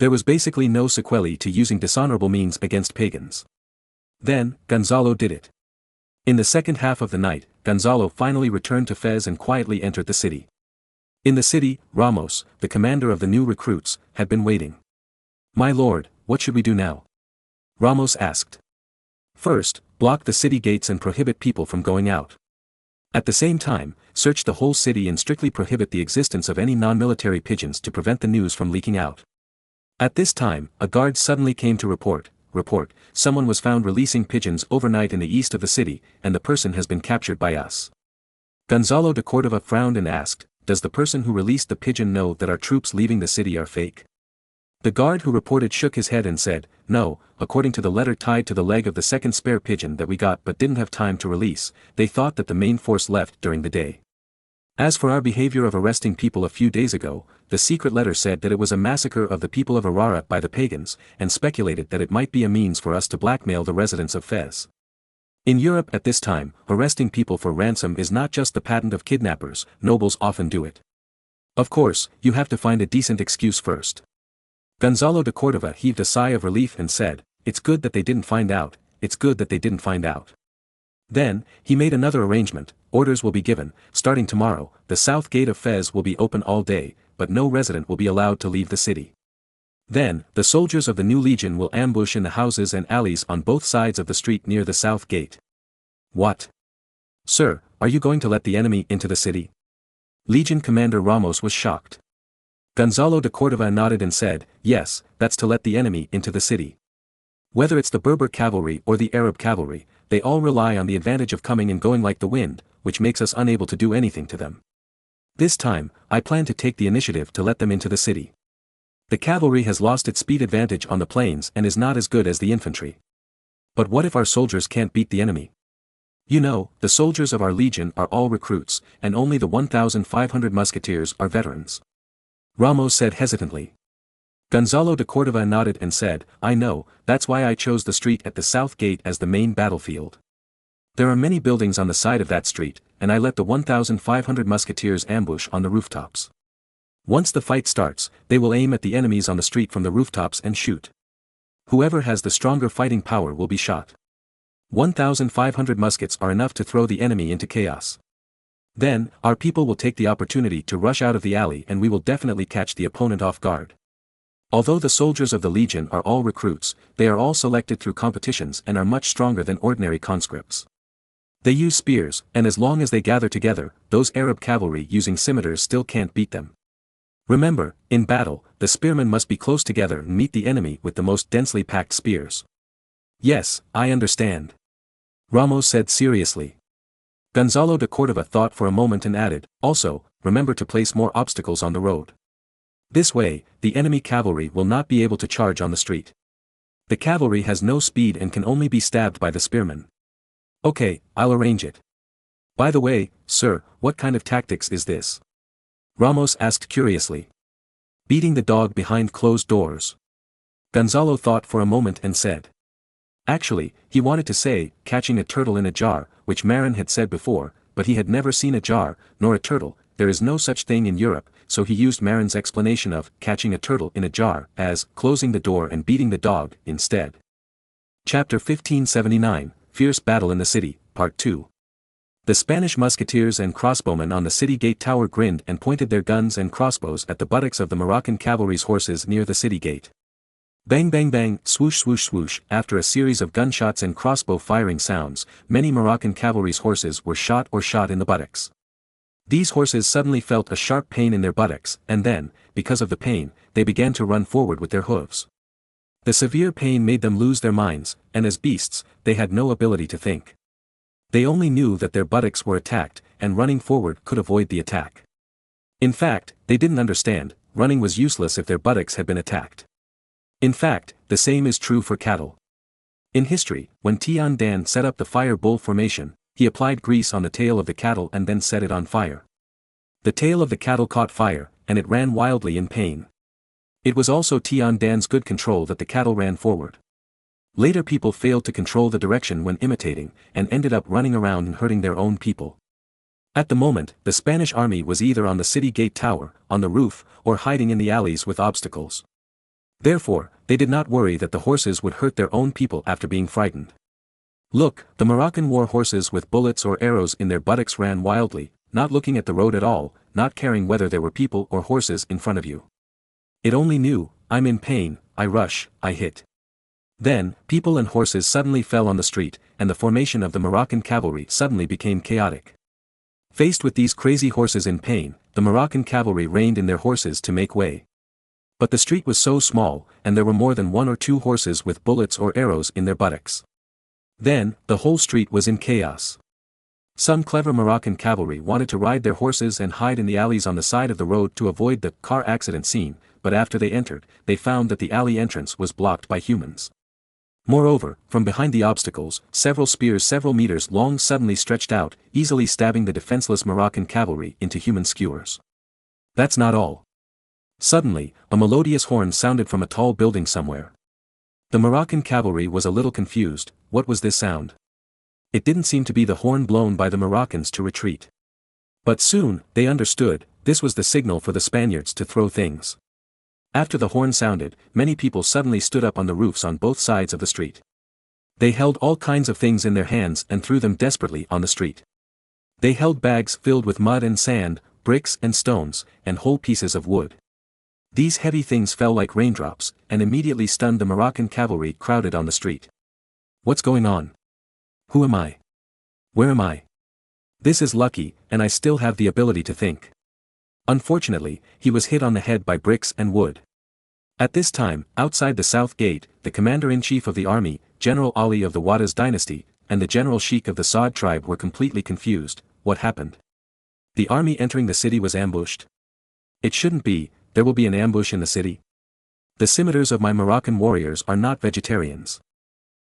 There was basically no sequelae to using dishonorable means against pagans. Then, Gonzalo did it. In the second half of the night, Gonzalo finally returned to Fez and quietly entered the city. In the city, Ramos, the commander of the new recruits, had been waiting. "My lord, what should we do now?" Ramos asked. "First, block the city gates and prohibit people from going out. At the same time, search the whole city and strictly prohibit the existence of any non-military pigeons to prevent the news from leaking out." At this time, a guard suddenly came to report, someone was found releasing pigeons overnight in the east of the city, and the person has been captured by us. Gonzalo de Córdoba frowned and asked, "Does the person who released the pigeon know that our troops leaving the city are fake?" The guard who reported shook his head and said, "No, according to the letter tied to the leg of the second spare pigeon that we got but didn't have time to release, they thought that the main force left during the day. As for our behavior of arresting people a few days ago, the secret letter said that it was a massacre of the people of Arara by the pagans, and speculated that it might be a means for us to blackmail the residents of Fez. In Europe at this time, arresting people for ransom is not just the patent of kidnappers, nobles often do it. Of course, you have to find a decent excuse first." Gonzalo de Córdoba heaved a sigh of relief and said, "It's good that they didn't find out, it's good that they didn't find out." Then, he made another arrangement. Orders will be given, starting tomorrow, the south gate of Fez will be open all day, but no resident will be allowed to leave the city. Then, the soldiers of the new legion will ambush in the houses and alleys on both sides of the street near the south gate. "What? Sir, are you going to let the enemy into the city?" Legion Commander Ramos was shocked. Gonzalo de Córdoba nodded and said, "Yes, that's to let the enemy into the city. Whether it's the Berber cavalry or the Arab cavalry, they all rely on the advantage of coming and going like the wind, which makes us unable to do anything to them. This time, I plan to take the initiative to let them into the city. The cavalry has lost its speed advantage on the plains and is not as good as the infantry. But what if our soldiers can't beat the enemy? You know, the soldiers of our legion are all recruits, and only the 1,500 musketeers are veterans." Ramos said hesitantly. Gonzalo de Córdoba nodded and said, "I know, that's why I chose the street at the south gate as the main battlefield. There are many buildings on the side of that street, and I let the 1,500 musketeers ambush on the rooftops. Once the fight starts, they will aim at the enemies on the street from the rooftops and shoot. Whoever has the stronger fighting power will be shot. 1,500 muskets are enough to throw the enemy into chaos. Then, our people will take the opportunity to rush out of the alley and we will definitely catch the opponent off guard. Although the soldiers of the Legion are all recruits, they are all selected through competitions and are much stronger than ordinary conscripts. They use spears, and as long as they gather together, those Arab cavalry using scimitars still can't beat them. Remember, in battle, the spearmen must be close together and meet the enemy with the most densely packed spears." "Yes, I understand," Ramos said seriously. Gonzalo de Córdoba thought for a moment and added, "Also, remember to place more obstacles on the road. This way, the enemy cavalry will not be able to charge on the street." The cavalry has no speed and can only be stabbed by the spearmen. Okay, I'll arrange it. By the way, sir, what kind of tactics is this? Ramos asked curiously. Beating the dog behind closed doors. Gonzalo thought for a moment and said. Actually, he wanted to say, catching a turtle in a jar, which Marin had said before, but he had never seen a jar, nor a turtle, there is no such thing in Europe, so he used Marin's explanation of catching a turtle in a jar as closing the door and beating the dog instead. Chapter 1579, Fierce Battle in the City, Part 2. The Spanish musketeers and crossbowmen on the city gate tower grinned and pointed their guns and crossbows at the buttocks of the Moroccan cavalry's horses near the city gate. Bang bang bang, swoosh swoosh swoosh, after a series of gunshots and crossbow firing sounds, many Moroccan cavalry's horses were shot in the buttocks. These horses suddenly felt a sharp pain in their buttocks, and then, because of the pain, they began to run forward with their hooves. The severe pain made them lose their minds, and as beasts, they had no ability to think. They only knew that their buttocks were attacked, and running forward could avoid the attack. In fact, they didn't understand, running was useless if their buttocks had been attacked. In fact, the same is true for cattle. In history, when Tian Dan set up the fire bull formation, he applied grease on the tail of the cattle and then set it on fire. The tail of the cattle caught fire, and it ran wildly in pain. It was also Tian Dan's good control that the cattle ran forward. Later people failed to control the direction when imitating, and ended up running around and hurting their own people. At the moment, the Spanish army was either on the city gate tower, on the roof, or hiding in the alleys with obstacles. Therefore, they did not worry that the horses would hurt their own people after being frightened. Look, the Moroccan war horses with bullets or arrows in their buttocks ran wildly, not looking at the road at all, not caring whether there were people or horses in front of you. It only knew, I'm in pain, I rush, I hit. Then, people and horses suddenly fell on the street, and the formation of the Moroccan cavalry suddenly became chaotic. Faced with these crazy horses in pain, the Moroccan cavalry reined in their horses to make way. But the street was so small, and there were more than one or two horses with bullets or arrows in their buttocks. Then, the whole street was in chaos. Some clever Moroccan cavalry wanted to ride their horses and hide in the alleys on the side of the road to avoid the car accident scene, but after they entered, they found that the alley entrance was blocked by humans. Moreover, from behind the obstacles, several spears several meters long suddenly stretched out, easily stabbing the defenseless Moroccan cavalry into human skewers. That's not all. Suddenly, a melodious horn sounded from a tall building somewhere. The Moroccan cavalry was a little confused. What was this sound? It didn't seem to be the horn blown by the Moroccans to retreat. But soon, they understood, this was the signal for the Spaniards to throw things. After the horn sounded, many people suddenly stood up on the roofs on both sides of the street. They held all kinds of things in their hands and threw them desperately on the street. They held bags filled with mud and sand, bricks and stones, and whole pieces of wood. These heavy things fell like raindrops, and immediately stunned the Moroccan cavalry crowded on the street. What's going on? Who am I? Where am I? This is lucky, and I still have the ability to think. Unfortunately, he was hit on the head by bricks and wood. At this time, outside the south gate, the commander-in-chief of the army, General Ali of the Wadaz dynasty, and the general sheik of the Saad tribe were completely confused. What happened? The army entering the city was ambushed? It shouldn't be, there will be an ambush in the city. The scimitars of my Moroccan warriors are not vegetarians.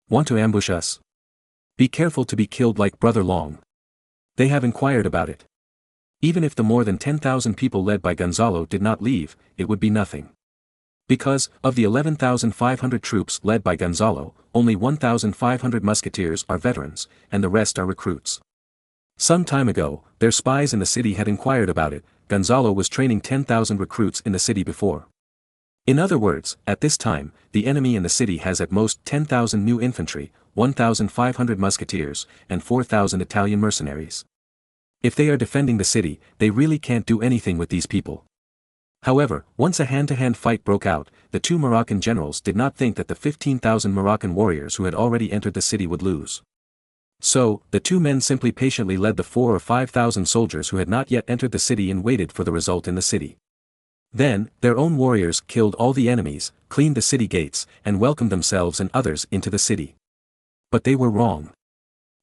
Want to ambush us? Be careful to be killed like Brother Long. They have inquired about it. Even if the more than 10,000 people led by Gonzalo did not leave, it would be nothing. Because, of the 11,500 troops led by Gonzalo, only 1,500 musketeers are veterans, and the rest are recruits. Some time ago, their spies in the city had inquired about it. Gonzalo was training 10,000 recruits in the city before. In other words, at this time, the enemy in the city has at most 10,000 new infantry, 1,500 musketeers, and 4,000 Italian mercenaries. If they are defending the city, they really can't do anything with these people. However, once a hand-to-hand fight broke out, the two Moroccan generals did not think that the 15,000 Moroccan warriors who had already entered the city would lose. So, the two men simply patiently led the 4,000 or 5,000 soldiers who had not yet entered the city and waited for the result in the city. Then, their own warriors killed all the enemies, cleaned the city gates, and welcomed themselves and others into the city. But they were wrong.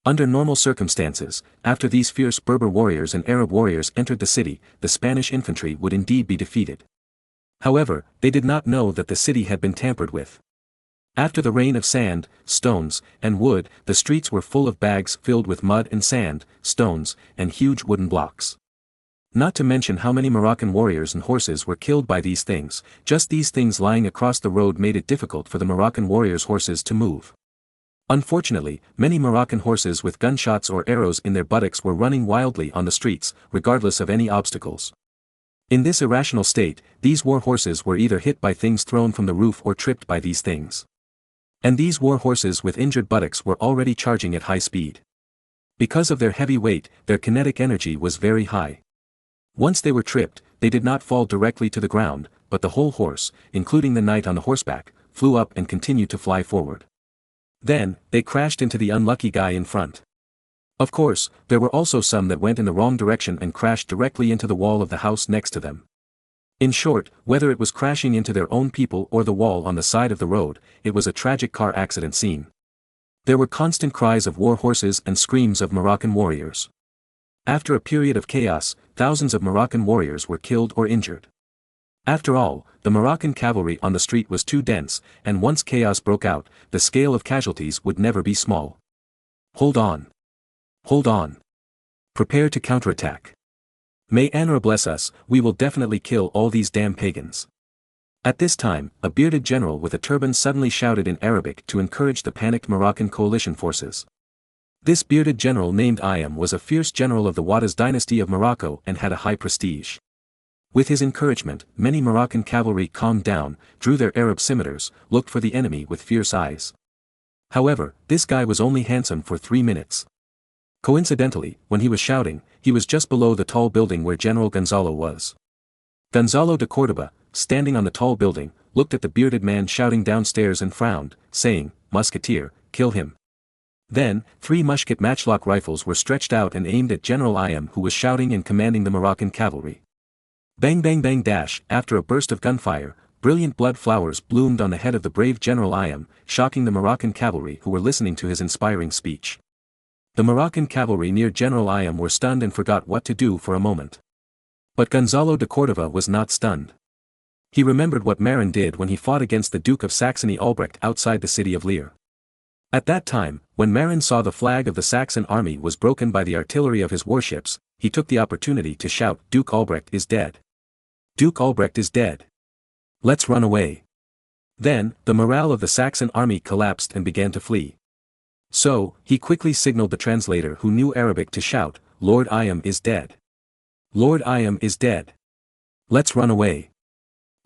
Under normal circumstances, after these fierce Berber warriors and Arab warriors entered the city, the Spanish infantry would indeed be defeated. However, they did not know that the city had been tampered with. After the rain of sand, stones, and wood, the streets were full of bags filled with mud and sand, stones, and huge wooden blocks. Not to mention how many Moroccan warriors and horses were killed by these things. Just these things lying across the road made it difficult for the Moroccan warriors' horses to move. Unfortunately, many Moroccan horses with gunshots or arrows in their buttocks were running wildly on the streets, regardless of any obstacles. In this irrational state, these war horses were either hit by things thrown from the roof or tripped by these things. And these war horses with injured buttocks were already charging at high speed. Because of their heavy weight, their kinetic energy was very high. Once they were tripped, they did not fall directly to the ground, but the whole horse, including the knight on the horseback, flew up and continued to fly forward. Then, they crashed into the unlucky guy in front. Of course, there were also some that went in the wrong direction and crashed directly into the wall of the house next to them. In short, whether it was crashing into their own people or the wall on the side of the road, it was a tragic car accident scene. There were constant cries of war horses and screams of Moroccan warriors. After a period of chaos, thousands of Moroccan warriors were killed or injured. After all, the Moroccan cavalry on the street was too dense, and once chaos broke out, the scale of casualties would never be small. Hold on. Hold on. Prepare to counterattack. May Allah bless us, we will definitely kill all these damn pagans. At this time, a bearded general with a turban suddenly shouted in Arabic to encourage the panicked Moroccan coalition forces. This bearded general named Ayam was a fierce general of the Ouattaz dynasty of Morocco and had a high prestige. With his encouragement, many Moroccan cavalry calmed down, drew their Arab scimitars, looked for the enemy with fierce eyes. However, this guy was only handsome for 3 minutes. Coincidentally, when he was shouting, he was just below the tall building where General Gonzalo was. Gonzalo de Córdoba, standing on the tall building, looked at the bearded man shouting downstairs and frowned, saying, "Musketeer, kill him." Then, 3 musket matchlock rifles were stretched out and aimed at General Ayam, who was shouting and commanding the Moroccan cavalry. Bang bang bang dash, after a burst of gunfire, brilliant blood flowers bloomed on the head of the brave General Ayam, shocking the Moroccan cavalry who were listening to his inspiring speech. The Moroccan cavalry near General Ayam were stunned and forgot what to do for a moment. But Gonzalo de Córdoba was not stunned. He remembered what Marin did when he fought against the Duke of Saxony Albrecht outside the city of Leer. At that time, when Marin saw the flag of the Saxon army was broken by the artillery of his warships, he took the opportunity to shout, "Duke Albrecht is dead. Duke Albrecht is dead. Let's run away." Then, the morale of the Saxon army collapsed and began to flee. So, he quickly signaled the translator who knew Arabic to shout, "Lord Ayam is dead. Lord Ayam is dead. Let's run away."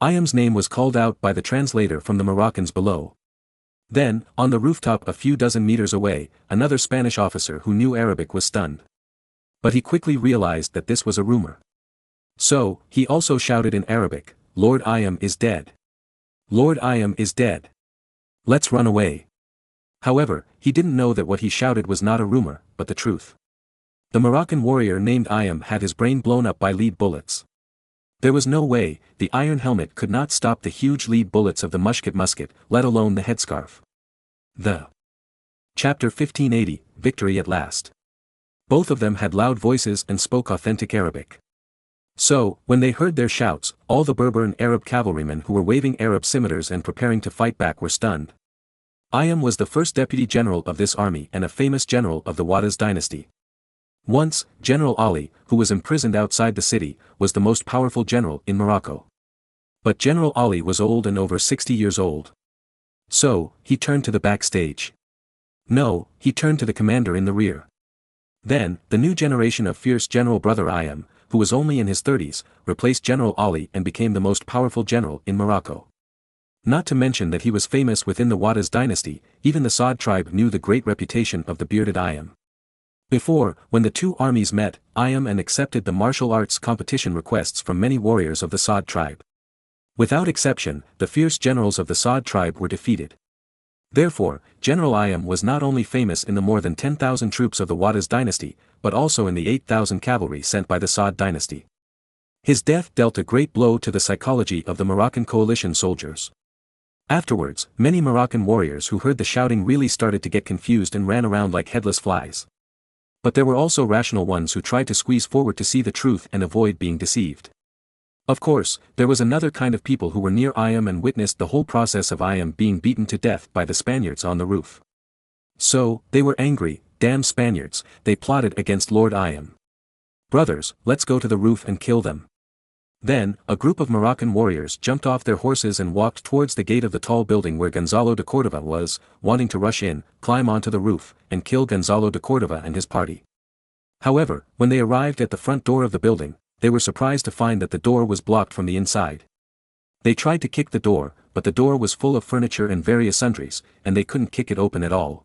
Ayam's name was called out by the translator from the Moroccans below. Then, on the rooftop a few dozen meters away, another Spanish officer who knew Arabic was stunned. But he quickly realized that this was a rumor. So, he also shouted in Arabic, "Lord Ayam is dead. Lord Ayam is dead. Let's run away." However, he didn't know that what he shouted was not a rumor, but the truth. The Moroccan warrior named Ayam had his brain blown up by lead bullets. There was no way, the iron helmet could not stop the huge lead bullets of the musket, let alone the headscarf. Chapter 1580, Victory at Last. Both of them had loud voices and spoke authentic Arabic. So, when they heard their shouts, all the Berber and Arab cavalrymen who were waving Arab scimitars and preparing to fight back were stunned. Ayam was the first deputy general of this army and a famous general of the Ouattaz dynasty. Once, General Ali, who was imprisoned outside the city, was the most powerful general in Morocco. But General Ali was old and over 60 years old. So, he turned to the backstage. No, he turned to the commander in the rear. Then, the new generation of fierce General Brother Ayam, who was only in his 30s, replaced General Ali and became the most powerful general in Morocco. Not to mention that he was famous within the Ouattaz dynasty, even the Saad tribe knew the great reputation of the bearded Ayam. Before, when the two armies met, Ayam and accepted the martial arts competition requests from many warriors of the Saad tribe. Without exception, the fierce generals of the Saad tribe were defeated. Therefore, General Ayam was not only famous in the more than 10,000 troops of the Ouattaz dynasty, but also in the 8,000 cavalry sent by the Saad dynasty. His death dealt a great blow to the psychology of the Moroccan coalition soldiers. Afterwards, many Moroccan warriors who heard the shouting really started to get confused and ran around like headless flies. But there were also rational ones who tried to squeeze forward to see the truth and avoid being deceived. Of course, there was another kind of people who were near Iam and witnessed the whole process of Iam being beaten to death by the Spaniards on the roof. So, they were angry, damn Spaniards, they plotted against Lord Iam. Brothers, let's go to the roof and kill them. Then, a group of Moroccan warriors jumped off their horses and walked towards the gate of the tall building where Gonzalo de Cordova was, wanting to rush in, climb onto the roof, and kill Gonzalo de Cordova and his party. However, when they arrived at the front door of the building, they were surprised to find that the door was blocked from the inside. They tried to kick the door, but the door was full of furniture and various sundries, and they couldn't kick it open at all.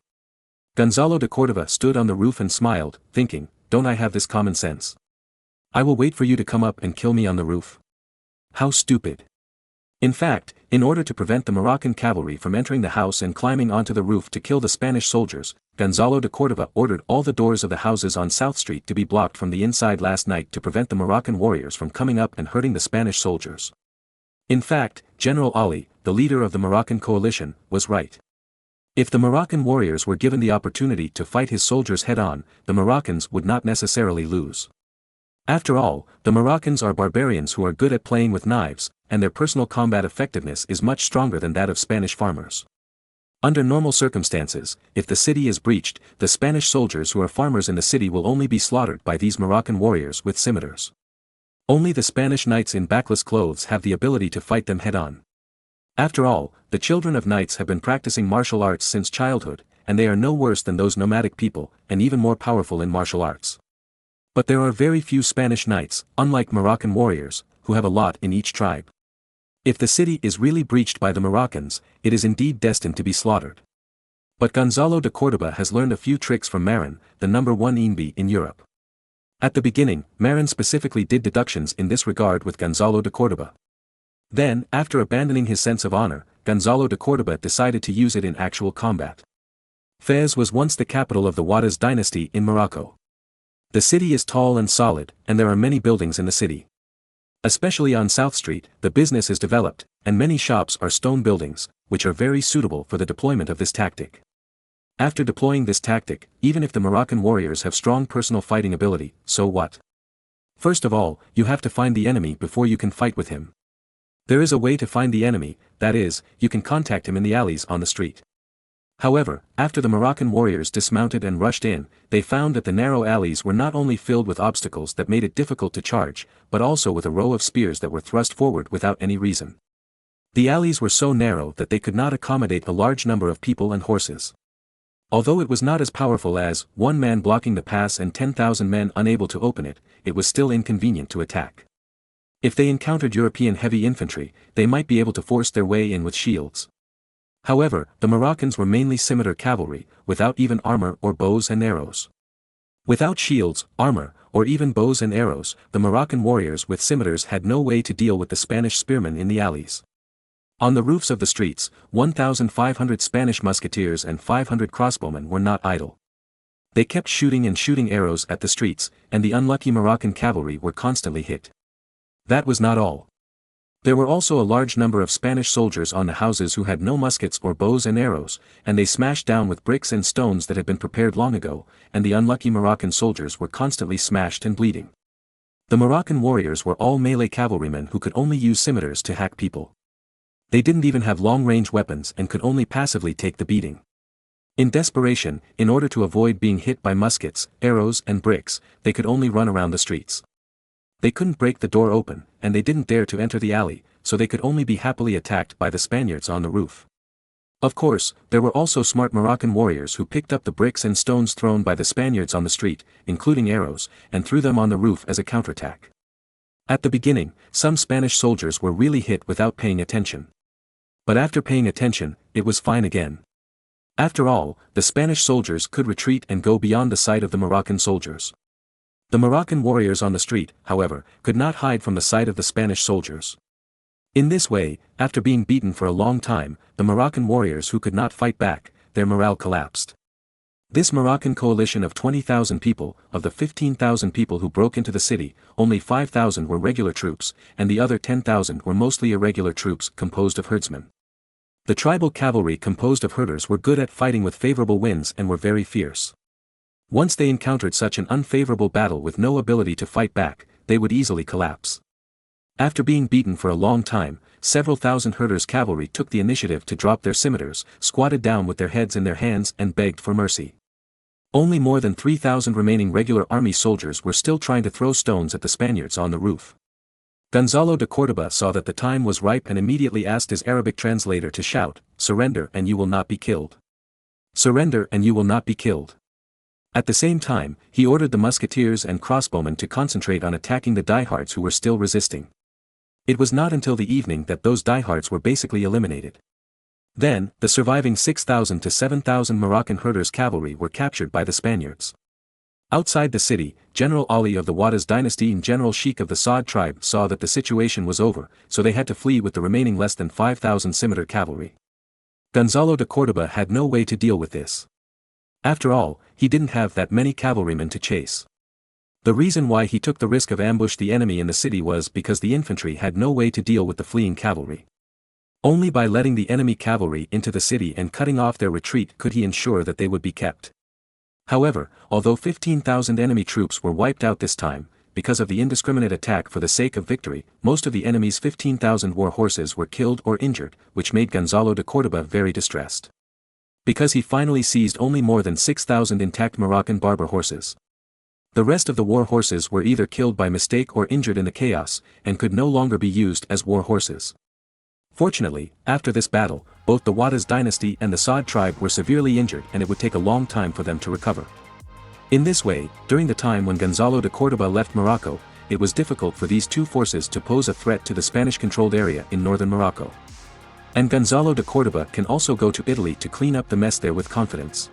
Gonzalo de Cordova stood on the roof and smiled, thinking, don't I have this common sense? I will wait for you to come up and kill me on the roof. How stupid. In fact, in order to prevent the Moroccan cavalry from entering the house and climbing onto the roof to kill the Spanish soldiers, Gonzalo de Cordova ordered all the doors of the houses on South Street to be blocked from the inside last night to prevent the Moroccan warriors from coming up and hurting the Spanish soldiers. In fact, General Ali, the leader of the Moroccan coalition, was right. If the Moroccan warriors were given the opportunity to fight his soldiers head-on, the Moroccans would not necessarily lose. After all, the Moroccans are barbarians who are good at playing with knives, and their personal combat effectiveness is much stronger than that of Spanish farmers. Under normal circumstances, if the city is breached, the Spanish soldiers who are farmers in the city will only be slaughtered by these Moroccan warriors with scimitars. Only the Spanish knights in backless clothes have the ability to fight them head-on. After all, the children of knights have been practicing martial arts since childhood, and they are no worse than those nomadic people, and even more powerful in martial arts. But there are very few Spanish knights, unlike Moroccan warriors, who have a lot in each tribe. If the city is really breached by the Moroccans, it is indeed destined to be slaughtered. But Gonzalo de Cordova has learned a few tricks from Marin, the number one enemy in Europe. At the beginning, Marin specifically did deductions in this regard with Gonzalo de Cordova. Then, after abandoning his sense of honor, Gonzalo de Cordova decided to use it in actual combat. Fez was once the capital of the Ouattaz dynasty in Morocco. The city is tall and solid, and there are many buildings in the city. Especially on South Street, the business is developed, and many shops are stone buildings, which are very suitable for the deployment of this tactic. After deploying this tactic, even if the Moroccan warriors have strong personal fighting ability, so what? First of all, you have to find the enemy before you can fight with him. There is a way to find the enemy, that is, you can contact him in the alleys on the street. However, after the Moroccan warriors dismounted and rushed in, they found that the narrow alleys were not only filled with obstacles that made it difficult to charge, but also with a row of spears that were thrust forward without any reason. The alleys were so narrow that they could not accommodate a large number of people and horses. Although it was not as powerful as one man blocking the pass and 10,000 men unable to open it, it was still inconvenient to attack. If they encountered European heavy infantry, they might be able to force their way in with shields. However, the Moroccans were mainly scimitar cavalry, without even armor or bows and arrows. Without shields, armor, or even bows and arrows, the Moroccan warriors with scimitars had no way to deal with the Spanish spearmen in the alleys. On the roofs of the streets, 1,500 Spanish musketeers and 500 crossbowmen were not idle. They kept shooting and shooting arrows at the streets, and the unlucky Moroccan cavalry were constantly hit. That was not all. There were also a large number of Spanish soldiers on the houses who had no muskets or bows and arrows, and they smashed down with bricks and stones that had been prepared long ago, and the unlucky Moroccan soldiers were constantly smashed and bleeding. The Moroccan warriors were all melee cavalrymen who could only use scimitars to hack people. They didn't even have long-range weapons and could only passively take the beating. In desperation, in order to avoid being hit by muskets, arrows and bricks, they could only run around the streets. They couldn't break the door open, and they didn't dare to enter the alley, so they could only be happily attacked by the Spaniards on the roof. Of course, there were also smart Moroccan warriors who picked up the bricks and stones thrown by the Spaniards on the street, including arrows, and threw them on the roof as a counterattack. At the beginning, some Spanish soldiers were really hit without paying attention. But after paying attention, it was fine again. After all, the Spanish soldiers could retreat and go beyond the sight of the Moroccan soldiers. The Moroccan warriors on the street, however, could not hide from the sight of the Spanish soldiers. In this way, after being beaten for a long time, the Moroccan warriors who could not fight back, their morale collapsed. This Moroccan coalition of 20,000 people, of the 15,000 people who broke into the city, only 5,000 were regular troops, and the other 10,000 were mostly irregular troops composed of herdsmen. The tribal cavalry composed of herders were good at fighting with favorable winds and were very fierce. Once they encountered such an unfavorable battle with no ability to fight back, they would easily collapse. After being beaten for a long time, several thousand herders' cavalry took the initiative to drop their scimitars, squatted down with their heads in their hands and begged for mercy. Only more than 3,000 remaining regular army soldiers were still trying to throw stones at the Spaniards on the roof. Gonzalo de Córdoba saw that the time was ripe and immediately asked his Arabic translator to shout, "Surrender and you will not be killed. Surrender and you will not be killed." At the same time, he ordered the musketeers and crossbowmen to concentrate on attacking the diehards who were still resisting. It was not until the evening that those diehards were basically eliminated. Then, the surviving 6,000 to 7,000 Moroccan herders' cavalry were captured by the Spaniards. Outside the city, General Ali of the Wadas dynasty and General Sheikh of the Saad tribe saw that the situation was over, so they had to flee with the remaining less than 5,000 scimitar cavalry. Gonzalo de Córdoba had no way to deal with this. After all, he didn't have that many cavalrymen to chase. The reason why he took the risk of ambush the enemy in the city was because the infantry had no way to deal with the fleeing cavalry. Only by letting the enemy cavalry into the city and cutting off their retreat could he ensure that they would be kept. However, although 15,000 enemy troops were wiped out this time, because of the indiscriminate attack for the sake of victory, most of the enemy's 15,000 war horses were killed or injured, which made Gonzalo de Córdoba very distressed. Because he finally seized only more than 6,000 intact Moroccan Berber horses. The rest of the war horses were either killed by mistake or injured in the chaos, and could no longer be used as war horses. Fortunately, after this battle, both the Wadas dynasty and the Saad tribe were severely injured and it would take a long time for them to recover. In this way, during the time when Gonzalo de Córdoba left Morocco, it was difficult for these two forces to pose a threat to the Spanish-controlled area in northern Morocco. And Gonzalo de Córdoba can also go to Italy to clean up the mess there with confidence.